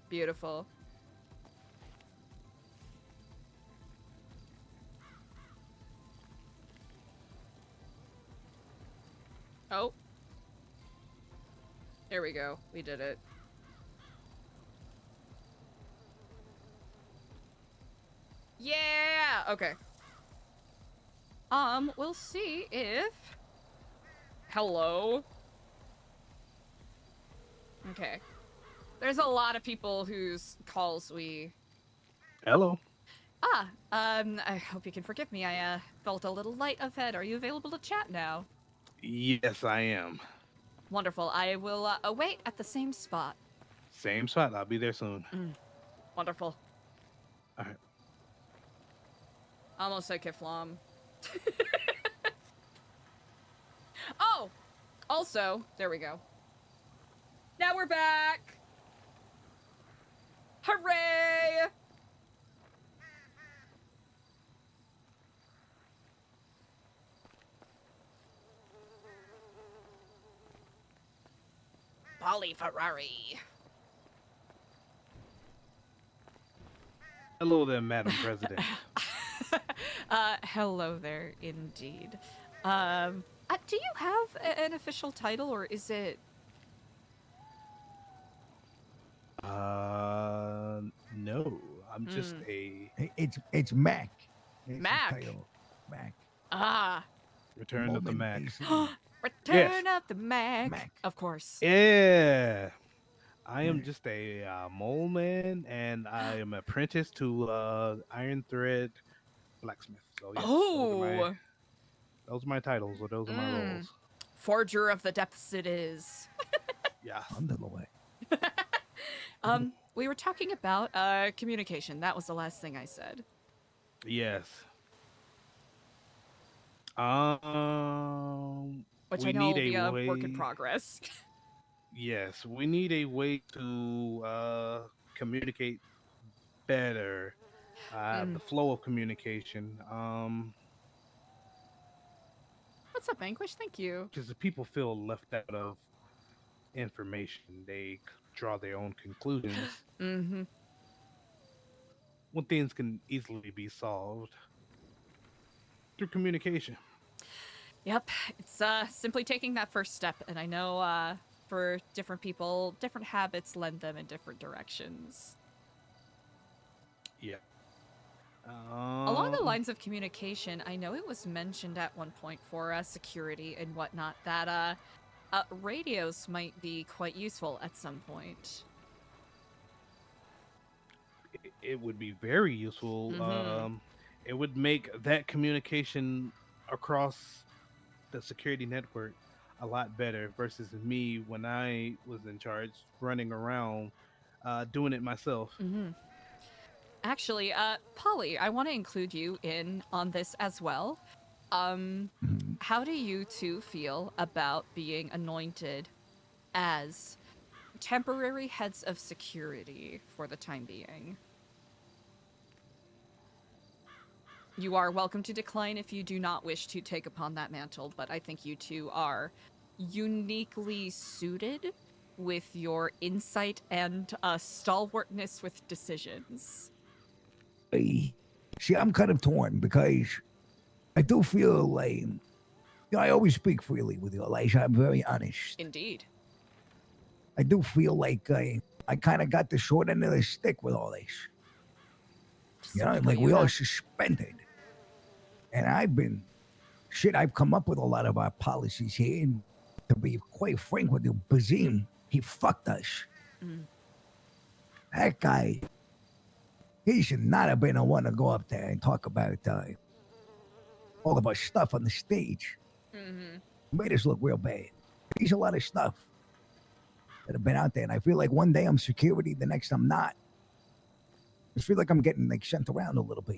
Beautiful. Oh. There we go. We did it. Yeah! Okay. We'll see if... Hello? Okay. There's a lot of people whose calls we... Hello. I hope you can forgive me. I, felt a little light of head. Are you available to chat now? Yes, I am. Wonderful. I will, await at the same spot. Same spot. I'll be there soon. Wonderful. All right. Almost said Kiflam. Oh! Also, there we go. Now we're back! Hooray! Polly Ferrari. Hello there, Madam President. Hello there, indeed. Do you have an official title, or is it... No. I'm just a... It's Mac. It's Mac? the title. Mac. Ah. Return of the Mac. Return of the Mac. Of course. Yeah. I am just a mole man, and I am apprentice to Iron Thread Blacksmith. So, yes, those are my titles, or those are my roles. Forger of the Depths it is. Yeah. Under the way. We were talking about communication. That was the last thing I said. Yes. Which we I know need will be a a way... work in progress. Yes, we need a way to communicate better. The flow of communication. What's up, Vanquish? Thank you. Because the people feel left out of information. They draw their own conclusions. Mm-hmm. When things can easily be solved through communication. Yep, it's simply taking that first step, and I know for different people, different habits lend them in different directions. Yeah. Along the lines of communication, I know it was mentioned at one point for security and whatnot that radios might be quite useful at some point. It would be very useful. It would make that communication across the security network a lot better versus me when I was in charge running around doing it myself. Actually, Polly, I want to include you in on this as well. How do you two feel about being anointed as temporary heads of security for the time being? You are welcome to decline if you do not wish to take upon that mantle, but I think you two are uniquely suited with your insight and stalwartness with decisions. See, I'm kind of torn because I do feel like I always speak freely with you, Eliza. I'm very honest. Indeed. I do feel like I kind of got the short end of the stick with all this. Like we all suspended. And I've come up with a lot of our policies here. And to be quite frank with you, Bazim, he fucked us. That guy, he should not have been the one to go up there and talk about all of our stuff on the stage. Made us look real bad. He's a lot of stuff that have been out there. And I feel like one day I'm security, the next I'm not. I feel like I'm getting sent around a little bit,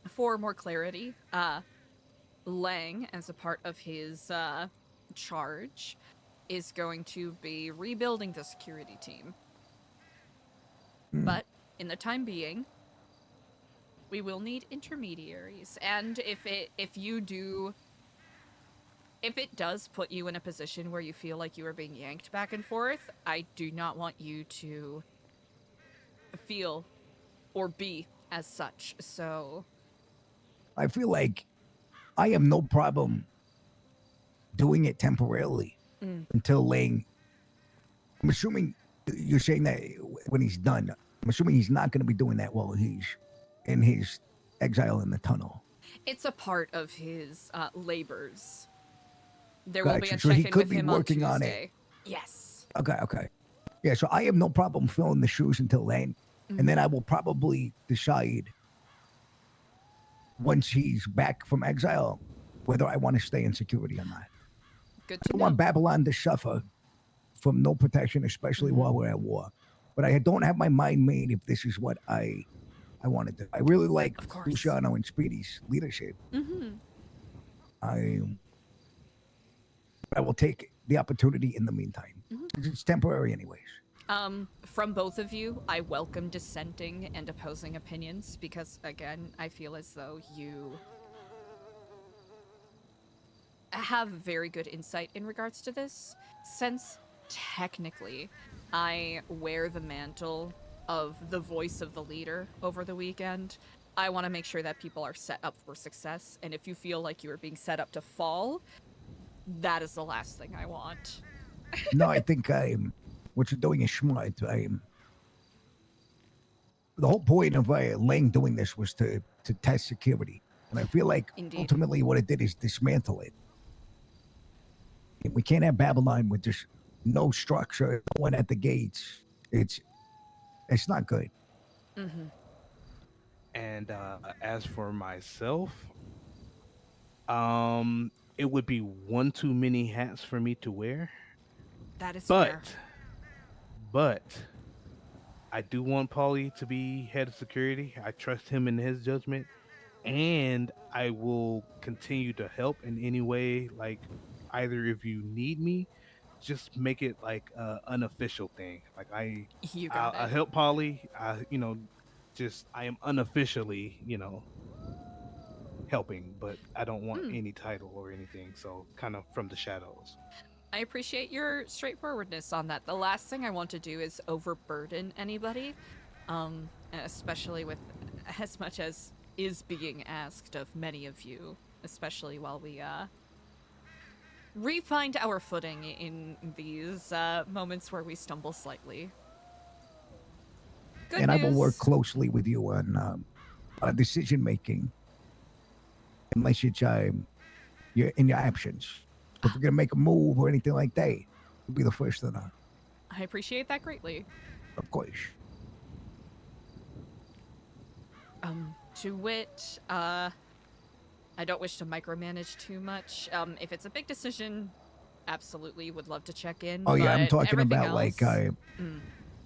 For more clarity, Lang, as a part of his charge, is going to be rebuilding the security team. But in the time being, we will need intermediaries, and if it does put you in a position where you feel like you are being yanked back and forth, I do not want you to feel or be as such. So I feel like I have no problem doing it temporarily until Lang. I'm assuming you're saying that when he's done, I'm assuming he's not going to be doing that while he's in his exile in the tunnel. it's a part of his labors. There will be a So he check-in could with be him on working on it. Tuesday. Yes. Okay. Yeah, so I have no problem filling the shoes until then. And then I will probably decide once he's back from exile whether I want to stay in security or not. Good I don't want Babylon to suffer from no protection, especially while we're at war. But I don't have my mind made if this is what I want to do. I really like Luciano and Speedy's leadership. I will take the opportunity in the meantime. It's temporary anyways. From both of you, I welcome dissenting and opposing opinions because, again, I feel as though you have very good insight in regards to this, since technically I wear the mantle of the voice of the leader over the weekend. I want to make sure that people are set up for success, and if you feel like you are being set up to fall, that is the last thing I want. No, I think what you're doing is smart. The whole point of Lang doing this was to test security. And I feel like ultimately what it did is dismantle it. We can't have Babylon with just no structure, no one at the gates. It's not good. And as for myself, it would be one too many hats for me to wear. That is fair. But I do want Paulie to be head of security. I trust him in his judgment, and I will continue to help in any way. Like, either if you need me, just make it like an unofficial thing. Like I help Paulie. I am unofficially, helping, but I don't want any title or anything. So kind of from the shadows. I appreciate your straightforwardness on that. The last thing I want to do is overburden anybody, especially with as much as is being asked of many of you, especially while we re-find our footing in these moments where we stumble slightly. Good and news. I will work closely with you on decision making, unless you're in your absence. If we're gonna make a move or anything like that, you'll be the first to know. I appreciate that greatly. Of course. To wit, I don't wish to micromanage too much. If it's a big decision, absolutely would love to check in. Oh yeah, I'm but talking everything about else,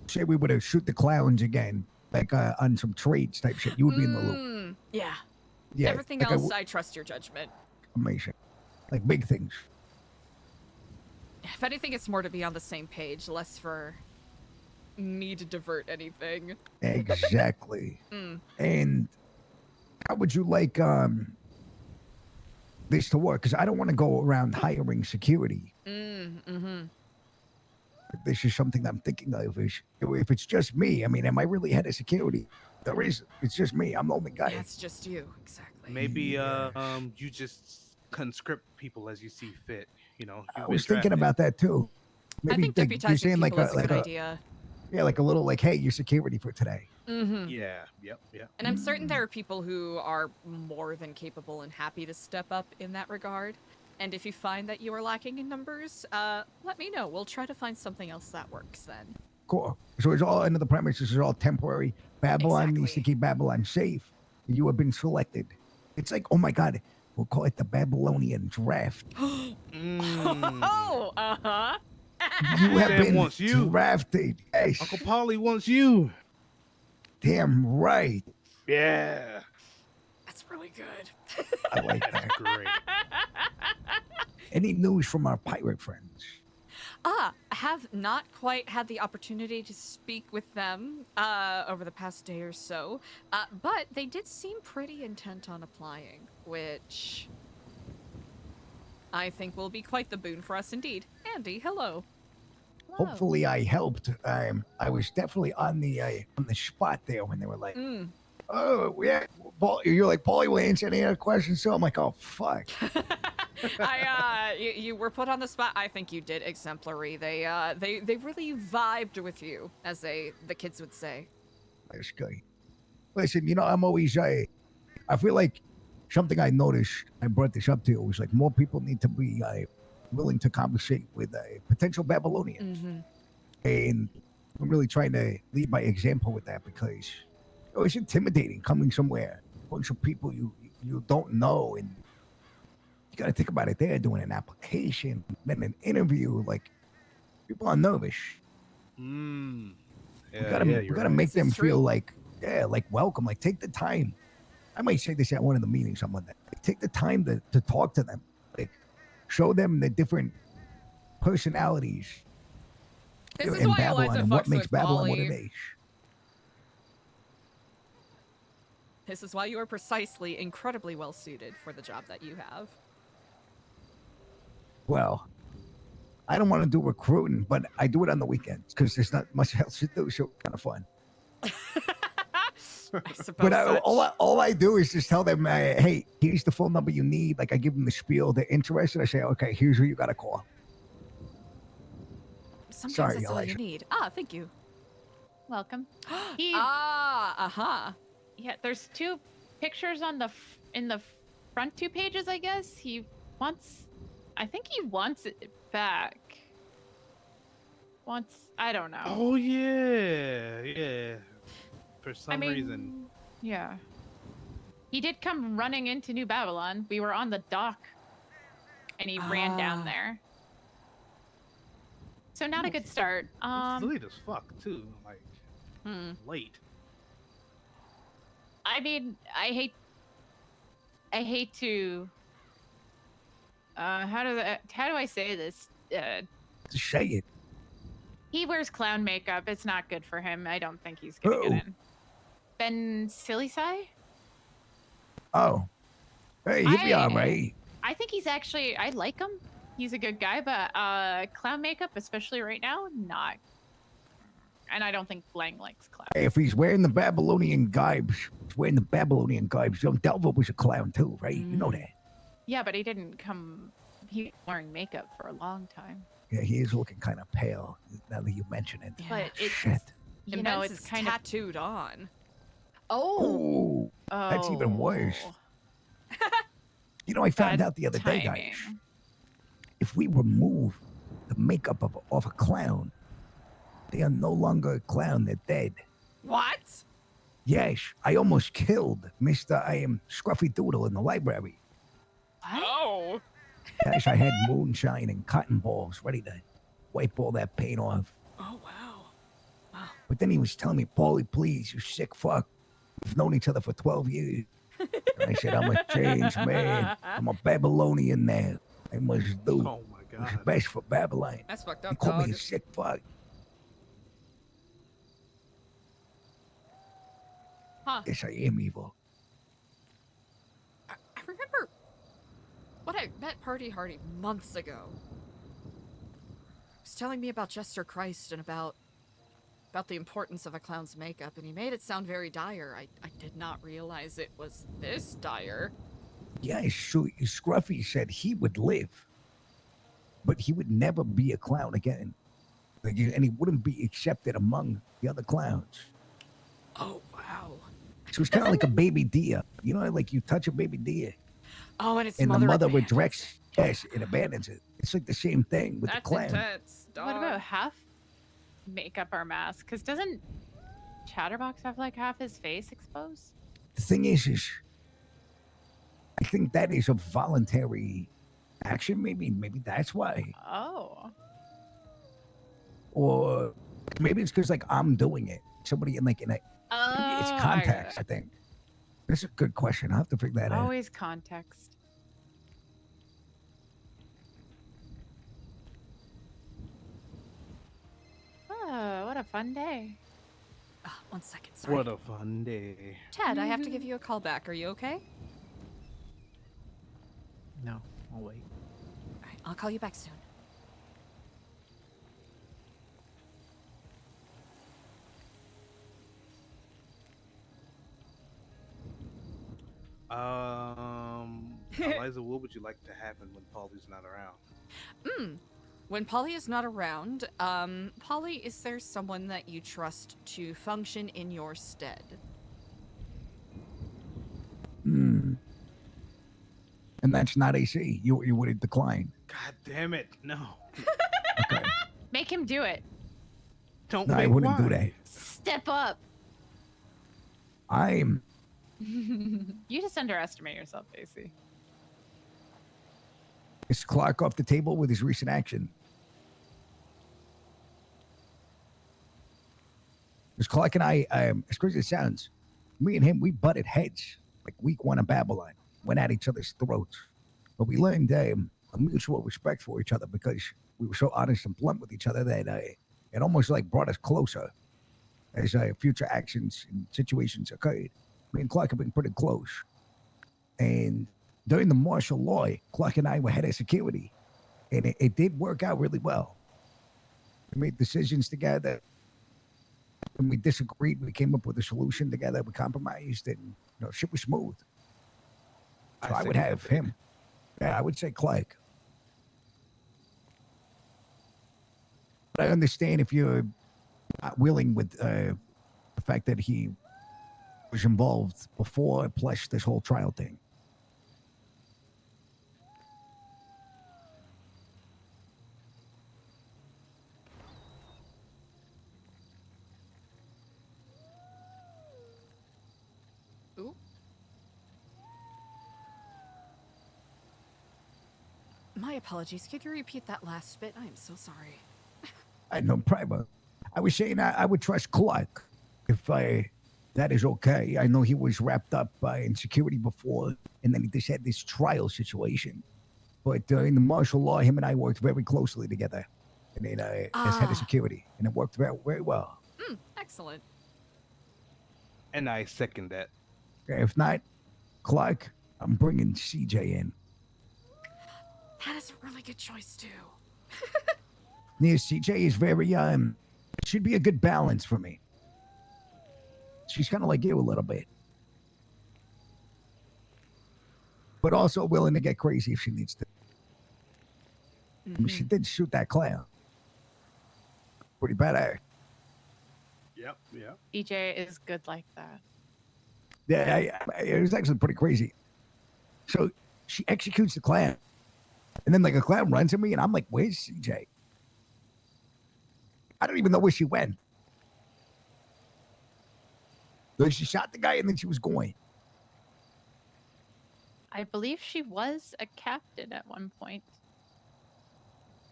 say we were to shoot the clowns again, like on some trades type shit. You would be in the loop. Yeah. Yeah. Everything like else, I trust your judgment. Amazing. Like big things. If anything, it's more to be on the same page, less for me to divert anything. Exactly. And how would you like this to work because I don't want to go around hiring security. Mm-hmm. This is something I'm thinking of. Is if it's just me, I mean, am I really head of security? There is. It's just me. I'm the only guy. Yeah, it's just you, exactly. Maybe Yes. you just conscript people as you see fit. You know, I you've been was thinking drafted. about that too. I think you're deputizing saying people like is a good idea. yeah, like a little like, hey, you're security for today. Mm-hmm. Yeah. Yep. And I'm certain there are people who are more than capable and happy to step up in that regard. And if you find that you are lacking in numbers, let me know. We'll try to find something else that works then. Cool. So it's all under the premise. This is all temporary. Babylon needs to keep Babylon safe. You have been selected. It's like, oh my God, we'll call it the Babylonian draft. Oh, uh-huh. You have Sam been wants you. drafted. Yes. Uncle Paulie wants you. Damn right. Yeah. That's really good. I like that. Great. Any news from our pirate friends? I have not quite had the opportunity to speak with them over the past day or so, but they did seem pretty intent on applying, which I think will be quite the boon for us indeed. Andi, hello. Hopefully, I helped. I was definitely on the spot there when they were like, "Oh yeah, Paul." You're like, "Paulie, will answer any other questions?" So I'm like, "Oh fuck." You were put on the spot. I think you did exemplary. They really vibed with you, as the kids would say. That's good. Listen, I'm always I feel like something I noticed. I brought this up to you. Was like more people need to be willing to conversate with potential Babylonians, and I'm really trying to lead by example with that because it's intimidating coming somewhere, a bunch of people you don't know, and you got to think about it. They're doing an application, then an interview. Like people are nervous. Yeah, we gotta make them feel like welcome. Like take the time. I might say this at one of the meetings. Someone that take the time to talk to them. Like show them the different personalities. This is in why Babylon Eliza and what fucks makes with Babylon what it Paulie. is. This is why you are precisely incredibly well suited for the job that you have. Well, I don't want to do recruiting, but I do it on the weekends because there's not much else to do. So it's kind of fun. I suppose But such. all I do is just tell them, hey, here's the phone number you need. Like I give them the spiel. They're interested. I say, okay, here's who you got to call. Sometimes Sorry, that's all you Eliza. need. Thank you. Welcome. Yeah, there's two pictures on in the front 2 pages, I guess. I think he wants it back. I don't know. Oh yeah. For some reason. Yeah. He did come running into New Babylon. We were on the dock and he ran down there. So not a good start. It's late as fuck too. Like late. I mean, I hate to how do I say this? Say it. He wears clown makeup. It's not good for him. I don't think he's gonna get in. Ben Silisai? Oh, hey, he'll be all right. I think he's actually. I like him. He's a good guy, but clown makeup, especially right now, not. And I don't think Blang likes clown. Hey, if he's wearing the Babylonian garbs, Young Delver was a clown too, right? You know that. Yeah, but he didn't come. He was wearing makeup for a long time. Yeah, he is looking kind of pale now that you mention it. But it's Shit. it's kind of tattooed on. Oh, that's even worse. I found out the other day, guys. If we remove the makeup of a clown, they are no longer a clown, they're dead. What? Yes, I almost killed Mr. I am Scruffy Doodle in the library. Oh. Guys, I had moonshine and cotton balls ready to wipe all that paint off. Oh, wow. But then he was telling me, Paulie, please, you sick fuck. We've known each other for 12 years. And I said, I'm a changed man. I'm a Babylonian now. I must do what's best for Babylon. That's fucked He up, called me dog. a sick fuck. Huh. Yes, I am evil. I remember When I met Party Hardy months ago, he was telling me about Jester Christ and about the importance of a clown's makeup, and he made it sound very dire. I did not realize it was this dire. Yeah, Scruffy said he would live, but he would never be a clown again. Like, and he wouldn't be accepted among the other clowns. Oh, wow. So it's kind of like a baby deer. You know, like you touch a baby deer. Oh, and its and mother the mother abandons rejects, yes, it abandons it. It's like the same thing with the That's clown. intense. What about half makeup or mask? Because doesn't Chatterbox have like half his face exposed? The thing is I think that is a voluntary action. Maybe that's why. Oh. Or maybe it's because like I'm doing it. Somebody in maybe it's Oh, context. I think that's a good question. I'll have to figure that out. Always context. Oh, what a fun day. One second, sorry. What a fun day. Ted, I have to give you a call back. Are you okay? No, I'll wait. All right, I'll call you back soon. Eliza, what would you like to happen when Paulie's not around? When Paulie is not around, Paulie, is there someone that you trust to function in your stead? And that's not AC. You would decline. God damn it, no. Okay. Make him do it. Don't No, I make wouldn't do wine. that. Step up. I'm You just underestimate yourself, AC. Is Clark off the table with his recent action? Because Clark and I, as crazy as it sounds, me and him, we butted heads like week 1 of Babylon, went at each other's throats. But we learned a mutual respect for each other because we were so honest and blunt with each other that it almost like brought us closer as future actions and situations occurred. Me and Clark have been pretty close. And during the martial law, Clark and I were head of security, and it did work out really well. We made decisions together. When we disagreed, we came up with a solution together. We compromised, and shit was smooth. So I would have him. Yeah, I would say Clark. But I understand if you're not willing with the fact that he was involved before, plus this whole trial thing. Ooh. My apologies. Could you repeat that last bit? I am so sorry. I had no problem. I was saying I would trust Clark if that is okay. I know he was wrapped up in security before, and then he just had this trial situation. But in the martial law, him and I worked very closely together, and then as head of security, and it worked very, very well. Excellent. And I second that. If not, Clark, I'm bringing CJ in. That is a really good choice too. Yeah, CJ is very should be a good balance for me. She's kind of like you a little bit, but also willing to get crazy if she needs to. I mean, she did shoot that clown. Pretty badass. Yep. DJ is good like that. Yeah, it was actually pretty crazy. So she executes the clown, and then like a clown runs at me, and I'm like, "Where's CJ?" I don't even know where she went. So she shot the guy, and then she was going. I believe she was a captain at one point.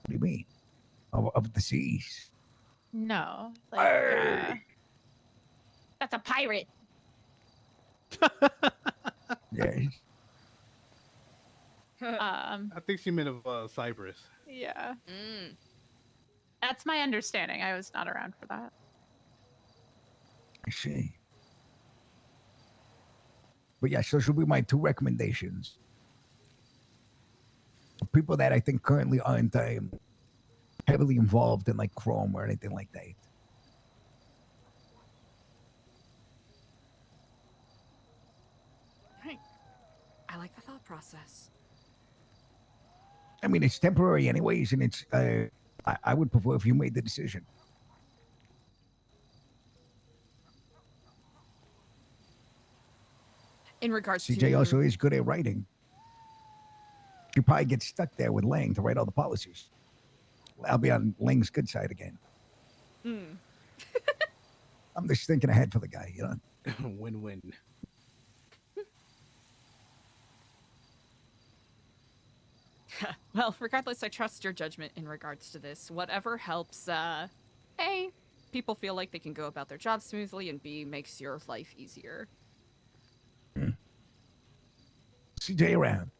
What do you mean? Of the seas? No. Hey! That's a pirate. Yeah. I think she meant of Cyprus. Yeah. That's my understanding. I was not around for that. I see. But yeah, so should be my 2 recommendations. people that I think currently aren't heavily involved in like Chrome or anything like that. Right. I like the thought process. I mean, it's temporary anyways, and it's I would prefer if you made the decision. In regards CJ to also is good at writing. You probably get stuck there with Lang to write all the policies. I'll be on Lang's good side again. Hmm. I'm just thinking ahead for the guy, you know? Win-win. Well, regardless, I trust your judgment in regards to this. Whatever helps, A, people feel like they can go about their job smoothly, and B, makes your life easier. CJ around.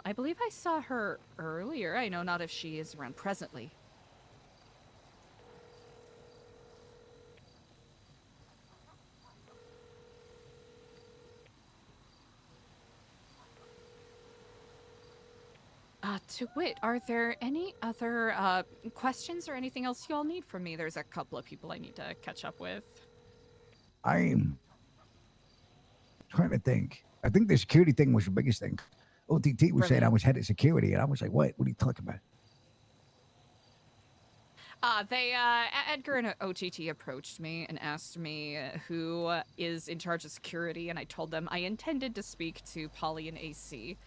I believe I saw her earlier. I know not if she is around presently. To wit, are there any other questions or anything else you all need from me? There's a couple of people I need to catch up with. I'm trying to think. I think the security thing was the biggest thing. OTT was saying I was head of security, and I was like, what? What are you talking about? Edgar and OTT approached me and asked me who is in charge of security, and I told them I intended to speak to Paulie and AC.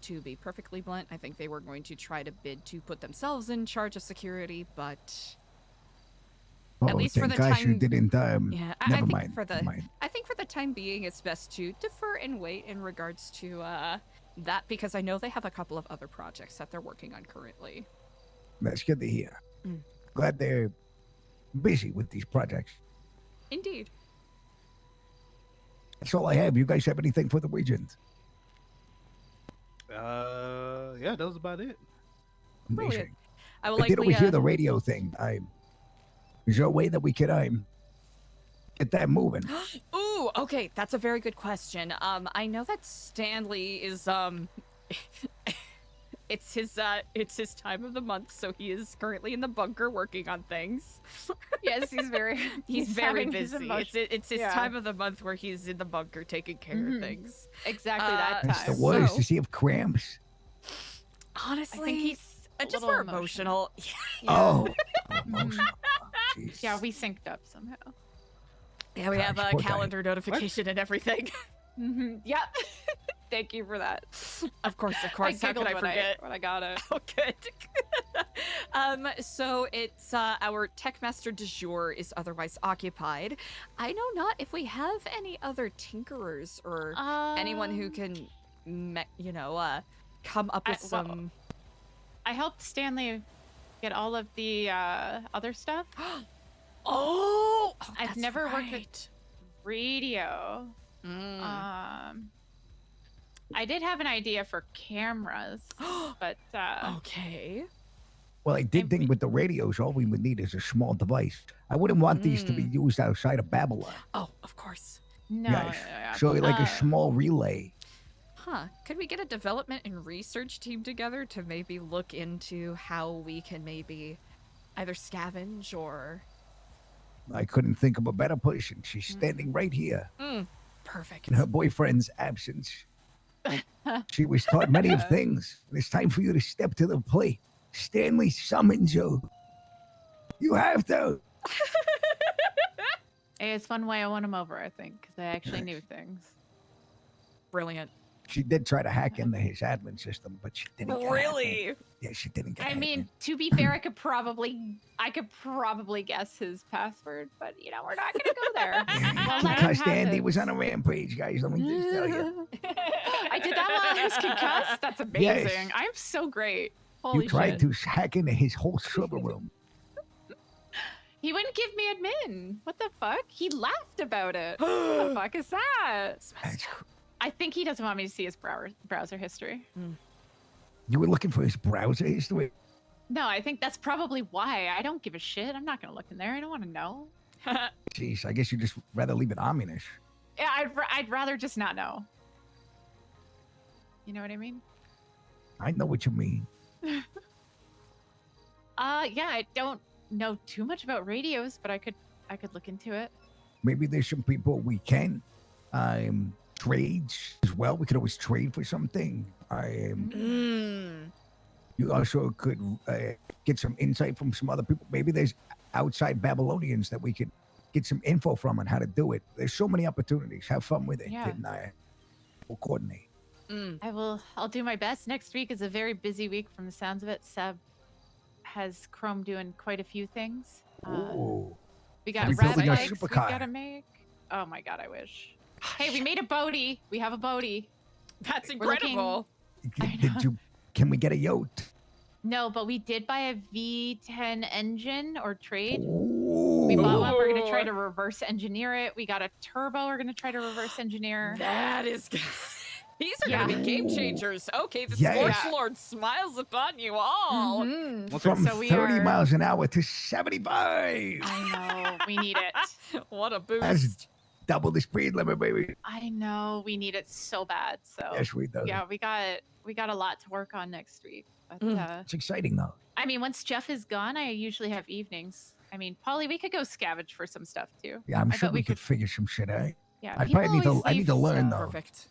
To be perfectly blunt, I think they were going to try to bid to put themselves in charge of security, but at least for the gosh, time, you didn't. yeah, I Never think mind. for the, never mind. I think for the time being, it's best to defer and wait in regards to that, because I know they have a couple of other projects that they're working on currently. That's good to hear. Mm. Glad they're busy with these projects. Indeed. That's all I have. You guys have anything for the Regent? Yeah, that was about it. Amazing. I will I did likely, overhear the radio thing. Is there a way that we could get that moving? Ooh, okay, that's a very good question. I know that Stanley is it's his time of the month, so he is currently in the bunker working on things. Yes, he's very he's very having his busy. emotion- It's his yeah. time of the month where he's in the bunker taking care of things. Exactly that time. That's the worst. So- Does he have cramps? Honestly, I think he's a just little for emotional. Oh. Yeah, we synced up somehow. Yeah, we have a poor guy. calendar notification and everything. Yeah. Thank you for that. Of course. I How could giggled I when forget? when I got it. Oh, good. So it's our tech master du jour is otherwise occupied. I know not if we have any other tinkerers or anyone who can, come up with some. I helped Stanley get all of the other stuff. I've that's never worked right. with radio. I did have an idea for cameras, but okay. Well, I did think with the radios, all we would need is a small device. I wouldn't want these to be used outside of Babylon. Oh, of course. No. Yes. So like a small relay. Huh. Could we get a development and research team together to maybe look into how we can maybe either scavenge or... I couldn't think of a better person. She's standing right here. Perfect. In her boyfriend's absence. She was taught many of things. It's time for you to step to the plate. Stanley summons you. You have to. Hey, it's one way I won him over, I think, because I actually knew things. Brilliant. She did try to hack into his admin system, but she didn't get Really? admin. Yeah, she didn't get I admin. mean, to be fair, I could probably guess his password, but we're not gonna go there. Well, Because Andy was on a rampage, guys. Let me just tell you. I did that while I was concussed. That's amazing. Yes. I'm so great. Holy You tried shit. to hack into his whole server room. He wouldn't give me admin. What the fuck? He laughed about it. What the fuck is that? I think he doesn't want me to see his browser history. You were looking for his browser history? No, I think that's probably why. I don't give a shit. I'm not gonna look in there. I don't want to know. Jeez, I guess you just rather leave it ominous. Yeah, I'd rather just not know. You know what I mean? I know what you mean. Yeah, I don't know too much about radios, but I could look into it. Maybe there's some people we can trades as well. We could always trade for something. You also could get some insight from some other people. Maybe there's outside Babylonians that we could get some info from on how to do it. There's so many opportunities. Have fun with it. Yeah. And we'll coordinate. I'll do my best. Next week is a very busy week from the sounds of it. Seb has Chrome doing quite a few things. Ooh. We got We're rat building our bikes we supercar. gotta make. Oh my god, I wish. Hey, we made a boaty. We have a boaty. That's We're looking- incredible. Can we get a yacht? No, but we did buy a V10 engine or trade. We bought one. We're gonna try to reverse engineer it. We got a turbo. We're gonna try to reverse engineer. That is good. These are gonna be game changers. Okay, the Yes. sports lord smiles upon you all. From So we 30 are- miles an hour to 75. I know. We need it. What a boost. That's double the speed limit, baby. I know. We need it so bad. So Yes, we do. Yeah, we got a lot to work on next week. But It's exciting, though. I mean, once Jeff is gone, I usually have evenings. I mean, Paulie, we could go scavenge for some stuff too. Yeah, I'm I sure bet we could figure some shit out. Yeah, I people probably always I need leave to learn, stuff. though. Perfect.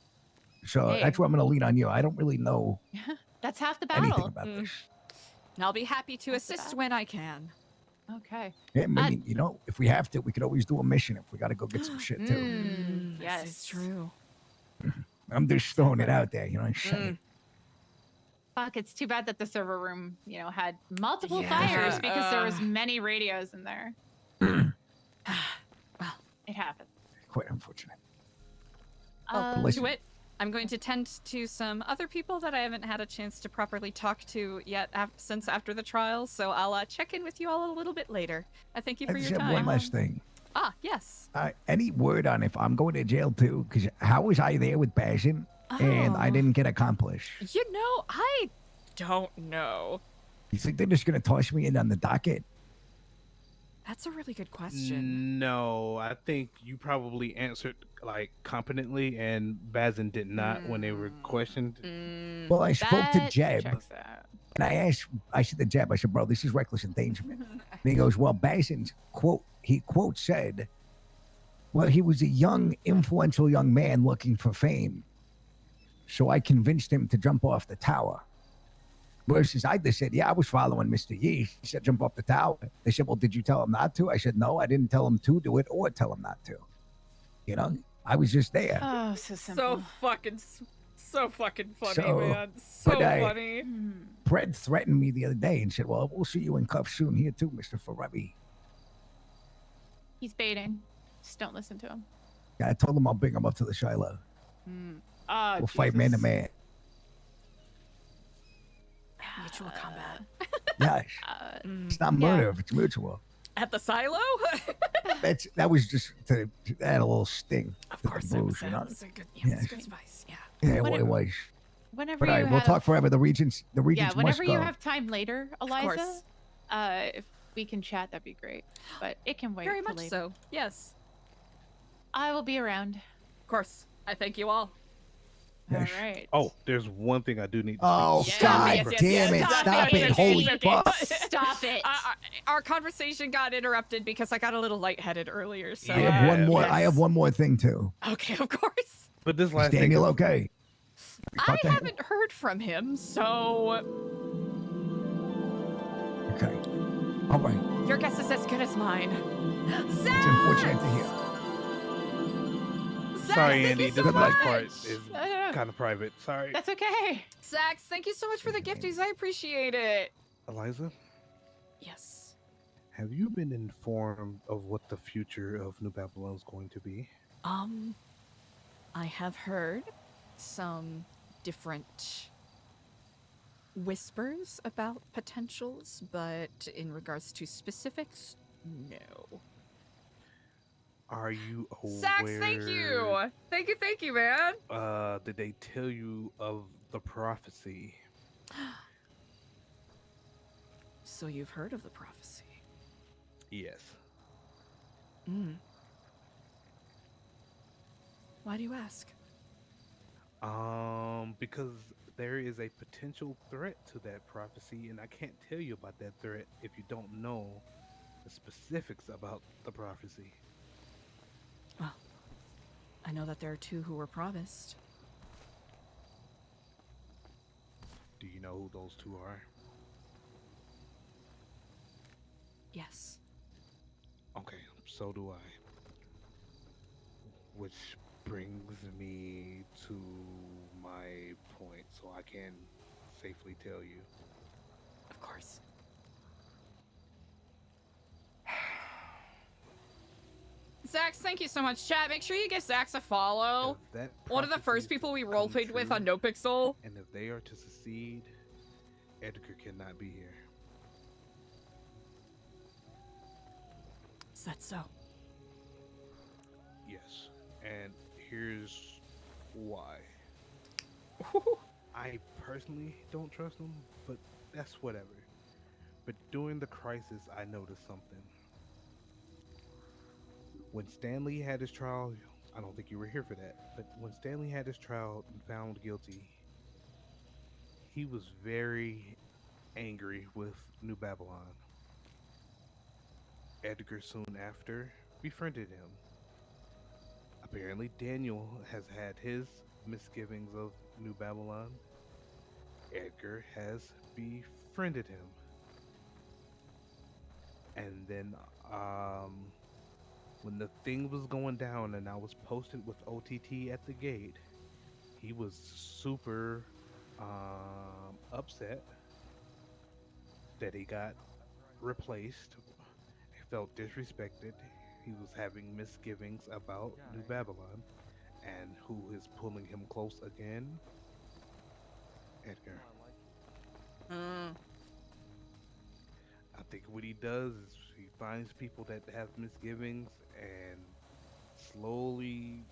So Hey. that's where I'm going to lean on you. I don't really know That's half the anything battle. about this. I'll be happy to assist when I can. Okay. Yeah, I mean, if we have to, we could always do a mission if we got to go get some shit, too. Yes, it's true. I'm just throwing it out there, you know what I'm saying? Fuck, it's too bad that the server room, had multiple Yeah. fires because there was many radios in there. Well, it happened. Quite unfortunate. To it, I'm going to tend to some other people that I haven't had a chance to properly talk to yet since after the trial, so I'll check in with you all a little bit later. I thank you I for just your have time. one last thing. Yes. Any word on if I'm going to jail, too? Because how was I there with Basin and I Oh. didn't get accomplished? I don't know. You think they're just going to toss me in on the docket? That's a really good question. No, I think you probably answered competently, and Bazin did not when they were questioned. Well, I spoke to That Jeb, checks out. and I said to Jeb, I said, bro, this is reckless endangerment. And he goes, well, Basin's quote said, well, he was a young, influential young man looking for fame. So I convinced him to jump off the tower. Versus I just said, yeah, I was following Mr. Yee. He said, jump off the tower. They said, well, did you tell him not to? I said, no, I didn't tell him to do it or tell him not to. I was just there. Oh, so simple. So fucking funny, So, man. So but funny. Fred threatened me the other day and said, well, we'll see you in cuffs soon here too, Mr. Ferretti. He's baiting. Just don't listen to him. Yeah, I told him I'll bring him up to the Shiloh. Oh, We'll fight man to man. Mutual combat. Yes. It's not murder if it's mutual. At the silo? That was just to add a little sting. Of to course, the it booze, was a good, Yes. good spice. Yeah. Yeah, When it was. Whenever But all right, you we'll have, talk forever. The regents yeah, must whenever you go. have time later, Eliza, course. if we can chat, that'd be great. But it can wait. Very till much later. so. Yes. I will be around. Of course. I thank you all. Yes. All right. Oh, there's one thing I do need to Oh, speak God about. damn it. Stop it. Holy fuck. Stop it. Our conversation got interrupted because I got a little lightheaded earlier. So I have one more. I have one more thing too. Okay, of course. But this Is last thing, Daniel okay? I haven't heard from him, so Okay. All right. your guess is as good as mine. It's unfortunate to hear. sorry, thank Andy, you this so last much. part is kind of private. Sorry, That's okay. Zax, thank you so much for the gifties. I appreciate it. Eliza. Yes. Have you been informed of what the future of New Babylon is going to be? I have heard some different whispers about potentials, but in regards to specifics, no. Are you aware? Zax, thank you. Thank you, man. Did they tell you of the prophecy? So you've heard of the prophecy? Yes. Why do you ask? Because there is a potential threat to that prophecy, and I can't tell you about that threat if you don't know the specifics about the prophecy. Well, I know that there are two who were promised. Do you know who those two are? Yes. Okay, so do I. Which brings me to my point, so I can safely tell you. Of course. Zax, thank you so much, chat. Make sure you give Zax a follow. One of the first people we roleplayed with on NoPixel. And if they are to succeed, Edgar cannot be here. Is that so? Yes. And here's why. I personally don't trust him, but that's whatever. But during the crisis, I noticed something. When Stanley had his trial, I don't think you were here for that, but when Stanley had his trial and found guilty, he was very angry with New Babylon. Edgar soon after befriended him. Apparently, Daniel has had his misgivings of New Babylon. Edgar has befriended him. And then, when the thing was going down and I was posted with OTT at the gate, he was super upset that he got replaced. He felt disrespected. He was having misgivings about New Babylon. And who is pulling him close again? Edgar. I think what he does is he finds people that have misgivings and slowly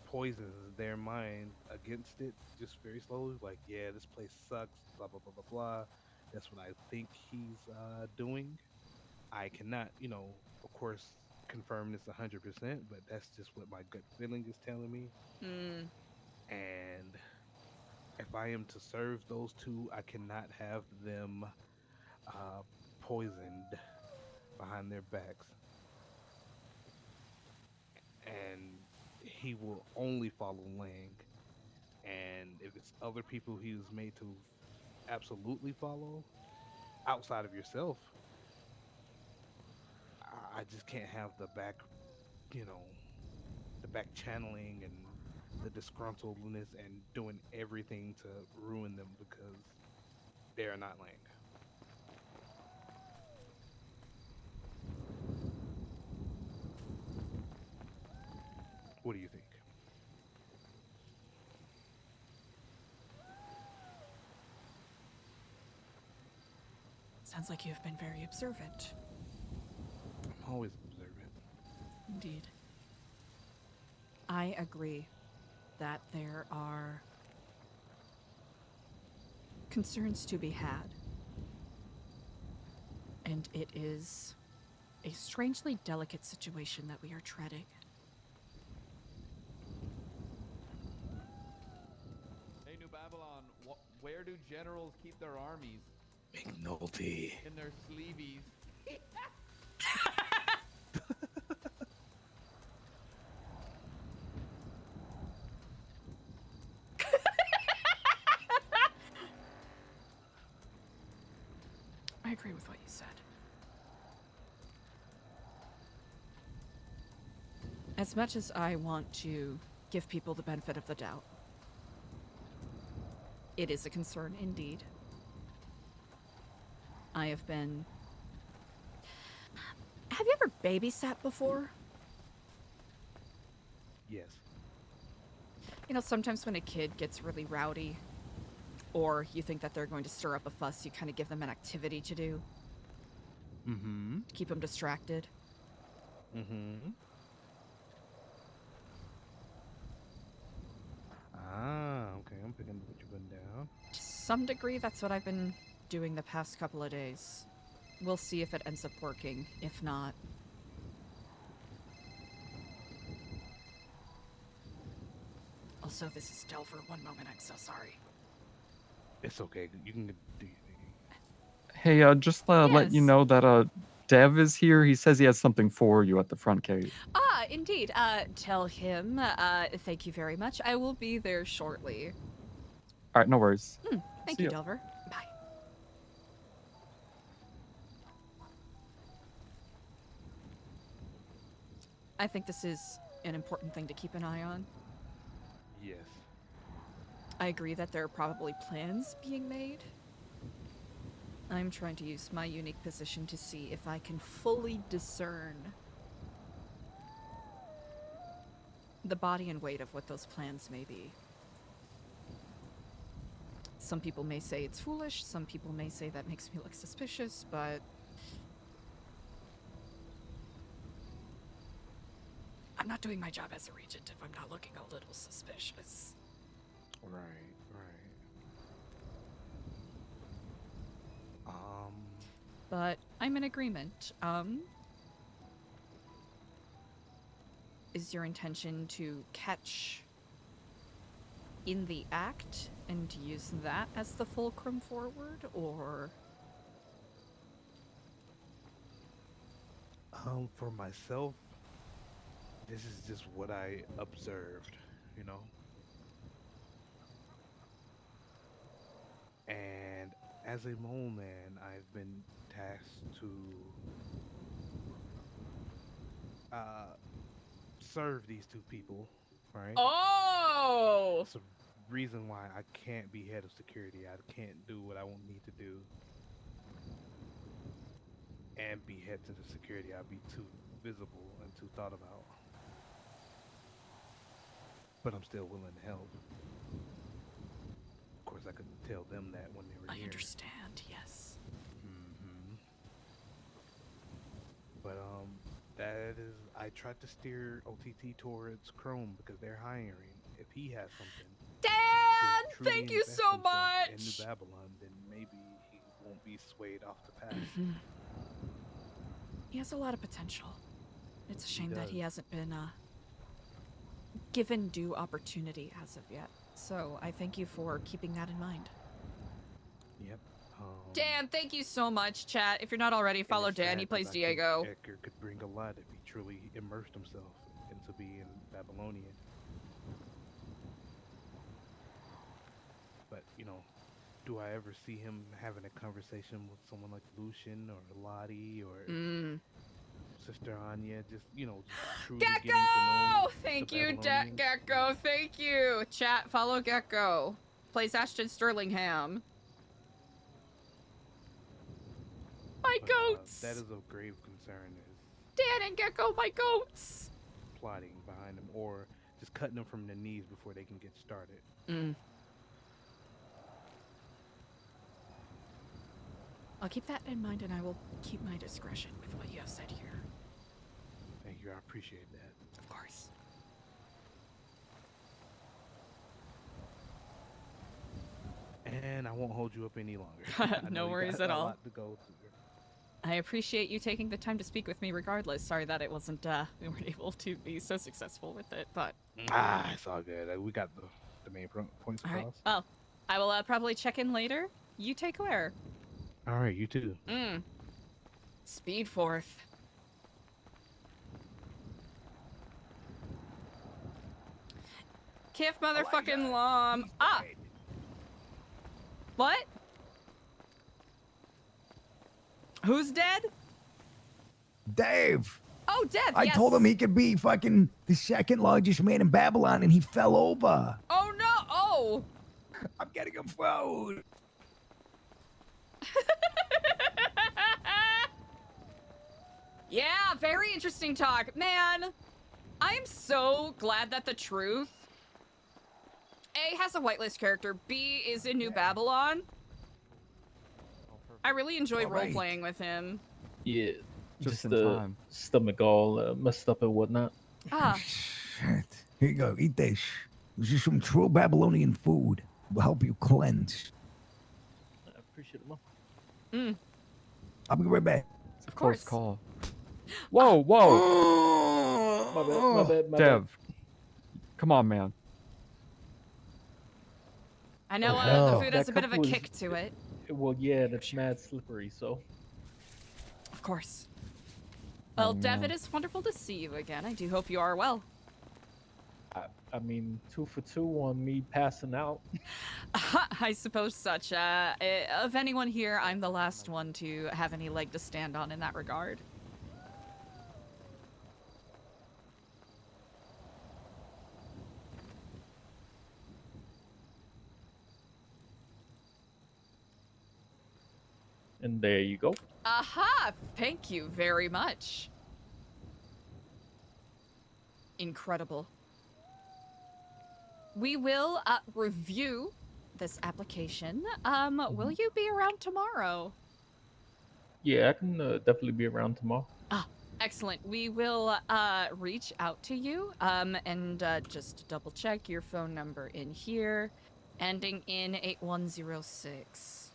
poisons their mind against it, just very slowly. Like, yeah, this place sucks, blah, blah, blah, blah, blah. That's what I think he's doing. I cannot, of course, confirm this 100%, but that's just what my gut feeling is telling me. And if I am to serve those two, I cannot have them poisoned behind their backs. And he will only follow Lang. And if it's other people he was made to absolutely follow, outside of yourself, I just can't have the back, the back channeling and the disgruntledness and doing everything to ruin them because they are not Lang. What do you think? Sounds like you've been very observant. I'm always observant. Indeed. I agree that there are concerns to be had. And it is a strangely delicate situation that we are treading. Hey, New Babylon, where do generals keep their armies? McNulty. In their sleeveys. I agree with what you said. As much as I want to give people the benefit of the doubt, it is a concern indeed. I have been... Have you ever babysat before? Yes. Sometimes when a kid gets really rowdy, or you think that they're going to stir up a fuss, you kind of give them an activity to do. Mm-hmm. Keep them distracted. Mm-hmm. Ah, okay, I'm picking up what you're putting down. To some degree, that's what I've been doing the past couple of days. We'll see if it ends up working. If not... Also, this is Delver. One moment, I'm so sorry. It's okay. You can do. Hey, just let you Yes. know that Dev is here. He says he has something for you at the front gate. Ah, indeed. Tell him, thank you very much. I will be there shortly. All right, no worries. Thank See you, ya. Delver. Bye. I think this is an important thing to keep an eye on. Yes. I agree that there are probably plans being made. I'm trying to use my unique position to see if I can fully discern the body and weight of what those plans may be. Some people may say it's foolish, some people may say that makes me look suspicious, but I'm not doing my job as a regent if I'm not looking a little suspicious. Right. But I'm in agreement. Is your intention to catch in the act and to use that as the fulcrum forward, or? For myself, this is just what I observed, you know? And as a mole man, I've been tasked to serve these two people, right? Oh! That's the reason why I can't be head of security. I can't do what I need to do and be head to the security. I'd be too visible and too thought about. But I'm still willing to help. Of course, I couldn't tell them that when they were here. I understand, yes. But that is, I tried to steer OTT towards Chrome because they're hiring. If he has something, Dan, to truly thank you invest so himself much. in New Babylon, then maybe he won't be swayed off the path. He has a lot of potential. It's a shame that does. he hasn't been given due opportunity as of yet. So I thank you for keeping that in mind. Yep. Dan, thank you so much, chat. If you're not already, follow Dan. He plays Diego. Edgar could bring a lot if he truly immersed himself into being Babylonian. But, you know, do I ever see him having a conversation with someone like Lucian or Lottie or Sister Anya? Just, you know, just truly getting to know Gecko! Thank the you, Babylonians? Gecko. Thank you. Chat, follow Gecko. Plays Ashton Sterlingham. My But, goats! that is of grave concern, is Dan and Gecko, my goats! plotting behind them or just cutting them from their knees before they can get started. I'll keep that in mind, and I will keep my discretion with what you have said here. Thank you, I appreciate that. Of course. And I won't hold you up any longer. I know No you worries got at a all. lot to go through. I appreciate you taking the time to speak with me regardless. Sorry that it wasn't, we weren't able to be so successful with it, but... It's all good. We got the main points All right. across. Well, I will probably check in later. You take care. All right, you too. Speed forth. Kiff motherfucking Lom. Ah! What? Who's dead? Dave. Oh, Dev, I yes. told him he could be fucking the second largest man in Babylon, and he fell over. Oh, no. Oh. I'm getting him food. Yeah, very interesting talk. Man, I'm so glad that the truth... A has a whitelist character. B is in New Babylon. I really enjoy All right. role-playing with him. Yeah, Just just in the time. stomach all messed up and whatnot. Ah. Shit. Here you go. Eat this. This is some true Babylonian food. Will help you cleanse. I appreciate it, Mom. I'll be right back. Of course. Call. Whoa, whoa. My bad, my bad, my bad. Dev. Come on, man. I know Oh, the no. food has That a bit of a cup was- kick to it. Well, yeah, and it's mad slippery, so. Of course. Well, Dev, it man. is wonderful to see you again. I do hope you are well. I mean, 2 for 2 on me passing out. I suppose such. Of anyone here, I'm the last one to have any leg to stand on in that regard. And there you go. Aha! Thank you very much. Incredible. We will review this application. Will you be around tomorrow? Yeah, I can definitely be around tomorrow. Excellent. We will reach out to you and just double check your phone number in here, ending in 8106.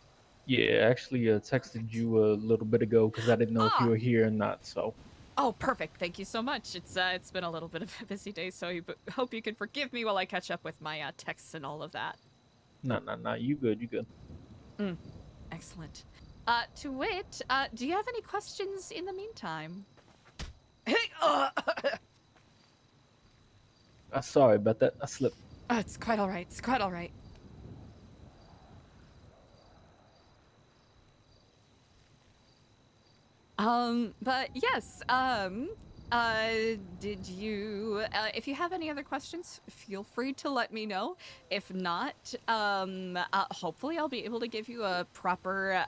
Yeah, I actually texted you a little bit ago because I didn't know if you were here or not, so. Oh, perfect. Thank you so much. It's been a little bit of a busy day, so I hope you can forgive me while I catch up with my texts and all of that. No, you good, you good. Excellent. To wit, do you have any questions in the meantime? Hey, Sorry about that. I slipped. it's quite all right. It's quite all right. But yes, did you, if you have any other questions, feel free to let me know. If not, hopefully I'll be able to give you a proper,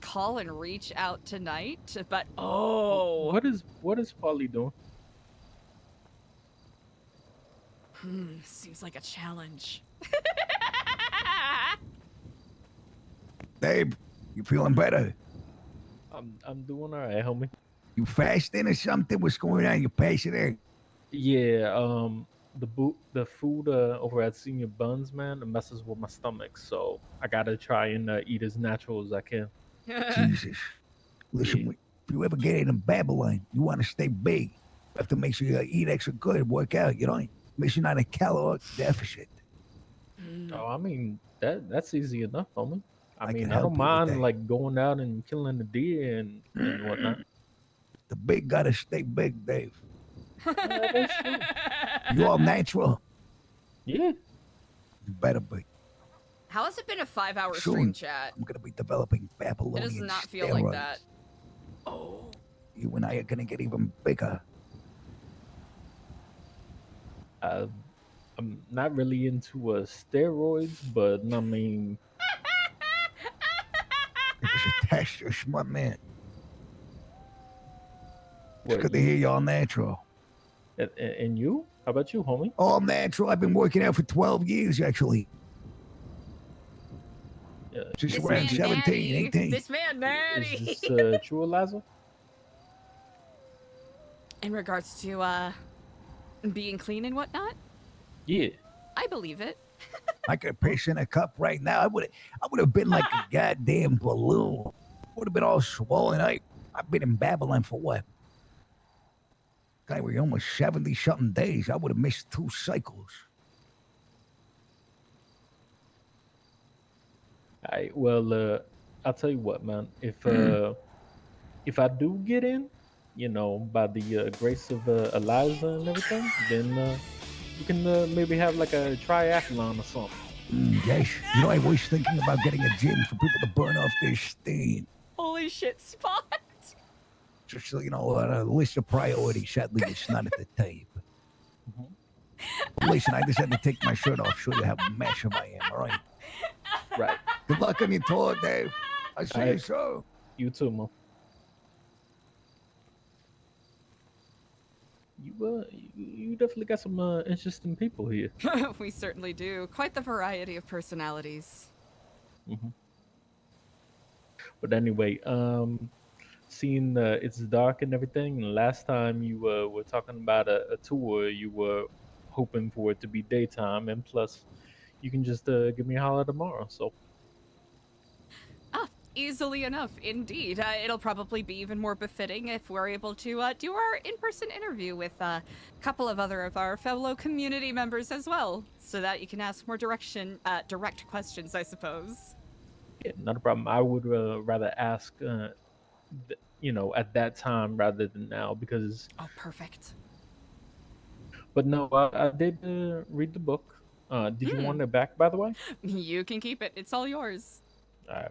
call and reach out tonight, but What is Paulie doing? Seems like a challenge. Dave, you feeling better? I'm doing alright, homie. You fasting or something? What's going on? You passing out? Yeah, the food over at Senior Buns, man, it messes with my stomach, so I gotta try and eat as natural as I can. Jesus. Listen, if you ever get in Babylon, you want to stay big. You have to make sure you eat extra good, work out, you know? Make sure you're not in a caloric deficit. Oh, I mean that's easy enough, homie. I mean, can I help don't you with mind that. like going out and killing the deer and whatnot. The big gotta stay big, Dave. You all natural? Yeah. You better be. How has it been a 5-hour Soon, stream chat? I'm gonna be developing It Babylonian does not feel steroids. like that. Oh. You and I are gonna get even bigger. I'm not really into steroids, but I mean, It was a test, you're a smart man. It's What, good to you- hear you're all natural. and you? How about you, homie? All natural. I've been working out for 12 years, actually. Just This around man 17, natty. 18. This man natty. Is this true, Eliza? In regards to being clean and whatnot, Yeah. I believe it. I could piss in a cup right now. I would have been like a goddamn balloon. Would have been all swollen. I've been in Babylon for what? God, we're almost 70-something days. I would have missed 2 cycles. Alright, well, I'll tell you what, man. If I do get in, you know, by the grace of Eliza and everything, then we can maybe have like a triathlon or something. Yes. You know, I was thinking about getting a gym for people to burn off their steam. Holy shit, Spot. Just so you know, on a list of priorities, sadly, it's not at the tape. Listen, I just had to take my shirt off, show you how massive I am, all right? Right. Good luck on your tour, Dave. I see you Alright. so. You too, man. You definitely got some interesting people here. We certainly do. Quite the variety of personalities. But anyway, seeing it's dark and everything, and last time you were talking about a tour, you were hoping for it to be daytime, and plus, you can just give me a holler tomorrow. So Easily enough, indeed. It'll probably be even more befitting if we're able to do our in-person interview with a couple of other of our fellow community members as well, so that you can ask more direct questions, I suppose. Yeah, not a problem. I would rather ask, at that time rather than now because. Oh, perfect. But no, I did read the book. Did you want it back, by the way? You can keep it. It's all yours.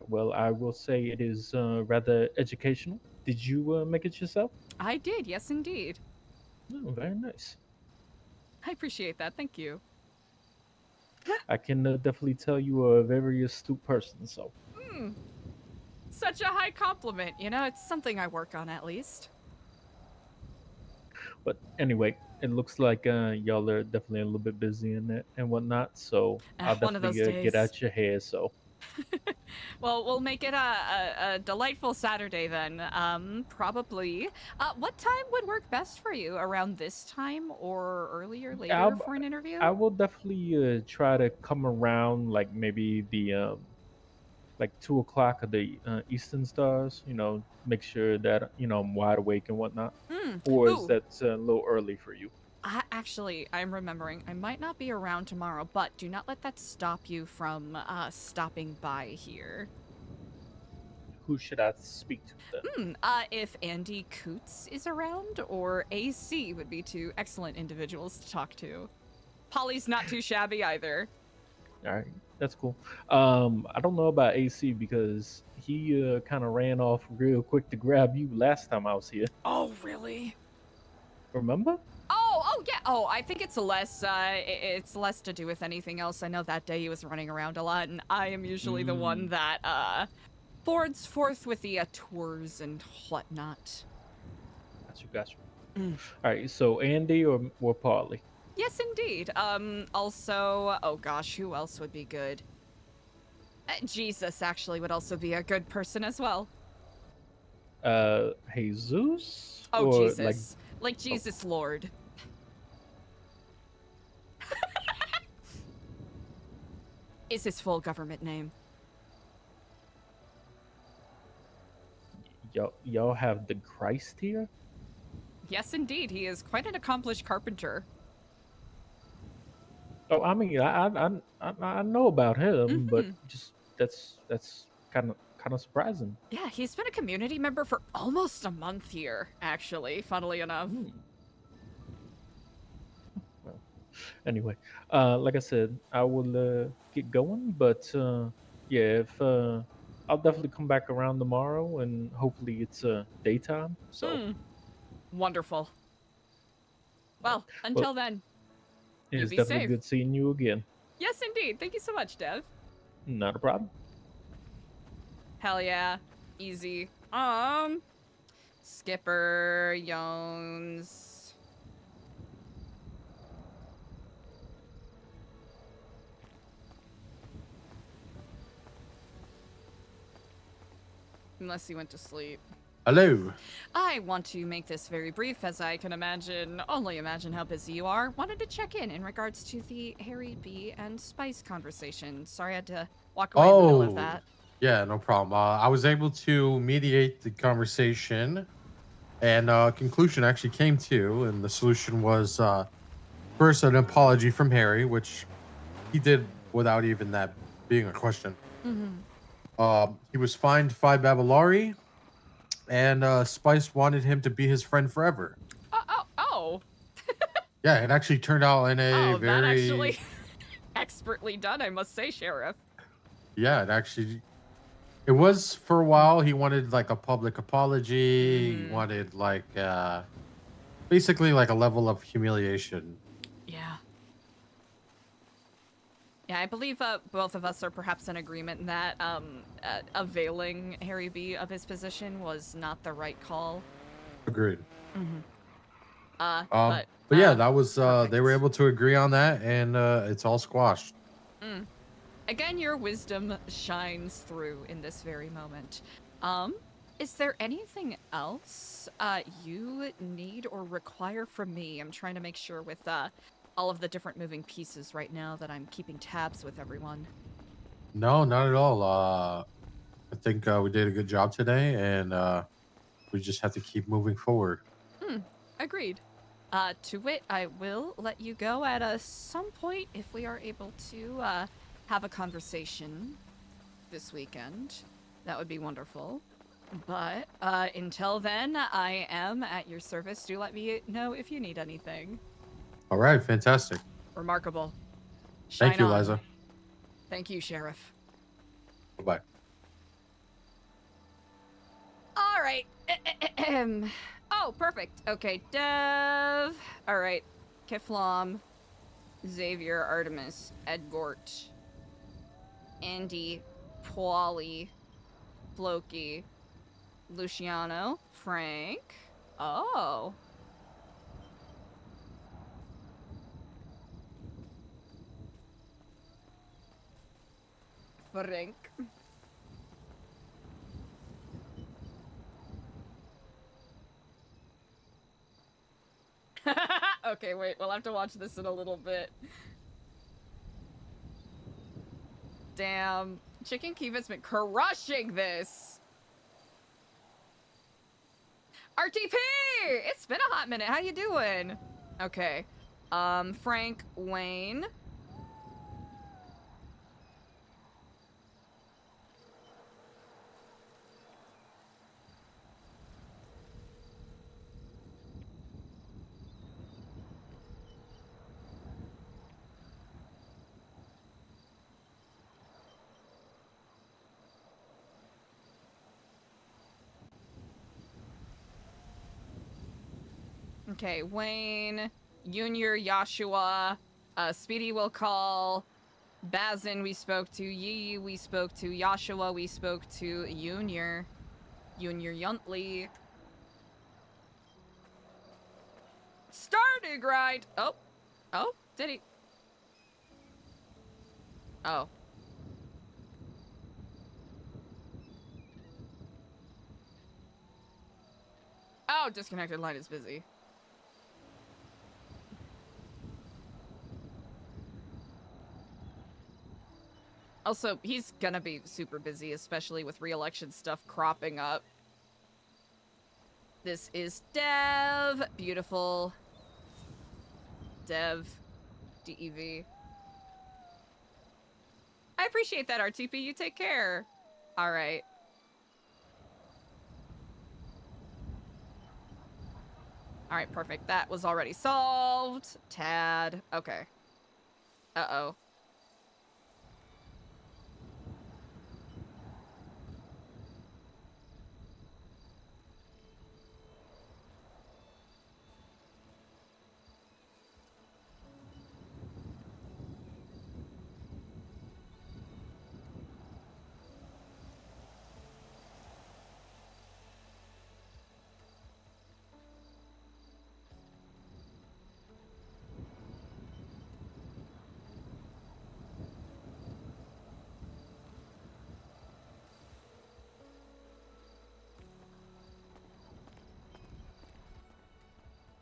Well, I will say it is rather educational. Did you make it yourself? I did, yes, indeed. Oh, very nice. I appreciate that. Thank you. I can definitely tell you are a very astute person, so. Such a high compliment. You know, it's something I work on at least. But anyway, it looks like y'all are definitely a little bit busy and whatnot, so I'll One of those definitely get days. out your hair, so. Well, we'll make it a delightful Saturday then. Probably. What time would work best for you? Around this time or earlier, later for an interview? I will definitely try to come around like maybe the like 2 o'clock of the Eastern stars. Make sure that I'm wide awake and whatnot. Or is that a little early for you? Actually, I'm remembering. I might not be around tomorrow, but do not let that stop you from stopping by here. Who should I speak to then? If Andy Coots is around, or AC would be two excellent individuals to talk to. Polly's not too shabby either. All right, that's cool. I don't know about AC because he kind of ran off real quick to grab you last time I was here. Oh, really? Remember? Oh, yeah. Oh, I think it's less to do with anything else. I know that day he was running around a lot, and I am usually the one that boards forth with the tours and whatnot. Gotcha. All right, so Andy or Paulie? Yes, indeed. Also, oh gosh, who else would be good? Jesus actually would also be a good person as well. Jesus? Oh, or Jesus. Like Jesus Lord. Is his full government name. Y'all have the Christ here? Yes, indeed. He is quite an accomplished carpenter. Oh, I mean, I know about him, but just that's kind of surprising. Yeah, he's been a community member for almost a month here, actually, funnily enough. Well, anyway, like I said, I will get going, but yeah, if I'll definitely come back around tomorrow, and hopefully it's daytime. So wonderful. Well, until then, you it's be definitely safe. good seeing you again. Yes, indeed. Thank you so much, Dev. Not a problem. Hell yeah. Easy. Skipper, Jones. Unless he went to sleep. Hello. I want to make this very brief, as I can only imagine how busy you are. Wanted to check in regards to the Harry B and Spice conversation. Sorry I had to walk away in the middle of that. Yeah, no problem. I was able to mediate the conversation, and conclusion actually came to, and the solution was first an apology from Harry, which he did without even that being a question. He was fined 5 Babylari, and Spice wanted him to be his friend forever. Oh. Yeah, it actually turned out in a That very actually expertly done, I must say, Sheriff. Yeah, it was for a while. He wanted like a public apology. He wanted like basically like a level of humiliation. Yeah. Yeah, I believe both of us are perhaps in agreement that availing Harry B of his position was not the right call. Agreed. But yeah, that was they were able to agree on that, and it's all squashed. Again, your wisdom shines through in this very moment. Is there anything else you need or require from me? I'm trying to make sure with all of the different moving pieces right now that I'm keeping tabs with everyone. No, not at all. I think we did a good job today, and we just have to keep moving forward. Agreed. To wit, I will let you go at some point if we are able to have a conversation this weekend. That would be wonderful. But until then, I am at your service. Do let me know if you need anything. All right, fantastic. Remarkable. Thank Shine you, on. Eliza. Thank you, Sheriff. Bye-bye. All right. Oh, perfect. Okay, Dev. All right. Kiflam, Xavier, Artemis, Edgort, Andi, Paulie, Floki, Luciano, Frank. Oh. Frank. Okay, wait, we'll have to watch this in a little bit. Damn. Chicken Kiva's been crushing this. RTP! It's been a hot minute. How you doing? Okay. Frank, Wayne. Okay, Wayne, Junior, Joshua, Speedy will call, Bazin we spoke to, Yee we spoke to, Joshua we spoke to, Junior Yuntley. Starting right. Oh, did he? Oh. Oh, disconnected line is busy. Also, he's gonna be super busy, especially with re-election stuff cropping up. This is Dev. Beautiful. Dev. D-E-V. I appreciate that, RTP. You take care. All right. All right, perfect. That was already solved. Tad. Okay. Uh-oh.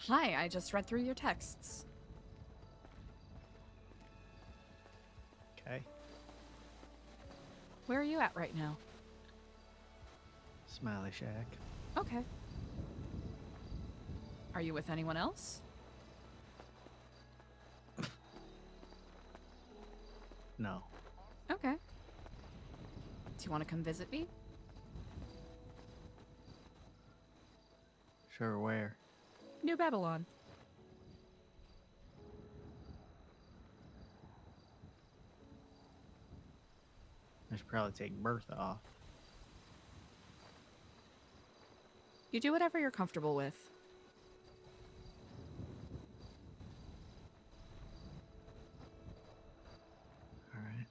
Hi, I just read through your texts. Okay. Where are you at right now? Smiley Shack. Okay. Are you with anyone else? No. Okay. Do you want to come visit me? Sure, where? New Babylon. I should probably take Bertha off. You do whatever you're comfortable with. Alright.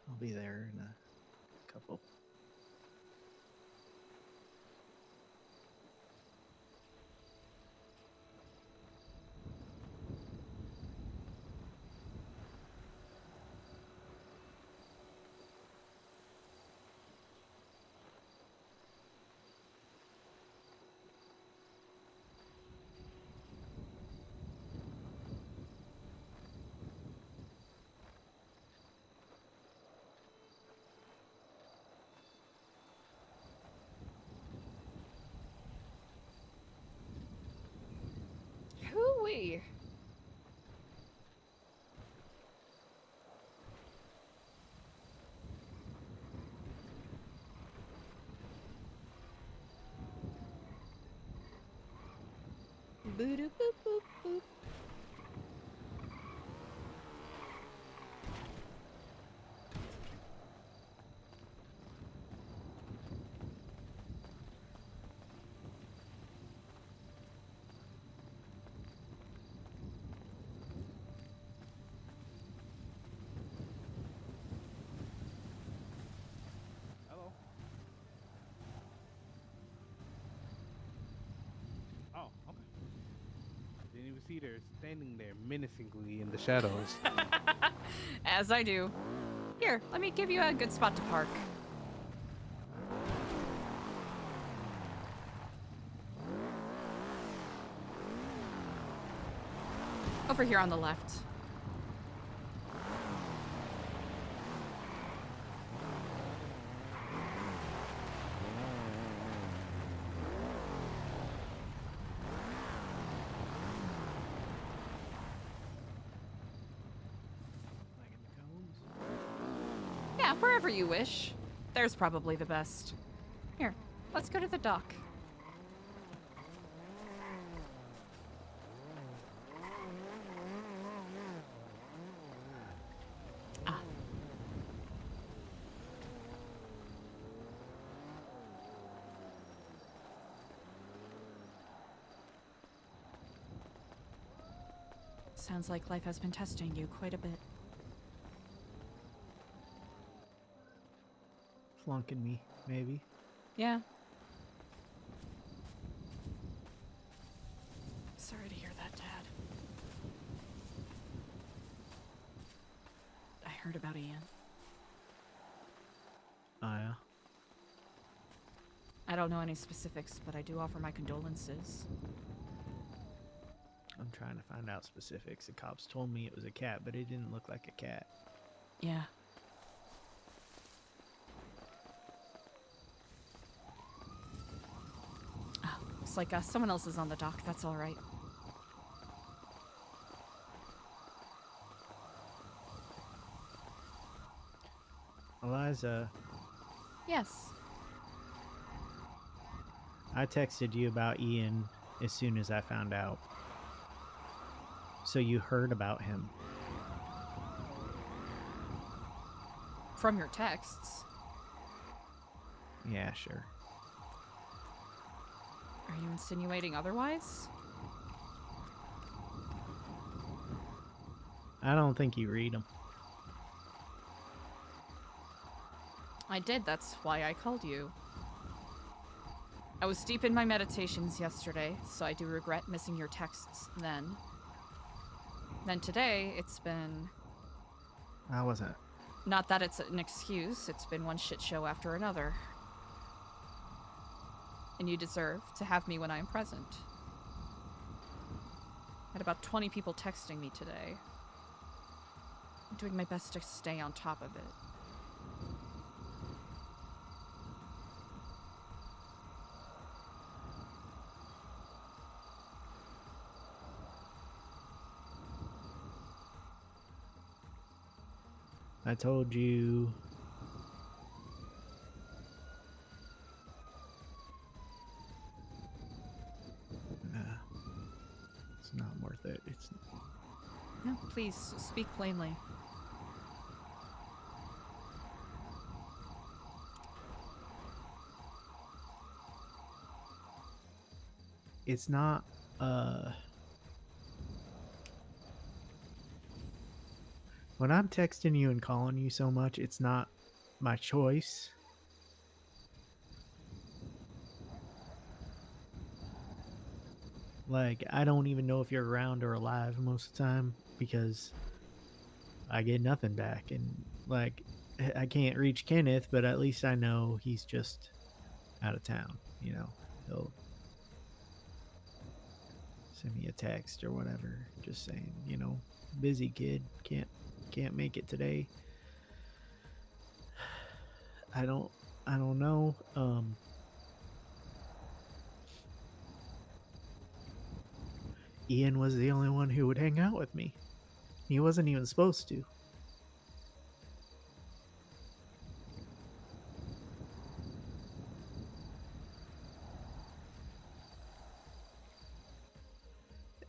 I'll be there in a couple. Hey. Boo-doo boop boop boop. Hello. Oh, okay. Didn't even see her standing there menacingly in the shadows. As I do. Here, let me give you a good spot to park. Over here on the left. Yeah, wherever you wish. There's probably the best. Here, let's go to the dock. Ah. Sounds like life has been testing you quite a bit. Flunking me, maybe. Yeah. Sorry to hear that, Dad. I heard about Ian. Oh, yeah. I don't know any specifics, but I do offer my condolences. I'm trying to find out specifics. The cops told me it was a cat, but it didn't look like a cat. Yeah. Oh, looks like someone else is on the dock. That's all right. Eliza, Yes. I texted you about Ian as soon as I found out. So you heard about him. From your texts. Yeah, sure. Are you insinuating otherwise? I don't think you read them. I did. That's why I called you. I was deep in my meditations yesterday, so I do regret missing your texts then. Then today, it's been... How was it? Not that it's an excuse, it's been one shit show after another. And you deserve to have me when I am present. I had about 20 people texting me today. I'm doing my best to stay on top of it. I told you. Nah. It's not worth it. It's No, please, speak plainly. not when I'm texting you and calling you so much, it's not my choice. Like, I don't even know if you're around or alive most of the time because I get nothing back. And, like, I can't reach Kenneth, but at least I know he's just out of town. You know, he'll send me a text or whatever, just saying, you know, busy kid, can't make it today. I don't know. Ian was the only one who would hang out with me. He wasn't even supposed to.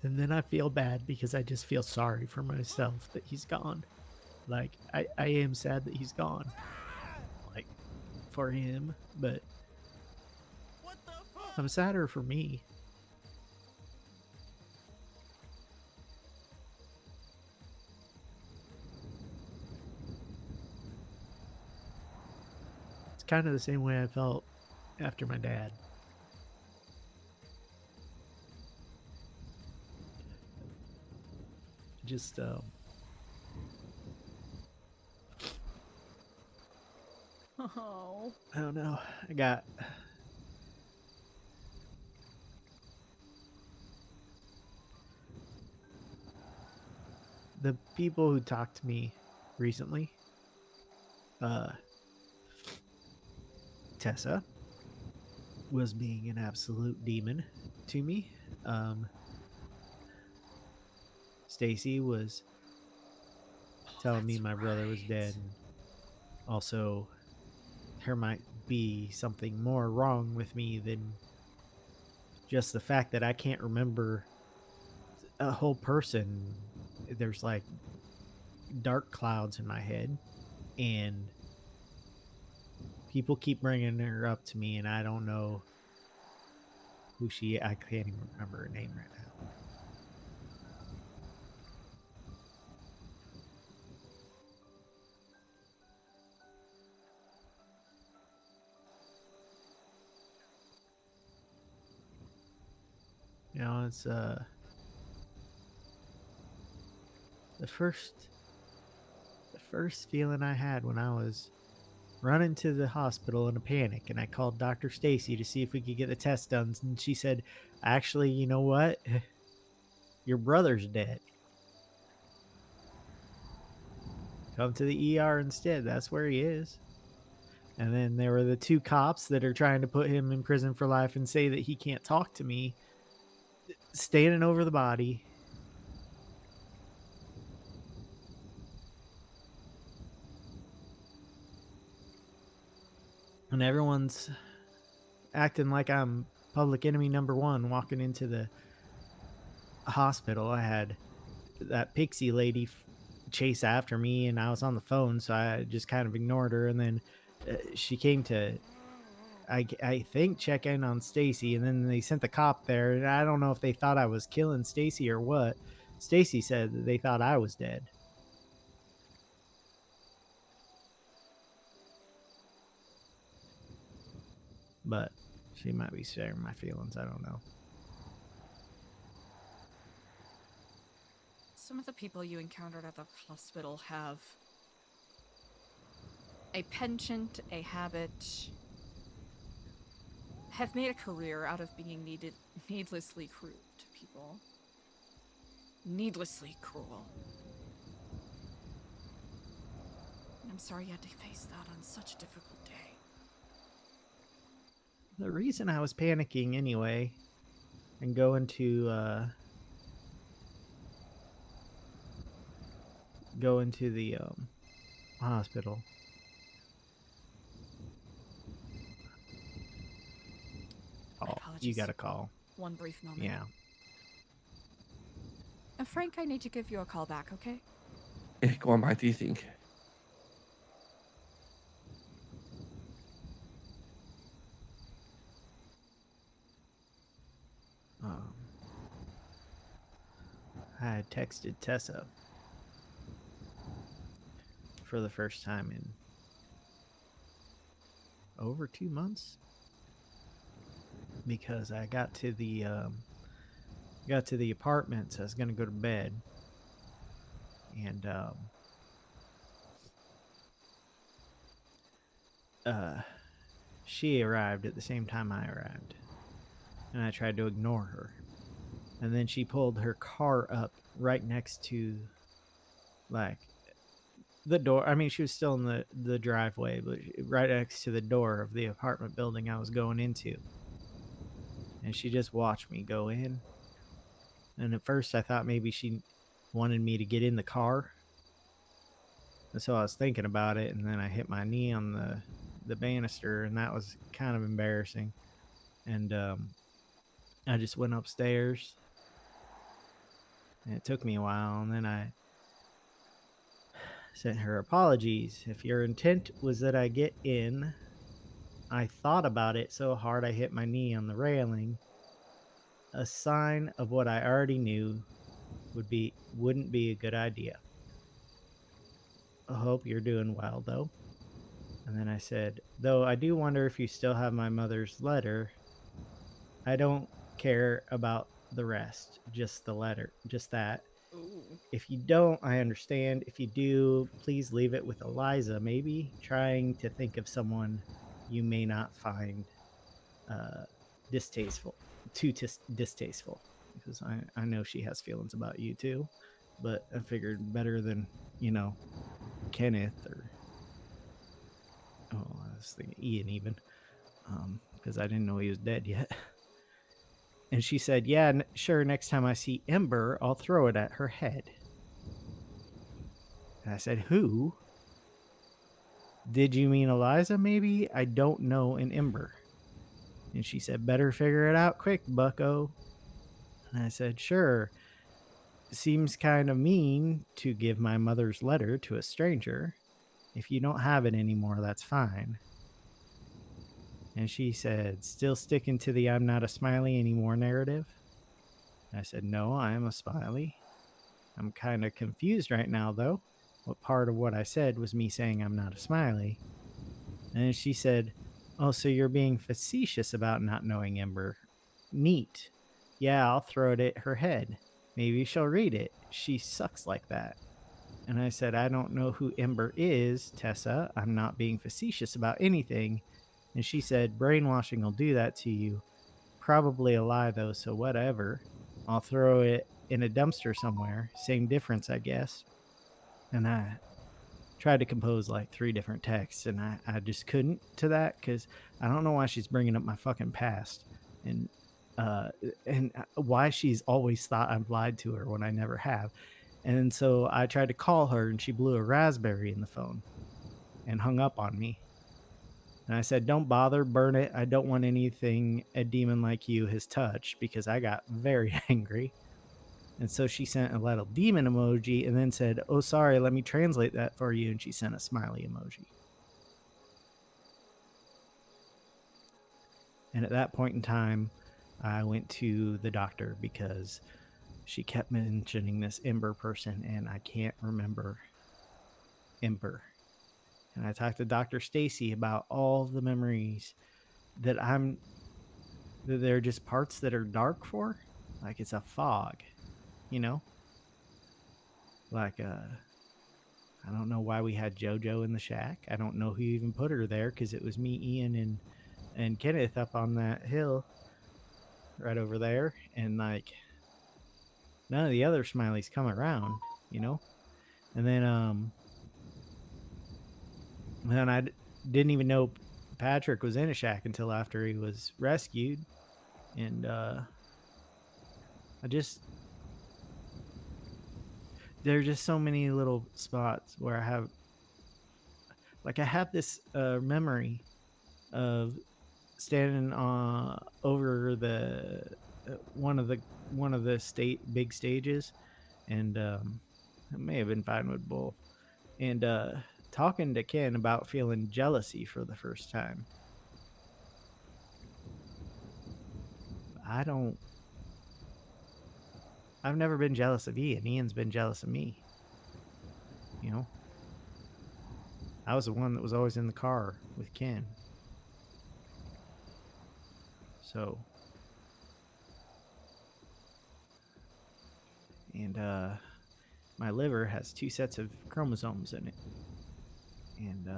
And then I feel bad because I just feel sorry for myself that he's gone. Like, I am sad that he's gone. Like, for him, but I'm sadder for me. It's kind of the same way I felt after my dad. Just, Oh. I don't know. I got the people who talked to me recently. Tessa was being an absolute demon to me. Stacy was telling me my brother was dead, and also there might be something more wrong with me than just the fact that I can't remember a whole person. There's like dark clouds in my head, and people keep bringing her up to me, and I don't know who she. I can't even remember her name right now. You know, it's the first feeling I had when I was running to the hospital in a panic, and I called Dr. Stacy to see if we could get the test done, and she said, "Actually, you know what? Your brother's dead. Come to the ER instead. That's where he is." And then there were the two cops that are trying to put him in prison for life and say that he can't talk to me, standing over the body. And everyone's acting like I'm public enemy number one walking into the hospital. I had that pixie lady chase after me, and I was on the phone, so I just kind of ignored her. And then she came to, I think, check in on Stacy, and then they sent the cop there. And I don't know if they thought I was killing Stacy or what. Stacy said that they thought I was dead. But she might be sharing my feelings. I don't know. Some of the people you encountered at the hospital have a penchant, a habit, have made a career out of being needlessly cruel to people. Needlessly cruel. And I'm sorry you had to face that on such a difficult day. The reason I was panicking anyway and going to the hospital. Oh, you got a call. One brief moment. Yeah. Frank, I need to give you a call back, okay? Go on, what do you think? I had texted Tessa for the first time in over 2 months because I got to the apartments. I was gonna go to bed, and she arrived at the same time I arrived, and I tried to ignore her. And then she pulled her car up right next to, like, the door. I mean, she was still in the driveway, but right next to the door of the apartment building I was going into. And she just watched me go in And at first I thought maybe she wanted me to get in the car. And so I was thinking about it, and then I hit my knee on the banister, and that was kind of embarrassing. And I just went upstairs, and it took me a while, and then I sent her apologies. If your intent was that I get in, I thought about it so hard I hit my knee on the railing. A sign of what I already knew wouldn't be a good idea. I hope you're doing well, though. And then I said, though I do wonder if you still have my mother's letter. I don't care about the rest, just the letter, just that. Ooh. If you don't, I understand. If you do, please leave it with Eliza, maybe, trying to think of someone you may not find distasteful, distasteful, because I know she has feelings about you too, but I figured better than, Kenneth or, I was thinking Ian even, because I didn't know he was dead yet. And she said, yeah, sure, next time I see Ember, I'll throw it at her head. And I said, who? Did you mean Eliza, maybe? I don't know an Ember. And she said, better figure it out quick, bucko. And I said, sure. Seems kind of mean to give my mother's letter to a stranger. If you don't have it anymore, that's fine. And she said, still sticking to the I'm not a smiley anymore narrative? I said, no, I am a smiley. I'm kind of confused right now, though. What part of what I said was me saying I'm not a smiley? And she said, oh, so you're being facetious about not knowing Ember. Neat. Yeah, I'll throw it at her head. Maybe she'll read it. She sucks like that. And I said, I don't know who Ember is, Tessa. I'm not being facetious about anything. And she said, brainwashing will do that to you. Probably a lie, though, so whatever. I'll throw it in a dumpster somewhere. Same difference, I guess. And I tried to compose like 3 different texts, and I just couldn't to that because I don't know why she's bringing up my fucking past and why she's always thought I've lied to her when I never have. And so I tried to call her, and she blew a raspberry in the phone and hung up on me. And I said, don't bother, burn it. I don't want anything a demon like you has touched, because I got very angry. And so she sent a little demon emoji and then said, oh, sorry, let me translate that for you. And she sent a smiley emoji. And at that point in time, I went to the doctor because she kept mentioning this Ember person, and I can't remember Ember. And I talked to Dr. Stacy about all the memories that they're just parts that are dark for. Like it's a fog, Like, I don't know why we had JoJo in the shack. I don't know who even put her there, because it was me, Ian, and Kenneth up on that hill right over there. And, like, none of the other Smileys come around, And then, then I didn't even know Patrick was in a shack until after he was rescued. And, there are just so many little spots where I have this memory of standing over the one of the big stages, and it may have been Vinewood Bowl, and talking to Ken about feeling jealousy for the first time. I've never been jealous of Ian. Ian's been jealous of me. I was the one that was always in the car with Ken. So, and my liver has 2 sets of chromosomes in it. And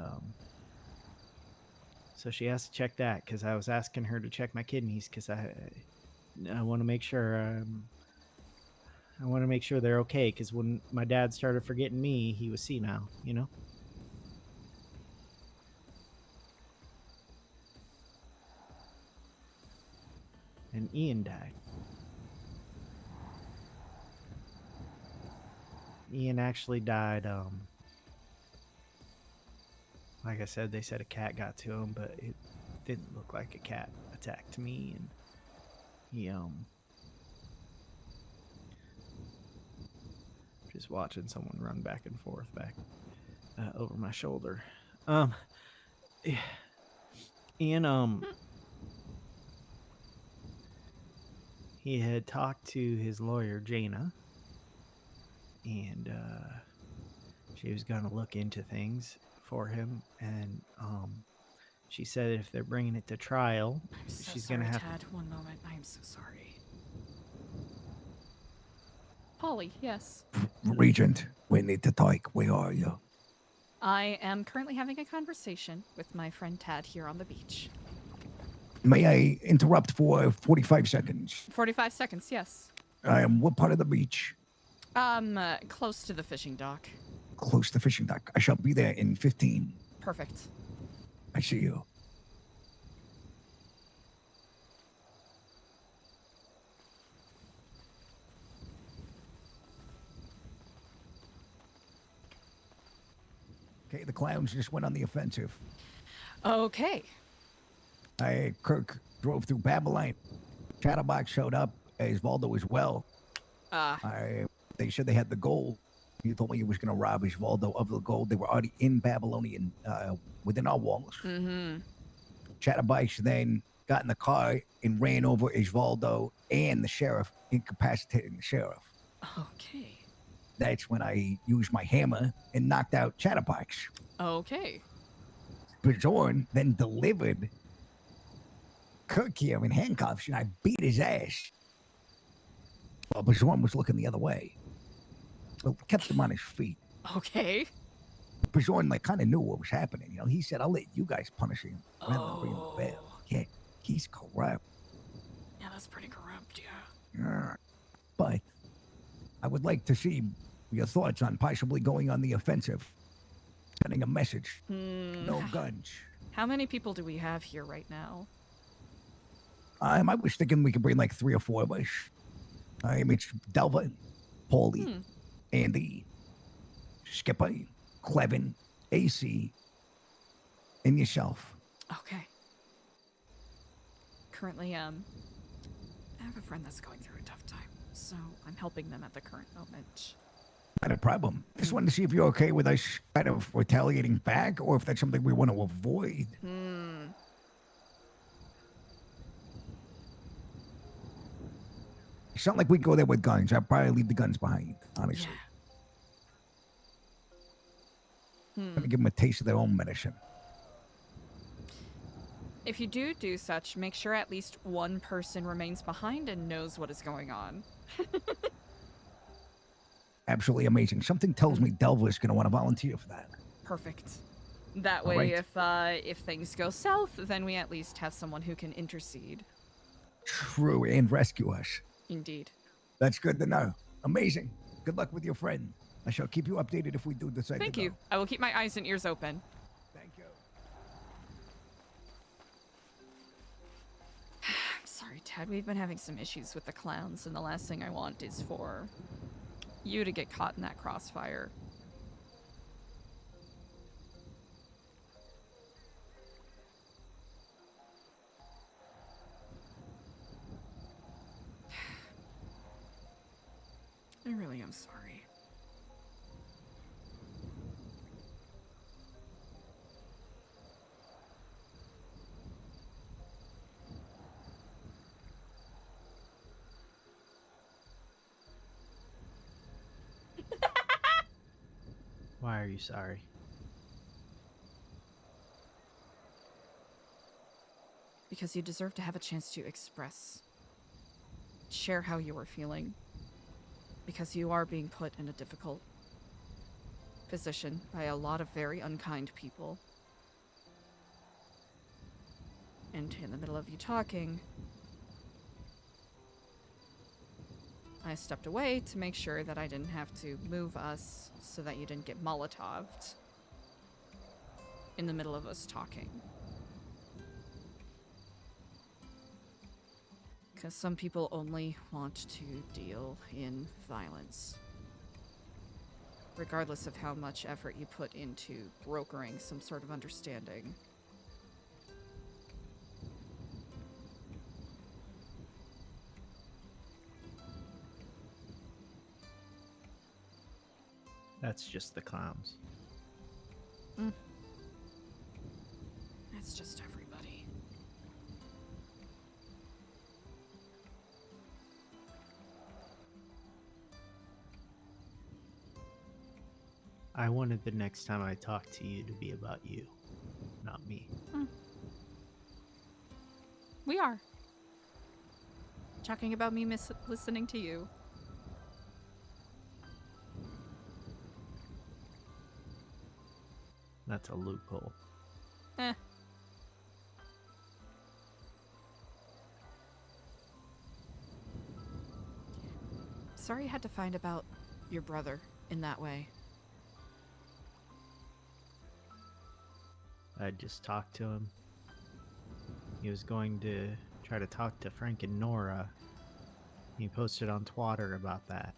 so she has to check that, because I was asking her to check my kidneys, because I want to make sure they're okay, because when my dad started forgetting me, he was senile, And Ian died. Ian actually died. Like I said, they said a cat got to him, but it didn't look like a cat attacked me, and he just watching someone run back and forth back over my shoulder. Ian he had talked to his lawyer Jaina, and she was gonna look into things for him, and she said if they're bringing it to trial, I'm so she's sorry, gonna have Tad. One moment. I am so sorry. Paulie, yes. Regent, we need to talk. Where are you? I am currently having a conversation with my friend Tad here on the beach. May I interrupt for 45 seconds? 45 seconds, yes. What part of the beach? Close to the fishing dock. Close to the fishing dock. I shall be there in 15. Perfect. I see you. Okay, the clowns just went on the offensive. Okay. Kirk drove through Babylon. Chatterbox showed up, as Valdo as well. They said they had the gold. He told me he was going to rob Osvaldo of the gold. They were already in Babylonian, within our walls. Mm-hmm. Chatterbox then got in the car and ran over Osvaldo and the sheriff, incapacitating the sheriff. Okay. That's when I used my hammer and knocked out Chatterbox. Okay. Bajorn then delivered Kirk here in handcuffs, and I beat his ass. Well, Bajorn was looking the other way. Well, kept him on his feet. Okay. Bajorn kind of knew what was happening. He said, "I'll let you guys punish him rather than bring him to bail." Yeah, he's corrupt. Yeah, that's pretty corrupt, yeah. But I would like to see your thoughts on possibly going on the offensive, sending a message. No guns. How many people do we have here right now? I was thinking we could bring 3 or 4 of us. It's Delva, Paulie, Andi, Skipper, Clevin, AC, and yourself. Okay. Currently, I have a friend that's going through a tough time, so I'm helping them at the current moment. Not a problem. Just wanted to see if you're okay with us kind of retaliating back, or if that's something we want to avoid. It's not like we'd go there with guns. I'd probably leave the guns behind, honestly. I'm going to give them a taste of their own medicine. If you do such, make sure at least one person remains behind and knows what is going on. Absolutely amazing. Something tells me Delva is going to want to volunteer for that. Perfect. That All way, right. if things go south, then we at least have someone who can intercede. True, and rescue us. Indeed. That's good to know. Amazing. Good luck with your friend. I shall keep you updated if we do decide Thank to you. go. I will keep my eyes and ears open. Thank you. I'm sorry, Ted. We've been having some issues with the clowns, and the last thing I want is for you to get caught in that crossfire. I really am sorry. Why are you sorry? Because you deserve to have a chance to share how you are feeling. Because you are being put in a difficult position by a lot of very unkind people. And in the middle of you talking, I stepped away to make sure that I didn't have to move us so that you didn't get Molotoved in the middle of us talking. Because some people only want to deal in violence. regardless of how much effort you put into brokering some sort of understanding. That's just the clowns. It's just everybody. I wanted the next time I talk to you to be about you, not me. We are. Talking about me listening to you. That's a loophole. Eh. Sorry you had to find about your brother in that way. I just talked to him. He was going to try to talk to Frank and Nora. He posted on Twitter about that.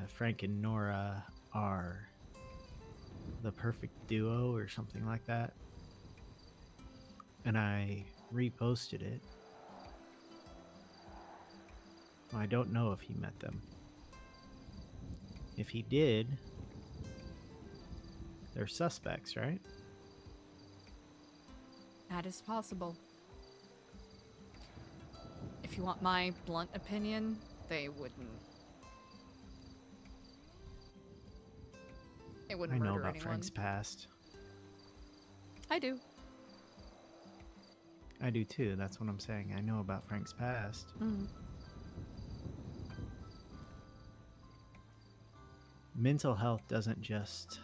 Frank and Nora are the perfect duo or something like that. And I reposted it. I don't know if he met them. If he did, they're suspects, right? That is possible. If you want my blunt opinion, they wouldn't. They wouldn't I know murder about anyone. Frank's past. I do. I do too, that's what I'm saying. I know about Frank's past. Mental health doesn't just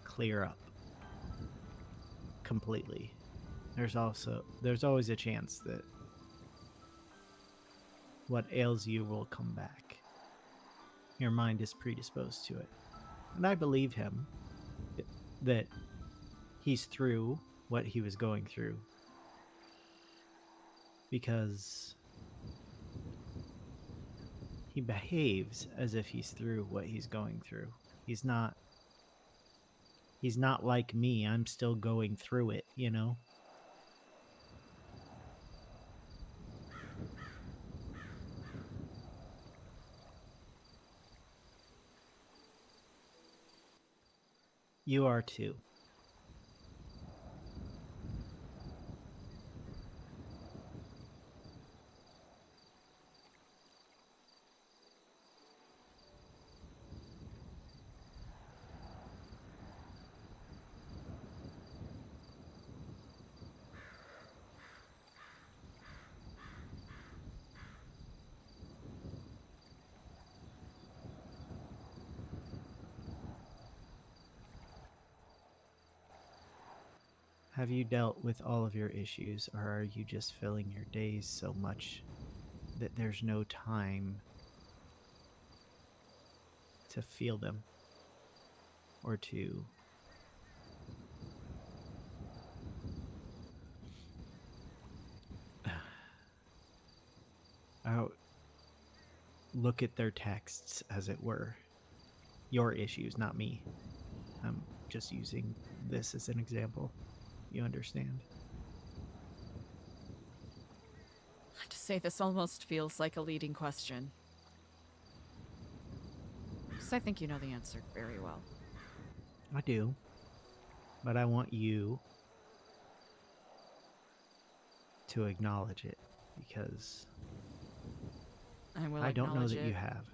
clear up completely. There's always a chance that what ails you will come back. Your mind is predisposed to it. And I believe him that he's through what he was going through. Because he behaves as if he's through what he's going through. He's not like me. I'm still going through it, you know? You are too. Have you dealt with all of your issues, or are you just filling your days so much that there's no time to feel them or to look at their texts, as it were? Your issues, not me. I'm just using this as an example. You understand? I have to say, this almost feels like a leading question. Because I think you know the answer very well. I do. But I want you to acknowledge it, because I don't know that you have.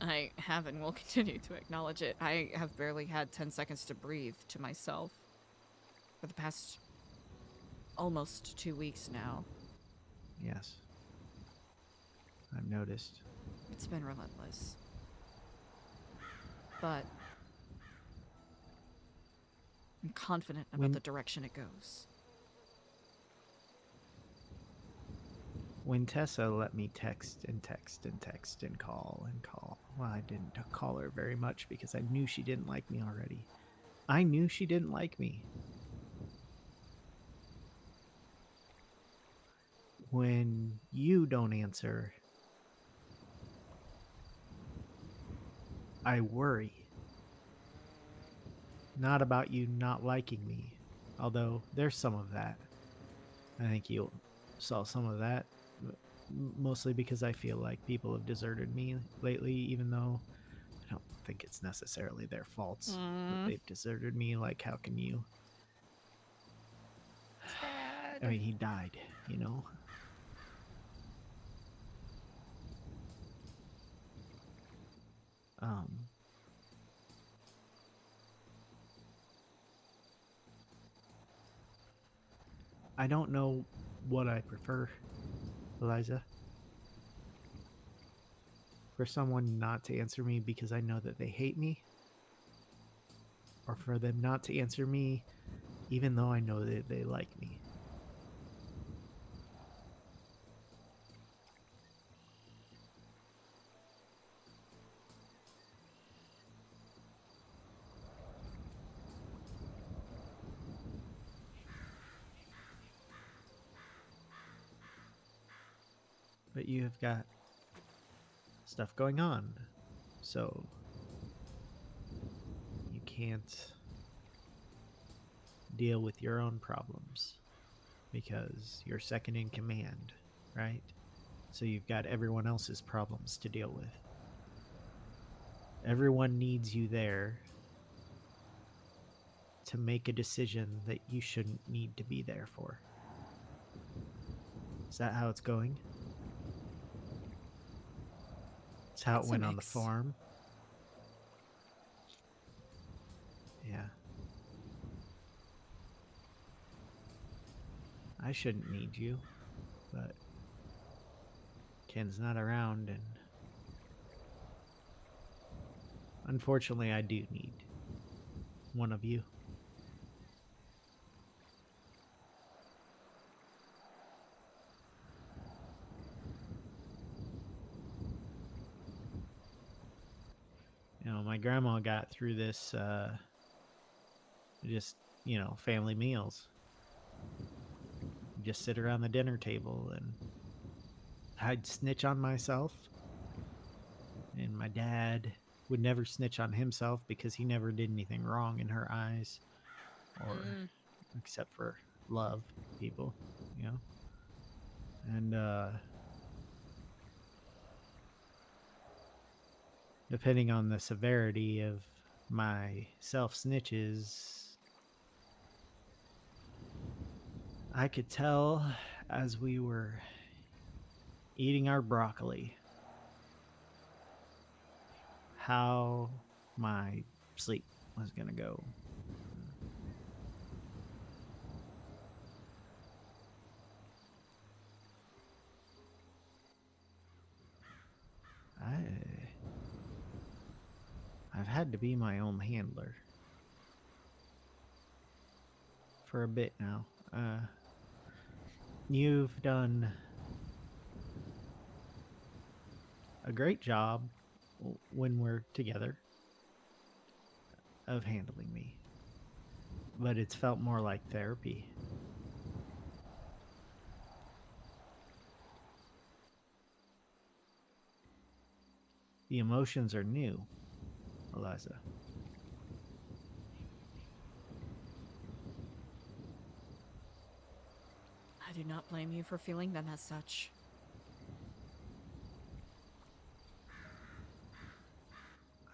I have and will continue to acknowledge it. I have barely had 10 seconds to breathe to myself for the past almost 2 weeks now. Yes. I've noticed. It's been relentless. But I'm confident about the direction it goes. When Tessa let me text and text and text and call and call, well, I didn't call her very much because I knew she didn't like me already. I knew she didn't like me. When you don't answer, I worry. Not about you not liking me, although there's some of that. I think you saw some of that, mostly because I feel like people have deserted me lately, even though I don't think it's necessarily their faults that they've deserted me. Like, how can you? I mean, he died, you know? I don't know what I prefer, Eliza. For someone not to answer me because I know that they hate me, or for them not to answer me even though I know that they like me. But you have got stuff going on, so you can't deal with your own problems because you're second in command, right? So you've got everyone else's problems to deal with. Everyone needs you there to make a decision that you shouldn't need to be there for. Is that how it's going? It's how it went on the farm. Yeah. I shouldn't need you, but Ken's not around, and unfortunately I do need one of you. You know, my grandma got through this just, you know, family meals. Just sit around the dinner table, and I'd snitch on myself, and my dad would never snitch on himself because he never did anything wrong in her eyes, or except for love people, you know. And depending on the severity of my self snitches, I could tell as we were eating our broccoli how my sleep was gonna go. I've had to be my own handler for a bit now. You've done a great job when we're together of handling me, but it's felt more like therapy. The emotions are new, Eliza. I do not blame you for feeling them as such.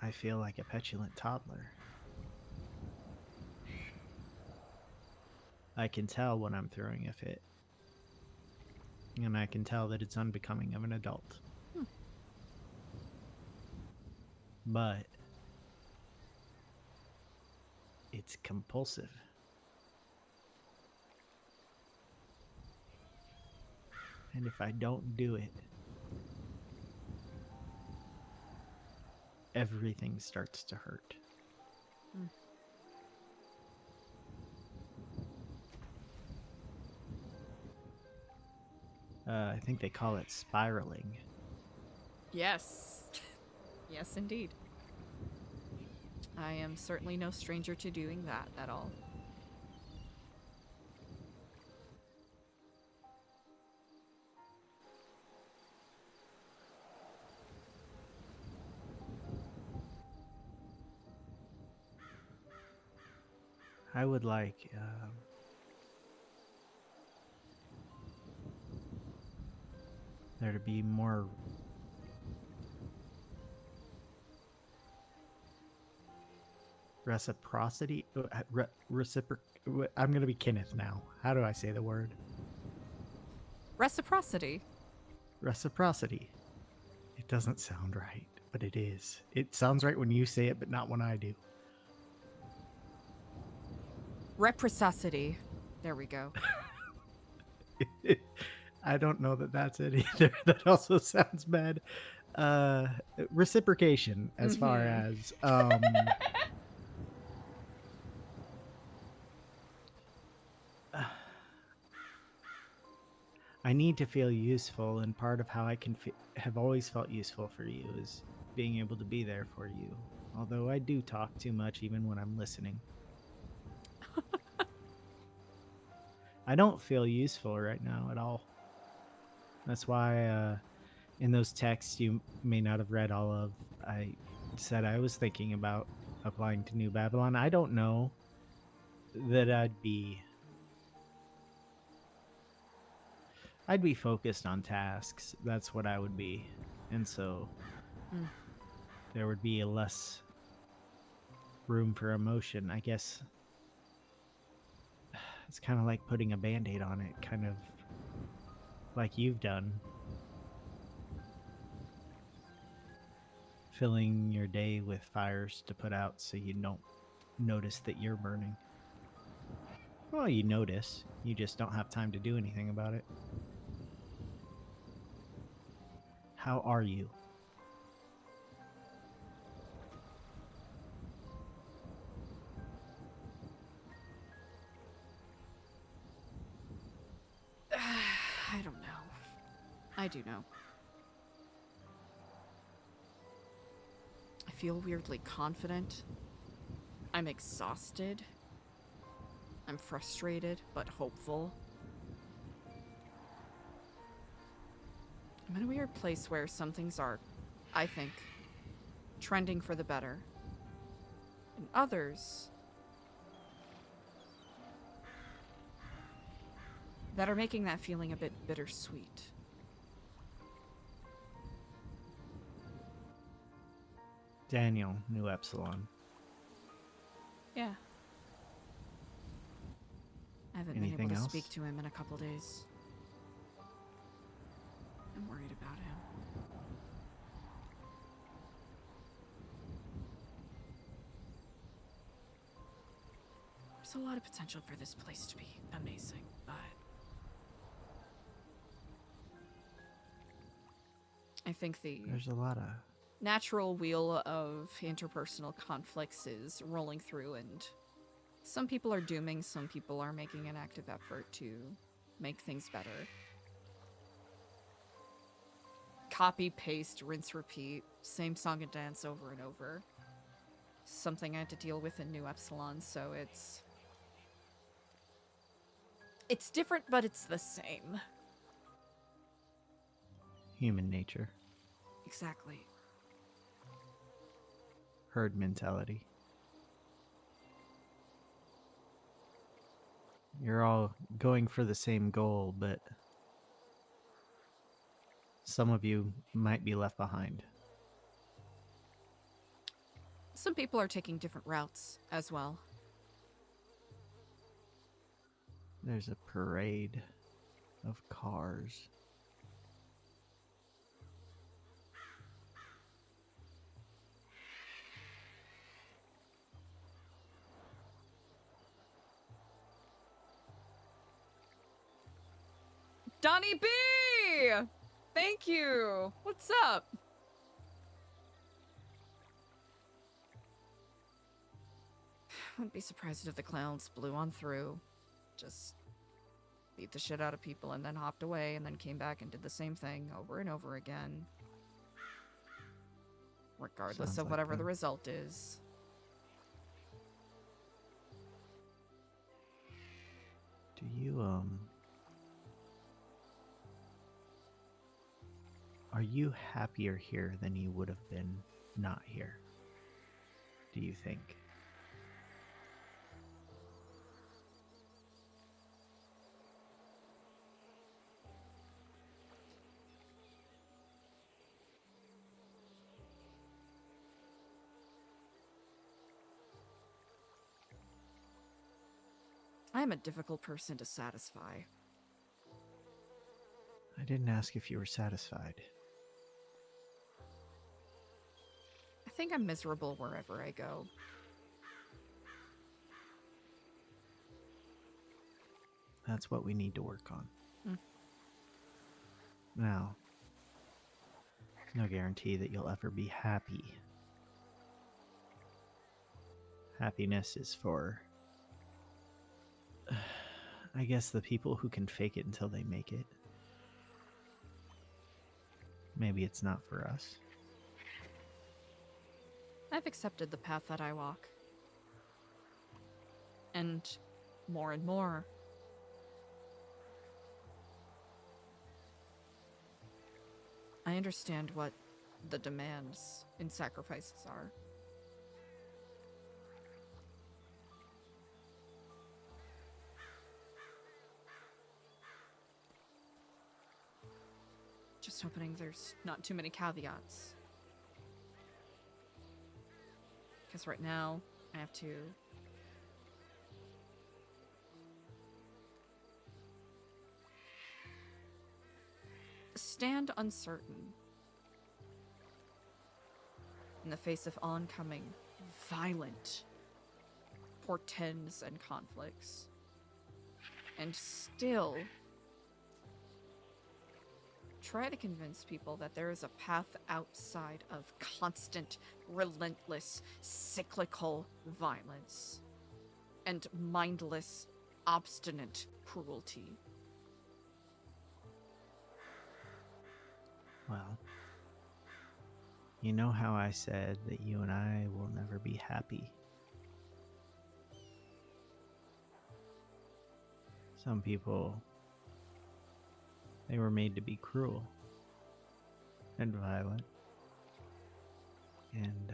I feel like a petulant toddler. I can tell when I'm throwing a fit. And I can tell that it's unbecoming of an adult. But it's compulsive. And if I don't do it, everything starts to hurt. I think they call it spiraling. Yes. Yes, indeed. I am certainly no stranger to doing that at all. I would like there to be more reciprocity. I'm gonna be Kenneth now. How do I say the word? Reciprocity. Reciprocity. It doesn't sound right, but it is. It sounds right when you say it, but not when I do. Reciprocity. There we go. I don't know that that's it either. That also sounds bad. Reciprocation, as far as I need to feel useful, and part of how I can have always felt useful for you is being able to be there for you. Although I do talk too much even when I'm listening. I don't feel useful right now at all. That's why in those texts you may not have read all of, I said I was thinking about applying to New Babylon. I don't know that I'd be focused on tasks. That's what I would be. And so there would be a less room for emotion. I guess it's kind of like putting a Band-Aid on it, kind of like you've done. Filling your day with fires to put out so you don't notice that you're burning. Well, you notice. You just don't have time to do anything about it. How are you? I don't know. I do know. I feel weirdly confident. I'm exhausted. I'm frustrated, but hopeful. I'm in a weird place where some things are, I think, trending for the better. And others that are making that feeling a bit bittersweet. Daniel, New Epsilon. Yeah. I haven't Anything been able to else? speak to him in a couple days. I'm worried about him. There's a lot of potential for this place to be amazing, but I think There's a lot of natural wheel of interpersonal conflicts is rolling through, and some people are dooming, some people are making an active effort to make things better. Copy, paste, rinse, repeat, same song and dance over and over. Something I had to deal with in New Epsilon, so it's different, but it's the same. human nature, Exactly. herd mentality. You're all going for the same goal, but some of you might be left behind. Some people are taking different routes as well. There's a parade of cars. Donnie B! Thank you! What's up? Wouldn't be surprised if the clowns blew on through. Just beat the shit out of people and then hopped away and then came back and did the same thing over and over again. Regardless Sounds of like whatever the them. result is. Do you, are you happier here than you would have been not here? Do you think? I am a difficult person to satisfy. I didn't ask if you were satisfied. I think I'm miserable wherever I go. That's what we need to work on. Mm. Now, there's no guarantee that you'll ever be happy. Happiness is for, I guess, the people who can fake it until they make it. Maybe it's not for us. I've accepted the path that I walk. And more, I understand what the demands and sacrifices are. Just hoping there's not too many caveats. Because right now, I have to stand uncertain in the face of oncoming, violent portents and conflicts. And still try to convince people that there is a path outside of constant, relentless, cyclical violence and mindless, obstinate cruelty. Well, you know how I said that you and I will never be happy? Some people, they were made to be cruel and violent. And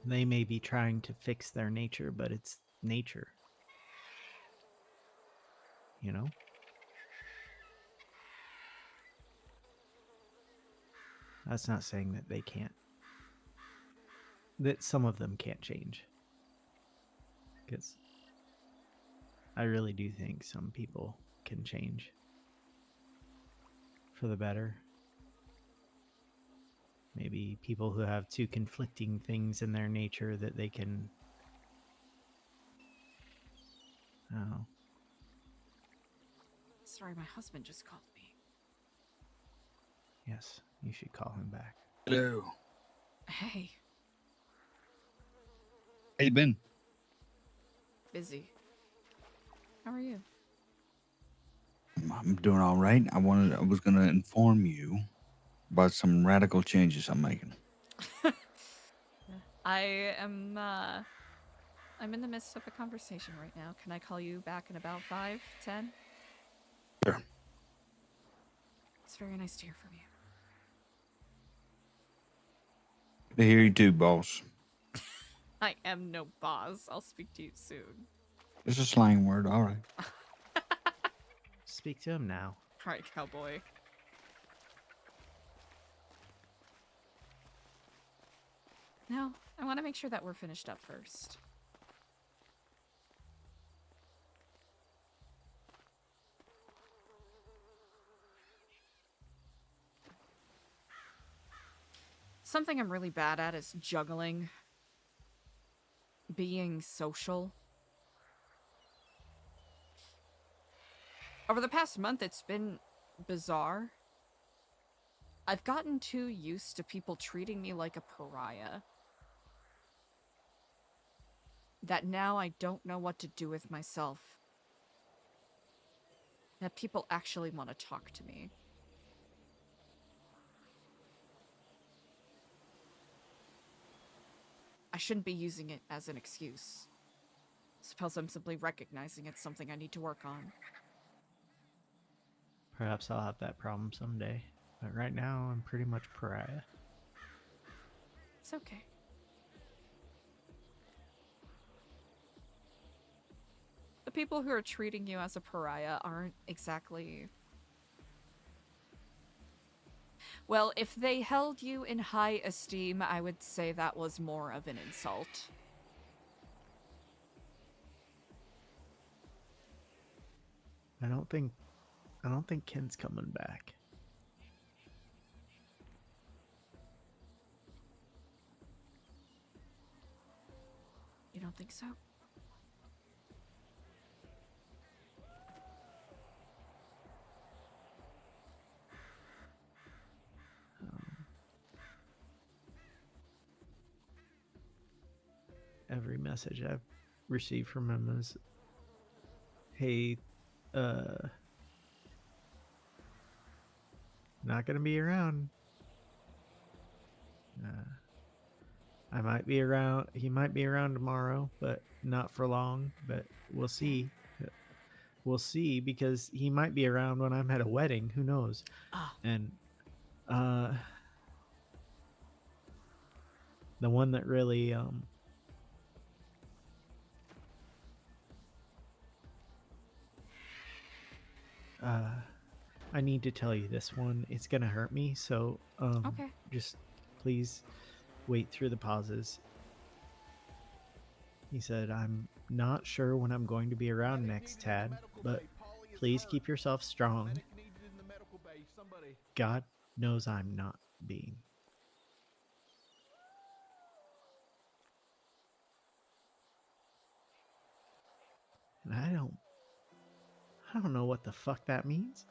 they may be trying to fix their nature, but it's nature. You know? That's not saying that they can't. That some of them can't change. Because I really do think some people can change for the better. Maybe people who have two conflicting things in their nature that they can, I don't know. Sorry, my husband just called me. Yes, you should call him back. Hello. Hey, How you been? busy. How are you? I'm doing all right. I was gonna inform you about some radical changes I'm making. I am, I'm in the midst of a conversation right now. Can I call you back in about 5, 10? Sure. It's very nice to hear from you. Good to hear you too, boss. I am no boss. I'll speak to you soon. It's a slang word. All right. Speak to him now. All right, cowboy. No, I want to make sure that we're finished up first. Something I'm really bad at is juggling. Being social. Over the past month, it's been bizarre. I've gotten too used to people treating me like a pariah. That now I don't know what to do with myself. That people actually want to talk to me. I shouldn't be using it as an excuse. Suppose I'm simply recognizing it's something I need to work on. Perhaps I'll have that problem someday. But right now, I'm pretty much pariah. It's okay. The people who are treating you as a pariah aren't exactly... Well, if they held you in high esteem, I would say that was more of an insult. I don't think Ken's coming back. You don't think so? Every message I've received from him is, "Hey, not gonna be around. I might be around. He might be around tomorrow, but not for long. But we'll see. We'll see, because he might be around when I'm at a wedding. Who knows?" And the one that really I need to tell you this one. It's gonna hurt me, so Okay. just please wait through the pauses. He said, "I'm not sure when I'm going to be around next, Tad, but please keep yourself strong. God knows I'm not being." And I don't know what the fuck that means.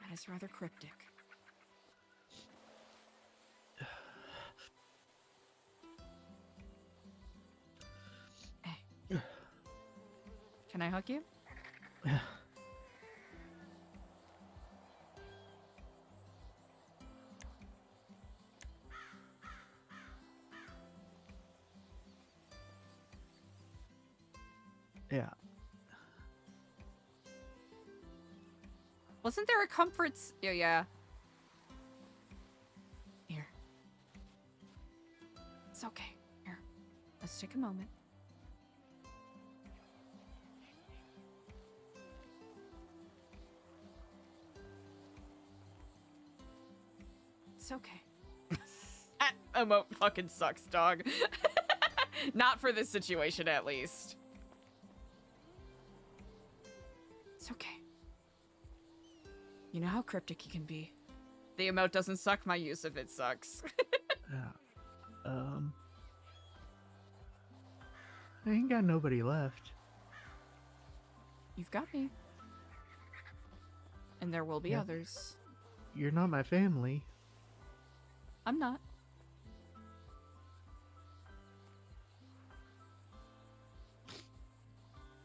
That is rather cryptic. Hey. Can I hug you? Yeah. Wasn't there a comforts? Yeah. Here. It's okay. Here. Let's take a moment. It's okay. That emote fucking sucks, dog. Not for this situation, at least. It's okay. You know how cryptic he can be. The emote doesn't suck, my use of it sucks. I ain't got nobody left. You've got me. And there will be Yeah. others. You're not my family. I'm not.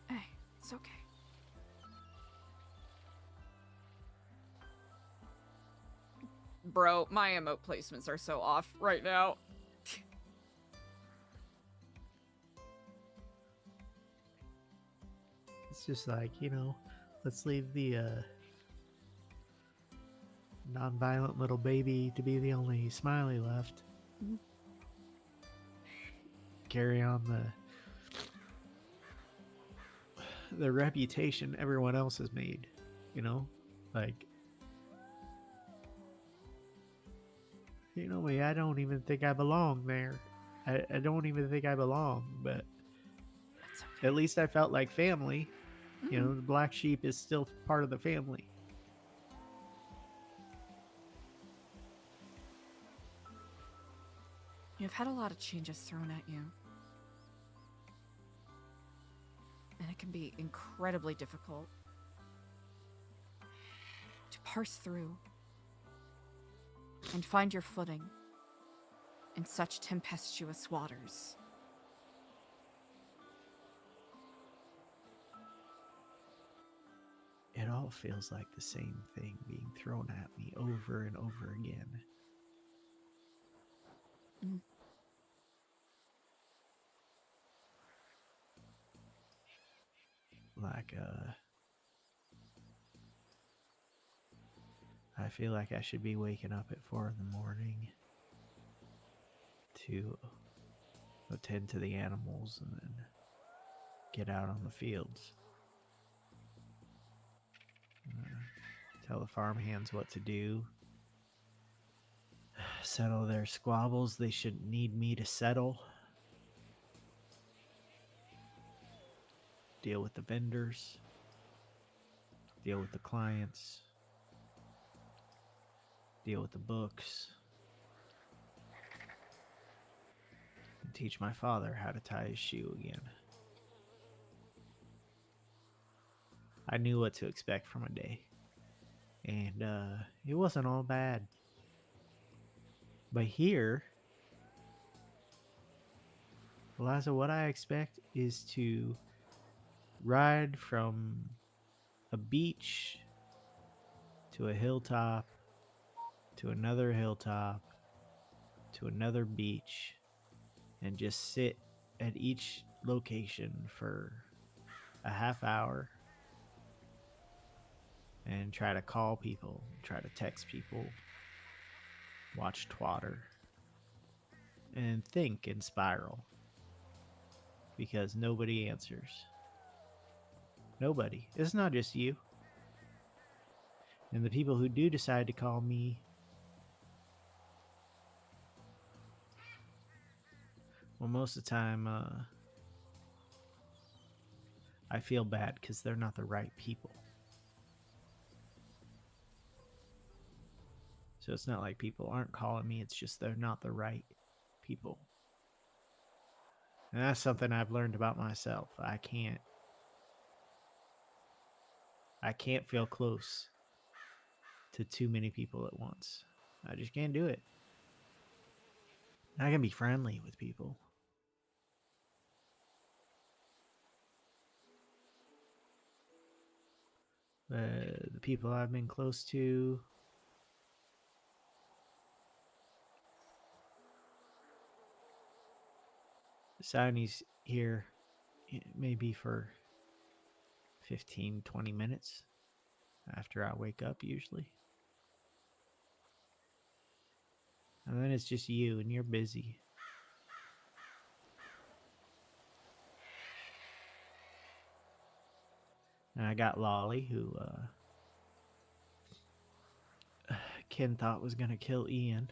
Hey, it's okay. Bro, my emote placements are so off right now. It's just like, let's leave the non-violent little baby to be the only smiley left. Mhm. Carry on the reputation everyone else has made, like, you know me, I don't even think I belong there. I don't even think I belong, but at least I felt like family. The black sheep is still part of the family. You've had a lot of changes thrown at you. And it can be incredibly difficult to parse through and find your footing in such tempestuous waters. It all feels like the same thing being thrown at me over and over again. Like, I feel like I should be waking up at 4 in the morning to attend to the animals and then get out on the fields. Tell the farmhands what to do. Settle their squabbles they shouldn't need me to settle. deal with the vendors, deal with the clients, deal with the books, and teach my father how to tie his shoe again. I knew what to expect from a day, and it wasn't all bad. But here, Eliza, what I expect is to ride from a beach to a hilltop to another hilltop to another beach and just sit at each location for a half hour and try to call people, try to text people, watch Twatter, and think and spiral. Because nobody answers. Nobody. It's not just you. And the people who do decide to call me, well, most of the time, I feel bad because they're not the right people. So it's not like people aren't calling me, it's just they're not the right people. And that's something I've learned about myself. I can't feel close to too many people at once. I just can't do it. I can be friendly with people. The people I've been close to, Signy's here maybe for 15, 20 minutes after I wake up usually. And then it's just you and you're busy. And I got Lolly, who Ken thought was going to kill Ian.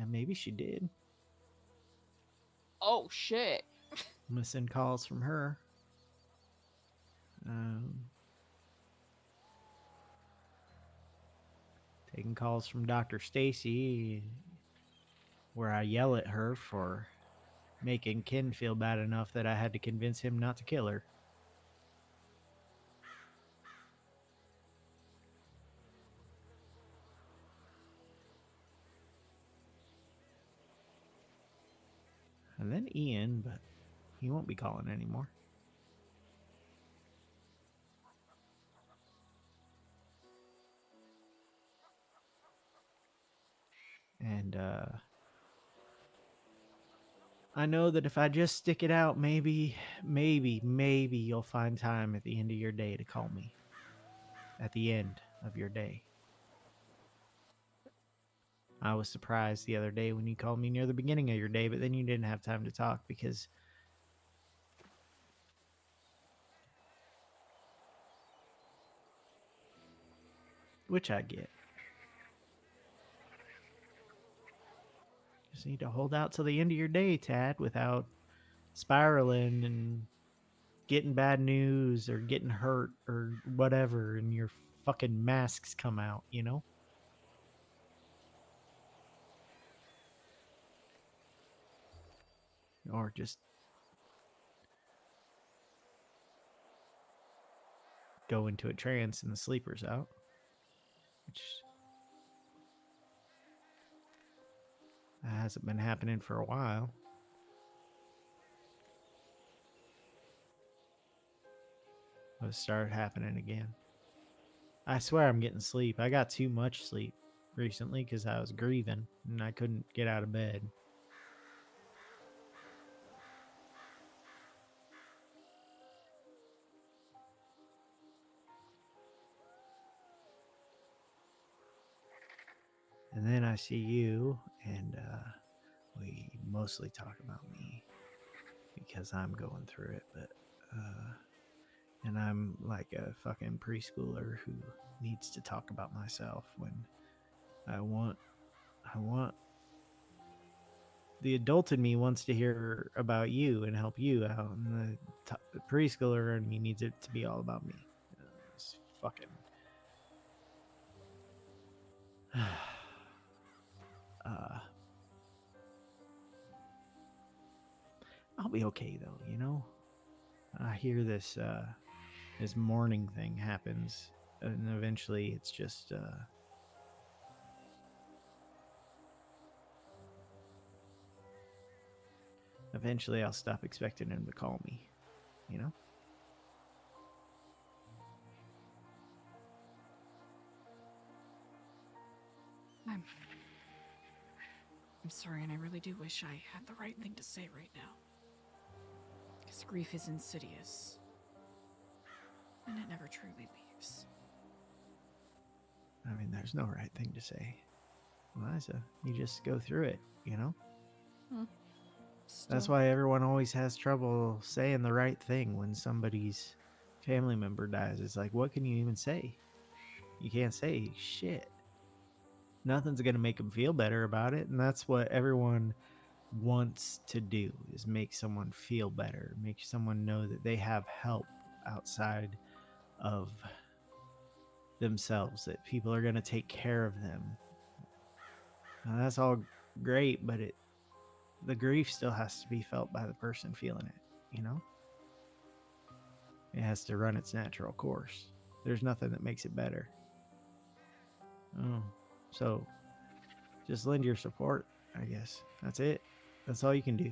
And maybe she did. Oh, shit. Missing calls from her. Taking calls from Dr. Stacy, where I yell at her for making Ken feel bad enough that I had to convince him not to kill her. And then Ian, but he won't be calling anymore. And I know that if I just stick it out, maybe you'll find time at the end of your day to call me. At the end of your day. I was surprised the other day when you called me near the beginning of your day, but then you didn't have time to talk because which I get. Just need to hold out till the end of your day, Tad, without spiraling and getting bad news or getting hurt or whatever and your fucking masks come out, you know? Or just go into a trance and the sleeper's out. Which hasn't been happening for a while. But it started happening again. I swear I'm getting sleep. I got too much sleep recently because I was grieving and I couldn't get out of bed. And then I see you, and we mostly talk about me because I'm going through it. But and I'm like a fucking preschooler who needs to talk about myself when I want the adult in me wants to hear about you and help you out, and the preschooler in me needs it to be all about me. It's fucking. I'll be okay though, you know. I hear this this mourning thing happens, and eventually it's just eventually I'll stop expecting him to call me, you know. I'm sorry, and I really do wish I had the right thing to say right now. Because grief is insidious. And it never truly leaves. I mean, there's no right thing to say, Eliza. You just go through it, you know? That's Still. why everyone always has trouble saying the right thing when somebody's family member dies. It's like, what can you even say? You can't say shit. Nothing's going to make them feel better about it. And that's what everyone wants to do, is make someone feel better, make someone know that they have help outside of themselves, that people are going to take care of them. Now, that's all great, but the grief still has to be felt by the person feeling it, you know? It has to run its natural course. There's nothing that makes it better. Oh, so just lend your support, I guess. That's it. That's all you can do.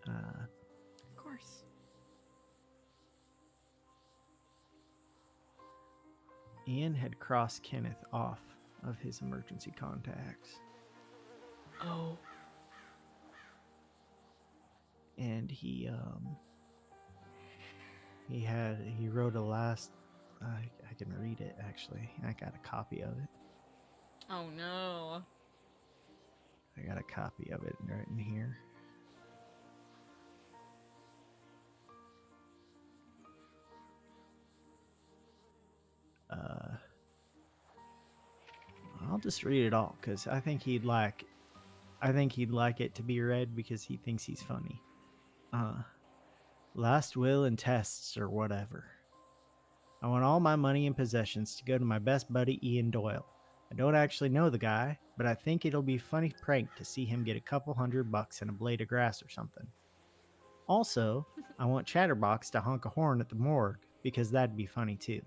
Of course. Ian had crossed Kenneth off of his emergency contacts. Oh. And he wrote a last, I can read it actually. I got a copy of it. Oh no. I got a copy of it right in here. I'll just read it all because I think he'd like it to be read because he thinks he's funny. Last will and tests or whatever. I want all my money and possessions to go to my best buddy Ian Doyle. I don't actually know the guy, but I think it'll be a funny prank to see him get a couple $100 and a blade of grass or something. Also, I want Chatterbox to honk a horn at the morgue because that'd be funny too.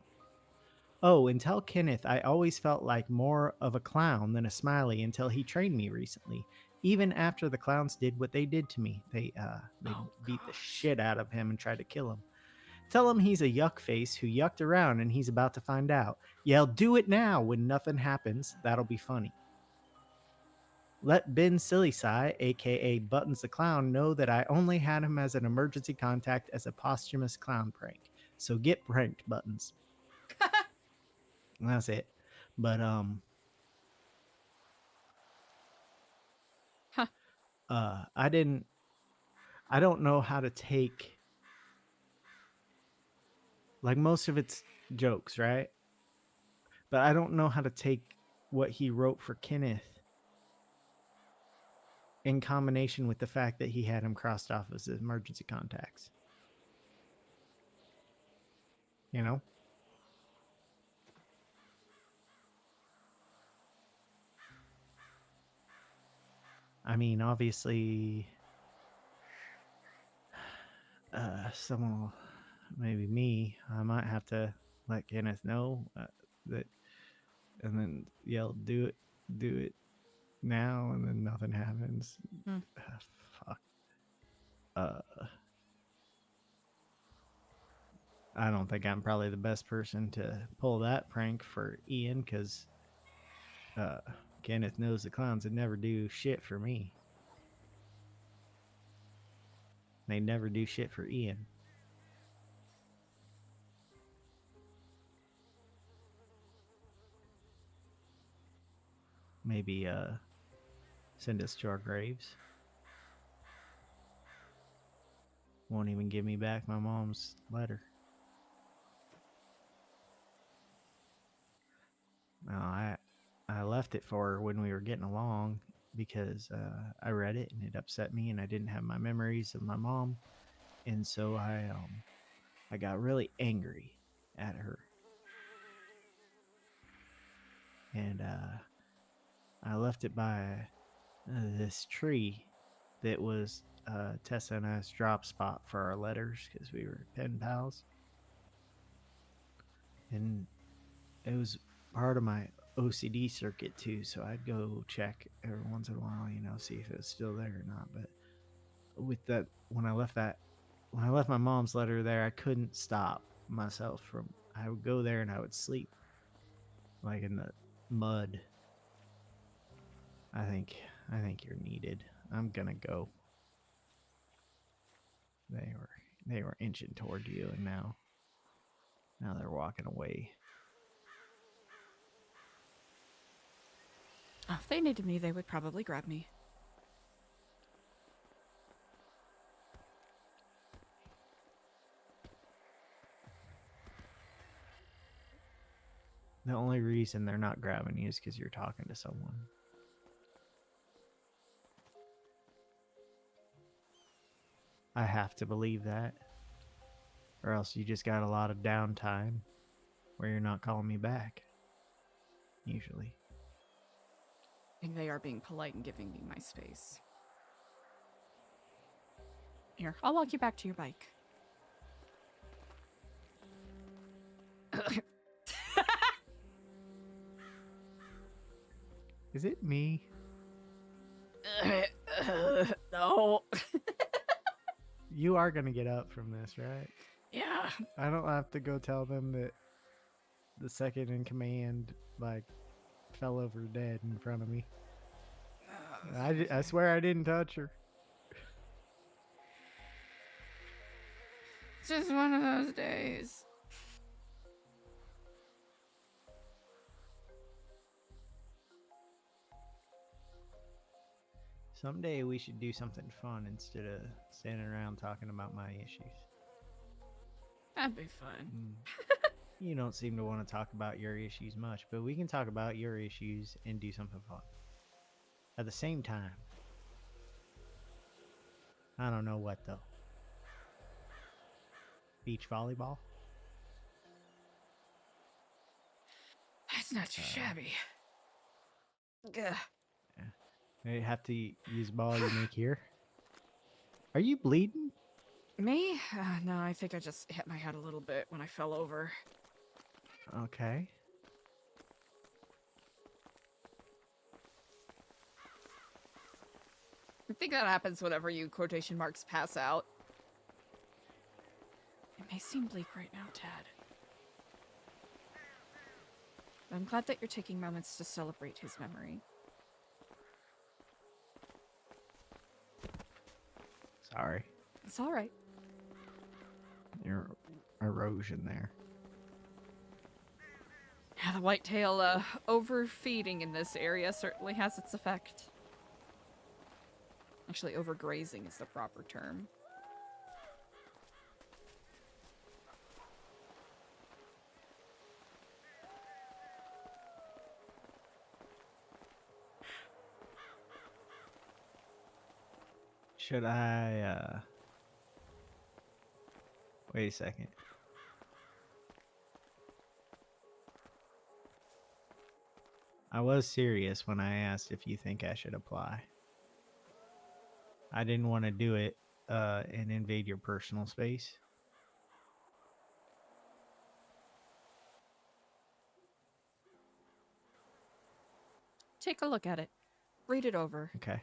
Oh, and tell Kenneth I always felt like more of a clown than a smiley until he trained me recently. Even after the clowns did what they did to me, they beat the shit out of him and tried to kill him. Tell him he's a yuck face who yucked around and he's about to find out. Yell, do it now when nothing happens. That'll be funny. Let Ben Sillyside, aka Buttons the Clown, know that I only had him as an emergency contact as a posthumous clown prank. So get pranked, Buttons. And that's it. But I don't know how to take, like, most of it's jokes, right? But I don't know how to take what he wrote for Kenneth in combination with the fact that he had him crossed off as emergency contacts. You know? I mean, obviously, someone, maybe me, I might have to let Kenneth know that, and then yell, do it now, and then nothing happens. Fuck. I don't think I'm probably the best person to pull that prank for Ian, because Kenneth knows the clowns would never do shit for me. They never do shit for Ian. Maybe send us to our graves. Won't even give me back my mom's letter. Well, I left it for her when we were getting along because I read it and it upset me, and I didn't have my memories of my mom, and so I got really angry at her, and I left it by this tree that was Tessa and I's drop spot for our letters because we were pen pals, and it was part of my OCD circuit too. So I'd go check every once in a while, see if it was still there or not. But with that, when I left my mom's letter there, I couldn't stop myself from. I would go there and I would sleep, like in the mud. I think you're needed. I'm gonna go. They were inching toward you, and now they're walking away. Oh, if they needed me, they would probably grab me. The only reason they're not grabbing you is because you're talking to someone. I have to believe that. Or else you just got a lot of downtime where you're not calling me back. Usually. I think they are being polite and giving me my space. Here, I'll walk you back to your bike. Is it me? No. You are going to get up from this, right? Yeah. I don't have to go tell them that the second in command, fell over dead in front of me. I swear I didn't touch her. It's just one of those days. Someday we should do something fun instead of standing around talking about my issues. That'd be fun. You don't seem to want to talk about your issues much, but we can talk about your issues and do something fun. At the same time. I don't know what though. Beach volleyball? That's not too shabby. Gah. They have to use ball you make here. Are you bleeding? Me? No, I think I just hit my head a little bit when I fell over. Okay. I think that happens whenever you quotation marks pass out. It may seem bleak right now, Tad. But I'm glad that you're taking moments to celebrate his memory. Sorry. It's all right. Your erosion there. Yeah, the whitetail overfeeding in this area certainly has its effect. Actually, overgrazing is the proper term. Should I, wait a second. I was serious when I asked if you think I should apply. I didn't want to do it, and invade your personal space. Take a look at it. Read it over. Okay.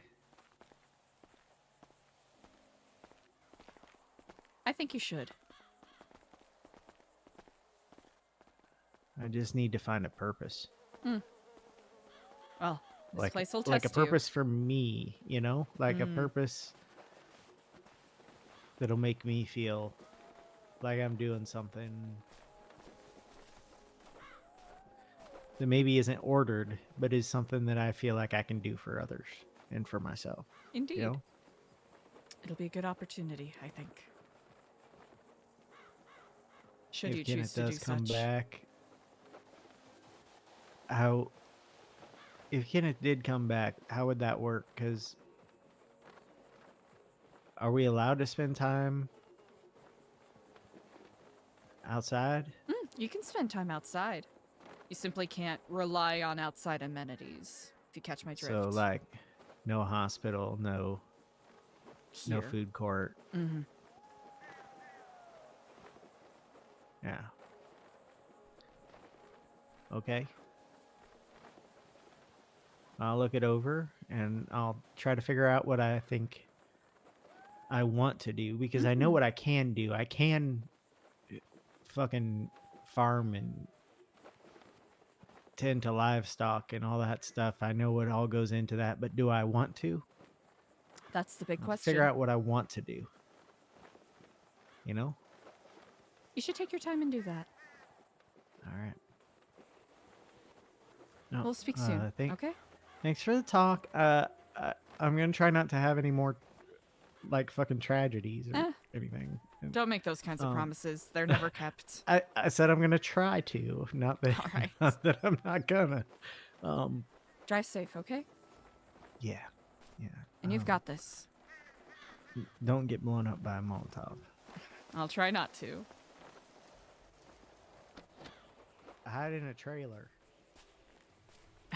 I think you should. I just need to find a purpose. Well, this Like, place will test like a you. purpose for me, Like a purpose that'll make me feel like I'm doing something that maybe isn't ordered, but is something that I feel like I can do for others and for myself. Indeed. You know? It'll be a good opportunity, I think. Should If you Kenneth choose to does do come such. back, how, if Kenneth did come back, how would that work? Because are we allowed to spend time outside? You can spend time outside. You simply can't rely on outside amenities, if you catch my drift. So like, no hospital, no Here. food court. Mm-hmm. Yeah. Okay. I'll look it over and I'll try to figure out what I think I want to do, because I know what I can do. I can fucking farm and tend to livestock and all that stuff. I know what all goes into that, but do I want to? That's the big I'll question. figure out what I want to do. You know? You should take your time and do that. All right. No, We'll speak soon. Okay? Thanks for the talk. I'm gonna try not to have any more like fucking tragedies or anything. Don't make those kinds of promises. They're never kept. I said I'm gonna try to, not that, All right. not that I'm not gonna. Drive safe, okay? Yeah, yeah. And you've got this. Don't get blown up by a Molotov. I'll try not to. Hide in a trailer.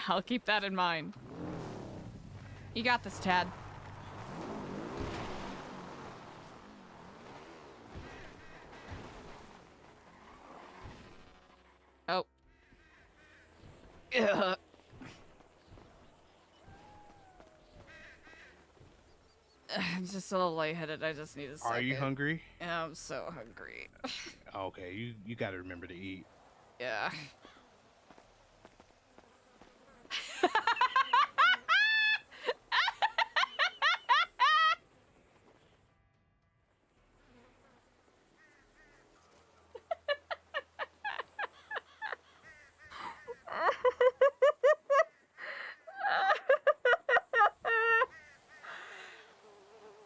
I'll keep that in mind. You got this, Tad. Oh. Ugh. I'm just a little lightheaded. I just need a second. Are you hungry? Yeah, I'm so hungry. Okay, you got to remember to eat. Yeah.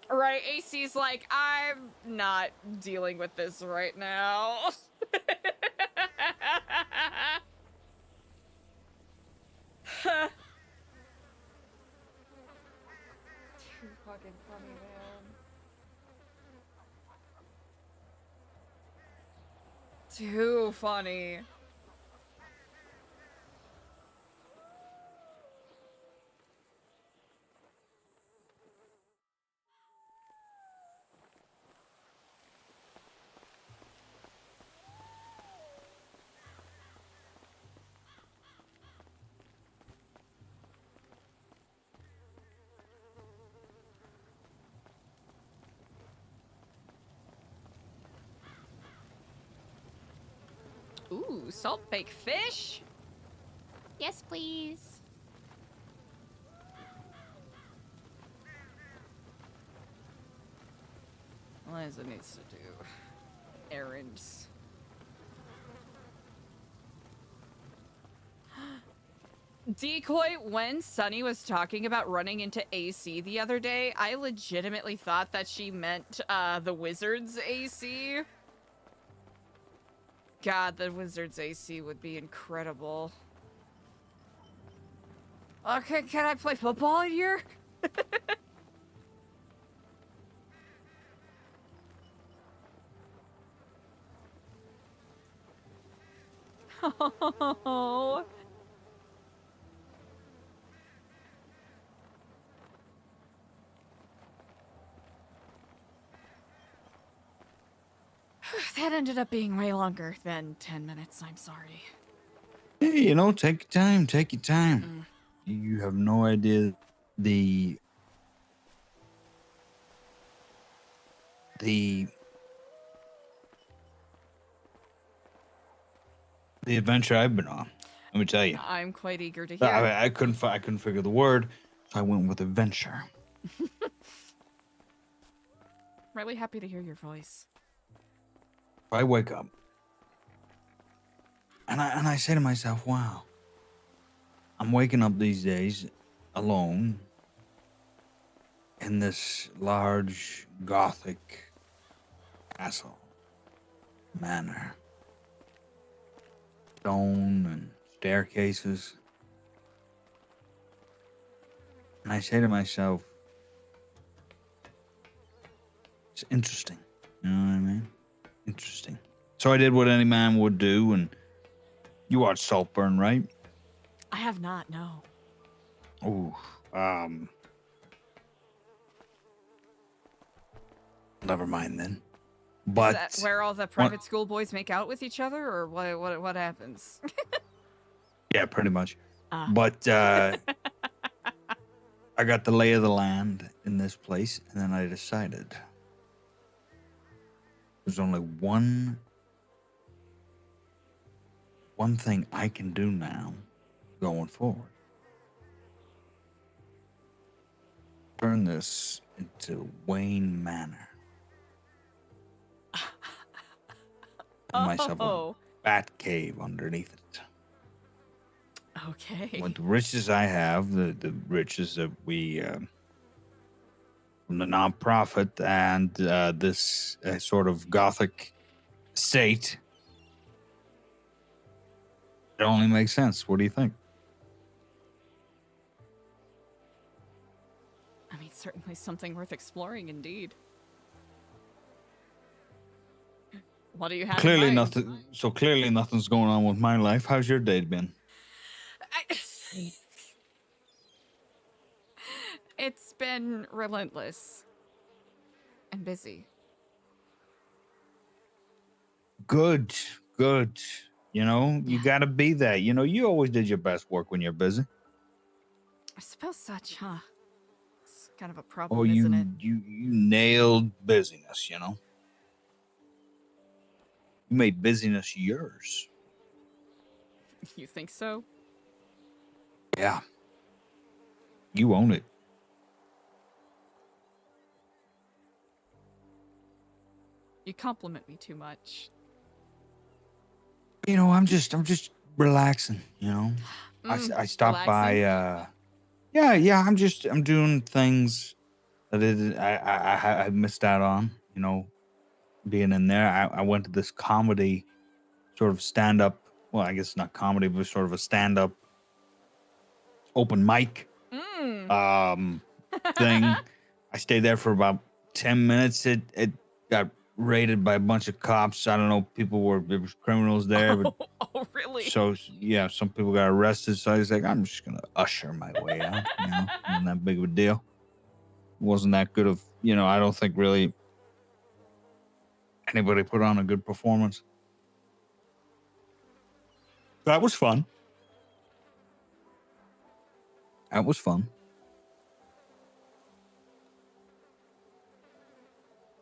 Right, AC's like, I'm not dealing with this right now. Too fucking funny, man. Too funny. Ooh, salt baked fish? Yes, please. Eliza needs to do errands. Decoy, when Sunny was talking about running into AC the other day, I legitimately thought that she meant the Wizards AC. God, the Wizards AC would be incredible. Okay, can I play football in here? Oh. That ended up being way longer than 10 minutes. I'm sorry. Hey, you know, take your time. Take your time. You have no idea the adventure I've been on. Let me tell you. I'm quite eager to hear. I couldn't figure the word, so I went with adventure. Really happy to hear your voice. I wake up and I say to myself, wow, I'm waking up these days alone in this large Gothic castle manor. Stone and staircases. And I say to myself, it's interesting. You know what I mean? Interesting. So I did what any man would do, and you watched Saltburn, right? I have not, no. Ooh, never mind then. But Is that where all the private school boys make out with each other, or what happens? yeah, pretty much. Ah. But I got the lay of the land in this place, and then I decided there's only one thing I can do now going forward. Turn this into Wayne Manor. And myself a bat cave underneath it. Okay. With the riches I have, the riches that we from the nonprofit and this sort of gothic estate, it only makes sense. What do you think? I mean, certainly something worth exploring, indeed. What do you have? Clearly in mind? nothing. So clearly nothing's going on with my life. How's your day been? It's been relentless and busy. Good. You know, you gotta be that. You know, you always did your best work when you're busy. I suppose such, huh? It's kind of a problem, Oh, isn't it? you nailed busyness, you know? You made busyness yours. You think so? Yeah. You own it. You compliment me too much. You know, I'm just relaxing, you know? I stopped by I'm doing things that I missed out on, you know, being in there. I went to this comedy sort of stand-up, well, I guess not comedy, but sort of a stand-up open mic thing. I stayed there for about 10 minutes. It got raided by a bunch of cops. I don't know, there was criminals there. But Oh, really? so yeah, some people got arrested. So I was like, I'm just gonna usher my way out. You know, wasn't that big of a deal. Wasn't that good of, you know, I don't think really anybody put on a good performance. That was fun.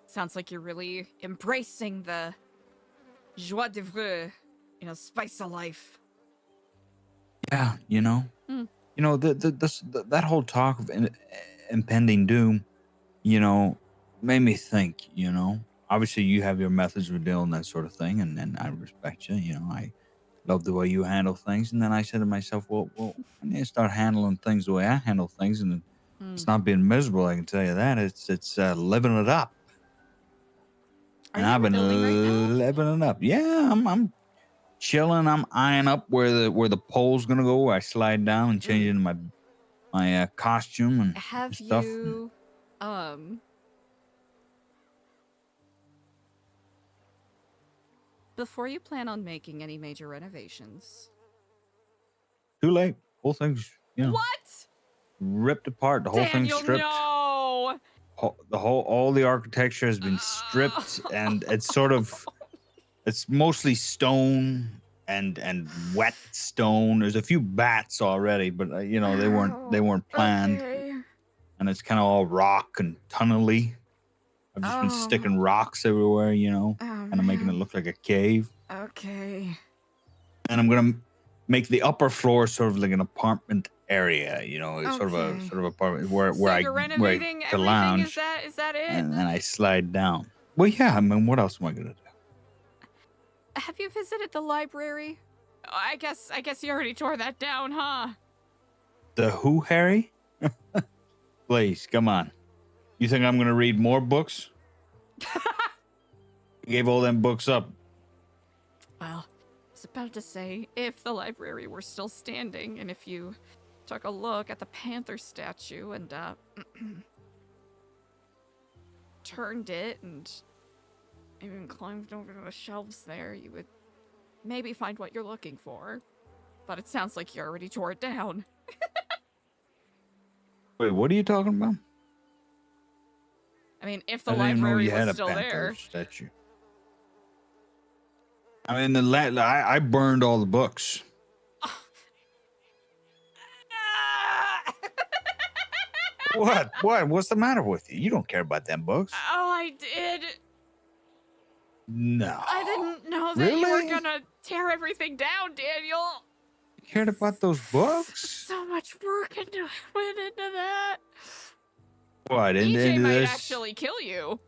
Sounds like you're really embracing the joie de vivre, spice of life. Yeah, you know. You know, that whole talk of impending doom, you know, made me think, you know. Obviously, you have your methods of dealing that sort of thing, and I respect you. You know, I love the way you handle things. And then I said to myself, well, I need to start handling things the way I handle things, and it's not being miserable. I can tell you that. It's living it up. And I've been living it up. Yeah, I'm chilling. I'm eyeing up where the pole's gonna go. Where I slide down and change into my costume and Have stuff. you before you plan on making any major renovations? Too late. Whole thing's, you know, What? ripped apart. The whole thing's Daniel, stripped. no. All the architecture has been stripped, and it's mostly stone and wet stone. There's a few bats already, but you know, they weren't planned. Okay. And it's kind of all rock and tunnely. I've just been sticking rocks everywhere, you know, kind of making it look like a cave. Okay. And I'm gonna make the upper floor sort of like an apartment area, you know, sort of apartment where You're renovating to everything? lounge. Is that it? And then I slide down. Well, yeah. I mean, what else am I gonna do? Have you visited the library? Oh, I guess you already tore that down, huh? The who, Harry? Please, come on. You think I'm gonna read more books? I gave all them books up. Well, was about to say, if the library were still standing, and if you took a look at the panther statue and turned it and even climbed over the shelves there, you would maybe find what you're looking for. But it sounds like you already tore it down. Wait, what are you talking about? I mean, if the I didn't even know library you was had a still panther there. statue. I mean, I burned all the books. What? What? What's the matter with you? You don't care about them books. Oh, I did. No. I didn't know that you were Really? gonna tear everything down, Daniel. You cared about those books? So much work went into that. What? EJ Into might this? actually kill you.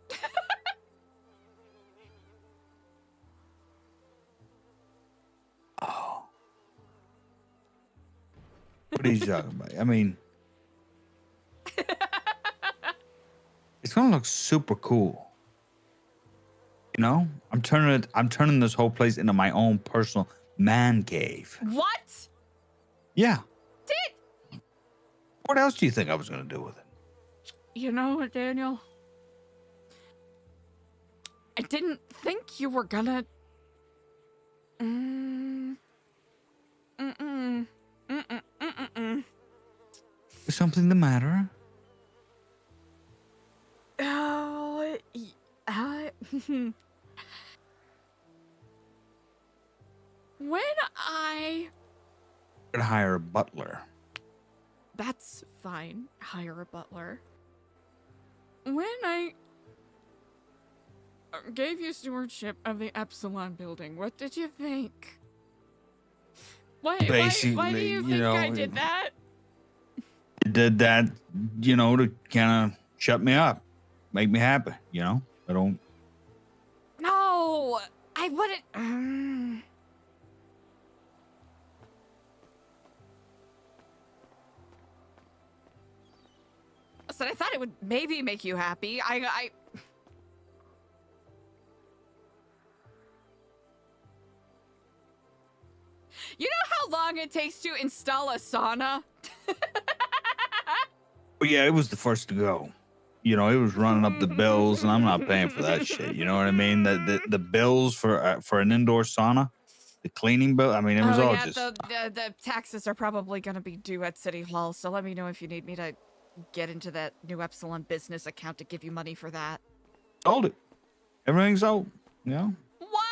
Oh. What are you talking about? I mean, it's gonna look super cool. You know, I'm turning this whole place into my own personal man cave. What? Yeah. What else do you think I was gonna do with it? You know what, Daniel? I didn't think you were gonna. Is something the matter? Oh, when I. Could hire a butler. That's fine. Hire a butler. When I gave you stewardship of the Epsilon building, what did you think? Why do Basically, you you think I know, did that? You did that, you know, to kind of shut me up, make me happy. You know, I don't. No, I wouldn't. So I thought it would maybe make you happy. I You know how long it takes to install a sauna? But yeah, it was the first to go. You know, it was running up the bills, and I'm not paying for that shit. You know what I mean? The bills for an indoor sauna, the cleaning bill. I mean, it was all yeah, just. the taxes are probably going to be due at City Hall, so let me know if you need me to get into that new Epsilon business account to give you money for that. Sold it. Everything's sold. You know. What?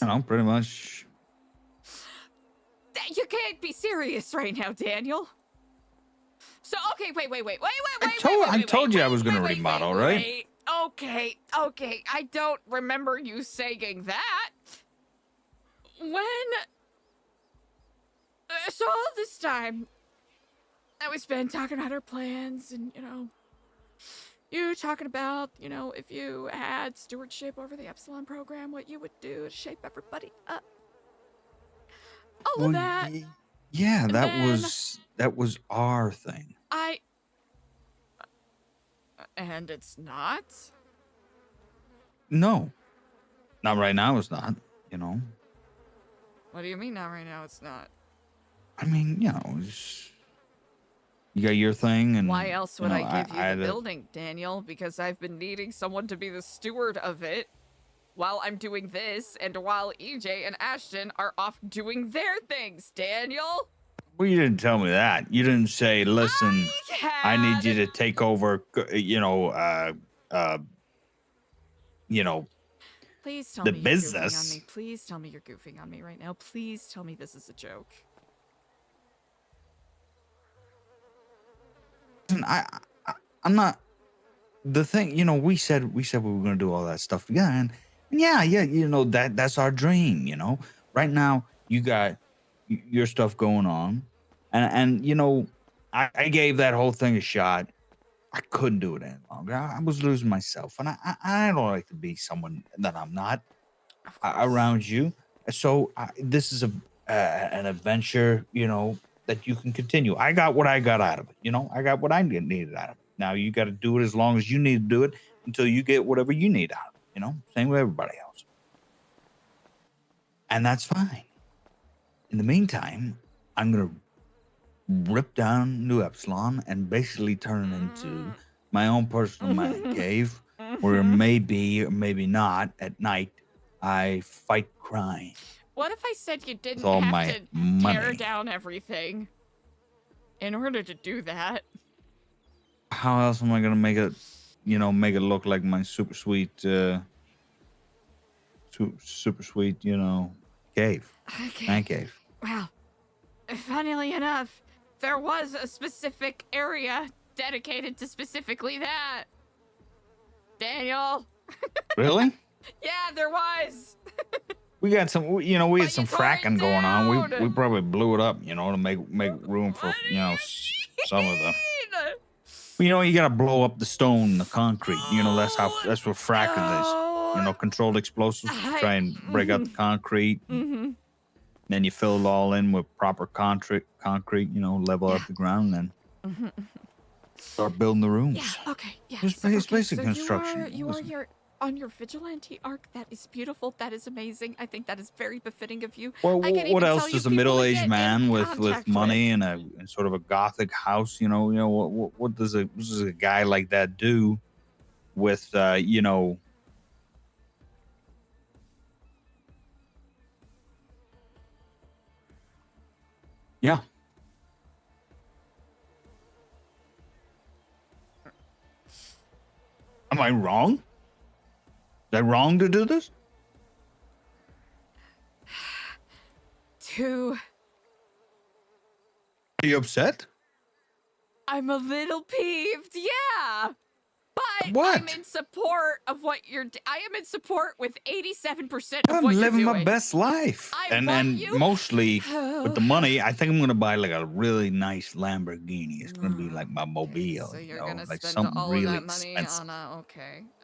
You know, pretty much. You can't be serious right now, Daniel. So okay, wait. I told you I was going to remodel, right? Wait. Okay. I don't remember you saying that. When so all this time that we spent talking about our plans and, you know, you talking about, you know, if you had stewardship over the Epsilon program, what you would do to shape everybody up. All of that. Yeah, And that then was our thing. And it's not? No, not right now. It's not. You know. What do you mean not right now? It's not. I mean, you know, you got your thing, and Why else would you know, I give you the had a- building, Daniel? Because I've been needing someone to be the steward of it while I'm doing this, and while EJ and Ashton are off doing their things, Daniel. Well, you didn't tell me that. You didn't say, "Listen, I need you to take over." You know, Please tell the me you're goofing on business. me. Please tell me you're goofing on me right now. Please tell me this is a joke. Listen, I'm not. The thing, you know, we said we were gonna do all that stuff together, and yeah, you know that's our dream. You know, right now you got your stuff going on, and you know, I gave that whole thing a shot. I couldn't do it any longer. I was losing myself, and I don't like to be someone that I'm not around you. So this is an adventure, you know, that you can continue. I got what I got out of it. You know, I got what I needed out of it. Now you got to do it as long as you need to do it until you get whatever you need out of it. You know, same with everybody else. And that's fine. In the meantime, I'm going to rip down New Epsilon and basically turn it into my own personal man cave where maybe or maybe not at night I fight crime What if I said you didn't with all have my to tear money. down everything in order to do that? How else am I going to make it, make it look like my super sweet, cave, Okay. man cave? Well, funnily enough, there was a specific area dedicated to specifically that. Daniel. Really? Yeah, there was. We got some, we had some fracking going on. We probably blew it up, to make room for, some of them. Well, you gotta blow up the stone, the concrete. That's what fracking is. Controlled explosives to try and break out the concrete. Then you fill it all in with proper concrete. Level up the ground, and then start building the rooms. Yeah. Okay. Yeah. It's basic construction. You are on your vigilante arc. That is beautiful. That is amazing. I think that is very befitting of you. Well, I can what even else tell you does a people to middle-aged get man in with contact money and sort of a gothic house, what does a guy like that do with Yeah. Am I wrong? Is I wrong to do this? To. Are you upset? I'm a little peeved. Yeah. But What? I'm in support of what you're. I am in support with 87% of I'm what you're living doing. my best life, and mostly with the money, I think I'm gonna buy like a really nice Lamborghini. It's gonna be like my mobile, So you're gonna like spend something all really of that money expensive. on a.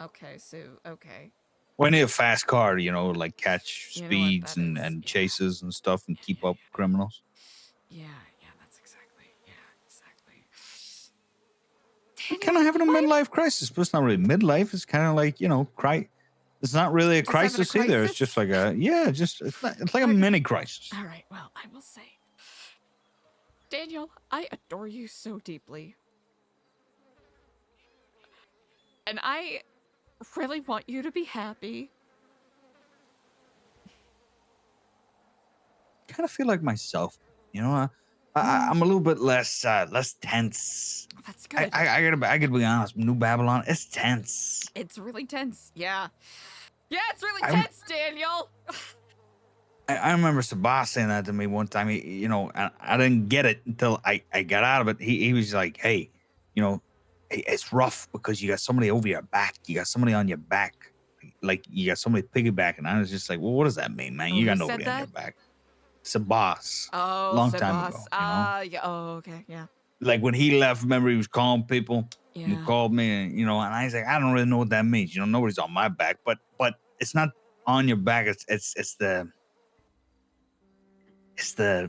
Okay, so okay. Well, I need a fast car, like catch You know what, speeds that and chases and stuff, and keep up with criminals. Yeah, that's exactly. Yeah, exactly. Kind of having a midlife crisis, but it's not really midlife. It's kind of like it's not really a Just having a crisis either. It's just like it's like a mini crisis. All right, well, I will say, Daniel, I adore you so deeply. And I really want you to be happy. Kind of feel like myself, I'm a little bit less tense. That's good. I gotta be honest. New Babylon, it's tense. It's really tense. Yeah. Yeah, it's really tense, Daniel. I remember Sabah saying that to me one time. I didn't get it until I got out of it. He was like, hey, it's rough because you got somebody over your back. You got somebody on your back. Like you got somebody piggybacking. I was just like, well, what does that mean, man? You got nobody on your back. Sabas. Oh, long time ago. Yeah. Oh, okay. Yeah. Like when he left, remember he was calling people. Yeah. He called me, and and I was like, I don't really know what that means. Nobody's on my back, but it's not on your back. It's the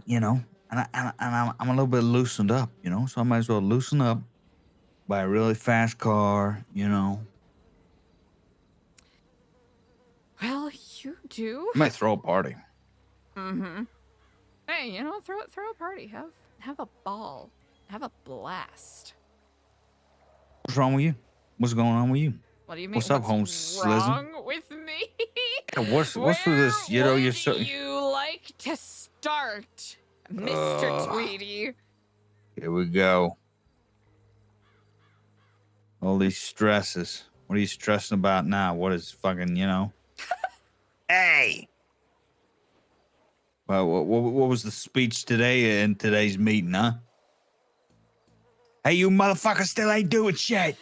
and I'm a little bit loosened up, so I might as well loosen up, buy a really fast car, Well, you do. I might throw a party. Mm-hmm. Hey, throw a party. Have a ball. Have a blast. What's wrong with you? What's going on with you? What do you mean? What's up, Holmes? Wrong with me? What's with this? You're so. You like to start, Mr. Tweety. Here we go. All these stresses. What are you stressing about now? What is fucking, Hey! Well, what was the speech today in today's meeting, huh? Hey, you motherfuckers still ain't doing shit.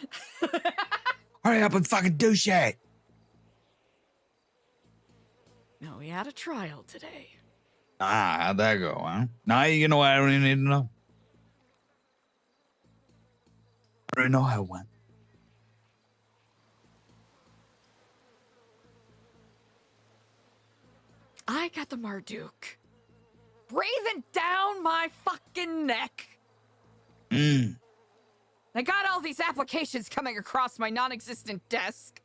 Hurry up and fucking do shit. No, we had a trial today. How'd that go, huh? Now you know what I don't even need to know. I already know how it went. I got the Marduk breathing down my fucking neck. I got all these applications coming across my non-existent desk.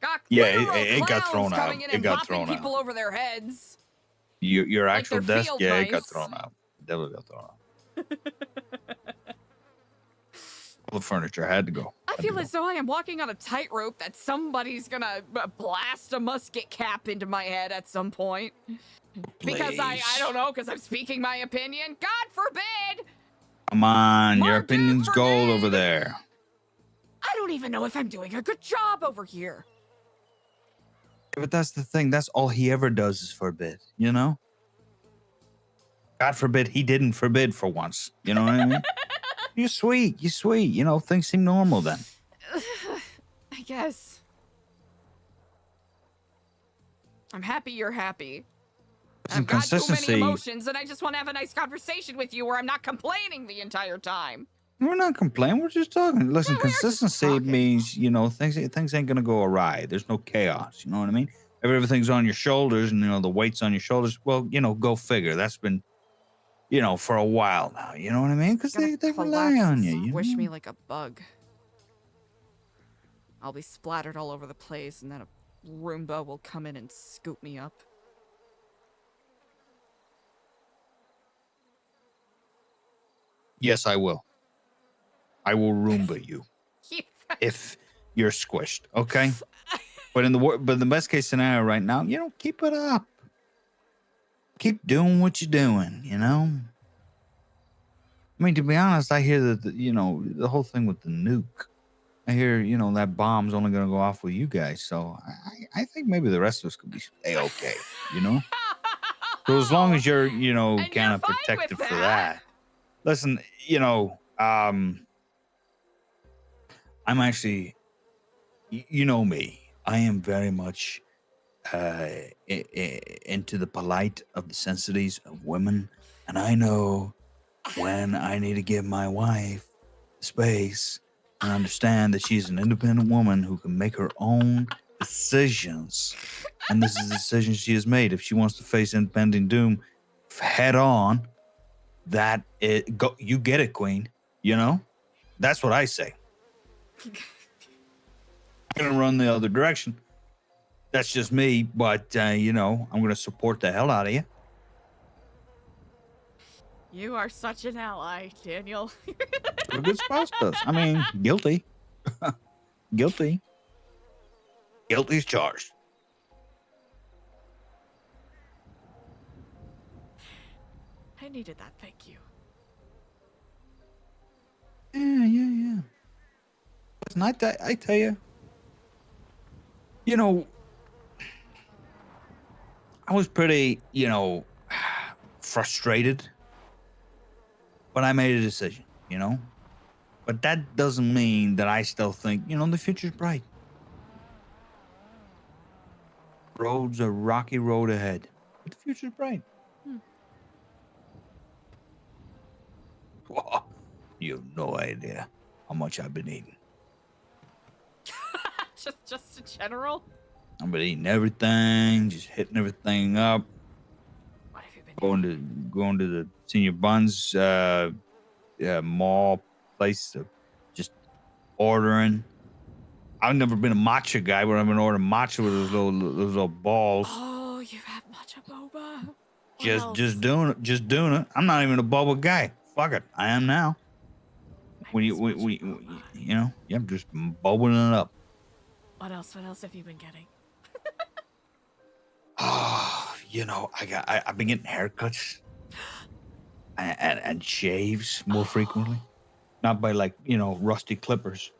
Got Yeah, literal it got clowns thrown out. coming in It and got bopping thrown out. people over their heads. Your Like actual they're desk, field yeah, it got mice. thrown out. Definitely got thrown out. All the furniture had to go. I feel as though I am walking on a tightrope that somebody's gonna blast a musket cap into my head at some point. Because I Please. don't know, because I'm speaking my opinion. God forbid! Come on, your opinion's gold over there. I don't even know if I'm doing a good job over here. Yeah, but that's the thing. That's all he ever does is forbid, you know? God forbid he didn't forbid for once. You know what I mean? You're sweet. You're sweet. You know, things seem normal then. I guess. I'm happy you're happy. I've got too many emotions, and I just want to have a nice conversation with you where I'm not complaining the entire time. We're not complaining. We're just talking. Listen, Yeah, we are just consistency talking. means, you know, things ain't gonna go awry. There's no chaos. You know what I mean? If everything's on your shoulders and, you know, the weight's on your shoulders, well, you know, go figure. That's been, you know, for a while now. You know what I mean? Because they rely on you. You Squish know? me like a bug. I'll be splattered all over the place, and then a Roomba will come in and scoop me up. Yes, I will. I will Roomba you if you're squished. Okay. But in the best case scenario right now, you know, keep it up. Keep doing what you're doing. You know. I mean, to be honest, I hear that you know the whole thing with the nuke. I hear you know that bomb's only gonna go off with you guys, so I think maybe the rest of us could be okay. You know. So as long as you're you know kind of protected for that. Listen, you know, I'm actually, you know me. I am very much into the polite of the sensibilities of women, and I know when I need to give my wife space and understand that she's an independent woman who can make her own decisions. And this is the decision she has made. If she wants to face impending doom head on, you get it, Queen. You know, that's what I say. I'm gonna run the other direction. That's just me, but you know, I'm gonna support the hell out of you. You are such an ally, Daniel. A good spouse does. I mean, guilty. Guilty. Guilty's charged. I needed that, thank you. Yeah. Listen, I tell you, you know, I was pretty, you know, frustrated, but I made a decision, you know. But that doesn't mean that I still think, you know, the future's bright. Road's a rocky road ahead, but the future's bright. Whoa, you have no idea how much I've been eating. just in general? I've been eating everything, just hitting everything up. What have you been going to the Senior Buns mall place, just ordering. I've never been a matcha guy, but I've been ordering matcha with those little balls. Oh, you've had matcha boba. Just doing it. I'm not even a boba guy. Fuck it, I am now. We you know, I'm just bubbling it up. What else have you been getting? Oh, you know, I've been getting haircuts and shaves more frequently. Not by like, you know, rusty clippers.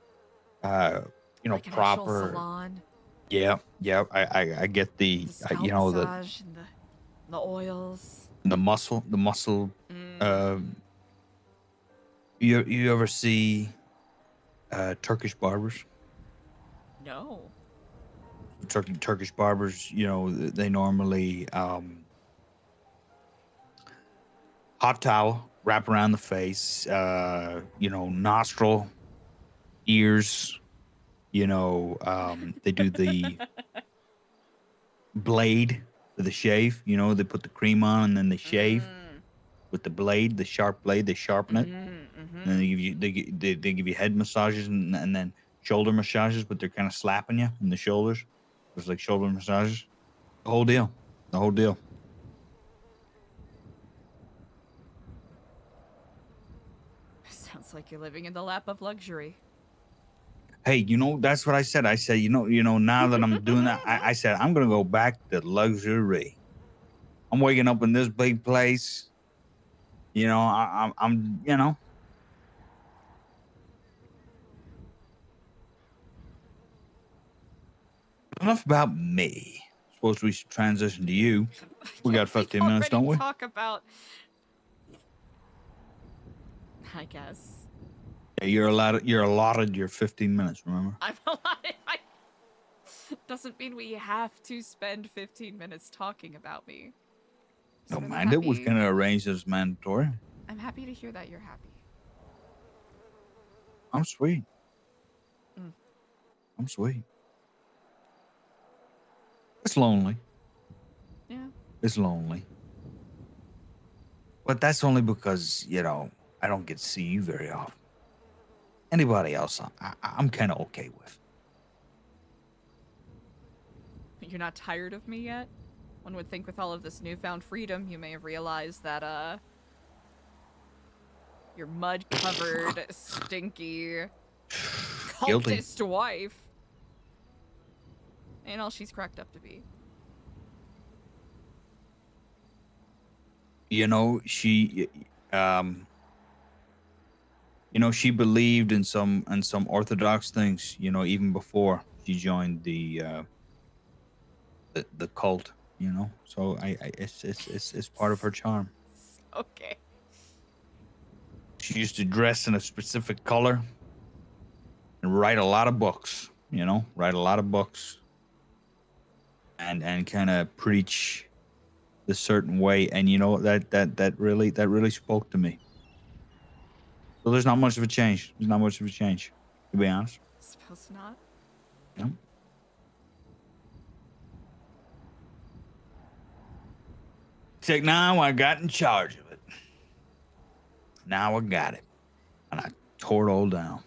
You know, like proper salon. Yeah. I get the you know, massage and the oils. The muscle. You ever see Turkish barbers? No. Turkish barbers, you know, they normally hot towel wrap around the face, you know, nostril, ears, you know, they do the blade for the shave, you know, they put the cream on and then they shave with the blade, the sharp blade, they sharpen it. And then they give you head massages and then shoulder massages, but they're kind of slapping you in the shoulders. There's like shoulder massages. The whole deal. The whole deal. Sounds like you're living in the lap of luxury. Hey, you know, that's what I said. I said, you know, now that I'm doing that, I said, I'm going to go back to luxury. I'm waking up in this big place. You know, I'm, you know. Enough about me. Suppose we should transition to you. We got 15 minutes, don't we? Talk about. I guess. Yeah, you're allotted your 15 minutes, remember? I'm allotted. Doesn't mean we have to spend 15 minutes talking about me. Don't mind it. We've kind of arranged as mandatory. I'm happy to hear that you're happy. I'm sweet. Mm. I'm sweet. It's lonely. Yeah. It's lonely. But that's only because, you know, I don't get to see you very often. Anybody else, I'm kind of okay with. You're not tired of me yet? One would think with all of this newfound freedom, you may have realized that, your mud-covered, stinky, Guilty. cultist wife ain't all she's cracked up to be. You know, she believed in some orthodox things, you know, even before she joined the cult, you know. So it's part of her charm. Okay. She used to dress in a specific color and write a lot of books, you know, and kind of preach the certain way. And you know, that really spoke to me. So there's not much of a change. To be honest. Suppose not. Yeah. It's like, now I got in charge of it. Now I got it. And I tore it all down.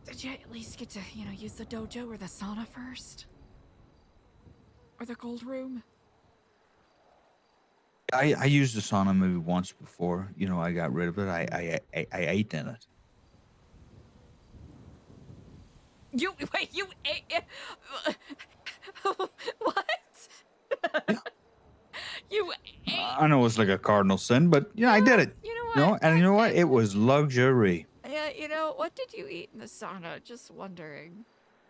Did you at least get to, you know, use the dojo or the sauna first? Or the gold room? I used the sauna maybe once before. You know, I got rid of it. I ate in it. You ate it? What? You ate? I know it's like a cardinal sin, but yeah, I did it. You know what? You know, and you know what? It was luxury. Yeah, you know, what did you eat in the sauna? Just wondering.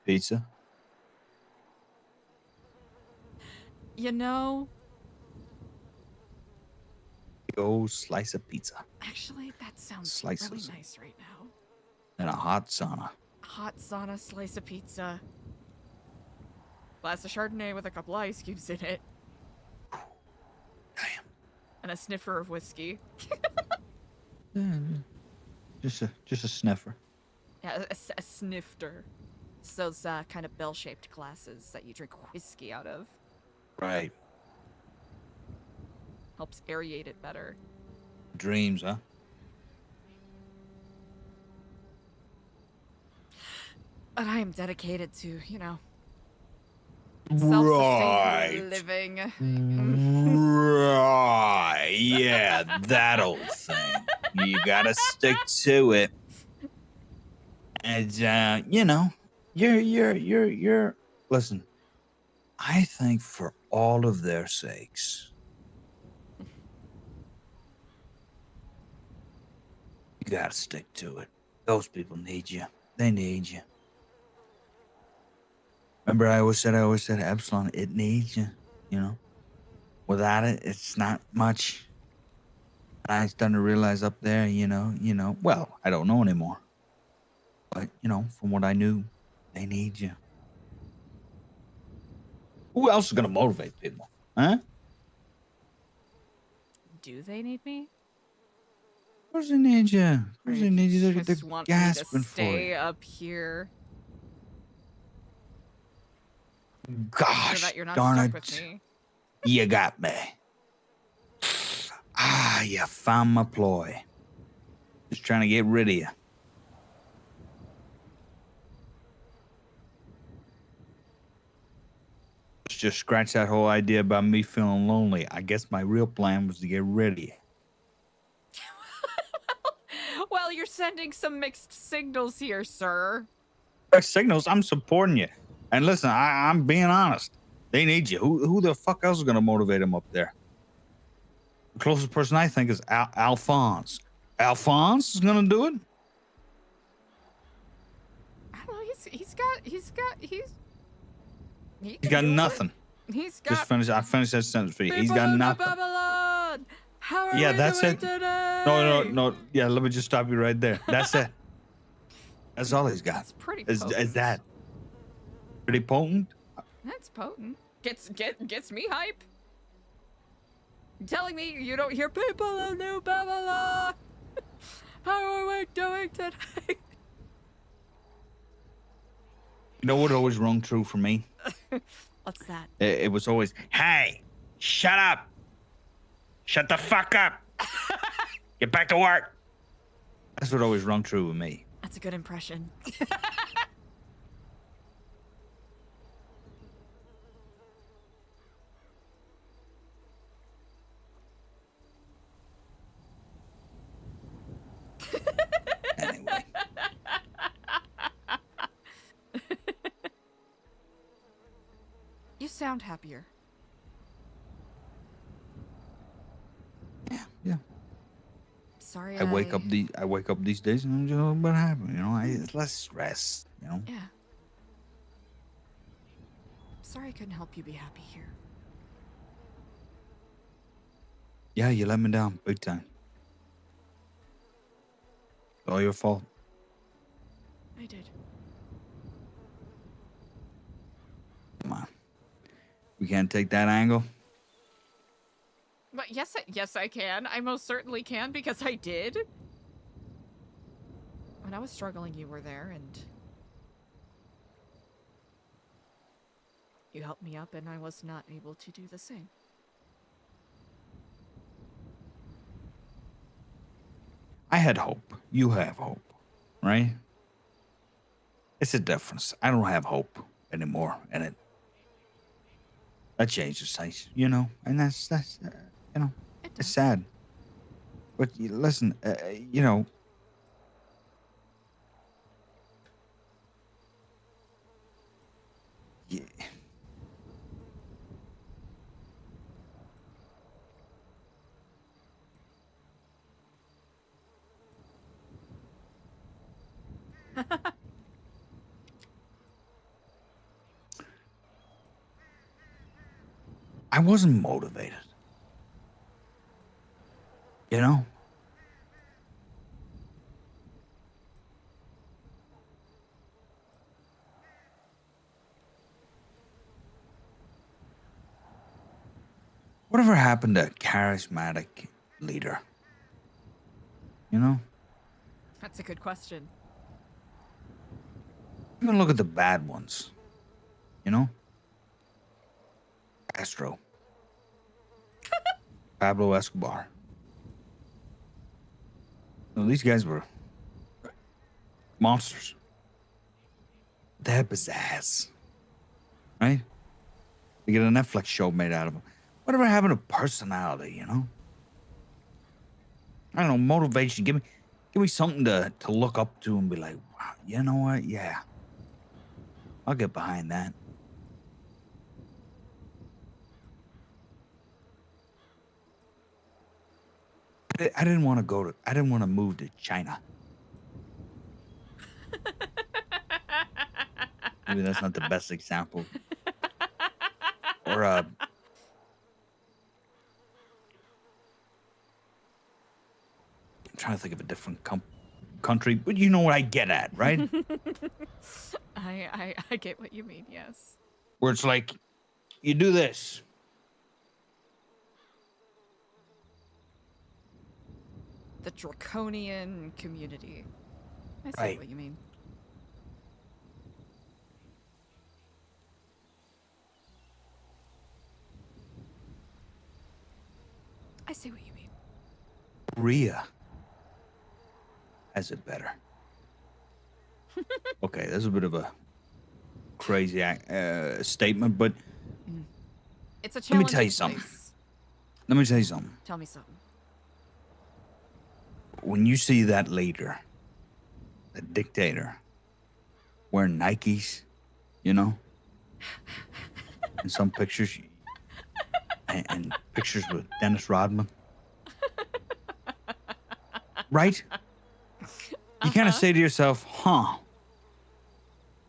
Pizza. You know, Big old slice of pizza actually, that sounds Slices. really nice right now. and a hot sauna. Hot sauna, slice of pizza. Glass of Chardonnay with a couple ice cubes in it. Damn. And a sniffer of whiskey. Yeah, just a sniffer. Yeah, a snifter. It's those kind of bell-shaped glasses that you drink whiskey out of. Right. Helps aerate it better. Dreams, huh? But I am dedicated to, you know, Right. self-sustained living. Right. Yeah, that old thing. You gotta stick to it. And you know, you're listen, I think for all of their sakes, you gotta stick to it. Those people need you. They need you. Remember, I always said, Epsilon, it needs you, you know? Without it, it's not much. And I'm starting to realize up there, you know, well, I don't know anymore. But, you know, from what I knew, they need you. Who else is going to motivate people? Huh? Do they need me? Of course they need you. Of course they need you. They're Just want me gasping to for stay you. up here. So Gosh, that you're not darn stuck it. with me. You got me. Ah, you found my ploy. Just trying to get rid of you. just scratch that whole idea about me feeling lonely. I guess my real plan was to get rid of you. Well, you're sending some mixed signals here, sir. Signals, I'm supporting you. And listen, I'm being honest. They need you. Who the fuck else is going to motivate them up there? The closest person I think is Alphonse. Alphonse is going to do it? I don't know. He's got nothing. He's got. I finished that sentence for you. He's got People in nothing. Babylon. How are Yeah, we that's doing it. today? No. Yeah, let me just stop you right there. That's it. That's all he's got. That's pretty Is potent. that pretty potent? That's potent. Gets me hype. You telling me you don't hear people in New Babylon? How are we doing today? You know what always rung true for me? What's that? It was always, hey, shut up. Shut the fuck up. Get back to work. That's what always rung true with me. That's a good impression. Anyway. You sound happier. Yeah. Sorry, I wake up these days and I'm just what happened, you know? It's less stress, you know? Yeah. Sorry I couldn't help you be happy here. Yeah, you let me down big time. It's all your fault. I did. Come on. We can't take that angle. But yes, I can. I most certainly can because I did. When I was struggling, you were there, and you helped me up, and I was not able to do the same. I had hope. You have hope, right? It's a difference. I don't have hope anymore, and that changes things, you know. And that's you know, it's sad. But listen, you know. Yeah. I wasn't motivated. You know? Whatever happened to a charismatic leader? You know? That's a good question. Even look at the bad ones. You know? Castro. Pablo Escobar. No, these guys were monsters. They had pizzazz. Right? They get a Netflix show made out of them. Whatever happened to personality, you know? I don't know, motivation. Give me something to look up to and be like, wow, you know what? Yeah. I'll get behind that. I didn't want to move to China. Maybe that's not the best example. Or I'm trying to think of a different country, but you know what I get at, right? I get what you mean, yes. Where it's like, you do this. The draconian community. I see Right. what you mean. I see what you mean. Rhea has it better. Okay, that's a bit of a crazy statement, but It's a Let me challenging tell you something. place. Let me tell you something. Tell me something. When you see that leader, the dictator, wearing Nikes, you know, and some pictures, and pictures with Dennis Rodman, right? You kind of say to yourself, huh,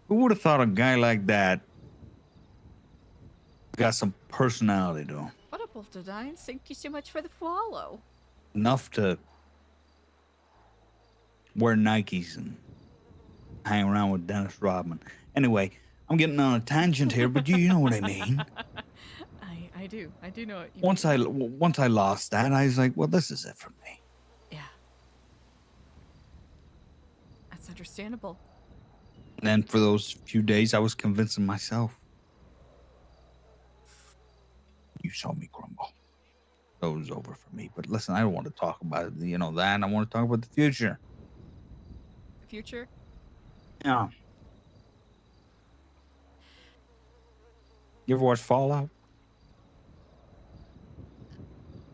who would have thought a guy like that got some personality to him? What a Boltodine. Thank you so much for the follow. Enough to wear Nikes and hang around with Dennis Rodman. Anyway, I'm getting on a tangent here, but you know what I mean. I do. I do know what you Once I lost that, I was like, well, this is it for me. Yeah. That's understandable. And then for those few days, I was convincing myself. You saw me crumble. So it was over for me. But listen, I don't want to talk about that. I want to talk about the future. The future? Yeah. You ever watch Fallout?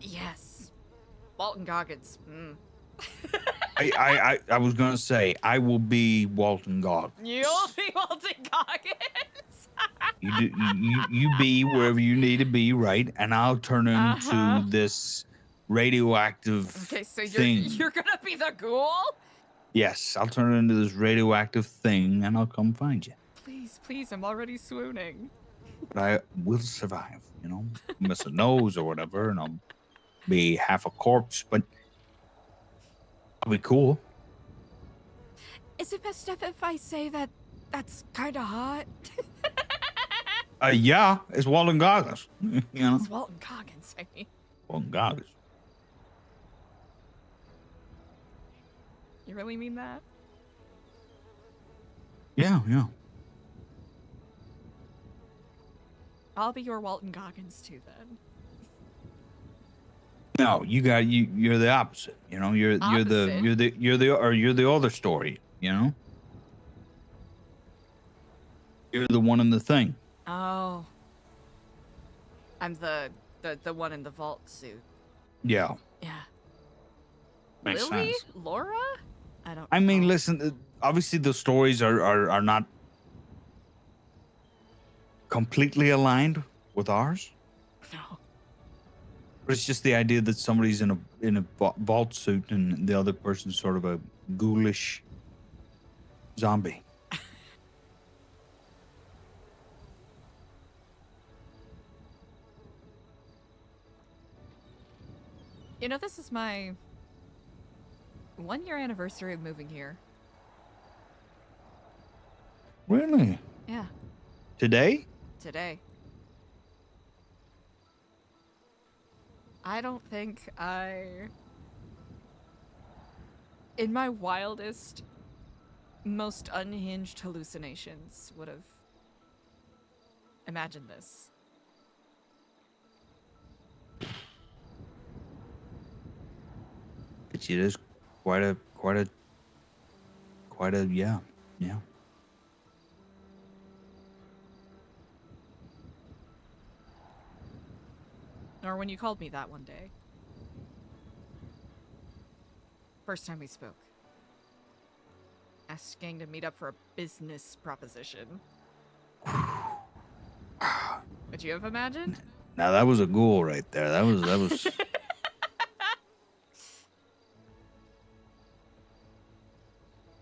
Yes. Walton Goggins. I was gonna say I will be Walton Goggins. You'll be Walton Goggins. You be wherever you need to be, right? And I'll turn into this radioactive Okay, so thing. you're gonna be the ghoul? Yes, I'll turn into this radioactive thing, and I'll come find you. Please, I'm already swooning. But I will survive. Miss a nose or whatever, and I'll be half a corpse, but I'll be cool. Is it best if I say that that's kind of hot? Yeah, it's Walton Goggins. It's Walton Goggins, I mean. Walton Goggins. You really mean that? Yeah. I'll be your Walton Goggins too, then. No, you're the opposite. You're the other story. You're the one in the thing. Oh. I'm the one in the vault suit. Yeah. Yeah. Makes Lily? sense. Laura? I mean, listen. Obviously, the stories are not completely aligned with ours. No. But it's just the idea that somebody's in a vault suit and the other person's sort of a ghoulish zombie. This is my 1-year anniversary of moving here. Really? Yeah. Today? Today. I don't think in my wildest, most unhinged hallucinations, would have imagined this. It is quite a yeah. Or when you called me that one day. First time we spoke. Asking to meet up for a business proposition. Would you have imagined? Now that was a ghoul right there. That was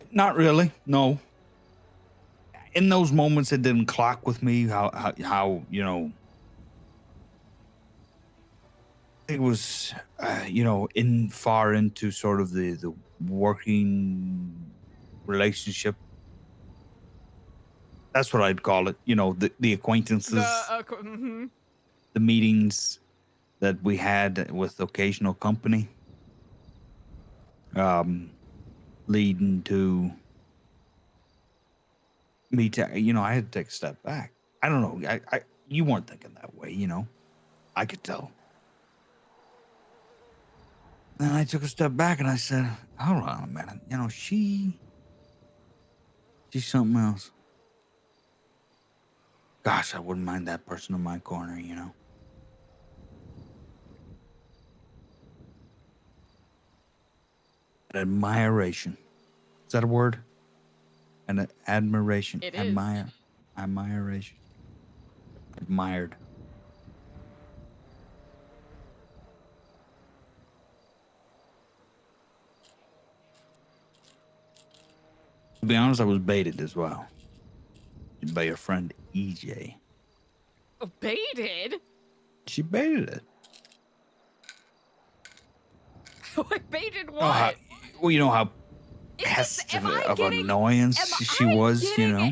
Not really. No. In those moments, it didn't clock with me how it was, far into sort of the working relationship. That's what I'd call it. The acquaintances, the meetings that we had with occasional company, leading to me I had to take a step back. I don't know. You weren't thinking that way, I could tell. Then I took a step back and I said, hold on a minute. She's something else. Gosh, I wouldn't mind that person in my corner, Admiration. Is that a word? An admiration. It is. Admiration. Admired. To be honest, I was baited as well. By your friend EJ. Baited? She baited it. Baited what? Well, you know how Is pest this, am of, I of getting, annoyance am she I was, you getting know.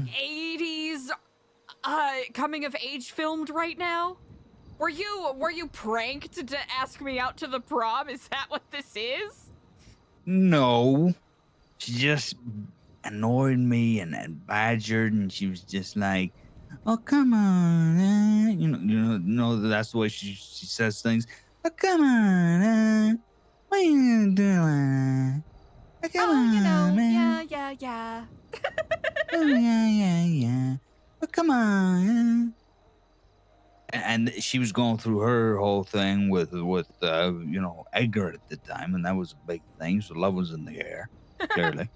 80s coming of age filmed right now? Were you pranked to ask me out to the prom? Is that what this is? No. She just annoyed me and badgered, and she was just like, "Oh, come on, you know that's the way she says things. Oh, come on, what are you doing? Oh, come on, man. Yeah. Oh, yeah. Oh, come on." And she was going through her whole thing with Edgar at the time, and that was a big thing. So love was in the air, clearly.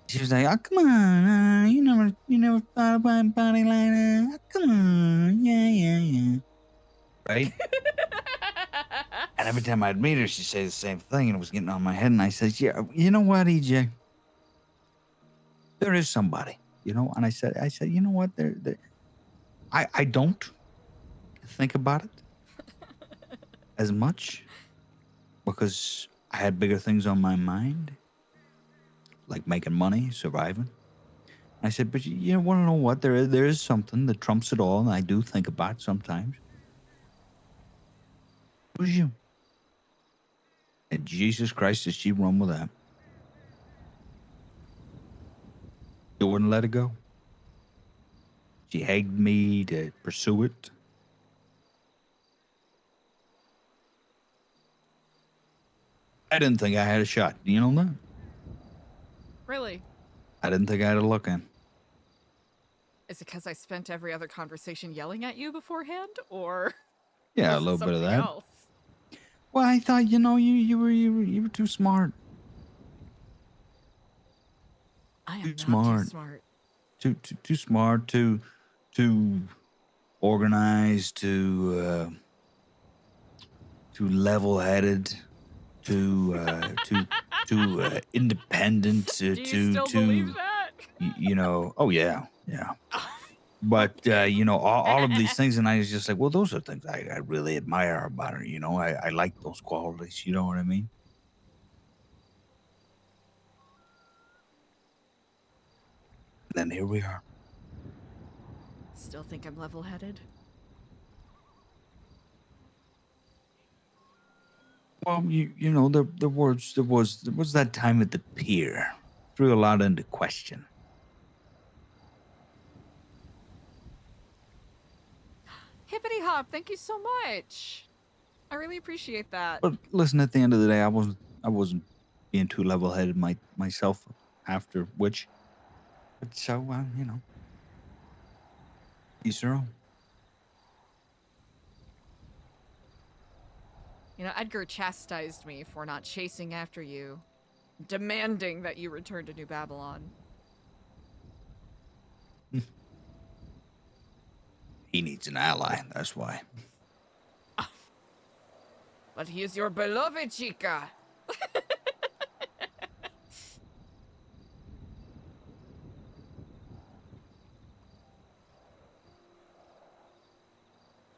She was like, "Oh, come on, you never thought about a body like that. Oh, come on, yeah." Right? And every time I'd meet her, she'd say the same thing, and it was getting on my head. And I said, "Yeah, you know what, EJ? There is somebody, you know." And I said, "You know what? I don't think about it as much because I had bigger things on my mind, like making money, surviving." I said, "But you want to know what? There is something that trumps it all, and I do think about sometimes. Who's you?" And Jesus Christ, did she run with that? She wouldn't let it go. She begged me to pursue it. I didn't think I had a shot. Do you know that? Really? I didn't think I had a look in. Is it because I spent every other conversation yelling at you beforehand, or Yeah, was a little it bit of something that. else? Well, I thought, you were too smart. I am Too not smart. too smart. Too smart. Too organized. Too level-headed. Too independent. Do you still believe that? Oh yeah. But all of these things, and I was just like, well, those are things I really admire about her. I like those qualities. You know what I mean? Then here we are. Still think I'm level-headed? Well, there was that time at the pier, threw a lot into question. Hippity hop, thank you so much. I really appreciate that. But listen, at the end of the day, I wasn't being too level-headed myself. After which, but so each their own. Edgar chastised me for not chasing after you, demanding that you return to New Babylon. He needs an ally, that's why. But he is your beloved, chica.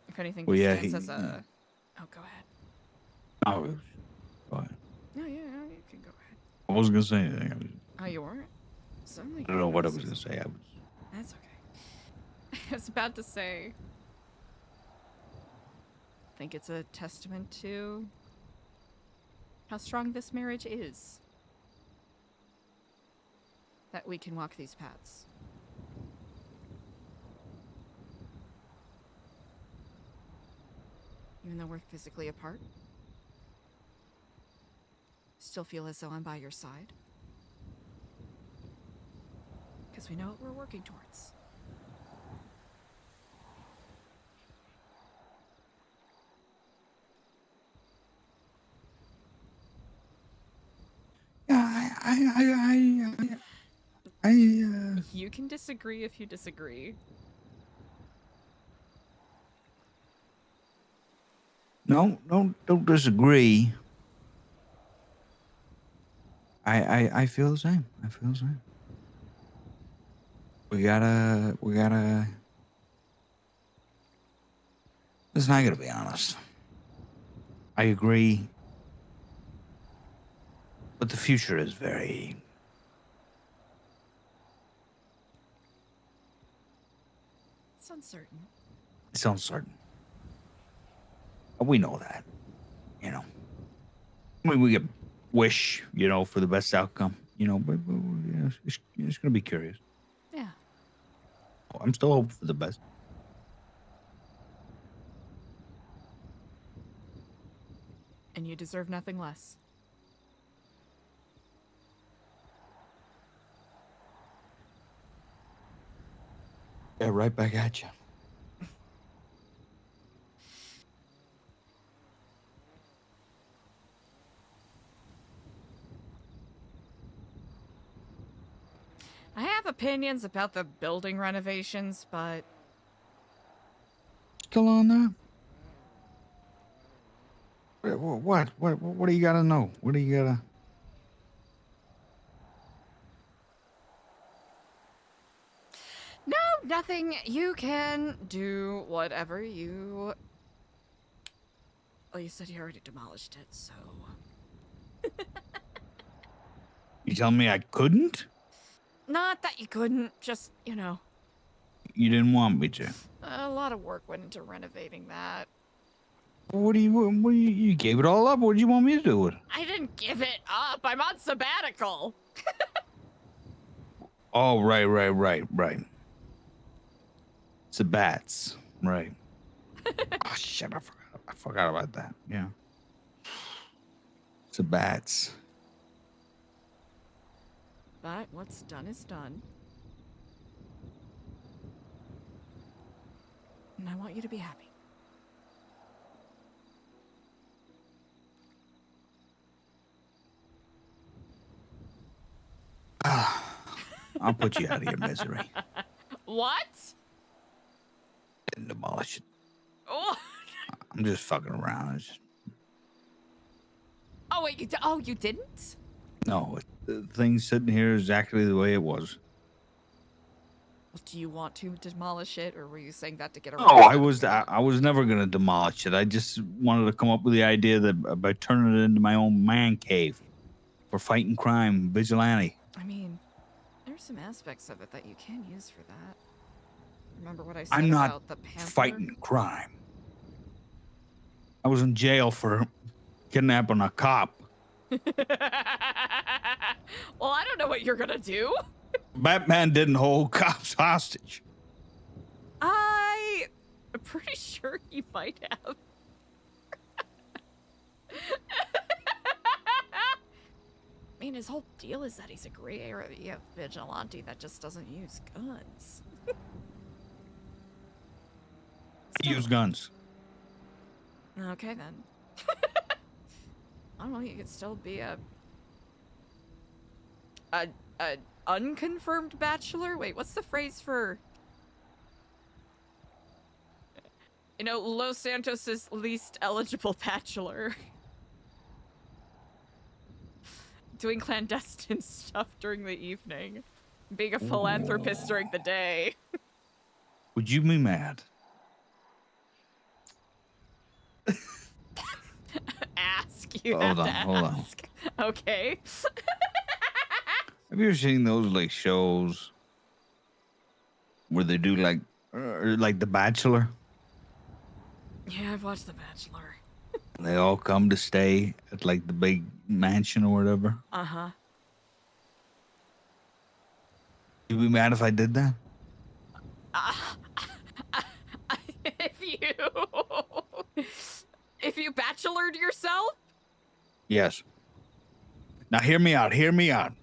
If anything, Well, this yeah, stands as a... Oh, go ahead. Oh, go ahead. Yeah, you can go ahead. I wasn't gonna say anything. Oh, you weren't? Suddenly I don't know what I was gonna say. That's okay. I was about to say... I think it's a testament to how strong this marriage is. That we can walk these paths. Even though we're physically apart. Still feel as though I'm by your side. Because we know what we're working towards. You can disagree if you disagree. No, don't disagree. I feel the same. I feel the same. We gotta. Listen, I gotta be honest. I agree, but the future is very. It's uncertain. It's uncertain. We know that, you know. I mean, we could wish, for the best outcome, but it's gonna be curious. Yeah. I'm still hoping for the best. And you deserve nothing less. Yeah, right back at you. I have opinions about the building renovations, but... Still on that? What do you gotta know? What do you gotta... No, nothing. You can do whatever you... Well, you said you already demolished it, so... You telling me I couldn't? Not that you couldn't, just, You didn't want me to. a lot of work went into renovating that. What do you gave it all up? What do you want me to do with it? I didn't give it up. I'm on sabbatical. Oh, right. Sabbats, right. Oh, shit, I forgot about that. Yeah. Sabbats. But what's done is done. And I want you to be happy. I'll put you out of your misery. What? Didn't demolish it. Oh, I'm just fucking around. oh wait, you didn't? No, the thing sitting here is exactly the way it was. Well, do you want to demolish it, or were you saying that to get around? Oh, I was never gonna demolish it. I just wanted to come up with the idea that about turning it into my own man cave for fighting crime, vigilante. I mean, there's some aspects of it that you can use for that. Remember what I said I'm not about the panther? fighting crime. I was in jail for kidnapping a cop. Well, I don't know what you're gonna do. Batman didn't hold cops hostage. I'm pretty sure he might have. I mean, his whole deal is that he's a gray area vigilante that just doesn't use guns. I use guns. Okay, then. I don't know, you could still be a unconfirmed bachelor? Wait, what's the phrase for... Los Santos' least eligible bachelor. Doing clandestine stuff during the evening. Being a philanthropist during the day. Would you be mad? Ask. You Hold have to on, hold on. ask. Okay. Have you ever seen those shows where they do like The Bachelor? Yeah, I've watched The Bachelor. They all come to stay at the big mansion or whatever. Uh-huh. You'd be mad if I did that? If you bachelored yourself? Yes. Now hear me out. Hear me out.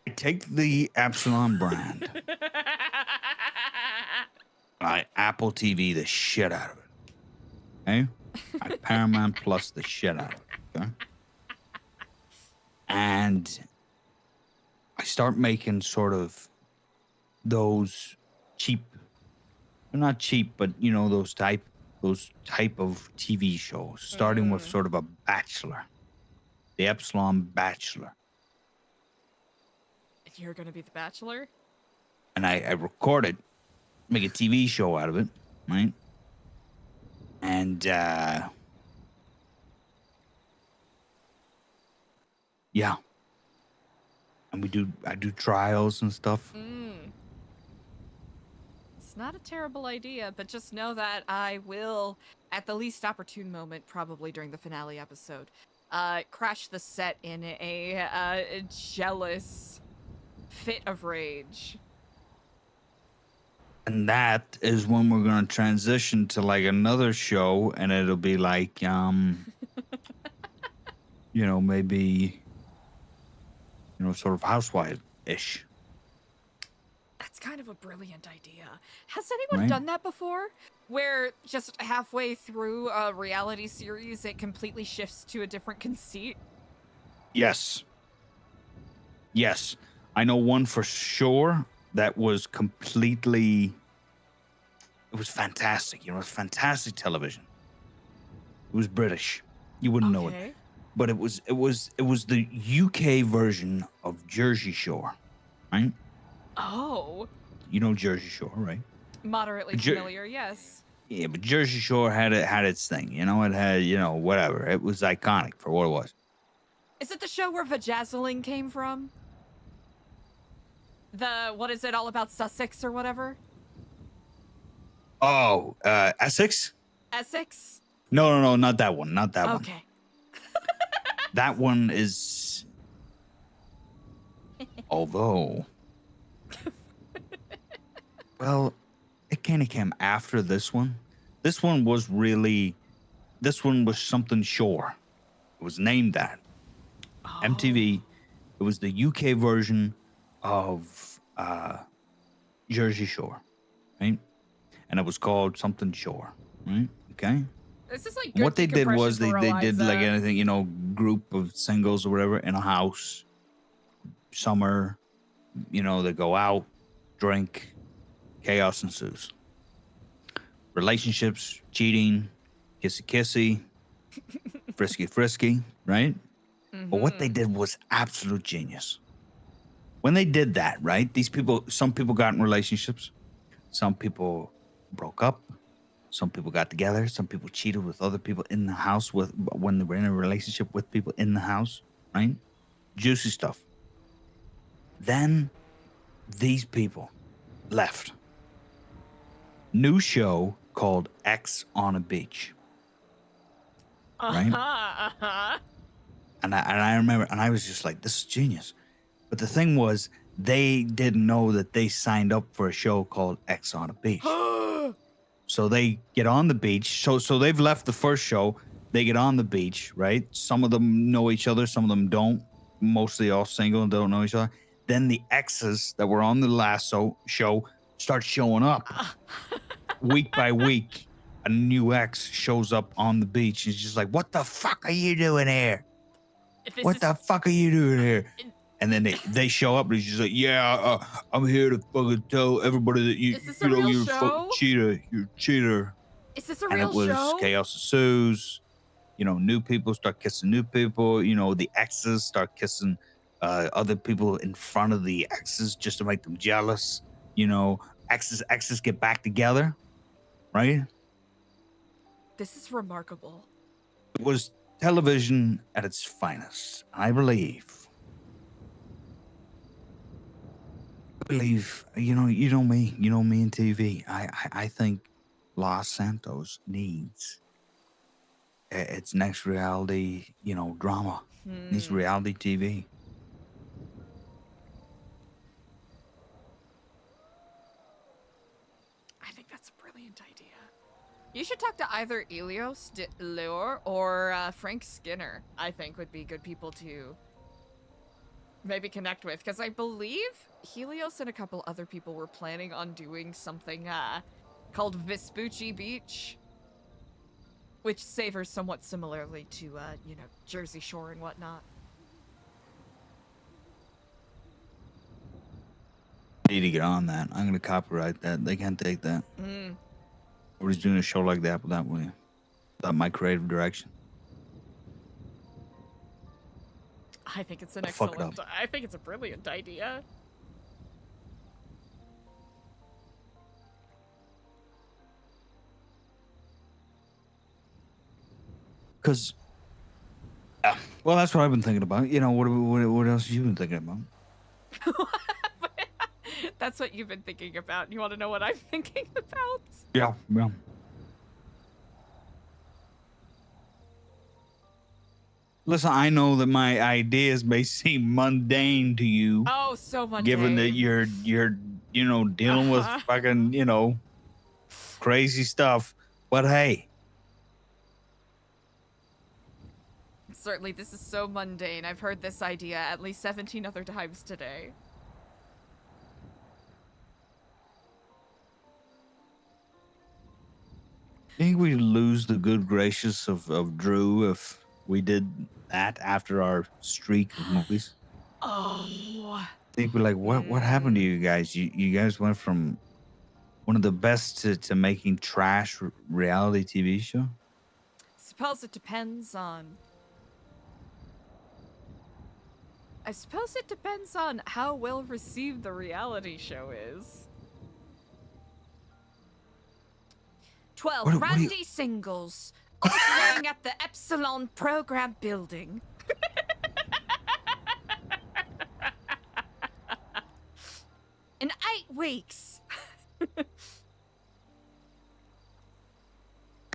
I take the Epsilon brand. I Apple TV the shit out of it. Okay? I Paramount Plus the shit out of it. Okay. And I start making sort of those cheap, not cheap, but you know, those type of TV shows, starting with sort of a Bachelor, the Epsilon Bachelor. You're gonna be the Bachelor? And I record it, make a TV show out of it, right? And yeah. And I do trials and stuff. It's not a terrible idea, but just know that I will, at the least opportune moment, probably during the finale episode, crash the set in a jealous fit of rage. And that is when we're gonna transition to like another show, and it'll be like, you know, maybe, you know, sort of housewife-ish. That's kind of a brilliant idea. Has anyone Right? done that before? Where just halfway through a reality series, it completely shifts to a different conceit? Yes. Yes. I know one for sure that was completely, it was fantastic. You know, it was fantastic television. It was British. You wouldn't know it. But it was the UK version of Jersey Shore, right? Oh. You know Jersey Shore, right? Moderately familiar, yes. Yeah, but Jersey Shore had its thing, you know. It had, you know, whatever. It was iconic for what it was. Is it the show where vajazzling came from? What is it all about, Sussex or whatever? Oh, Essex? Essex? No, not that one. Not that one. Okay. That one is. Although. Well, it kind of came after this one. This one was something Shore. It was named that. MTV. It was the UK version of Jersey Shore, right? And it was called something Shore, right? Okay. This is like What they did was they for did like Eliza. anything, you know, group of singles or whatever in a house, summer, you know, they go out, drink, chaos ensues. Relationships, cheating, kissy, frisky, right? But what they did was absolute genius. When they did that, right? Some people got in relationships, some people broke up, some people got together, some people cheated with other people in the house when they were in a relationship with people in the house, right? Juicy stuff. Then these people left. New show called X on a Beach. Right? And I remember, and I was just like, this is genius. But the thing was, they didn't know that they signed up for a show called X on a Beach. So they get on the beach. So they've left the first show. They get on the beach, right? Some of them know each other. Some of them don't. Mostly all single and don't know each other. Then the exes that were on the last show start showing up. Week by week, a new ex shows up on the beach. He's just like, what the fuck are you doing here? What the fuck are you doing here? And then they show up and he's just like, yeah, I'm here to fucking tell everybody that you're a fucking cheater. You're a cheater. Is this a And real it was show? chaos ensues. You know, new people start kissing new people. You know, the exes start kissing other people in front of the exes just to make them jealous. You know, exes get back together, right? This is remarkable. It was television at its finest, I believe. You know me in TV. I think Los Santos needs its next reality, you know, drama. Needs reality TV. I think that's a brilliant idea. You should talk to either Elios Lure or Frank Skinner. I think would be good people to maybe connect with, because I believe Helios and a couple other people were planning on doing something called Vespucci Beach. which savors somewhat similarly to, you know, Jersey Shore and whatnot. I need to get on that. I'm gonna copyright that. They can't take that. Nobody's doing a show like that without my creative direction. I think it's an Fuck it excellent. I think it's a brilliant idea. Because, well, that's what I've been thinking about. You know, what else have you been thinking about? That's what you've been thinking about. You want to know what I'm thinking about? Yeah. Listen, I know that my ideas may seem mundane to you. Oh, so mundane. Given that you're you know, dealing with fucking, you know, crazy stuff. But hey. Certainly, this is so mundane. I've heard this idea at least 17 other times today. I think we lose the good gracious of Drew if we did that after our streak of movies. Oh. I think we're like, what happened to you guys? You guys went from one of the best to making trash reality TV show? Suppose it depends on... I suppose it depends on how well received the reality show is. 12 randy singles, all staying at the Epsilon program building. In 8 weeks.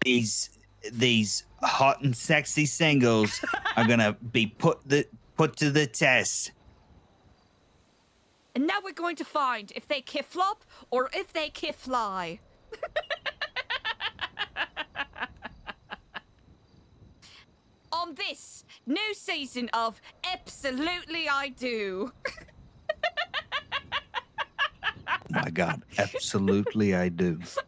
These hot and sexy singles are gonna be put to the test. And now we're going to find if they kifflop or if they kiffly. On this new season of Absolutely I Do. Oh my God, absolutely I do. So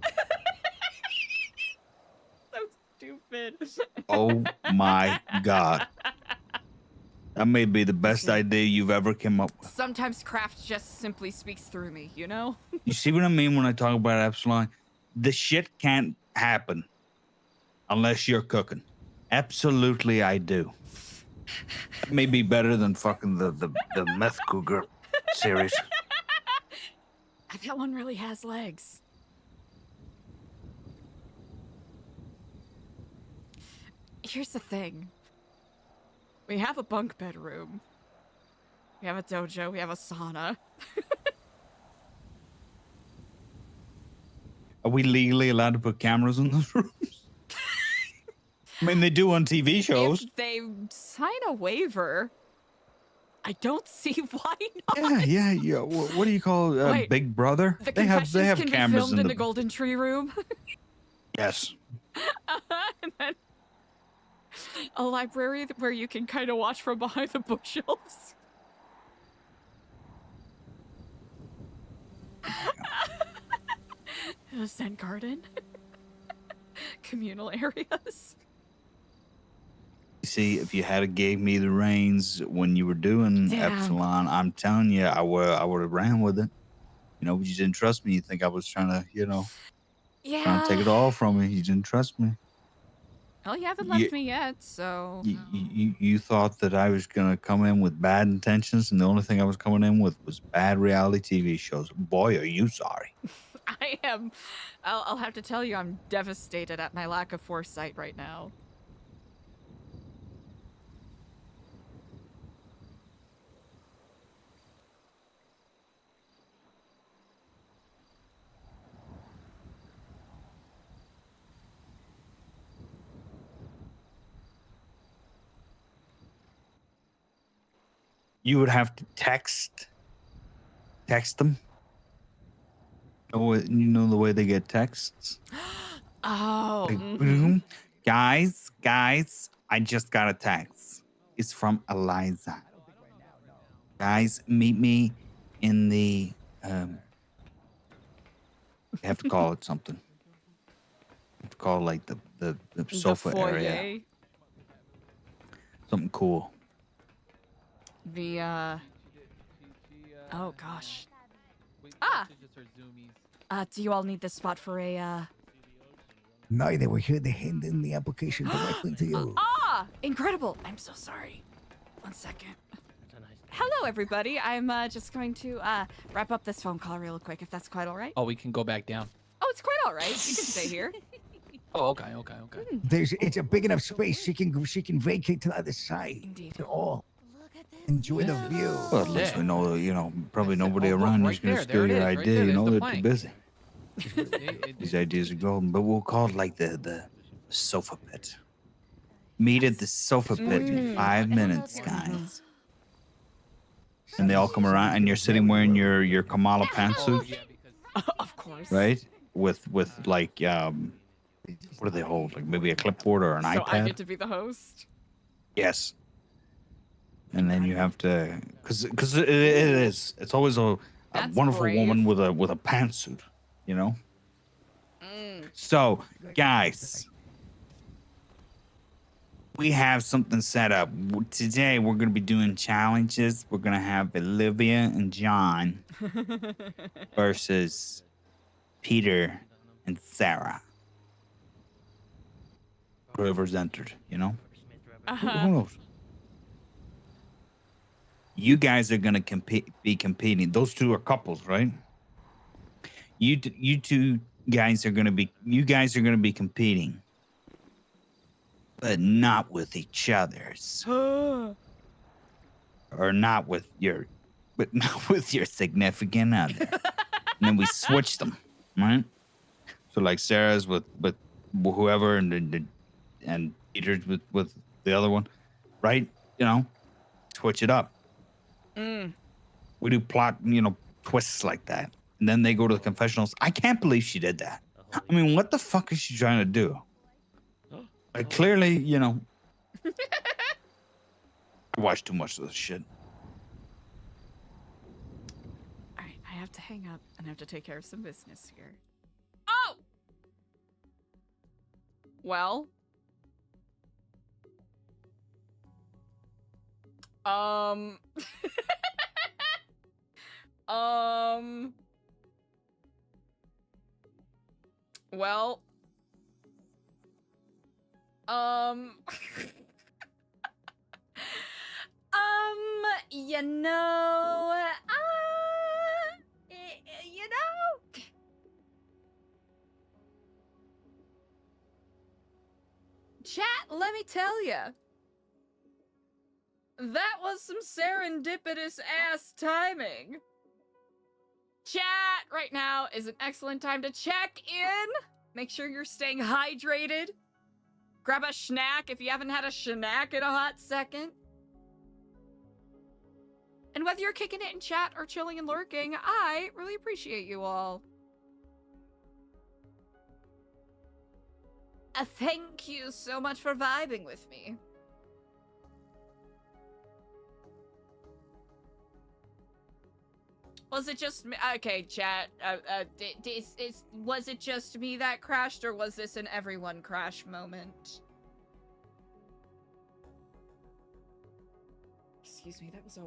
stupid. Oh my God. That may be the best idea you've ever come up with. Sometimes craft just simply speaks through me, you know? You see what I mean when I talk about Epsilon? The shit can't happen unless you're cooking. Absolutely, I do. It may be better than fucking the Meth Cougar series. That one really has legs. Here's the thing. We have a bunk bedroom. We have a dojo. We have a sauna. Are we legally allowed to put cameras in those rooms? I mean, they do on TV shows. If they sign a waiver, I don't see why not. Yeah. What do you call Wait, Big Brother? The They have confessions can cameras be filmed in the the Golden Tree Room. Yes. And then a library where you can kind of watch from behind the bookshelves. A Zen garden. Communal areas. You see, if you had gave me the reins when you were doing Damn. Epsilon, I'm telling you, I would have ran with it. You know, but you didn't trust me. You think I was trying to, trying to take it all from me. You didn't trust me. Well, you haven't left me yet, so... You thought that I was going to come in with bad intentions, and the only thing I was coming in with was bad reality TV shows. Boy, are you sorry. I am... I'll have to tell you, I'm devastated at my lack of foresight right now. You would have to text them. You know the way they get texts? Oh. Like, guys, I just got a text. It's from Eliza. Guys, meet me in the, you have to call it something. You have to call like the sofa area. foyer. Something cool. The oh gosh. Ah. Do you all need this spot for a No, they were here to hand in the application directly to you. Incredible. I'm so sorry. 1 second. Hello, everybody. I'm just going to wrap up this phone call real quick, if that's quite all right. Oh, we can go back down. Oh, it's quite all right. You can stay here. Oh, okay. It's a big enough space. She can vacate to the other side. Indeed. All enjoy the view. Well, at least we know, probably nobody around who's gonna there steal it your is, right idea. there, You know, there's the they're too busy. These ideas are golden, but we'll call it like the sofa pit. Meet at the sofa pit in 5 minutes, guys. And they all come around, and you're sitting wearing your Kamala pantsuit, Of course. right? With like what do they hold? Like maybe a clipboard or an So iPad. I get to be the host. Yes. And then you have to, because it's always a wonderful brave. woman with a pantsuit, you know. So, guys, we have something set up. Today we're going to be doing challenges. We're going to have Olivia and John versus Peter and Sarah. Whoever's entered, you know? Who knows? You guys are going to be competing. Those two are couples, right? You two guys are going to be competing. But not with each other's. Or not with your significant other. And then we switch them, right? So like Sarah's with whoever and Peter's with the other one, right? You know, switch it up. We do plot, twists like that. And then they go to the confessionals. I can't believe she did that. I mean, what the fuck is she trying to do? Like, clearly, I watch too much of this shit. All right, I have to hang up and I have to take care of some business here. Oh! Well. Well. You know, chat, let me tell ya. That was some serendipitous ass timing. Chat right now is an excellent time to check in. Make sure you're staying hydrated. Grab a snack if you haven't had a snack in a hot second. And whether you're kicking it in chat or chilling and lurking, I really appreciate you all. Thank you so much for vibing with me. Was it just me? Okay, chat. Was it just me that crashed, or was this an everyone crash moment? Excuse me, that was a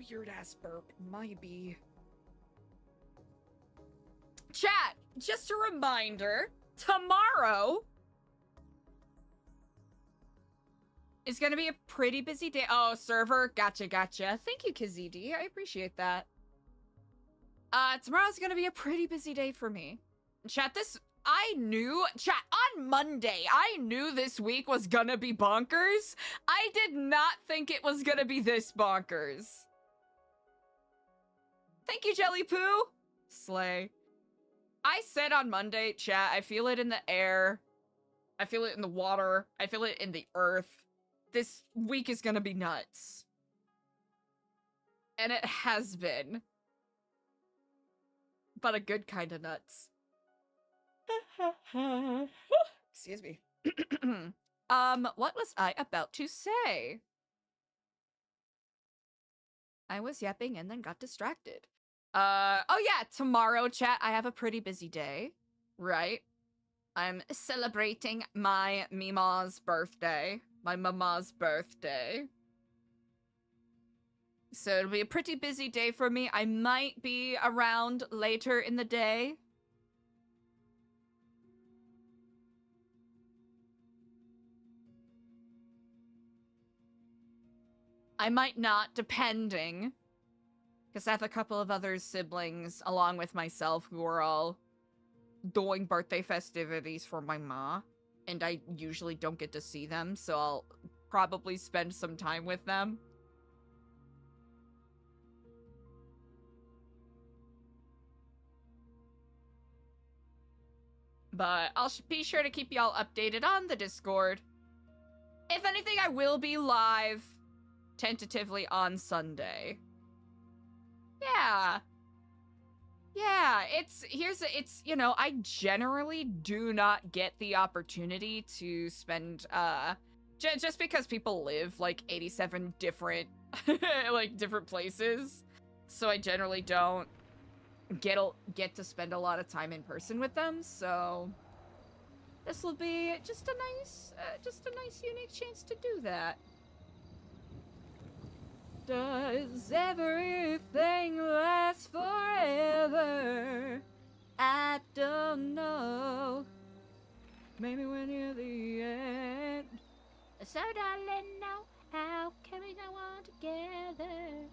weird-ass burp. Maybe. Chat, just a reminder, tomorrow is gonna be a pretty busy day. Oh, server, gotcha. Thank you, Kazidi. I appreciate that. Tomorrow's gonna be a pretty busy day for me. Chat, on Monday, I knew this week was gonna be bonkers. I did not think it was gonna be this bonkers. Thank you, Jelly Poo. Slay. I said on Monday, chat, I feel it in the air. I feel it in the water. I feel it in the earth. This week is gonna be nuts. And it has been. But a good kind of nuts. Excuse me. What was I about to say? I was yapping and then got distracted. Oh yeah, tomorrow, chat, I have a pretty busy day, right? I'm celebrating my Mima's birthday. My mama's birthday. So it'll be a pretty busy day for me. I might be around later in the day. I might not, depending. Because I have a couple of other siblings, along with myself, who are all doing birthday festivities for my ma. And I usually don't get to see them, so I'll probably spend some time with them. But I'll be sure to keep y'all updated on the Discord. If anything, I will be live tentatively on Sunday. Yeah. Yeah, it's, you know, I generally do not get the opportunity to spend, just because people live, like, 87 different, like, different places. So I generally don't get to spend a lot of time in person with them, so this will be just a nice unique chance to do that. Does everything last forever? I don't know. Maybe when you're the end. So darling, now how can we go on together?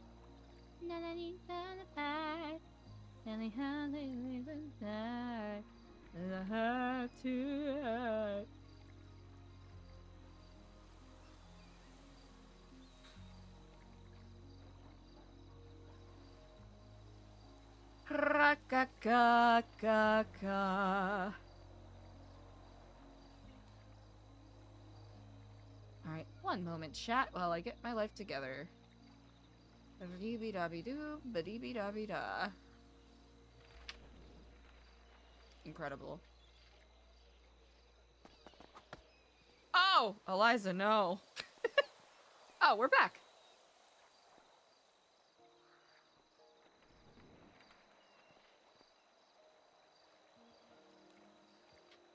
None of these other parts. And how they live inside. And I have to hide. Ra-ka-ka-ka-ka. Alright, one moment, chat, while I get my life together. Dee-bee-da-bee-doo, ba-dee-bee-da-bee-da. Incredible. Oh! Eliza, no. Oh, we're back.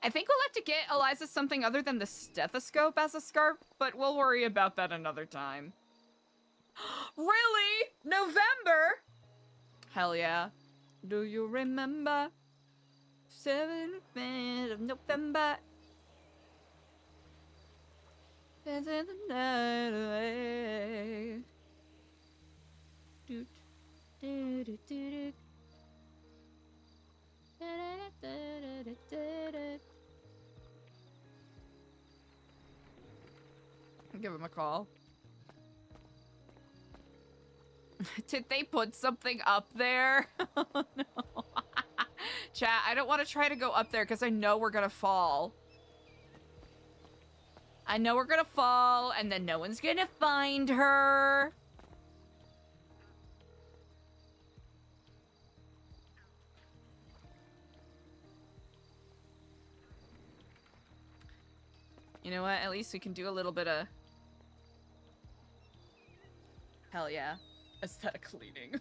I think we'll have to get Eliza something other than the stethoscope as a scarf, but we'll worry about that another time. Really? November? Hell yeah. Do you remember? 7th of November. There's in the night away. Doot, doot, doot, doot. Give him a call. Did they put something up there? Oh no. Chat, I don't want to try to go up there because I know we're gonna fall. I know we're gonna fall and then no one's gonna find her. You know what? At least we can do a little bit of... Hell yeah. Aesthetic cleaning.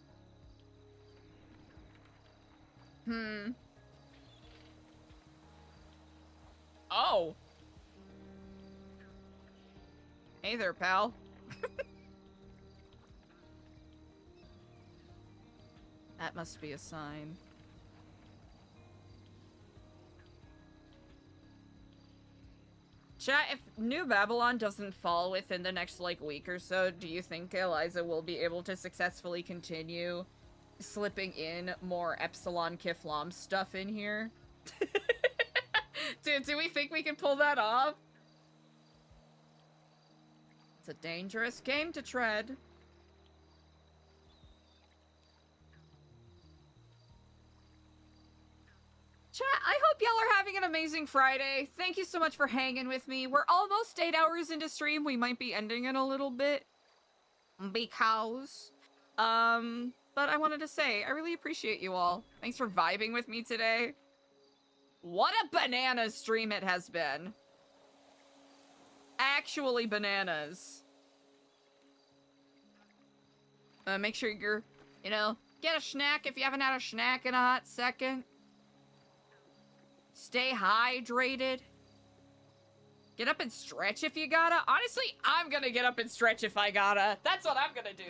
Oh! Hey there, pal. That must be a sign. Chat, if New Babylon doesn't fall within the next, like, week or so, do you think Eliza will be able to successfully continue slipping in more Epsilon Kiflam stuff in here? Do we think we can pull that off? It's a dangerous game to tread. Chat, I hope y'all are having an amazing Friday. Thank you so much for hanging with me. We're almost 8 hours into stream. We might be ending in a little bit. Because. But I wanted to say, I really appreciate you all. Thanks for vibing with me today. What a banana stream it has been. Actually bananas. Make sure you're, get a snack if you haven't had a snack in a hot second. Stay hydrated. Get up and stretch if you gotta. Honestly, I'm gonna get up and stretch if I gotta. That's what I'm gonna do.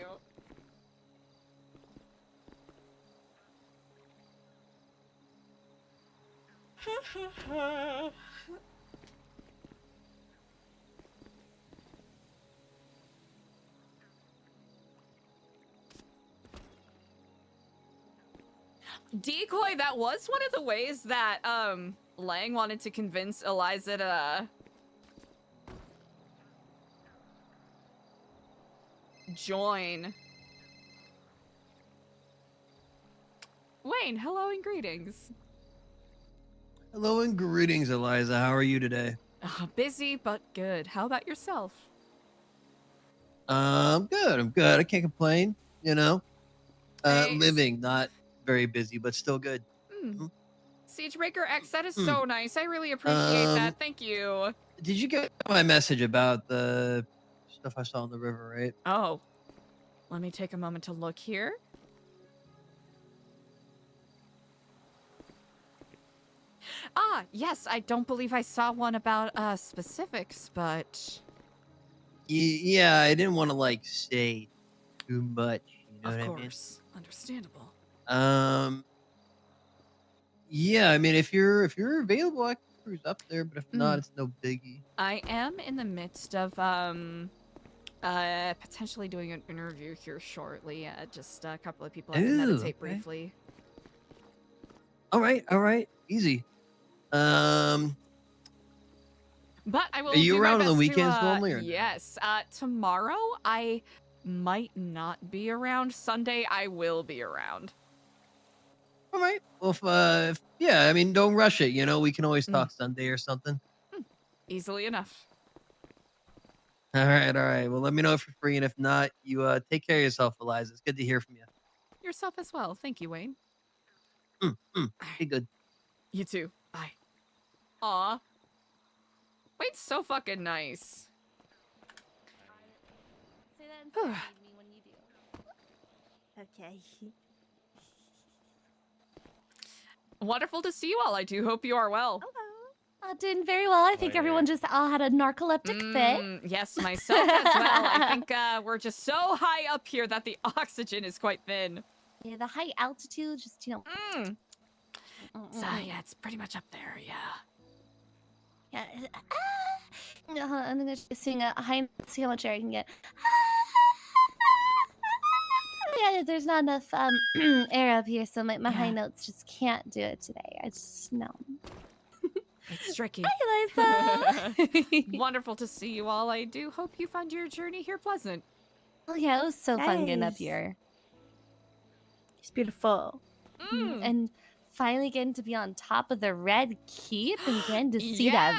Decoy, that was one of the ways that Lang wanted to convince Eliza to join. Wayne, hello and greetings. Hello and greetings, Eliza. How are you today? Busy but good. How about yourself? I'm good. I'm good. I can't complain. You know, Thanks. living, not very busy, but still good. Siegebreaker X, that is so nice. I really appreciate that. Thank you. Did you get my message about the stuff I saw on the river, right? Oh, let me take a moment to look here. Ah, yes, I don't believe I saw one about specifics, but Yeah, I didn't want to like say too much. You know of what course, understandable. I mean? Yeah, I mean, if you're available, I can cruise up there. But if not, it's no biggie. I am in the midst of potentially doing an interview here shortly. Just a couple of people I have to meditate briefly. All right, easy. But I will. Are you do my around on the best weekends to, normally, or no? yes. Tomorrow I might not be around. Sunday I will be around. All right. Well, if yeah, I mean, don't rush it. You know, we can always talk Sunday or something. Easily enough. All right. Well, let me know if you're free, and if not, you take care of yourself, Eliza. It's good to hear from you. Yourself as well. Thank you, Wayne. Be good. You too. Bye. Aw. Wayne's so fucking nice. Say that and serenade me when you do. Okay. Wonderful to see you all. I do hope you are well. Doing very well. I think everyone just all had a narcoleptic fit. Yes, myself as well. I think we're just so high up here that the oxygen is quite thin. Yeah, the high altitude just, you know. So, yeah, it's pretty much up there, yeah. Yeah. I'm gonna sing a high, see how much air I can get. Yeah, there's not enough air up here, so my high notes just can't do it today. I just know. It's tricky. Hi, Eliza. Wonderful to see you all. I do hope you find your journey here pleasant. Oh yeah, it was so fun getting up Nice. here. It's beautiful. And finally getting to be on top of the Red Keep and getting to see that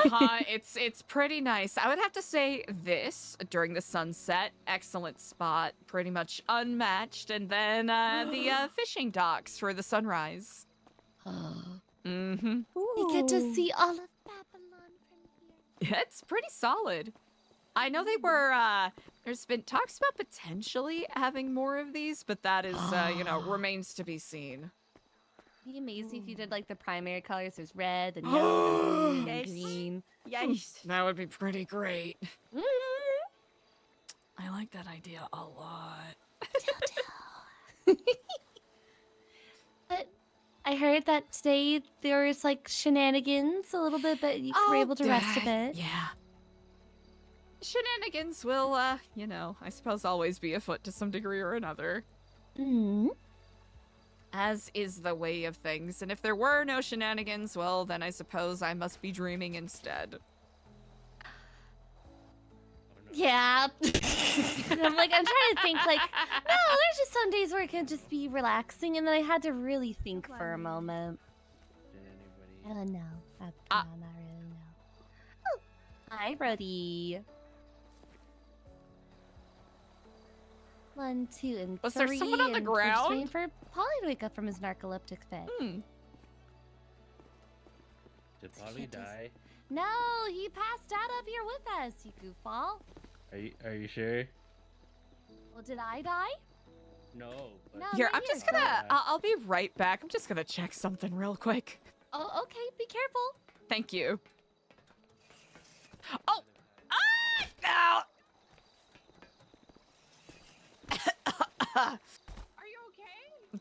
view. It's pretty nice. I would have to say this during the sunset, excellent spot, pretty much unmatched, and then the fishing docks for the sunrise. You get to see all of Babylon from here. It's pretty solid. I know they were, there's been talks about potentially having more of these, but that is, remains to be seen. It'd be amazing if you did like the primary colors. There's red and yellow and Yes. green. Yes. That would be pretty great. I like that idea a lot. But I heard that today there was like shenanigans a little bit, but you were able to rest a bit. Yeah. Shenanigans will, I suppose always be afoot to some degree or another. As is the way of things. And if there were no shenanigans, well, then I suppose I must be dreaming instead. Yeah. And I'm trying to think like, no, there's just some days where it can just be relaxing, and then I had to really think for a moment. I don't know. Not really know. Oh, hi, Brody. 1, 2, and Was 3. there someone on the and we're just ground? waiting for Paulie to wake up from his narcoleptic fit. Did Paulie die? No, he passed out up here with us, you goofball. Are you sure? Well, did I die? No. No, Here, not I'm just yet. gonna, I'll be right back. I'm just gonna check something real quick. Oh, okay. Be careful. Thank you. Oh! Ah! Ow! Are you okay?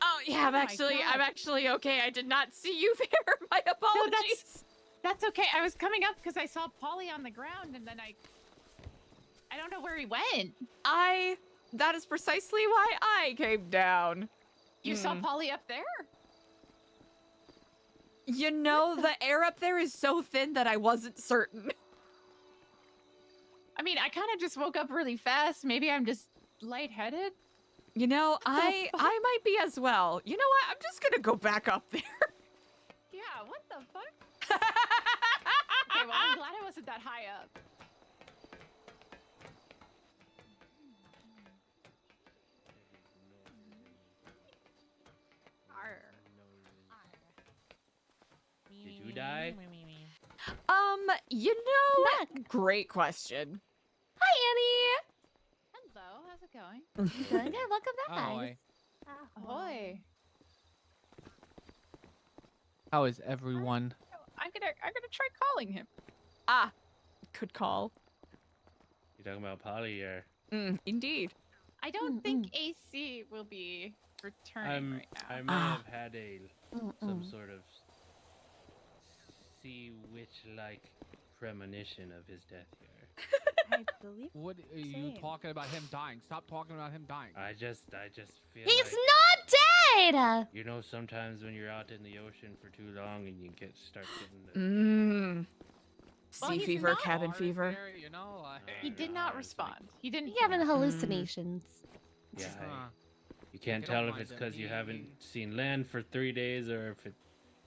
Oh yeah, I'm my I'm God. actually okay. I did not see you there. My apologies. That's okay. I was coming up because I saw Paulie on the ground, and then I don't know where he went. That is precisely why I came down. You saw Paulie up there? You know, the air up there is so thin that I wasn't certain. I mean, I kind of just woke up really fast. Maybe I'm just lightheaded. You know, I might be as well. You know what? I'm just gonna go back up there. Yeah, what the fuck? Okay, well, I'm glad I wasn't that high up. Did you die? You know, great question. Hi, Hello, how's it going? Annie. Good. Welcome back, Ahoy. guys. Ahoy. How is everyone? I'm gonna try calling him. Ah, good call. You talking about Paulie or? Indeed. I don't think AC will be returning right now. I may have had some sort of sea witch-like premonition of his death here. I believe. What are you talking about him dying? Stop talking about him dying. I just feel He's like, not dead. you know, sometimes when you're out in the ocean for too long and you start getting the Sea fever, cabin fever. You know, He did not respond. He didn't. He having hallucinations. Yeah, you can't tell if it's because you haven't seen land for 3 days or if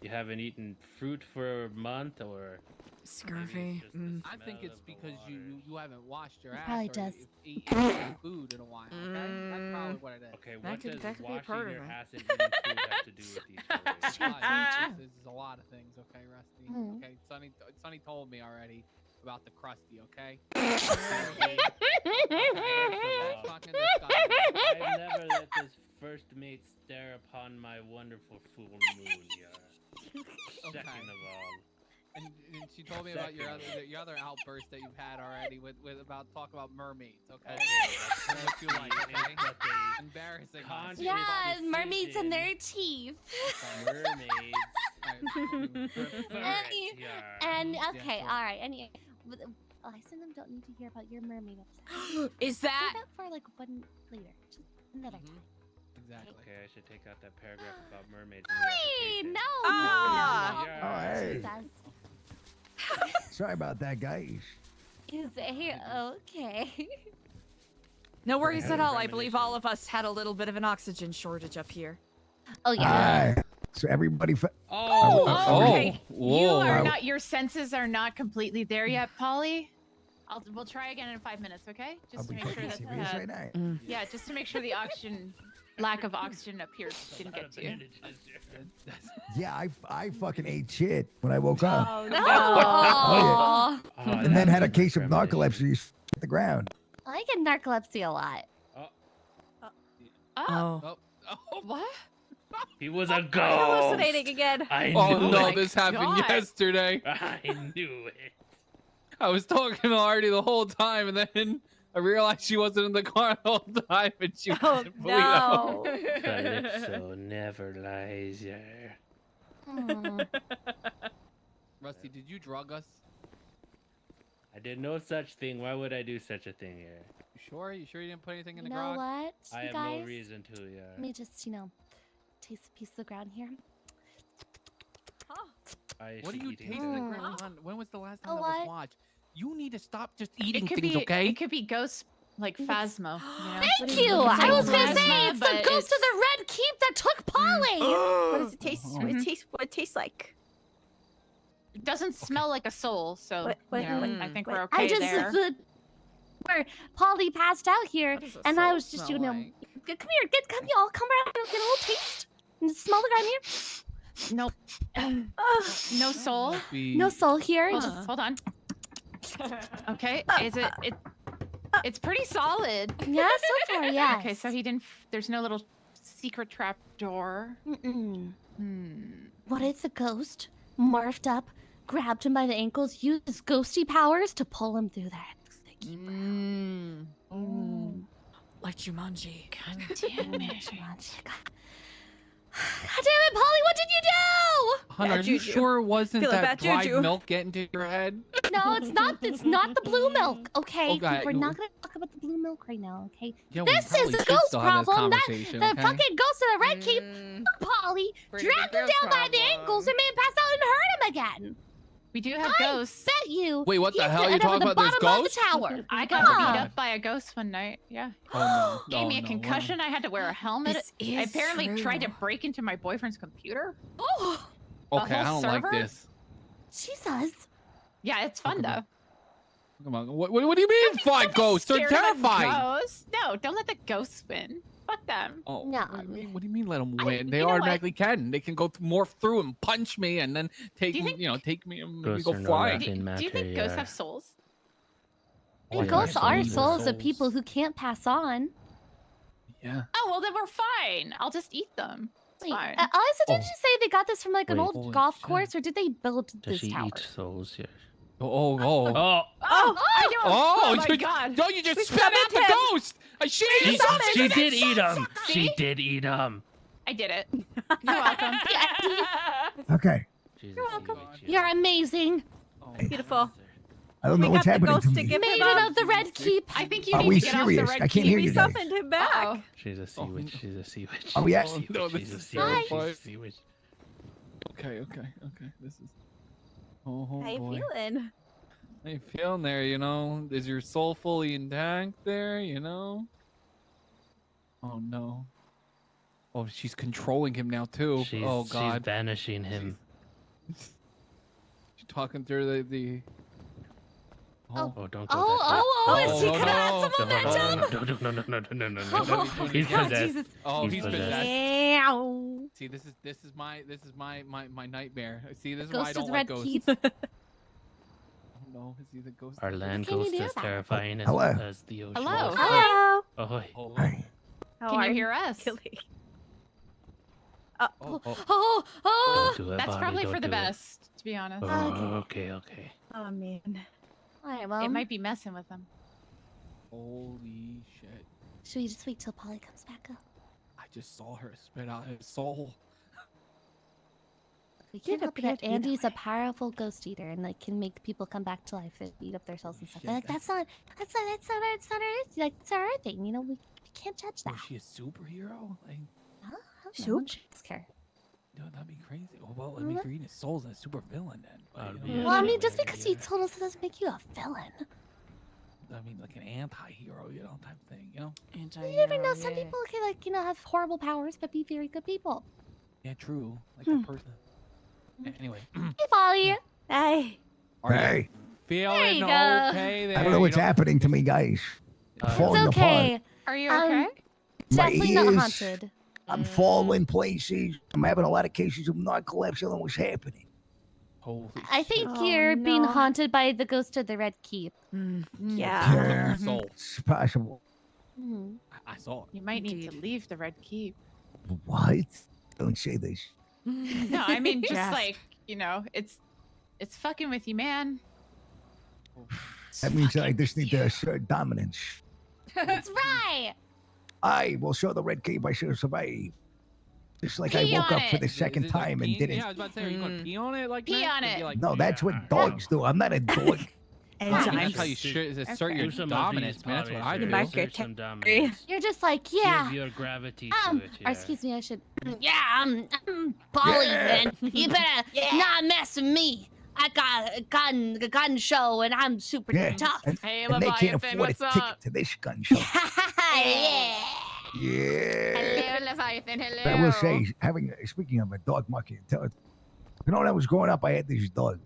you haven't eaten fruit for a month or scurvy. I think it's because you haven't washed your ass Probably or does. eaten food in a while. Okay, that's probably what it is. Okay, That what could does be washing part of your it. ass and eating food have to do with these stories? This is a lot of things, okay, Rusty. Mm. Okay, Sonny told me already about the crusty, okay? Fucking disgusting. I've never let this first mate stare upon my wonderful full moon, Second of all. And she told me about your other outburst that you've had already with about talk about mermaids, okay? That's what you like, okay? Embarrassing. Yeah, mermaids and their teeth. Mermaids. And okay, all right. And Eliza and them don't need to hear about your mermaid obsession. Is that? Save that for like one later, just another time. Exactly. Okay, I should take out that paragraph about mermaids. Hey, no. hey. Jesus. Sorry about that, guys. Is it okay? No worries at all. I believe all of us had a little bit of an oxygen shortage up here. Oh yeah. So everybody. Okay. You Whoa. are not. Your senses are not completely there yet, Paulie. We'll try again in 5 minutes, okay? Just to make sure that. Serious right now. Yeah, just to make sure the lack of oxygen up here didn't get to you. Yeah, I fucking ate shit when I woke up. Oh no. Oh, yeah. And then had a case of narcolepsy at the ground. I get narcolepsy a lot. Oh. What? He was a ghost. Hallucinating again. I Oh knew no, it. this happened yesterday. I knew it. I was talking to Artie the whole time, and then I realized she wasn't in the car the whole time, and she was no. Calypso never lies, yeah. Rusty, did you drug us? I did no such thing. Why would I do such a thing here? You sure? You sure you didn't put anything in You the know grog? what? I you have guys? no reason to, yeah. Let me just, taste a piece of the ground here. What are you tasting the ground on? When was the last time Oh, that was what? watched? You need to stop just eating It could things, be. okay? It could be ghost like Phasmo. Thank you. I was gonna say it's the ghost of the Red Keep that took Polly. What does it taste? What it tastes like? It doesn't smell like a soul, so I think we're I okay just there. where Polly passed out here, does a and I soul was just smell come here, come y'all, come around, get a little taste, and just smell the ground here. Nope. No soul. No soul here. Hold on. Okay. Is it? It's pretty solid. Yeah, so far, yeah. Okay, so he didn't. There's no little secret trap door. Mm-mm. What if the ghost morphed up, grabbed him by the ankles, used his ghosty powers to pull him through that? Like Jumanji. God damn it. God damn it, Paulie, what did you do? Hunter, are you sure it wasn't Feeling that bad dried juju. milk getting to your head? No, it's not. It's not the blue milk. Okay, Okay, we're not gonna talk about the blue milk right now. Okay, Yeah, we this probably is the should ghost still have this problem. That conversation, the okay? fucking ghost of the Red Keep, Polly, Pretty dragged big him ghost down by the ankles and made him pass out and hurt him again. We do have ghosts. Bet you. Wait, what the he's hell gonna you end up talking at the about? There's bottom of ghosts? the tower. I got Yeah. beat up by a ghost one night. Yeah. Oh no. Gave me a no, concussion. I had to wear a helmet. This I is apparently tried to true. break into my boyfriend's computer. Oh, Okay, I whole don't like server? this. Jesus. Yeah, it's fun though. Come on. What do you mean, fight ghosts? They're Scared of a terrifying. ghost? No, don't let the ghosts win. Fuck them. Oh, No. what do you mean let them win? They you know what? automatically can. They can go morph through and punch me and then take Do you me, think- take me and maybe Ghosts go are no flying. laughing Do matter. you think ghosts have souls? I mean, Yeah, ghosts are souls souls are of people who can't pass on. Yeah. Oh well, then we're fine. I'll just eat them. It's Wait, fine. Eliza, did you say they got this from like an Wait, old holy golf shit. course, or did they build Does this she tower? eat souls? Yes. Oh. Oh, I know. Oh, my God. No, you just We spit out the summoned him. ghost. I She, shit. she did eat them. See? She did eat them. I did it. You're welcome. Okay. You're welcome. You're amazing. Beautiful. I don't know We what's got the happening ghost to to me. give him Maiden up. of the Red Keep. I think you Are need we to get off serious? the red I can't key. hear We you guys. summoned him back. Uh-oh. She's a sea witch. She's a sea witch. Are we at? She's no, a sea this witch. is She's a terrifying. sea witch. Okay. This is. Oh How you boy. feeling? How you feeling there? You know, is your soul fully intact there? You know. Oh no. Oh, she's controlling him now too. She's, Oh she's God. banishing him. She's talking through the. Oh, don't go Oh, that is he Oh, gonna add some way. momentum? No. He's Oh, possessed. Jesus. Oh, He's he's possessed. possessed. Ow. See, this is my nightmare. See, this is Ghost why I of don't the like Red ghosts. Keep. Oh no, is he the ghost? Our land can you ghost do is about it? terrifying as, Hello. as the ocean. Hello. is. Hello. Ahoy. Oh, Hi. How Can are you hear us? Killing. oh. Oh. Don't do it, That's Bobby, probably don't for the do it. best, to be honest. Oh, okay. Oh man. All right, well, It might be messing with them. Holy shit! should we just wait till Polly comes back up? I just saw her spit out his soul. We Did can't help it appear that to be that Andy's a way. powerful ghost eater and like can make people come back to life and eat up their souls and stuff. Shit, Like that's not our thing. You know, we can't judge that. Was she a superhero? Like, Soup? Care. no, that'd be crazy. Well, I mean, if you're eating souls, that's super villain then. But, you know, Well, I mean, just because you told us it doesn't make you a villain. I mean, like an anti-hero, you know, type thing, you know? You never know. Some people can like have horrible powers but be very good people. Yeah, true. Like that person. Anyway, Hey, Polly. Hey. are Hey. you feeling you go. okay there? I don't know what's happening to me, guys. I'm It's falling okay. apart. Are you okay? It's My definitely not ears- haunted. I'm falling places. I'm having a lot of cases of narcolepsy. I don't know what's happening. Holy I think Oh, you're being no. haunted by the ghost of the Red Keep. Yeah. Yeah, soul. it's possible. Mhm. I saw it. You might need to leave the Red Keep. What? Don't say this. No, I mean just Yes. like, it's fucking with you, man. That means I just need to assert dominance. That's right. I will show the Red Cape I should survive. Just like Pee I woke on up for it. the second Is it like time and peeing? didn't. Yeah, I was about to say, are you going to pee on it like Pee that? on Or be it. like, No, that's what dogs do. I'm not a dog. I mean, Enzymes. that's how you assert Okay. your Do some dominance, of man. That's these, what I Bobby, do. Mark your assert some territory. dominance. You're just like, yeah. Give your gravity Or to it. Yeah. excuse me, I should. Yeah, I'm Polly, Yeah. man. You better not mess with me. I got a gun show, and I'm super Yeah. tough. And, Hey, and they can't Leviathan, afford a what's ticket up? to this gun show. yeah. Yeah. Hello, Leviathan. Hello. But I will say, speaking of a dog market, you know, when I was growing up, I had this dog,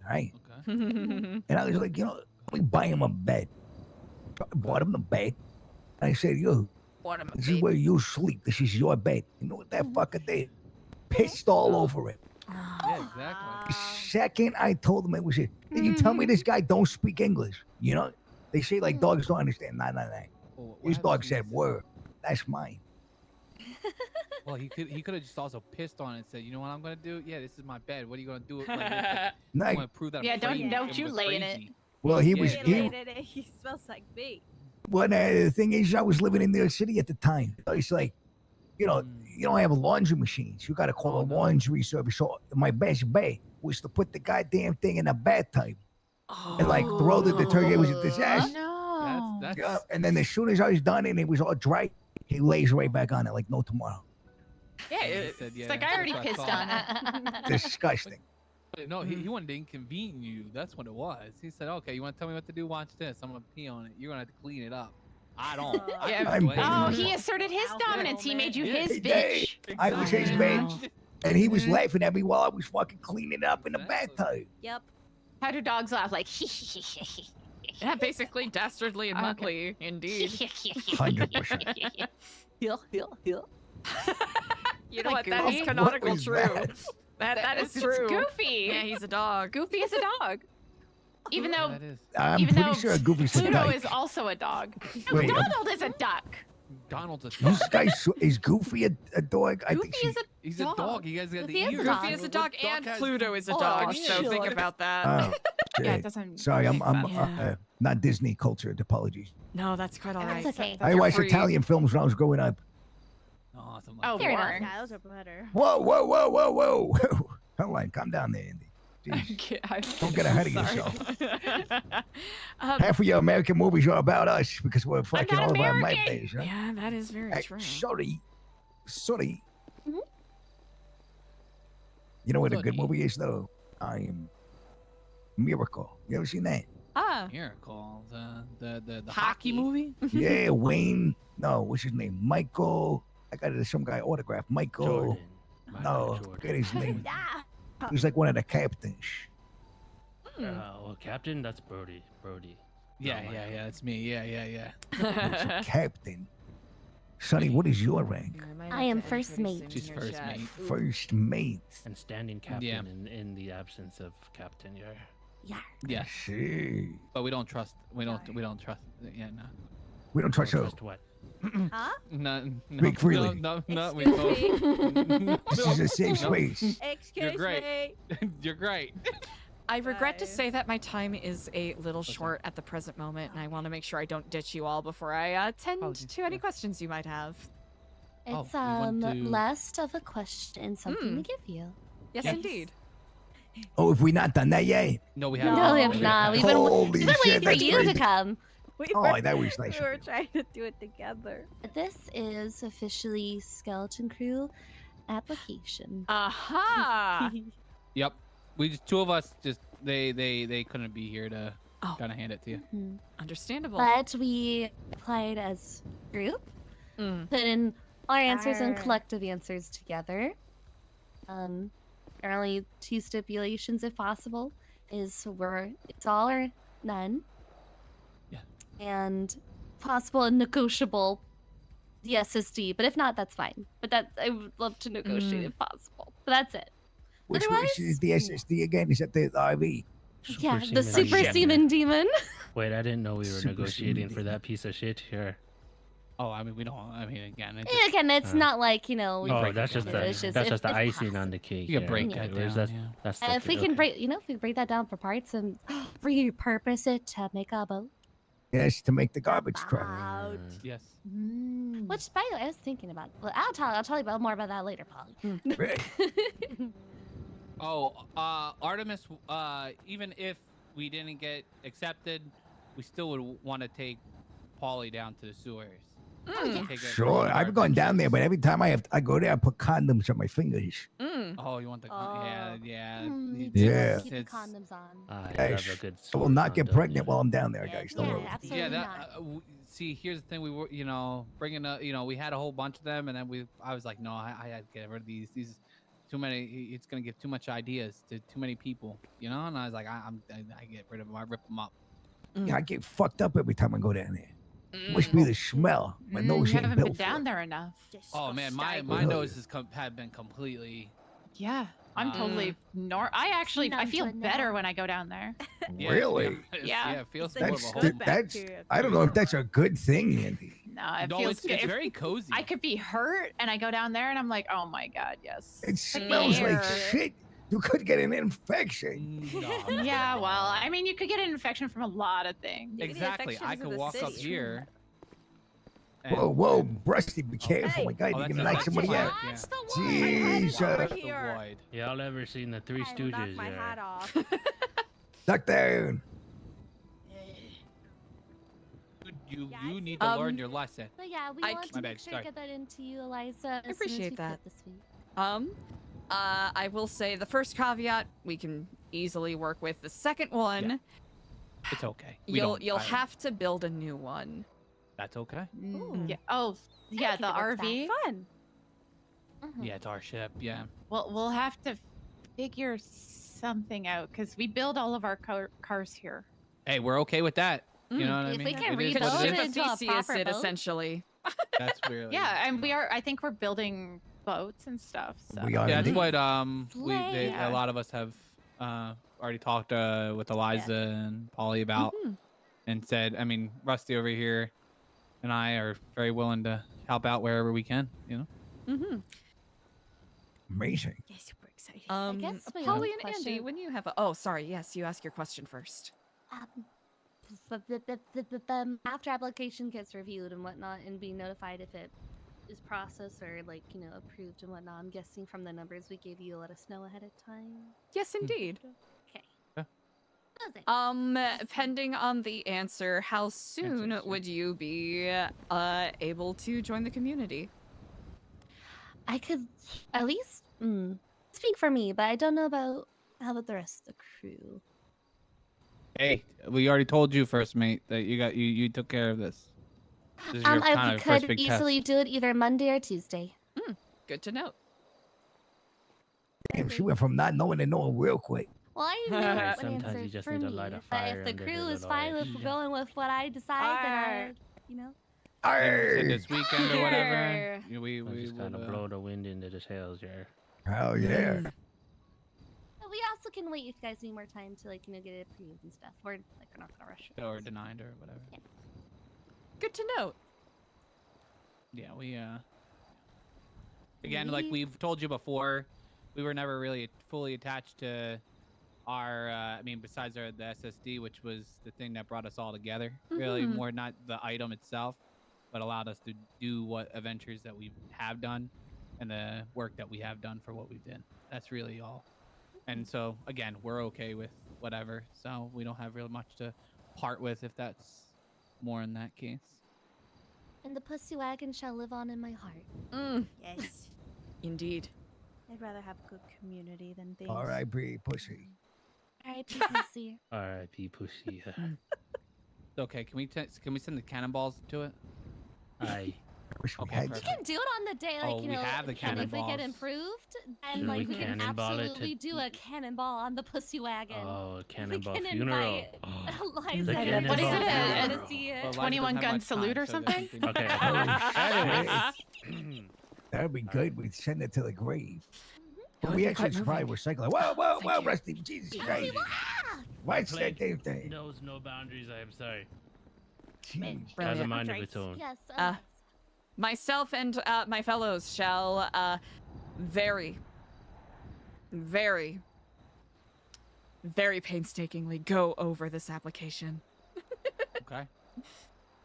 all right? Okay. And I was like, let me buy him a bed. I bought him the bed. And I said, yo, this is where you sleep. This is your bed. You know what that fucker did? Pissed all over it. Yeah, exactly. The second I told him it was it, did you tell me this guy don't speak English? You know, they say like dogs don't understand. Nah. Well, what His happens dog to said, these- word. That's mine. Well, he could have just also pissed on it and said, you know what I'm gonna do? Yeah, this is my bed. What are you gonna do? Like, I Nice. want to prove that. Yeah, I'm don't crazy. don't you I'm lay in it. crazy. Well, he was. Yeah, He smells like me. Well, the thing is, I was living in New York City at the time. So it's like, you don't have laundry machines. You got to call a laundry service. So my best bet was to put the goddamn thing in a bathtub and like throw the detergent. It was a disaster. No. That's Yeah, and then as soon as I was done and it was all dry, he lays right back on it like no tomorrow. Yeah, it's like I already pissed on it. Disgusting. No, he wanted to inconvene you. That's what it was. He said, "Okay, you want to tell me what to do? Watch this. I'm gonna pee on it. You're gonna have to clean it up." I don't. Yeah. Oh, he asserted his dominance. He made you his bitch. I was his bitch, and he was laughing at me while I was fucking cleaning up in the bathtub. Yep. How do dogs laugh? Like Yeah, basically dastardly and muggly, indeed. 100%. Heel. You know Like what? That Goofy? is canonical What was true. that? That is It's true. Goofy. Yeah, he's a dog. Goofy is a dog. Even though I'm even pretty though sure Goofy's a Pluto dyke. is also a dog. Wait, Donald is a duck. Donald's a You guys, is Goofy a dog? I think Goofy is a He's a dog. You guys got Goofy the is ears. a dog. Goofy is a dog, and Pluto is a Oh, dog. shit. So think about that. Oh, Yeah, it shit. doesn't Sorry, I'm make sense. not Disney cultured. Apologies. No, that's quite all right. That's okay. I You're watched free. Italian films when I was growing up. Awesome. Oh, Fair enough. boring. Yeah, those are better. Whoa. Hold on, calm down there, Andy. Don't get ahead of yourself. Half of your American movies are about us because we're fucking all about my days, right? Yeah, that is very true. Sorry. Mhm. You know what a good movie is, though? I am Miracle. You ever seen that? Ah. Miracle. The hockey movie. Yeah, Wayne. No, what's his name? Michael. I got some guy autograph. Michael. Jordan. No, forget his name. He was like one of the captains. Well, Captain, that's Brody. Yeah, it's me. Yeah. He was a captain. Sonny, what is your rank? I am first mate. She's first mate. First mate. And standing captain in the absence of captain. Yeah. Yeah. See. But we don't trust. We don't trust. Yeah, no. We don't trust who. Trust what? Huh? No. Speak freely. No. We Excuse don't. This is a safe space. Excuse You're great. me. You're great. I regret to say that my time is a little short at the present moment, and I want to make sure I don't ditch you all before I tend to any questions you might have. It's we want to- less of a question, something to give you. Yes, Yes. indeed. Oh, if we not done that yet? No, we No, haven't. we have not. We've been Holy waiting shit, for that's you to crazy. come. Oh, that was nice. We were trying to do it together. This is officially Skeleton Crew application. Aha! Yep. We just two of us. Just they couldn't be here to kind of hand it to you. Mhm. Understandable. But we applied as a group, put in our answers and Arr. collective answers together. There are only two stipulations, if possible, it's all or none. Yeah. And possible and negotiable the SSD, but if not, that's fine. But I would love to negotiate if possible. But that's it. Which Otherwise- is the SSD again? Is that the RV? Yeah, the Seaman Super Demon. Seaman Demon. Wait, I didn't know we were Super negotiating Seaman for that piece of shit here. Oh, I mean, we don't. I mean, again, it Yeah, again, it's Uh, not like, we Oh, break that's it just down. the It's just that's if- just the if icing possible. on the cake. You can break yeah. it Whereas down, That's, yeah. that's If we can break that down for parts and repurpose it to make a boat. Yes, to make the garbage truck. Out. Yes. Which, by the way, I was thinking about. Well, I'll tell you more about that later, Polly. Right. Oh, Artemis. Even if we didn't get accepted, we still would want to take Paulie down to the sewers. Take a- Sure, I've gone down there, but every time I go there, I put condoms on my fingers. Oh, you want the? Yeah. You It's- Yeah. Keep the it's- condoms on. I Guys, love a good I will not get pregnant while I'm down there, guys. Don't Yeah, worry. absolutely Yeah, not. that. See, here's the thing. We were, bringing up. We had a whole bunch of them, and then I was like, no, I had to get rid of these. These too many. It's gonna give too much ideas to too many people. And I was like, I get rid of them. I rip them up. Yeah, I get fucked up every time I go down there. Must be the smell. My nose You ain't haven't been built for down it. there enough. Oh man, my Really? nose had been completely. Yeah, I'm totally I feel Numb to it better now. when I go down there. Yeah, Really? Yeah, Yeah. it feels It's like horrible. good That's bacteria. I don't know if that's a good thing, Andy. No, it No, feels it's good. very cozy. I could be hurt, and I go down there, and I'm like, oh my god, yes. It smells like Air. shit. You could get an infection. Yeah, well, I mean, you could get an infection from a lot of things. Exactly. I could walk up here. Whoa, whoa, Rusty, be careful, my guy. Oh, You're that's gonna a- knock somebody out. Jesus. Y'all ever seen the Three Stooges? my Yeah. hat off. Duck down. You need to learn your lesson. But yeah, we I want c- to My make bad, sure sorry. to get that into you, Eliza. As soon as appreciate we that. could this week. I will say the first caveat we can easily work with. The second one, It's okay. you'll have to build a new one. That's okay. Yeah. Oh, yeah, the RV. Fun. Yeah, it's our ship. Yeah. Well, we'll have to figure something out because we build all of our cars here. Hey, we're okay with that. You know what I If mean? we can It is rebuild what it it is. into a Theseus proper it boat. essentially. That's really. Yeah, and I think we're building boats and stuff. So. We are Yeah, that's indeed. what Slay. a lot of us have already talked with Eliza and Paulie about, and said. I mean, Rusty over here, and I are very willing to help out wherever we can. You know. Mm-hmm. Amazing. Yeah, super excited. guess my Paulie own and Andy, question- when you have oh, sorry, yes, you ask your question first. After application gets reviewed and whatnot, and be notified if it is processed or approved and whatnot. I'm guessing from the numbers we gave you, let us know ahead of time. Yes, indeed. Okay. Pending on the answer, how soon would you be able to join the community? I could at least speak for me, but I don't know about how about the rest of the crew. Hey, we already told you first, mate, that you took care of this. This is your I kind of first could big easily test. do it either Monday or Tuesday. Good to know. Damn, she went from not knowing to knowing real quick. Well, I Right, know an sometimes answer you just for need to me, light a but fire if the under crew her is little fine with edge. going with what I decide, then I. Maybe we said Arr! this weekend or whatever. Arr. We just kind would, of blow the wind into the sails, yeah. Hell yeah. But we also can wait if you guys need more time to get it approved and stuff. We're not gonna rush it. or denied or whatever. Good to know. Yeah, we again, like we've told you before, we were never really fully attached to our I mean, besides the SSD, which was the thing that brought us all together, really Mhm. more not the item itself, but allowed us to do what adventures that we have done and the work that we have done for what we've done. That's really all. And so again, we're okay with whatever, so we don't have real much to part with if that's more in that case. And the pussy wagon shall live on in my heart. Yes. Indeed. I'd rather have good community than things. R.I.P. Pussy. R.I.P. pussy. R.I.P. Pussy. Okay, can we send the cannonballs to it? Aye. Okay, We perfect. can do it on the day, Oh, we have the if we get cannonballs. improved, Should and we we can cannonball it absolutely do a cannonball on the pussy wagon. Oh, We cannonball can funeral. invite Oh. Eliza The and cannonball Harry funeral. to see it. Well, Eliza 21 doesn't have gun much salute time, or so something? Okay. That'd be good. We'd send it to the grave. That would We be actually quite should probably recycle it. Whoa, whoa, whoa, Rusty. Jesus Christ. What's that Plague damn thing? knows no boundaries, I am sorry. Jeez. Has a Brilliant. mind of its own. Yes. Myself and my fellows shall very, very, very painstakingly go over this application. Okay.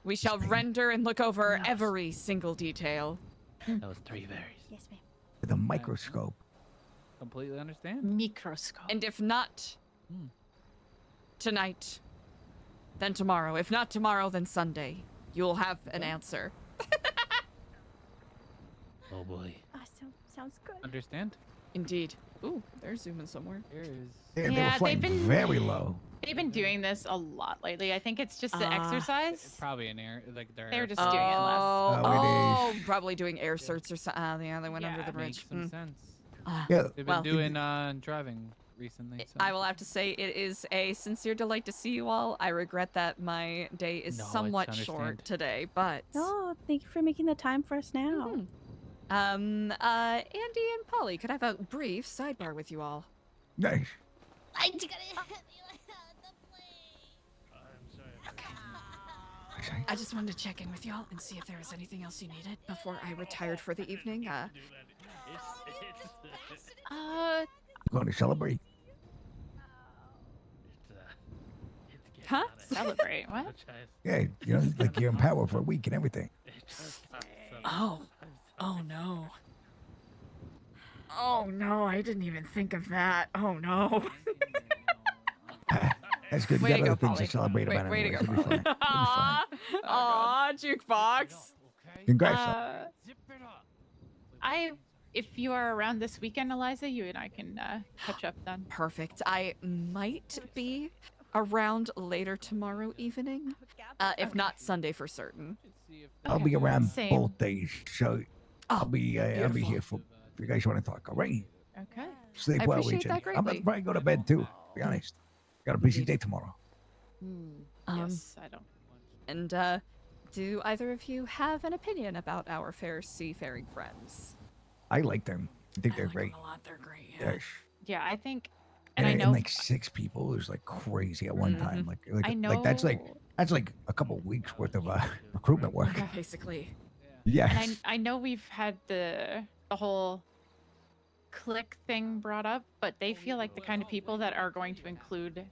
We shall render and look over every single detail. That was 3 varies. Yes, ma'am. With a microscope. Completely understand. Microscope. And if not tonight, then tomorrow. If not tomorrow, then Sunday. You'll have an answer. Oh boy. Awesome. Sounds good. Understand? Indeed. Ooh, they're zooming somewhere. There is. Yeah, they were Yeah, flying they've been very low. They've been doing this a lot lately. I think it's just the Ah. exercise. Probably an air, like They're just doing it less. Oh, probably doing air certs or something. Yeah, they went under Yeah, the Makes bridge. some Mm. sense. Ah, Yeah. They've been well, doing driving recently. So. I will have to say it is a sincere delight to see you all. I regret that my day is No, it's somewhat short understand. today, but No, thank you for making the time for us now. Andy and Polly, could I have a brief sidebar with you all? Nice. I just gotta hit me like that. I just wanted to check in with y'all and see if there was anything else you needed before I retired for the evening. Going to celebrate? Huh? Celebrate? What? Yeah, you know, like you're in power for a week and everything. Oh no. Oh no, I didn't even think of that. Oh no. That's good. You Way got to other go, things to Paulie. celebrate about Way to anyways. go, It'll be fine. It'll be fine. Aw, jukebox. Congrats. If you are around this weekend, Eliza, you and I can catch up then. Perfect. I might be around later tomorrow evening, if not Sunday for certain. I'll be around Same. both days, so I'll be here for if you guys want to talk. All right. Okay. Sleep I well, appreciate Regent. that I'm about greatly. to probably go to bed too. To be honest, got a busy day tomorrow. Yes, I don't. And do either of you have an opinion about our fair seafaring friends? I like them. I think they're great. A lot. They're great. Yes. Yeah, I think, And, and I know. like 6 people is like crazy at one time. Like I like that's like know- a couple weeks worth of recruitment work. Basically. Yes. And I know we've had the whole click thing brought up, but they feel like the kind of people that are going to include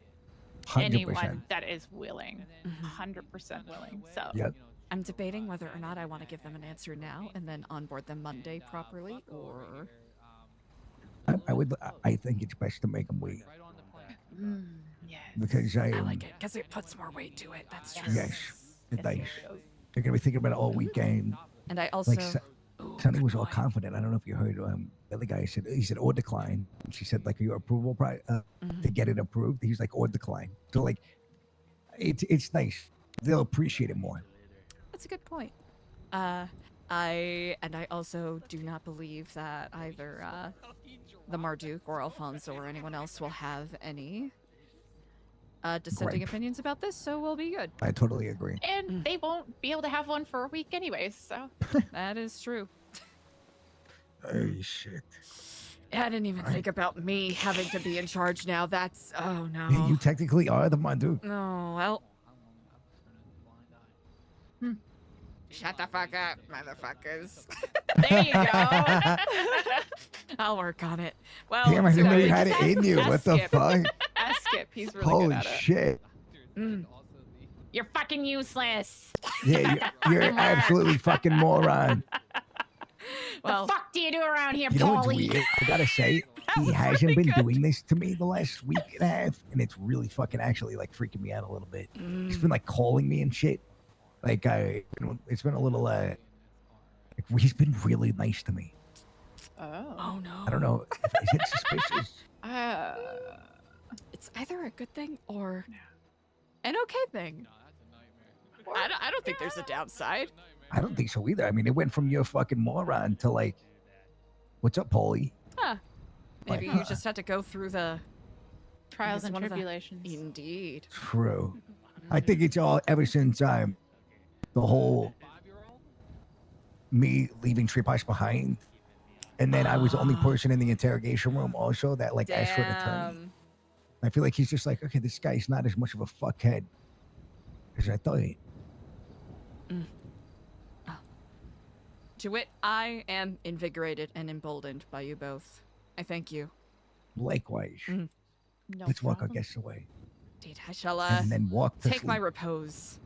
100%. anyone that is willing, 100% willing. So Yep. I'm debating whether or not I want to give them an answer now and then onboard them Monday properly, or I think it's best to make them wait yes. because I like it because it puts more weight to it. That's true. Yes, it does. They're gonna be thinking about it all weekend. And I also. Like Sonny was all confident. I don't know if you heard the other guy said or decline. And she said like your approval to get it approved. He's like or decline. So like it's nice. They'll appreciate it more. That's a good point. I also do not believe that either the Marduk or Alfonso or anyone else will have any dissenting Gripe. opinions about this, so we'll be good. I totally agree. And they won't be able to have one for a week anyways, so. That is true. Oh shit. I didn't even think about me having to be in charge now. That's oh no. Yeah, you technically are the Marduk. Oh well. Shut the fuck up, motherfuckers. There you go. I'll work on it. Well, Damn, I didn't know sorry. you had it in you. What the fuck? Ask Skip, he's really Holy good at it. shit. You're fucking useless. Yeah, you're absolutely fucking moron. Well, the fuck do you do around here, You know what's Paulie? weird? I gotta say, he hasn't been doing this to me the last week and a half, and it's really fucking actually like freaking me out a little bit. He's been like calling me and shit. Like it's been a little like he's been really nice to me. Oh no. I don't know. Is it suspicious? It's either a good thing or an okay thing. I don't think there's a downside. I don't think so either. I mean, it went from you're fucking moron to like, what's up, Paulie? Huh. Maybe Like, you just had to go through the Trials and one of the- tribulations. Indeed. True. I think it's all ever since the whole me leaving Triposh behind, and then I was the only person in the interrogation room also that like asked for an attorney. Damn. I feel like he's just like, okay, this guy's not as much of a fuckhead as I thought. To wit, I am invigorated and emboldened by you both. I thank you. Likewise. No Let's walk our problem. guests away. Indeed, I shall And then walk to take my sleep. repose.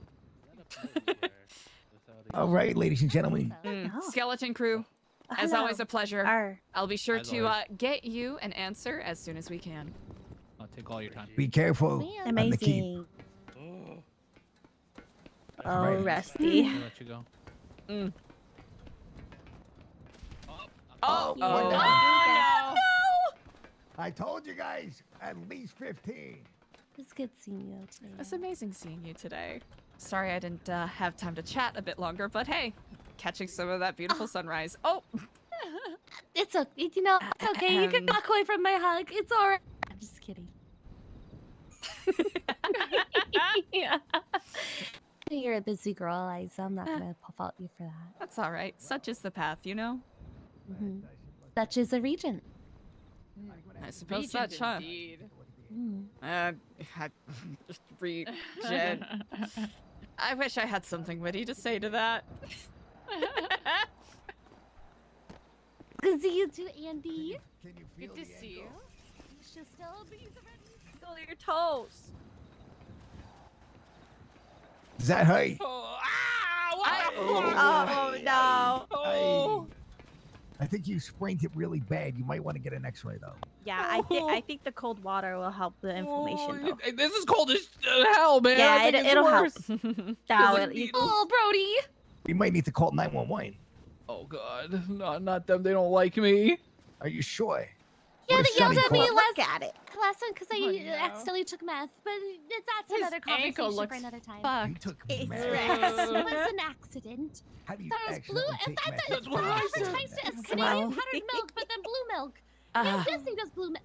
All right, ladies and gentlemen. Skeleton crew, as Hello. always a pleasure. Arr. I'll be sure As to always. get you an answer as soon as we can. I'll take all your time. Be careful on the keep. Amazing. Oh, Right. Rusty. I'll let you go. Oh, what the- no! I told you guys, at least 15. It's good seeing you today. It's amazing seeing you today. Sorry I didn't have time to chat a bit longer, but hey, catching some of that beautiful sunrise. Oh, It's okay. You know, it's okay. You can walk away from my hug. It's all right. I'm just kidding. Yeah. You're a busy girl, Eliza. I'm not gonna fault you for that. that's all right. Such is the path, you know? Such is a regent. I suppose Regent such, huh? indeed. Just region. I wish I had something witty to say to that. Good to see you too, Andy. Good to see you. You should still be ready. Go to your toes. Is that hey? Oh no. Oh. I think you sprained it really bad. You might want to get an X-ray though. Yeah, I think the cold water will help the inflammation. Though. This is cold as hell, man. Yeah, I think it's it'll help. worse. No, Does it- Oh, Brody. We might need to call 911. Oh God, not them. They don't like me. Are you sure? Yeah, What they if yelled Sonny at me called? last Look at it. last time because I Oh, no. accidentally took meth, but that's His another ankle conversation looks for another time. You fucked. took It's meth. It was an accident. How do you Thought it was blue. accidentally take meth? That's what I said. Advertised it as Well. Canadian powdered milk, but then blue milk. Disney does blue milk.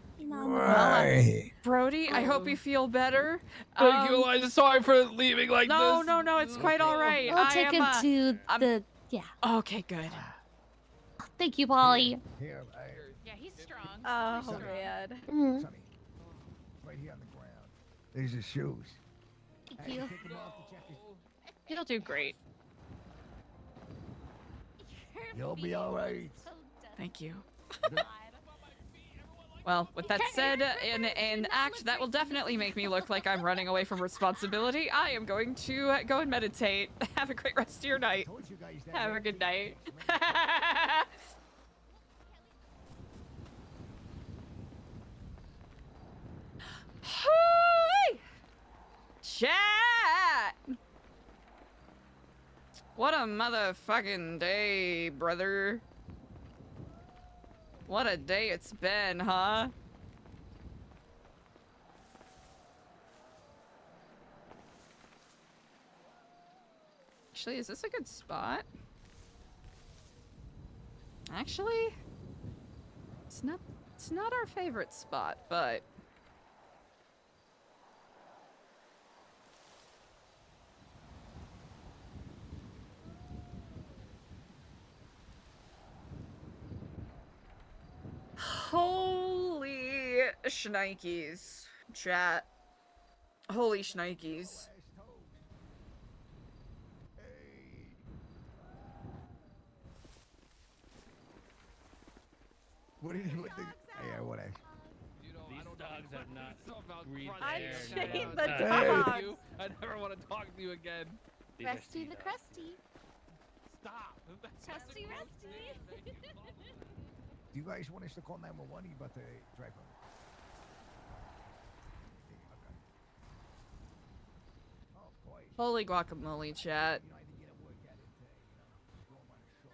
Right. Brody, I hope you feel better. Thank you, Eliza. Sorry for leaving like No, this. no, it's quite all right. I'll take him to I'm- the. Yeah. Okay, good. Thank you, Paulie. Here, Yeah, he's strong. Oh He's strong. man. Mm, Sonny. Right here on the ground. There's his shoes. thank Hey, you. take 'em off to check his- He'll do great. You'll be all right. Thank you. Well, with that said, in an act that will definitely make me look like I'm running away from responsibility, I am going to go and meditate. Have a great rest of your night. Told you guys that Have a good night. Hooey! Chat! What a motherfucking day, brother. What a day it's been, huh? Actually, is this a good spot? Actually, it's not our favorite spot, but holy shnikes, chat. Holy shnikes. What did you think? Yeah, what I. These dogs have not breathed I air. hate in the a- dogs. I never want to talk to you again. These are Rusty the sea dogs. crusty. Stop. Rusty, rusty. Do you guys want us to call 911? Or you about to drive home? Okay. Oh, of course. Holy guacamole, chat. You know, I didn't get a work at it today. You know, go on a show.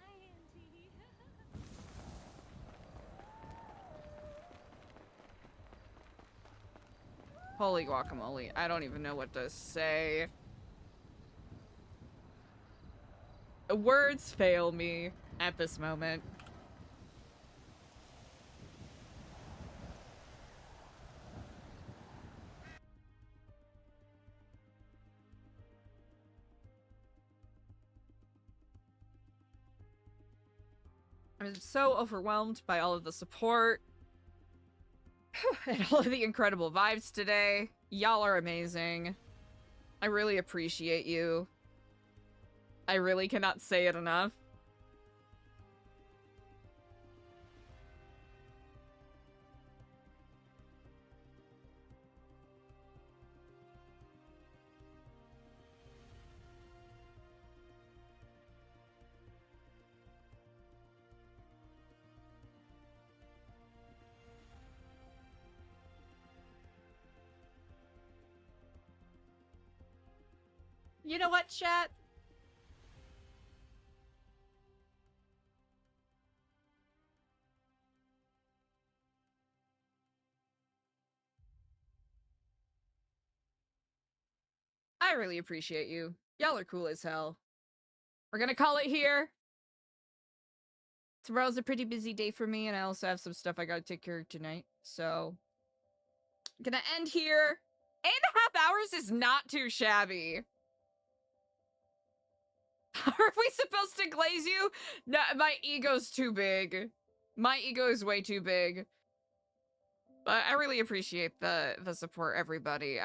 Holy guacamole. I don't even know what to say. Words fail me at this moment. I'm so overwhelmed by all of the support and all of the incredible vibes today. Y'all are amazing. I really appreciate you. I really cannot say it enough. You know what, chat? I really appreciate you. Y'all are cool as hell. We're gonna call it here. Tomorrow's a pretty busy day for me, and I also have some stuff I gotta take care of tonight. So, gonna end here. 8.5 hours is not too shabby. Are we supposed to glaze you? No, my ego's too big. My ego is way too big. But I really appreciate the support, everybody.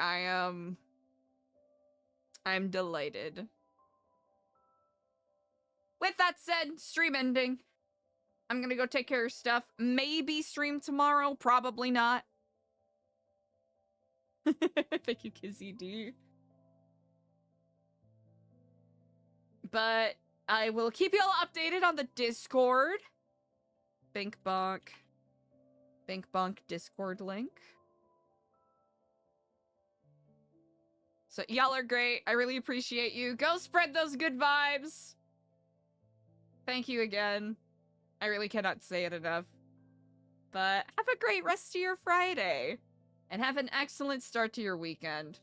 I'm delighted. With that said, stream ending. I'm gonna go take care of stuff. Maybe stream tomorrow, probably not. Thank you, Kizzy D. But I will keep you all updated on the Discord. Bink bonk Discord link. So y'all are great. I really appreciate you. Go spread those good vibes. Thank you again. I really cannot say it enough. But have a great rest of your Friday. And have an excellent start to your weekend.